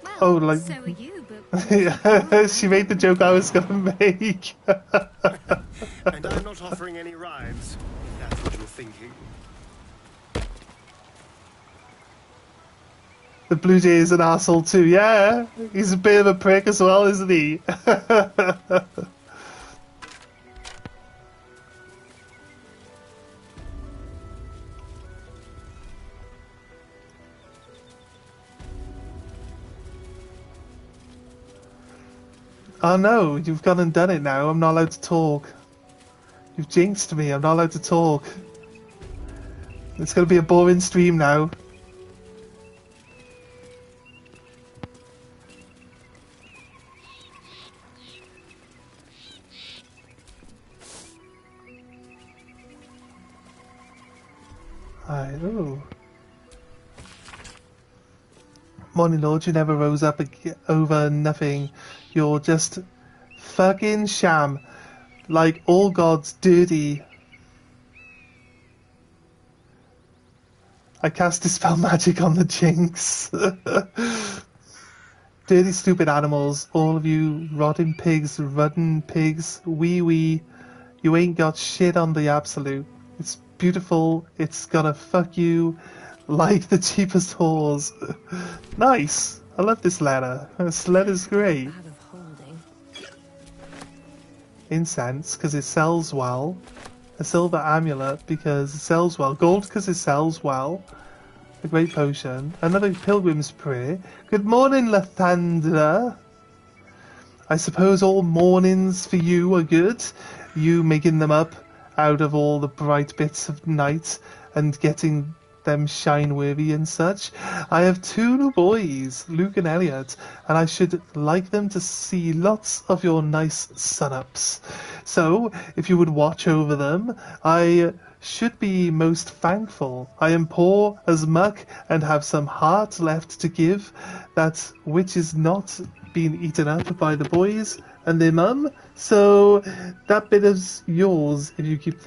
Well, Oh, like so are you, but she made the joke I was gonna make. And I'm not offering any rides, if that's what you're thinking. The Blue Jay is an asshole too. Yeah, he's a bit of a prick as well, isn't he? Oh no, you've gone and done it now. I'm not allowed to talk. You've jinxed me. I'm not allowed to talk. It's going to be a boring stream now. Ooh. Morning Lord, you never rose up over nothing. You're just fucking sham. Like all gods, dirty. I cast Dispel Magic on the Jinx. Dirty, stupid animals. All of you rotten pigs, wee. You ain't got shit on the absolute. It's beautiful. It's gonna fuck you like the cheapest whores. Nice. I love this letter. This letter's great. Incense, because it sells well. A silver amulet, because it sells well. Gold, because it sells well. A great potion. Another pilgrim's prayer. Good morning, Lathandra. I suppose all mornings for you are good. You making them up out of all the bright bits of night and getting them shine-worthy and such. I have 2 new boys, Luke and Elliot, and I should like them to see lots of your nice sun-ups. So, if you would watch over them, I should be most thankful. I am poor as muck and have some heart left to give, that which is not being eaten up by the boys and their mum, so that bit is yours if you keep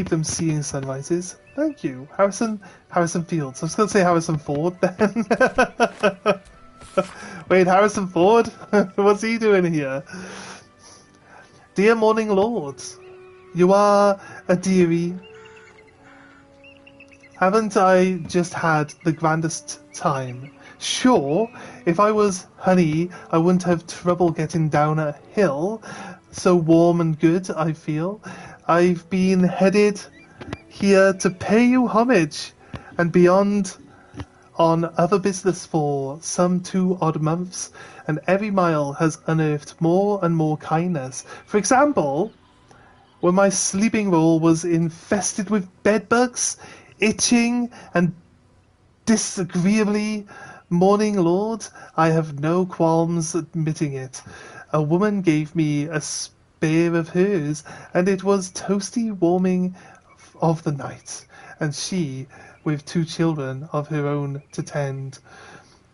them seeing sunrises. Thank you. Harrison Fields. I was going to say Harrison Ford then. Wait, Harrison Ford? What's he doing here? Dear Morning Lord, you are a dearie. Haven't I just had the grandest time? Sure, if I was honey, I wouldn't have trouble getting down a hill. So warm and good, I feel. I've been headed here to pay you homage and beyond on other business for some 2 odd months, and every mile has unearthed more and more kindness. For example, when my sleeping roll was infested with bedbugs, itching and disagreeably, Morning Lord, I have no qualms admitting it. A woman gave me a spare of hers, and it was toasty warming of the night, and she with 2 children of her own to tend.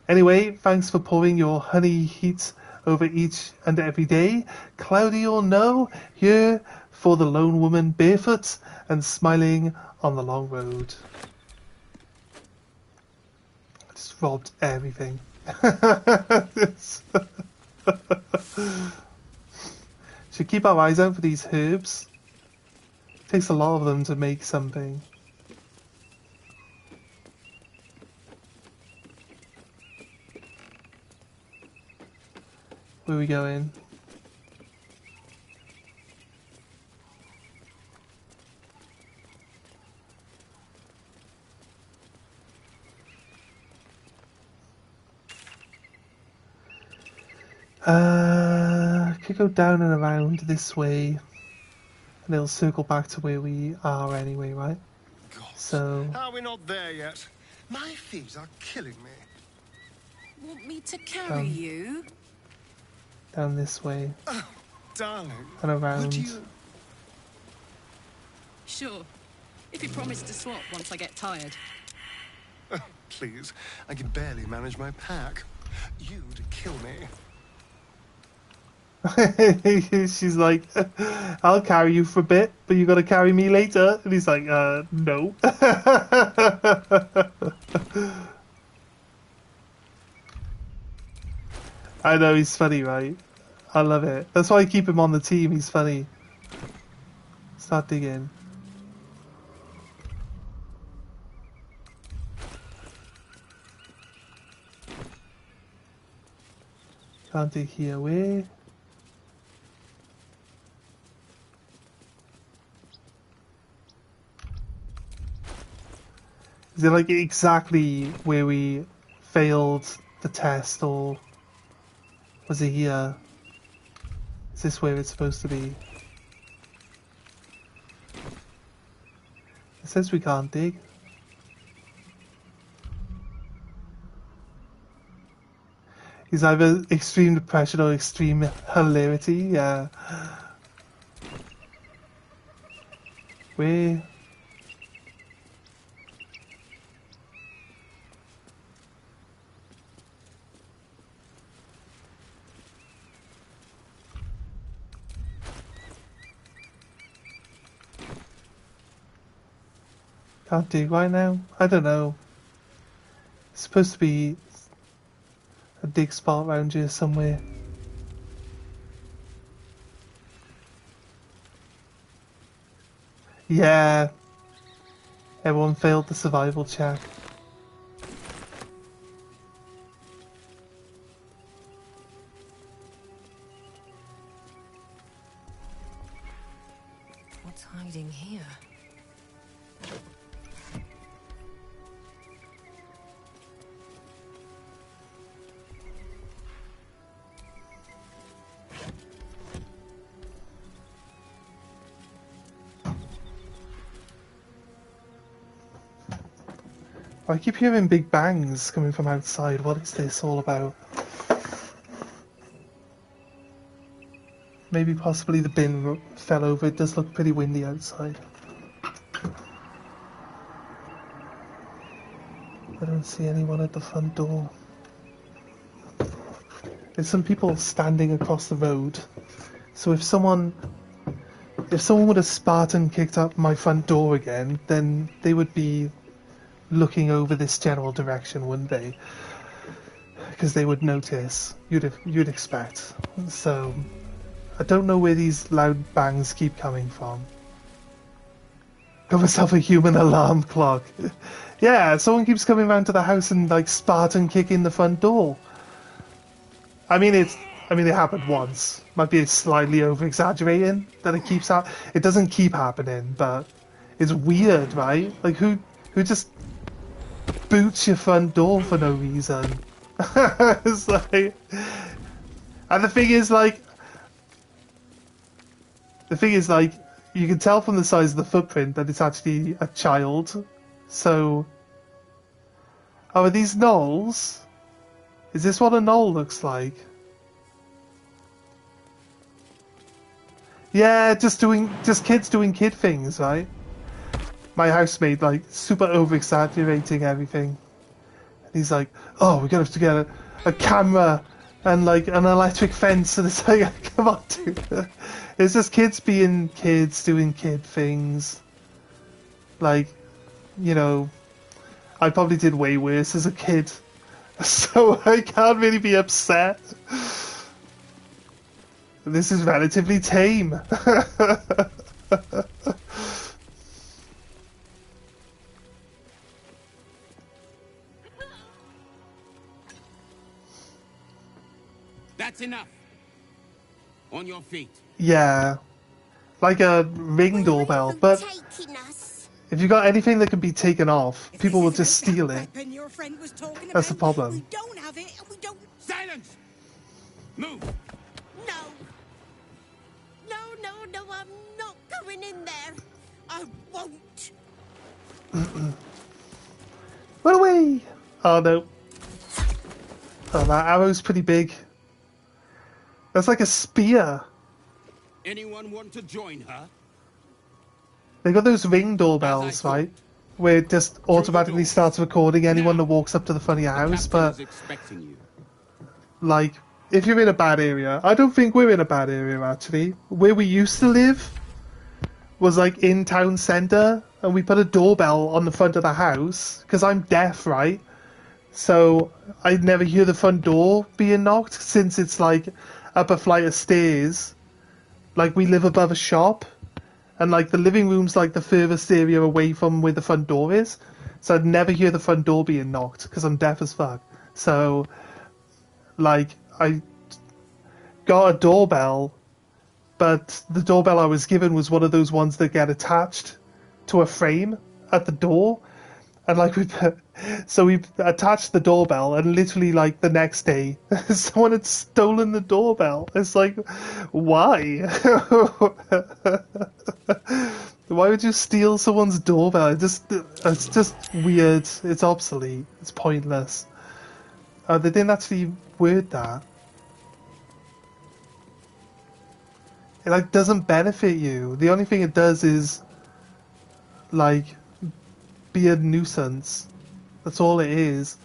Anyway, thanks for pouring your honey heat over each and every day, cloudy or no, here for the lone woman barefoot and smiling on the long road. I just robbed everything. Should keep our eyes out for these herbs. It takes a lot of them to make something. Where are we going? Could go down and around this way, and it'll circle back to where we are anyway, right? God. So. How are we not there yet? My feet are killing me. Want me to carry you? Down this way. Oh, darling. And around. Sure. If you promise to swap once I get tired. Please, I can barely manage my pack. You'd kill me. She's like, I'll carry you for a bit, but you gotta carry me later. And he's like, no. I know, he's funny, right? I love it. That's why I keep him on the team, he's funny. Start digging. Can't dig here, where? Is it like exactly where we failed the test, or was it here? Is this where it's supposed to be? It says we can't dig. He's either extreme depression or extreme hilarity, yeah. Where? Can't dig right now? I don't know. It's supposed to be a dig spot around here somewhere. Yeah. Everyone failed the survival check. What's hiding here? I keep hearing big bangs coming from outside. What is this all about? Maybe possibly the bin fell over. It does look pretty windy outside. I don't see anyone at the front door. There's some people standing across the road. So if someone would have Spartan kicked up my front door again, then they would be looking over this general direction, wouldn't they? Because they would notice. You'd expect. So I don't know where these loud bangs keep coming from. Got myself a human alarm clock. Yeah, someone keeps coming round to the house and like Spartan kicking the front door. I mean it happened once. Might be slightly over exaggerating that it keeps it doesn't keep happening, but it's weird, right? Like who just boots your front door for no reason? It's like, and the thing is like, you can tell from the size of the footprint that it's actually a child. So, oh, are these gnolls? Is this what a gnoll looks like? Yeah, just kids doing kid things, right? My housemate, like, super over-exaggerating everything. And he's like, oh, we're gonna have to get a camera and, like, an electric fence. And it's like, come on, dude. It's just kids being kids, doing kid things. Like, you know, I probably did way worse as a kid. So I can't really be upset. This is relatively tame. That's enough. On your feet. Yeah. Like a ring doorbell, but if you got anything that can be taken off, people will just steal it. That's the problem. We don't have it, and we don't... Silence! Move! No! No, I'm not going in there. I won't. Run away! Oh no. Oh, that arrow's pretty big. That's like a spear. Anyone want to join her? They got those ring doorbells, right? Where it just automatically starts recording anyone that walks up to the front of your house, but like, if you're in a bad area, I don't think we're in a bad area actually. Where we used to live was like in town centre, and we put a doorbell on the front of the house, because I'm deaf, right? So I never hear the front door being knocked, since it's like up a flight of stairs. Like, we live above a shop, and like the living room's like the furthest area away from where the front door is, so I'd never hear the front door being knocked because I'm deaf as fuck. So like, I got a doorbell, but the doorbell I was given was one of those ones that get attached to a frame at the door, and like we attached the doorbell, and literally like the next day someone had stolen the doorbell. It's like, why? Why would you steal someone's doorbell? It's just weird. It's obsolete. It's pointless. They didn't actually word that. It like doesn't benefit you. The only thing it does is like be a nuisance. That's all it is.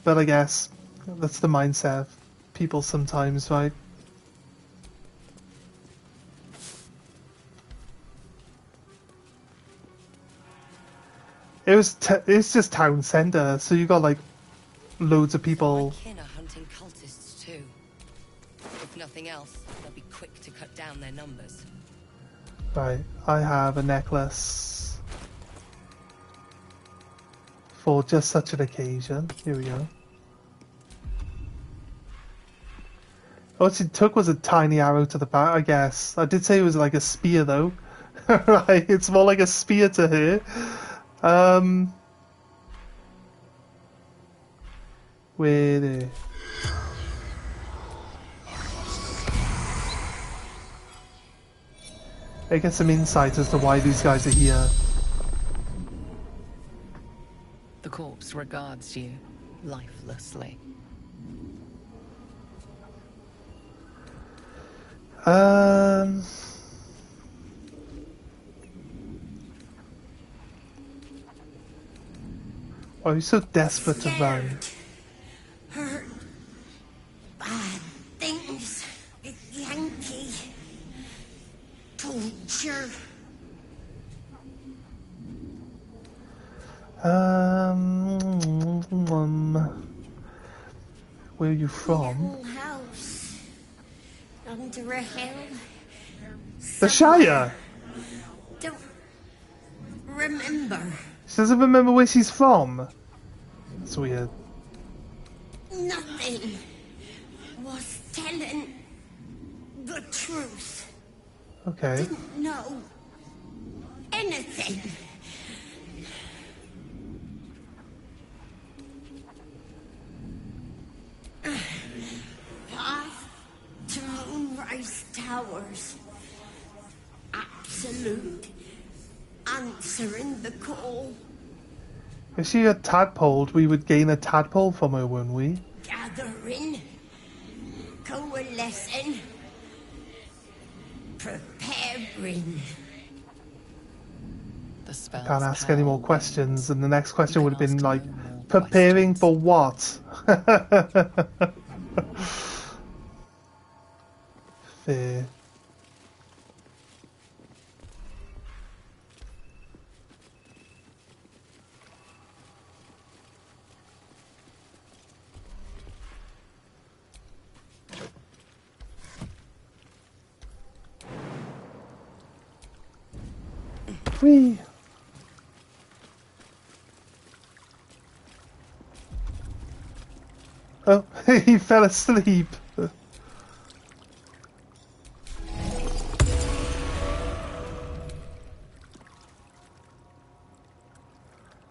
But I guess that's the mindset of people sometimes, right? It's just town centre, so you got like loads of people. My kin are hunting cultists too. If nothing else, they'll be quick to cut down their numbers. Right, I have a necklace for just such an occasion. Here we go. What it took was a tiny arrow to the back, I guess. I did say it was like a spear though. Right, it's more like a spear to her. Where the... I get some insight as to why these guys are here. The corpse regards you lifelessly. Why are you so desperate to run? Hurt. Bad things. Yankee. Torture. Where are you from? Little house. Under a hill. The Shire! Don't remember. She doesn't remember where she's from. That's weird. Nothing was telling the truth. Okay. Didn't know anything. Path to Moonrise Towers. Absolute. Answering the call. If she had tadpoled, we would gain a tadpole from her, wouldn't we? Gathering. Coalescing. Preparing. The spell's Can't ask power any more questions, and the next question would have been like, more preparing for what? Fair. Whee! Oh, he fell asleep.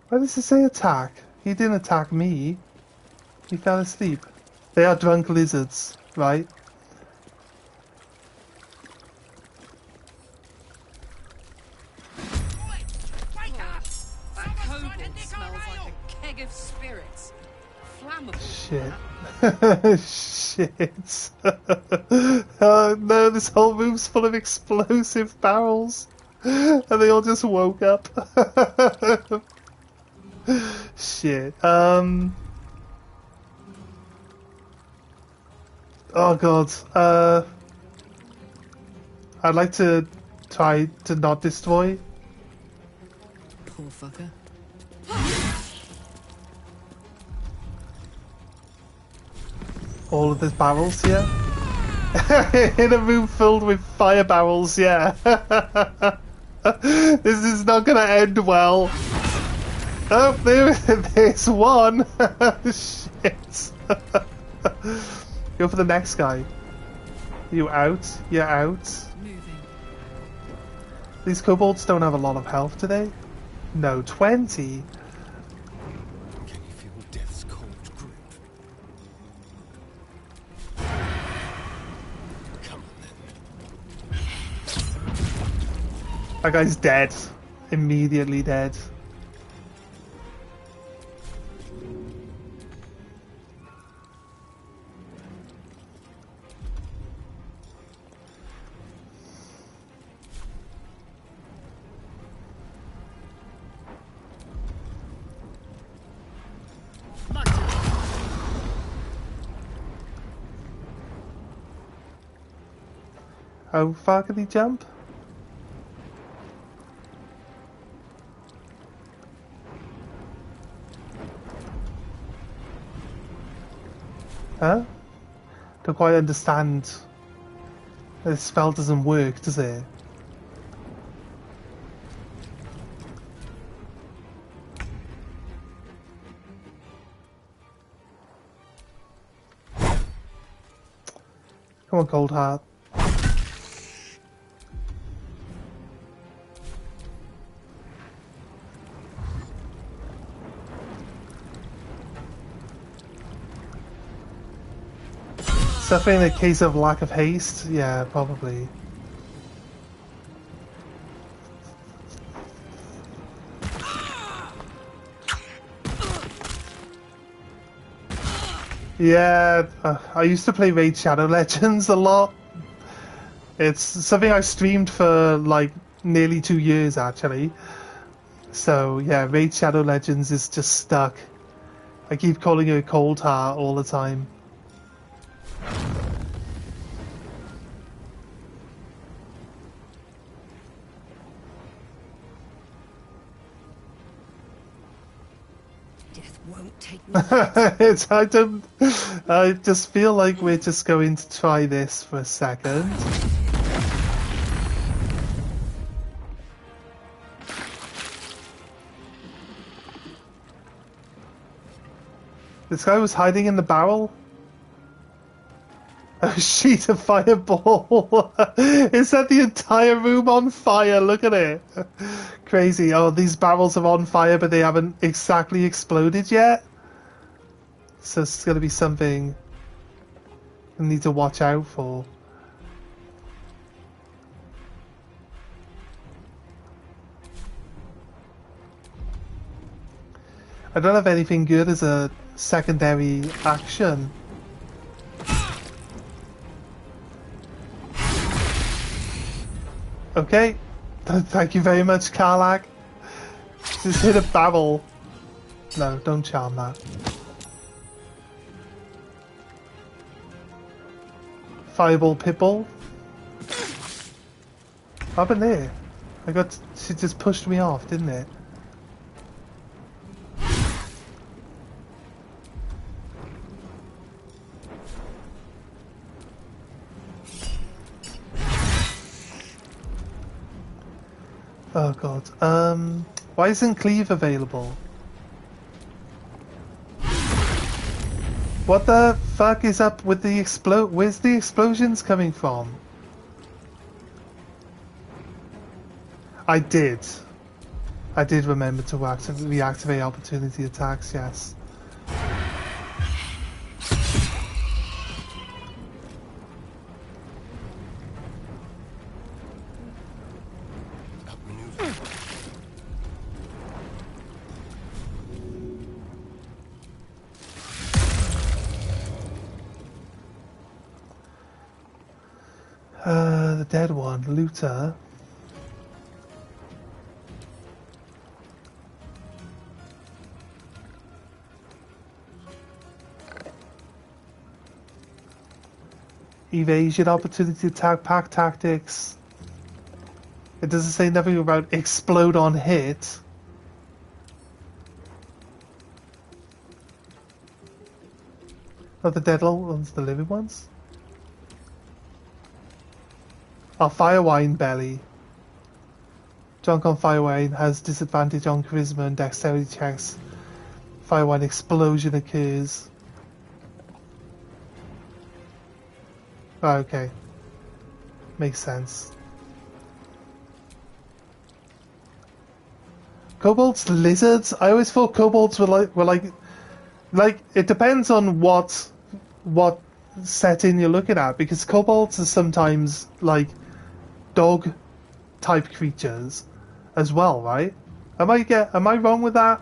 Why does it say attack? He didn't attack me. He fell asleep. They are drunk lizards, right? Shit. Oh no, this whole room's full of explosive barrels. And they all just woke up. Shit. Oh god. I'd like to try to not destroy. Poor fucker. All of these barrels here. In a room filled with fire barrels, yeah. This is not gonna end well. Oh, there's one. Shit. Go for the next guy. You out? You're out. These kobolds don't have a lot of health, do they? No, 20. Can you feel death's cold grip? Come on then. That guy's dead. Immediately dead. How far can he jump? Huh? Don't quite understand. This spell doesn't work, does it? Come on, Cold Heart. Suffering a case of lack of haste? Yeah, probably. Yeah, I used to play Raid Shadow Legends a lot. It's something I streamed for like nearly 2 years actually. So yeah, Raid Shadow Legends is just stuck. I keep calling her Cold Heart all the time. I just feel like we're just going to try this for a second. This guy was hiding in the barrel. A sheet of fireball. It set the entire room on fire. Look at it. Crazy. Oh, these barrels are on fire, but they haven't exactly exploded yet. So it's going to be something I need to watch out for. I don't have anything good as a secondary action. Okay. Thank you very much, Karlak. Just hit a barrel. No, don't charm that. Fireball Pitbull. Up in there. She just pushed me off, didn't it? Oh god. Why isn't Cleave available? What the fuck is up with the where's the explosions coming from? I did remember to reactivate opportunity attacks, yes. The dead one, Looter. evasion opportunity attack, pack tactics. It doesn't say nothing about explode on hit. Not the dead ones, the living ones? Oh, Firewine Belly. Drunk on Firewine has disadvantage on charisma and dexterity checks. Firewine explosion occurs. Oh, okay. Makes sense. Kobolds, lizards? I always thought kobolds were like it depends on what setting you're looking at, because kobolds are sometimes like dog type creatures as well, right? Am I wrong with that?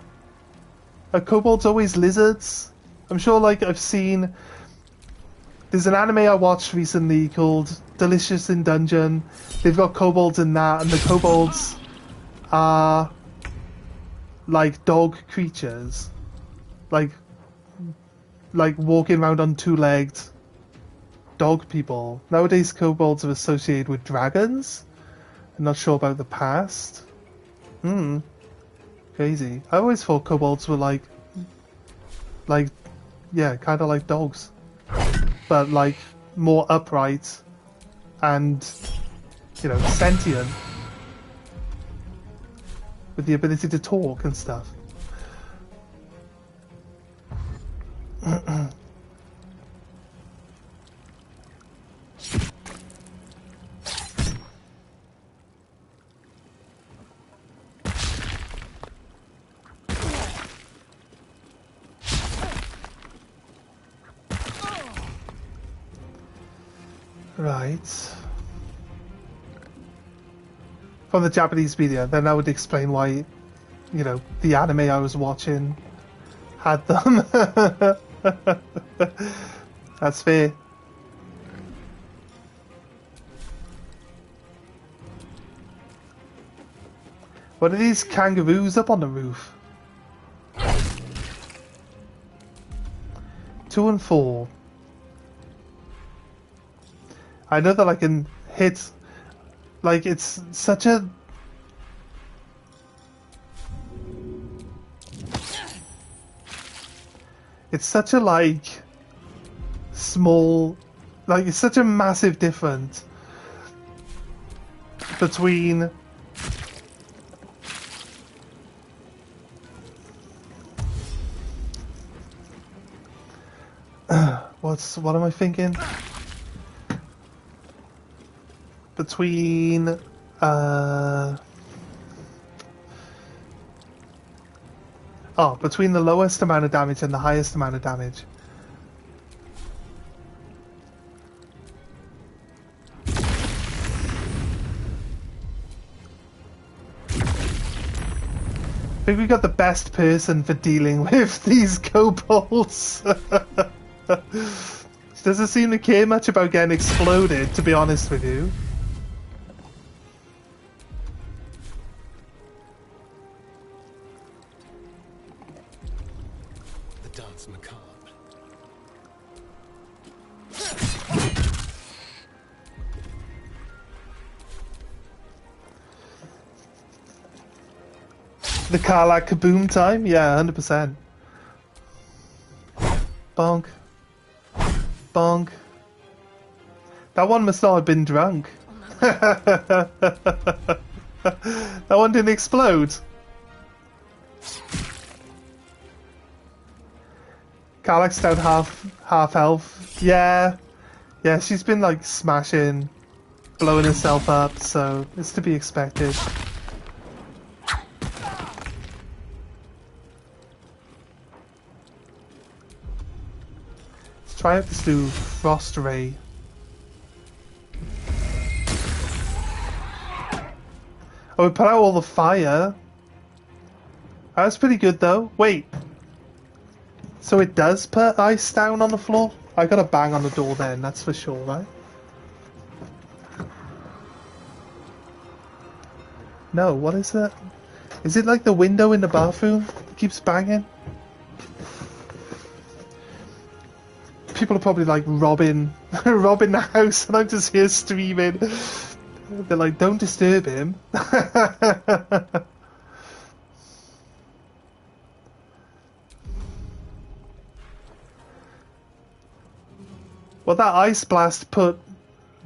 Are kobolds always lizards? I'm sure, like, I've seen... There's an anime I watched recently called Delicious in Dungeon. They've got kobolds in that, and the kobolds are like dog creatures. Like walking around on two-legged dog people. Nowadays kobolds are associated with dragons. I'm not sure about the past. Crazy. I always thought kobolds were like yeah, kind of like dogs, but like more upright and, you know, sentient, with the ability to talk and stuff. Right. From the Japanese media, then that would explain why, you know, the anime I was watching had them. That's fair. What are these kangaroos up on the roof? 2 and 4. I know that I can hit, like, it's such a... It's such a, like, small... Like, it's such a massive difference between... What am I thinking? Between between the lowest amount of damage and the highest amount of damage. I think we got the best person for dealing with these kobolds. Doesn't seem to care much about getting exploded, to be honest with you. The Karlak kaboom time? Yeah, 100%. Bonk. Bonk. That one must not have been drunk. That one didn't explode. Karlak's down half health. Yeah. Yeah, she's been like smashing, blowing herself up, so it's to be expected. Try out this new Frost Ray. Oh, we put out all the fire. That's pretty good though. Wait. So it does put ice down on the floor? I gotta bang on the door then, that's for sure, right? No, what is that? Is it like the window in the bathroom that keeps banging? People are probably like robbing robbing the house, and I'm just here streaming. They're like, don't disturb him. Well, that ice blast put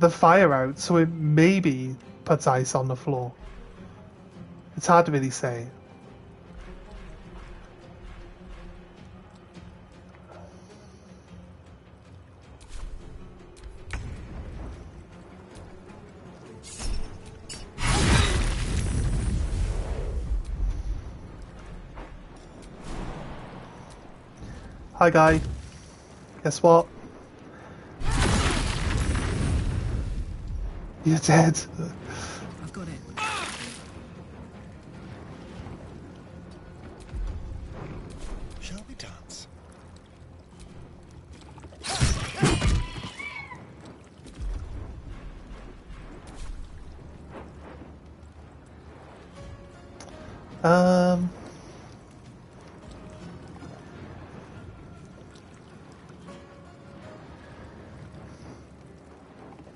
the fire out, so it maybe puts ice on the floor. It's hard to really say. Hi, guy. Guess what? You're dead. I've got it. Shall we dance?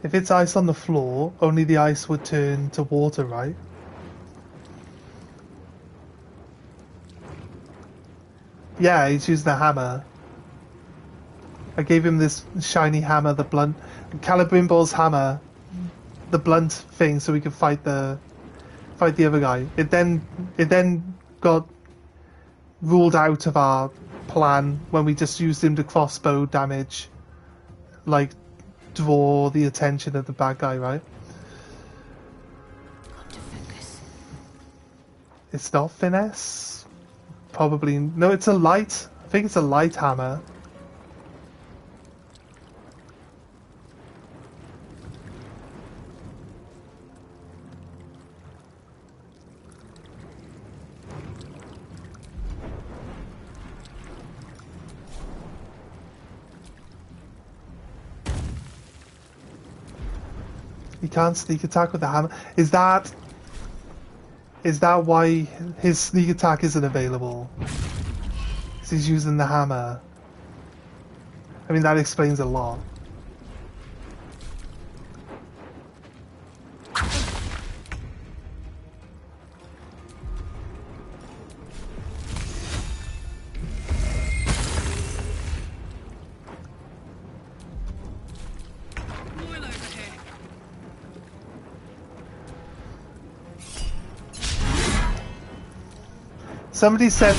If it's ice on the floor, only the ice would turn to water, right? Yeah, he's using a hammer. I gave him this shiny hammer, the blunt, Calibrimbor's hammer, the blunt thing, so we could fight the other guy. It then got ruled out of our plan when we just used him to crossbow damage, like draw the attention of the bad guy, right? It's not finesse. Probably no. It's a light. I think it's a light hammer. He can't sneak attack with the hammer. Is that why his sneak attack isn't available? 'Cause he's using the hammer. I mean, that explains a lot. Somebody said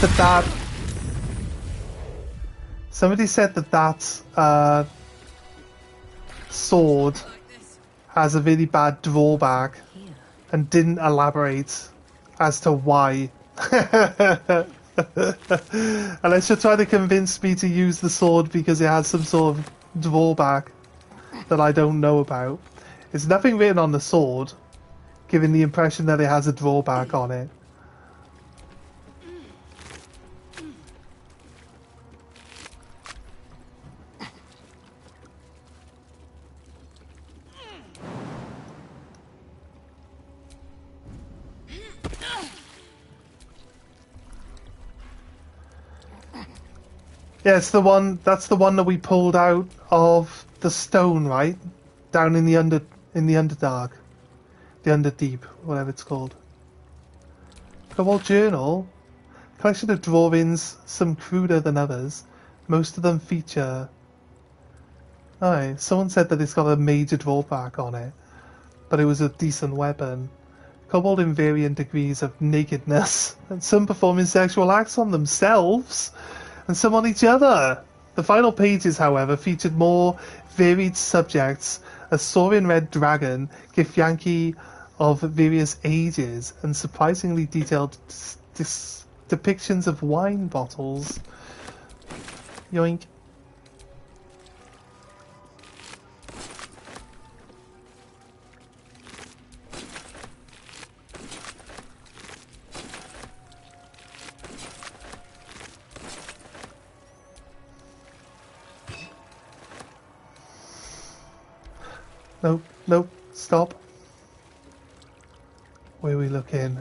that sword has a really bad drawback and didn't elaborate as to why. Unless you're trying to convince me to use the sword because it has some sort of drawback that I don't know about. There's nothing written on the sword giving the impression that it has a drawback on it. Yeah, it's the one. That's the one that we pulled out of the stone, right? Down in the Underdark, the Underdeep, whatever it's called. Cobalt Journal, collection of drawings, some cruder than others. Most of them feature. Alright, someone said that it's got a major drawback on it, but it was a decent weapon. Kobold in varying degrees of nakedness, and some performing sexual acts on themselves, and some on each other. The final pages, however, featured more varied subjects, a soaring red dragon, Githyanki of various ages, and surprisingly detailed depictions of wine bottles. Yoink. Nope, nope, stop. Where are we looking?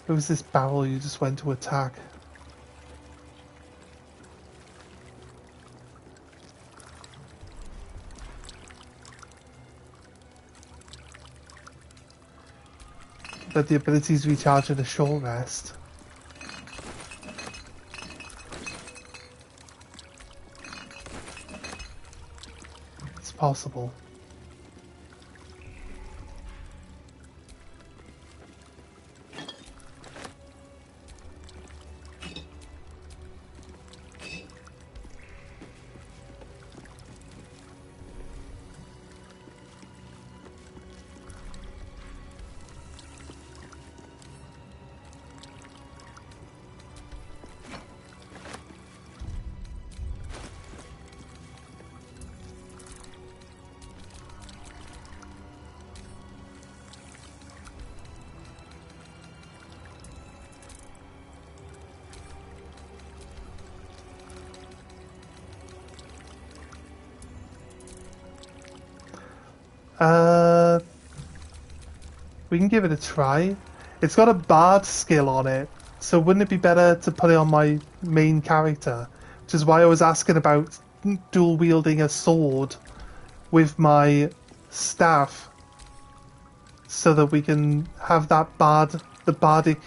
Where was this barrel you just went to attack? But the abilities recharge at a short rest. It's possible. We can give it a try. It's got a bard skill on it, so wouldn't it be better to put it on my main character? Which is why I was asking about dual wielding a sword with my staff, so that we can have that the bardic,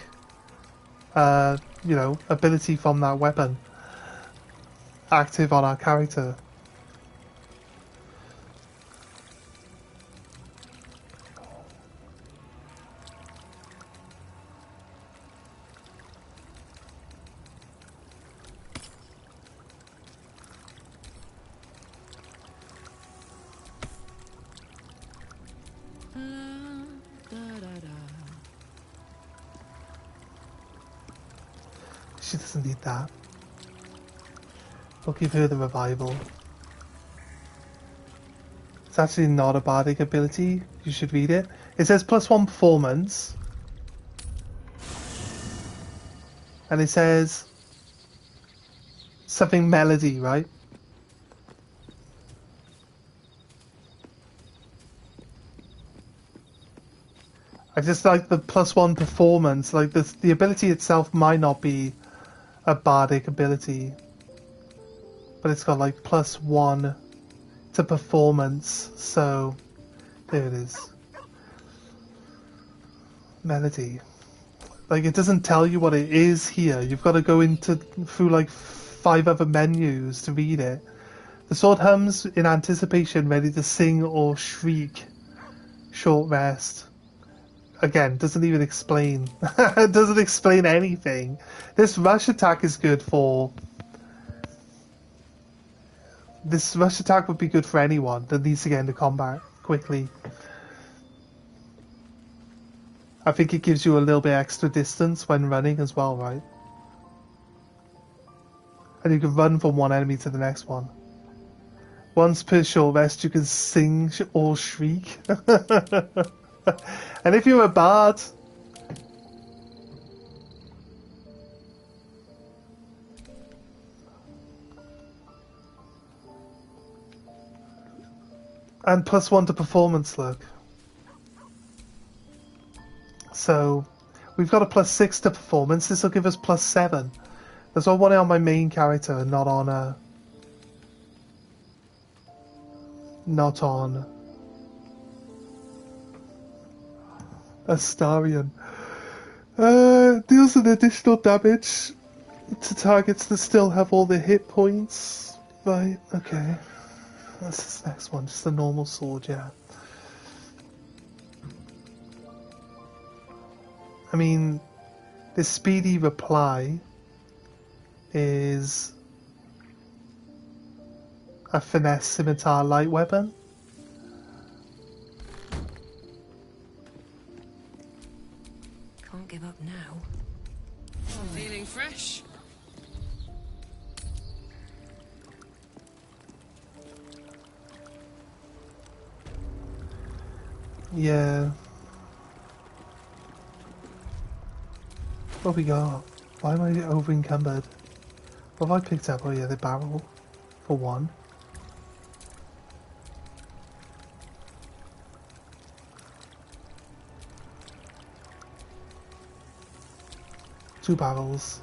ability from that weapon active on our character. She doesn't need that. We'll give her the revival. It's actually not a bardic ability. You should read it. It says +1 performance. And it says something melody, right? I just like the +1 performance. Like the ability itself might not be a bardic ability, but it's got like +1 to performance. So there it is. Melody. Like, it doesn't tell you what it is here. You've got to go through like 5 other menus to read it. The sword hums in anticipation, ready to sing or shriek. Short rest. Again, doesn't even explain. It doesn't explain anything. This rush attack is good for... This rush attack would be good for anyone that needs to get into combat quickly. I think it gives you a little bit extra distance when running as well, right? And you can run from one enemy to the next one. Once per short rest, you can sing or shriek. And if you're a bard, and +1 to performance, look. So we've got a +6 to performance. This will give us +7. That's why I want it on my main character and not on Astarion. Deals an additional damage to targets that still have all their hit points. Right, okay. That's this next one, just a normal sword, yeah. I mean, this speedy reply is a finesse scimitar light weapon. Can't give up now. Feeling fresh? Yeah. What we got? Why am I over encumbered? What have I picked up? Oh yeah, the barrel for 1. Two barrels.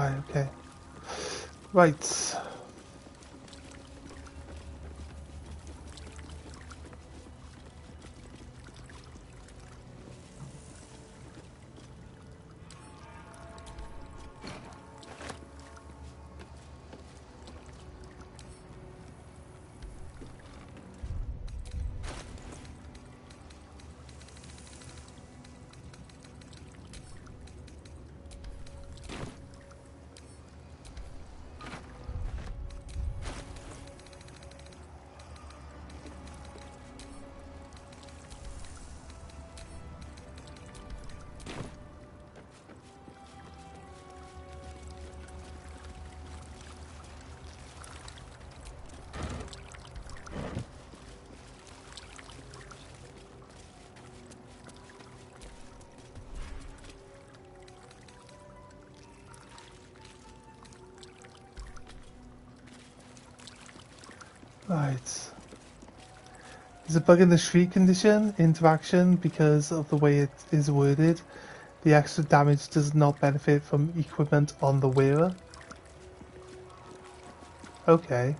Right, okay. Right. Right. There's a bug in the shriek condition interaction because of the way it is worded. The extra damage does not benefit from equipment on the wearer. Okay.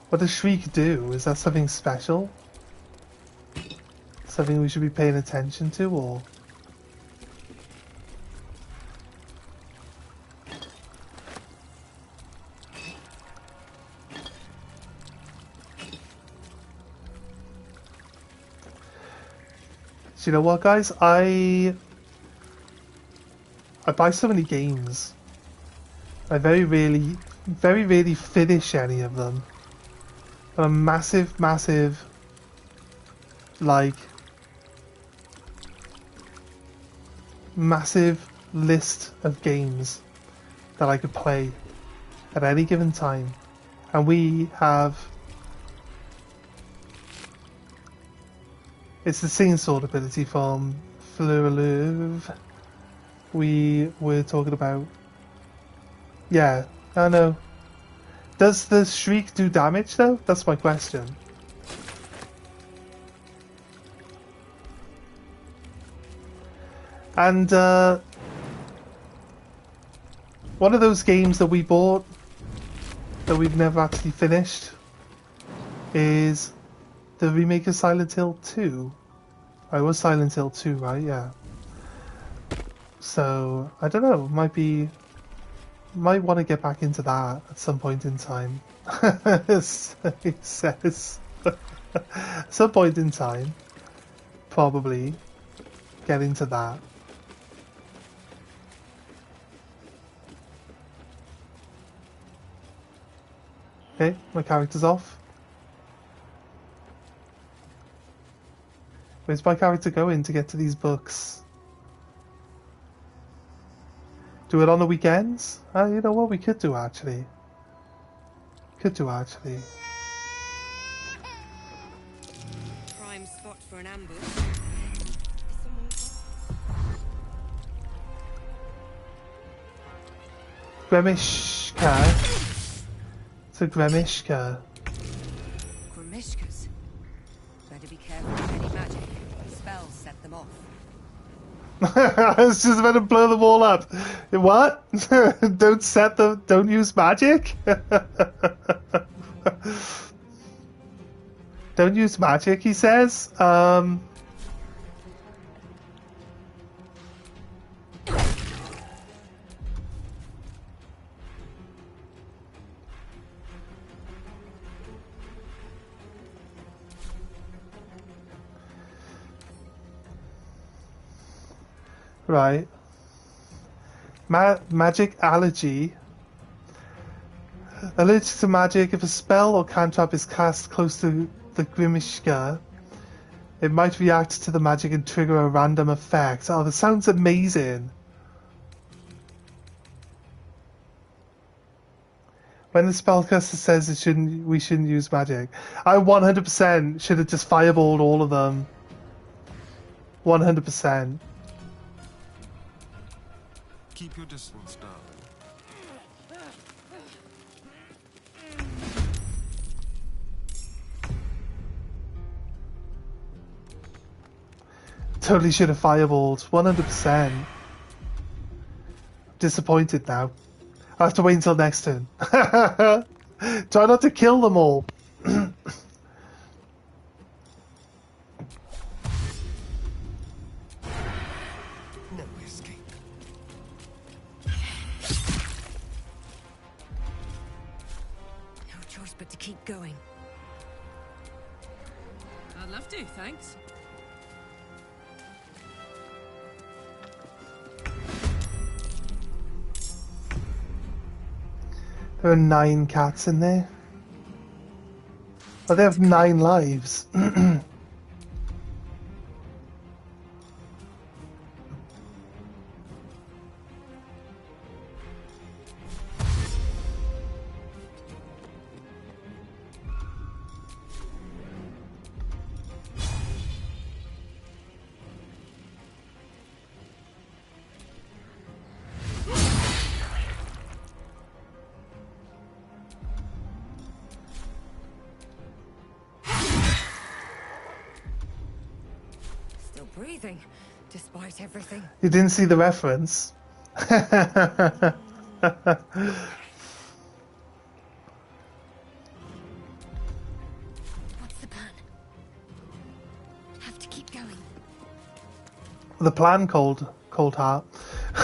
What does shriek do? Is that something special? Something we should be paying attention to, or? So you know what, guys? I buy so many games. I very rarely finish any of them. A massive, like, massive list of games that I could play at any given time. And we have... It's the singing sword ability from Fleur we were talking about. Yeah, I know. Does the shriek do damage though? That's my question. And one of those games that we bought that we've never actually finished is the remake of Silent Hill 2. Oh, it was Silent Hill 2, right? Yeah. So, I don't know, might want to get back into that at some point in time. It says. At some point in time, probably get into that. Okay, my character's off. Where's my character going to get to these books? Do it on the weekends? You know what, we could do actually. Prime spot for an ambush. Gremishka. It's a Gremishka. Gremishkas. Better be careful with any magic. Spells set them off. I was just about to blow them all up. What? Don't use magic? Don't use magic, he says. Right. Magic allergy. Allergic to magic. If a spell or cantrip is cast close to the Grimishka, it might react to the magic and trigger a random effect. Oh, that sounds amazing. When the spellcaster says we shouldn't use magic, I 100% should have just fireballed all of them. 100%. Keep your distance, darling. Totally should have fireballed. 100%. Disappointed now. I have to wait until next turn. Try not to kill them all. No escape. No choice but to keep going. I'd love to, thanks. There are 9 cats in there. Oh, they have 9 lives. Still breathing, despite everything. You didn't see the reference. What's the plan? Have to keep going. The plan, Cold Heart,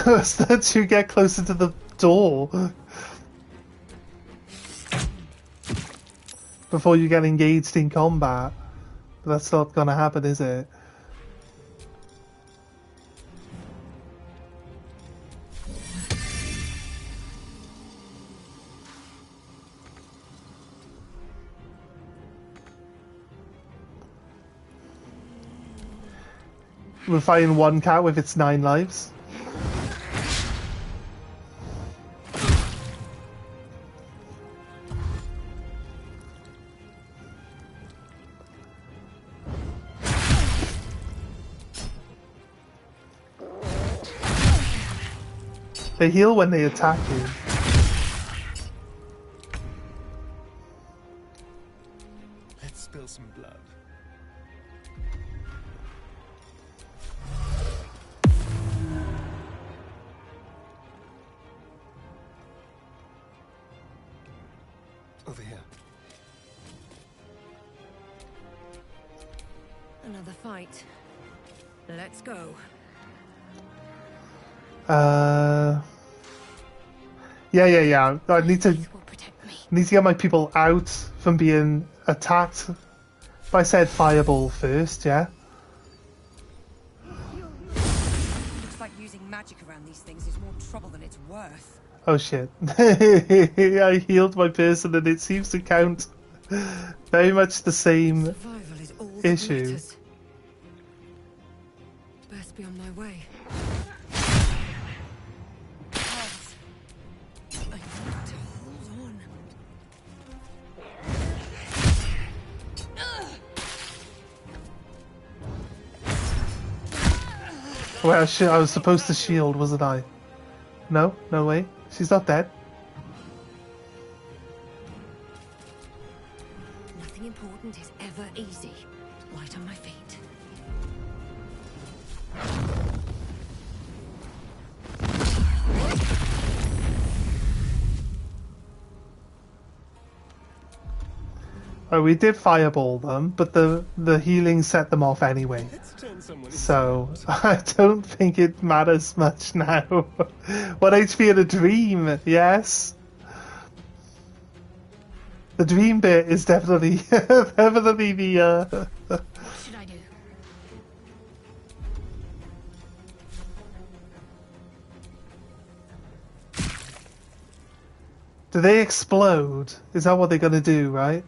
was that you get closer to the door before you get engaged in combat. But that's not gonna happen, is it? We're fighting one cat with its 9 lives. They heal when they attack you. Let's spill some blood. Over here. Another fight. Let's go. Yeah. I need to get my people out from being attacked by said fireball first, yeah? Looks like using magic around these things is more trouble than it's worth. Oh shit. I healed my person and it seems to count very much the same Survival is all that issue. matters. Best be on my way. Yes. I need to hold on. Well, I was supposed to shield, wasn't I? No way. She's not dead. Nothing important is ever easy. Light on my feet. Oh, we did fireball them, but the healing set them off anyway. So I don't think it matters much now. 1 HP in a dream, yes. The dream bit is definitely definitely the What should I do? Do they explode? Is that what they're gonna do, right?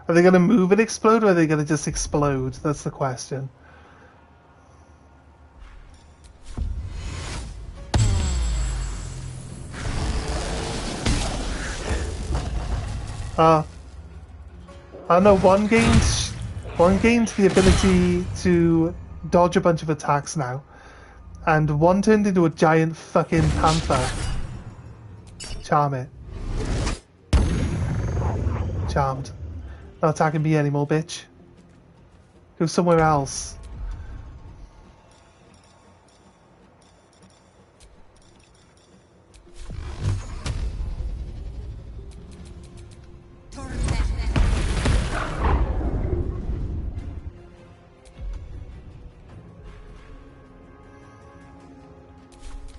Are they going to move and explode, or are they going to just explode? That's the question. I know one gains the ability to dodge a bunch of attacks now. And one turned into a giant fucking panther. Charm it. Charmed. Not attacking me anymore, bitch. Go somewhere else.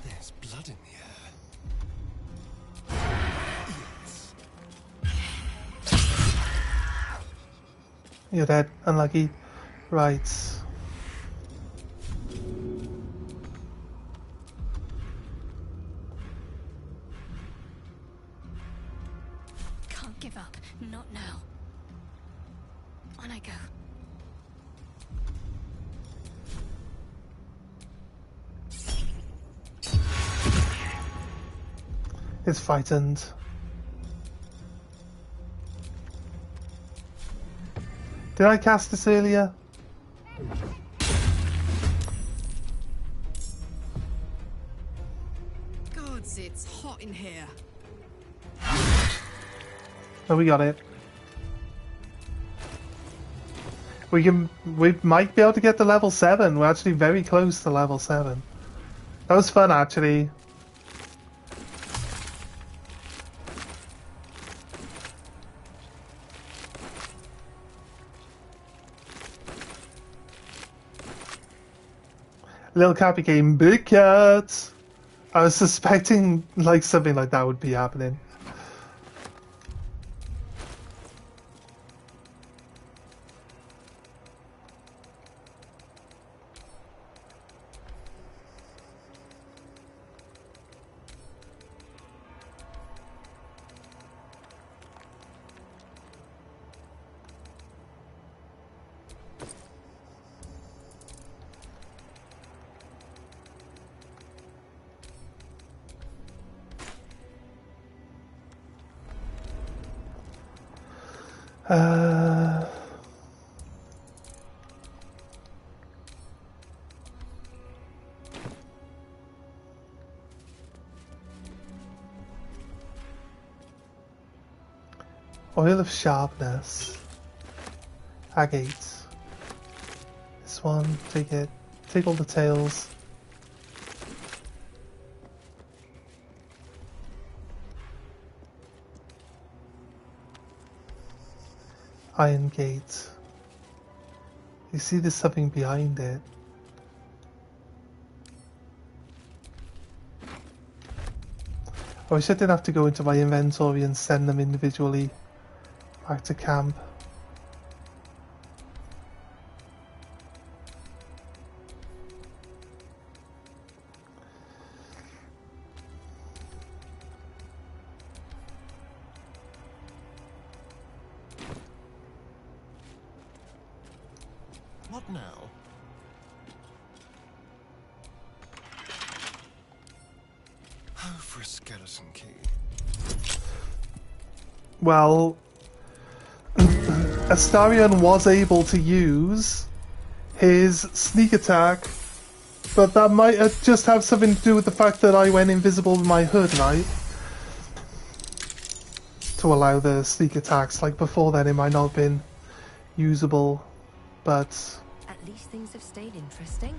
There's blood in the air. You're dead. Unlucky. Right. Can't give up. Not now. On I go. It's frightened. Did I cast this earlier? Gods, it's hot in here. Oh, we got it. We might be able to get to level 7. We're actually very close to level 7. That was fun, actually. Little cat became big cat. I was suspecting like something like that would be happening. Oil of Sharpness. Agate. This one, take it. Take all the tails. Iron Gate. You see there's something behind it. I wish I didn't have to go into my inventory and send them individually back to camp. What now? Oh, for a skeleton key. Well, Astarion was able to use his sneak attack, but that might just have something to do with the fact that I went invisible with my hood, right? To allow the sneak attacks. Like before then it might not have been usable, but... At least things have stayed interesting.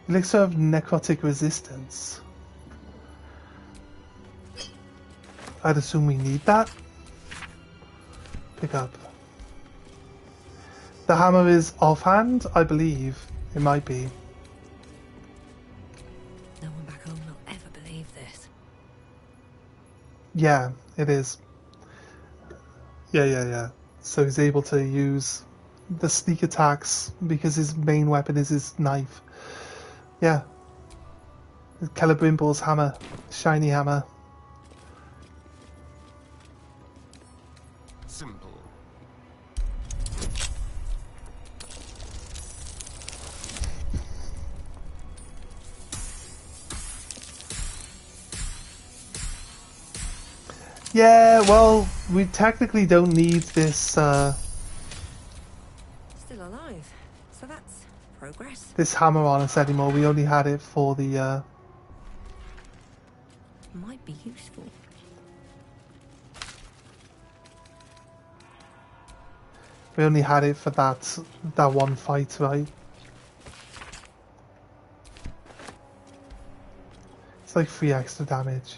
Elixir of necrotic resistance. I'd assume we need that. Pick up. The hammer is offhand, I believe. It might be. No one back home will ever believe this. Yeah, it is. Yeah. So he's able to use the sneak attacks because his main weapon is his knife. Yeah. Celebrimbor's hammer. Shiny hammer. Simple. Yeah, well, we technically don't need this, Still alive, so that's progress. this hammer on us anymore. We only had it for the, Might be useful. we only had it for that one fight, right? It's like 3 extra damage.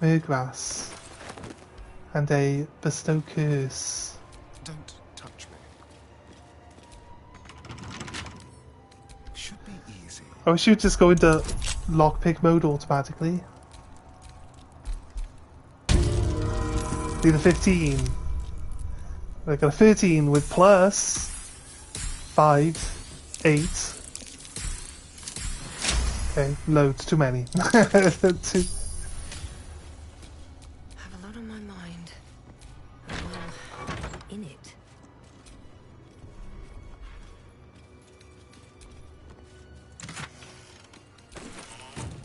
Murgrass. And a bestow curse. Don't touch me. Should be easy. I wish you'd just go into lockpick mode automatically. Do the 15. I got a 13 with plus 5, 8. Okay, loads, too many. Too. Have a lot on my mind. Well, in it.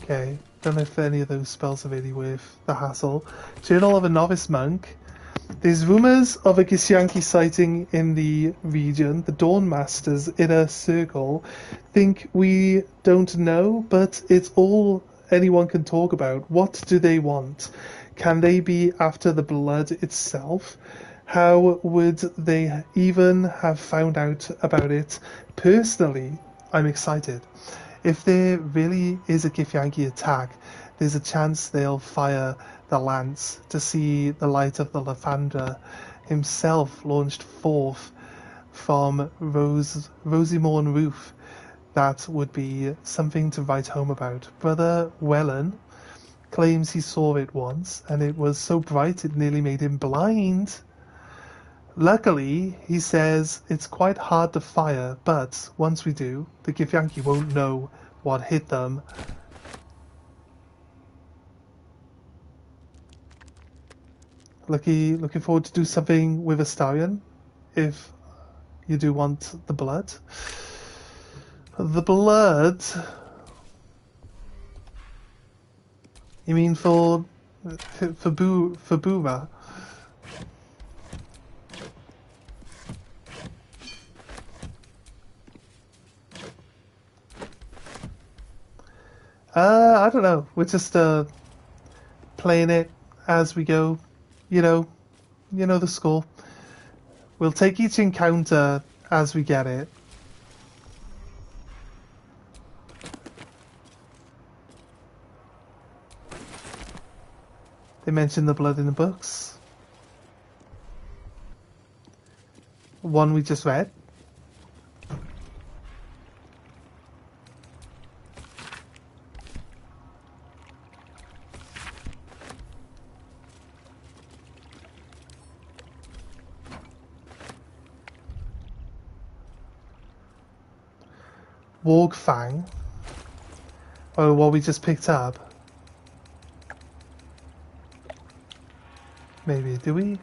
Okay, don't know if any of those spells are really worth the hassle. Journal of a Novice Monk. There's rumours of a Githyanki sighting in the region. The Dawn Masters Inner Circle think we don't know, but it's all anyone can talk about. What do they want? Can they be after the blood itself? How would they even have found out about it? Personally, I'm excited. If there really is a Githyanki attack, there's a chance they'll fire the lance to see the light of the Lathander himself launched forth from Rosimorn Roof. That would be something to write home about. Brother Wellen claims he saw it once, and it was so bright it nearly made him blind. Luckily, he says it's quite hard to fire, but once we do, the Githyanki won't know what hit them. Looking forward to do something with Astarion, if you do want the blood. The blood? You mean for Bura? I don't know. We're just playing it as we go. You know the score. We'll take each encounter as we get it. They mentioned the blood in the books. One we just read. Wargfang. Oh, what we just picked up. Maybe, do we?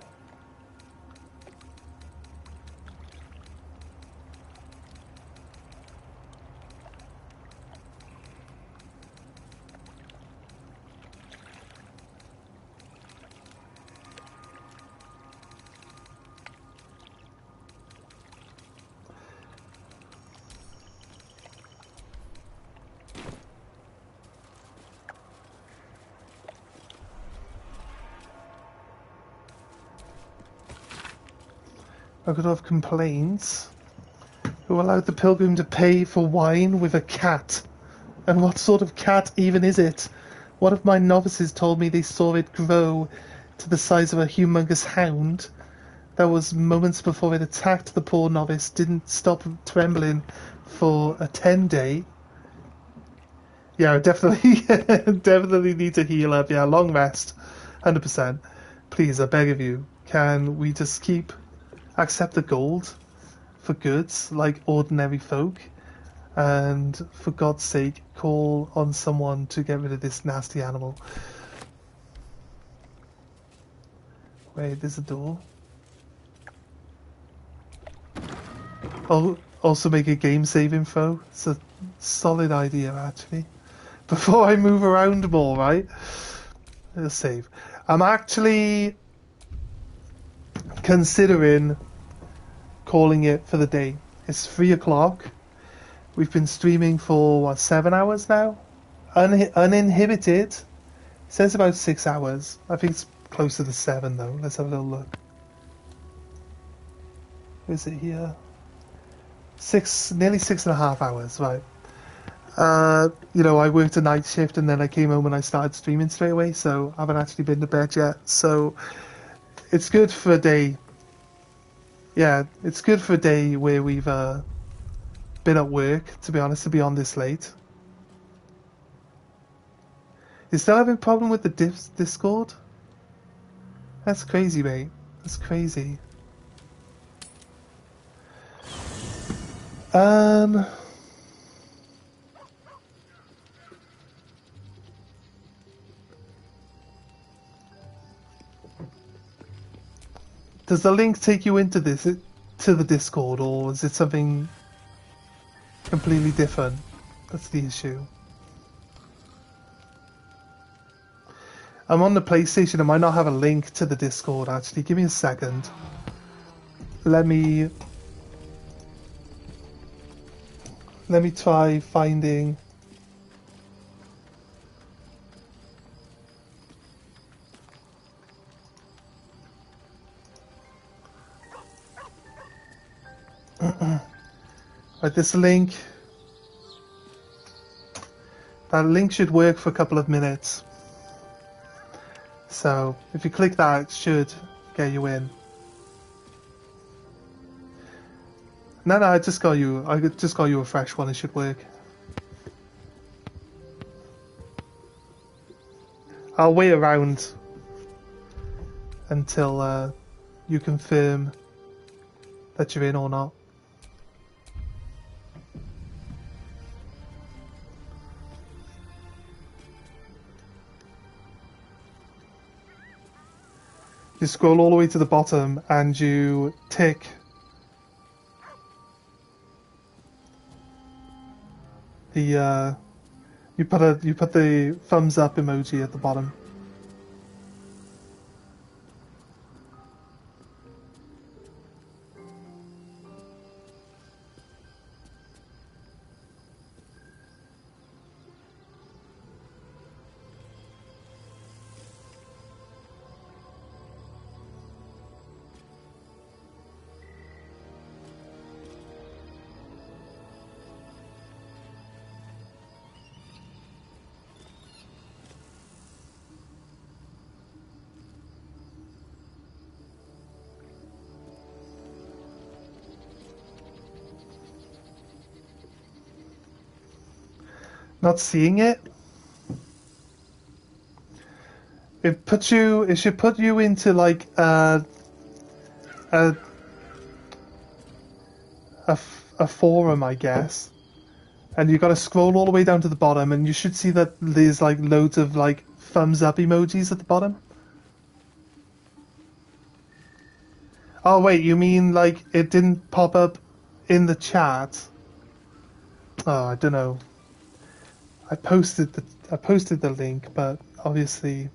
I could have complaints. Who allowed the pilgrim to pay for wine with a cat? And what sort of cat even is it? One of my novices told me they saw it grow to the size of a humongous hound. That was moments before it attacked the poor novice. Didn't stop trembling for a 10-day. Yeah, I definitely, definitely need to heal up. Yeah, long rest. 100%. Please, I beg of you. Can we just accept the gold for goods like ordinary folk, and for God's sake call on someone to get rid of this nasty animal. Wait, there's a door. Oh also make a game saving throw. It's a solid idea, actually. Before I move around more, right? Let's save. I'm actually considering calling it for the day. It's 3 o'clock. We've been streaming for, what, 7 hours now? Uninhibited. It says about 6 hours. I think it's closer to 7, though. Let's have a little look. Is it here? Nearly 6.5 hours, right. You know, I worked a night shift and then I came home and I started streaming straight away, so I haven't actually been to bed yet. So it's good for a day. Yeah, it's good for a day where we've been at work, to be honest, to be on this late. You still having a problem with the Discord? That's crazy, mate. That's crazy. Does the link take you into to the Discord, or is it something completely different? That's the issue. I'm on the PlayStation. I might not have a link to the Discord, actually. Give me a second. Let me try finding... Right, this link... That link should work for a couple of minutes. So, if you click that, it should get you in. No, I just got you a fresh one, it should work. I'll wait around until you confirm that you're in or not. You scroll all the way to the bottom and you tick the you put the thumbs up emoji at the bottom. Not seeing it? It should put you into like a forum, I guess. And you got to scroll all the way down to the bottom, and you should see that there's like loads of like thumbs up emojis at the bottom. Oh wait, you mean like it didn't pop up in the chat? Oh, I don't know. I posted the link, but obviously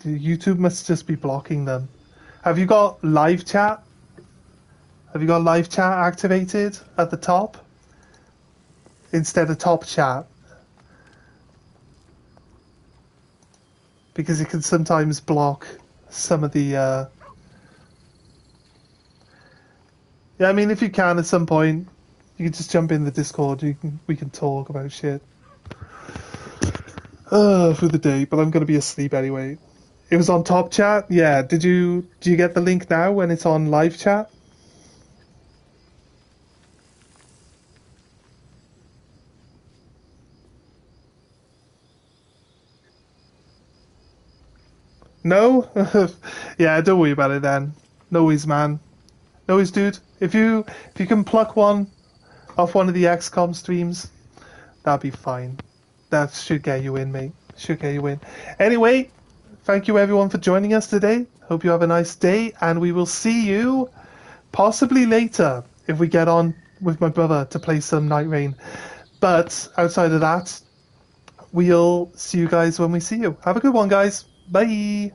YouTube must just be blocking them. Have you got live chat? Have you got live chat activated at the top instead of top chat? Because it can sometimes block some of the yeah, I mean, if you can at some point, you can just jump in the Discord. We can talk about shit for the day, but I'm going to be asleep anyway. It was on top chat? Yeah. Do you get the link now when it's on live chat? No? Yeah, don't worry about it then. No worries, man. No worries, dude. If you can pluck one off one of the XCOM streams, that'd be fine. That should get you in, mate. Should get you in. Anyway, thank you everyone for joining us today. Hope you have a nice day, and we will see you possibly later if we get on with my brother to play some Night Rain. But outside of that, we'll see you guys when we see you. Have a good one, guys. Bye.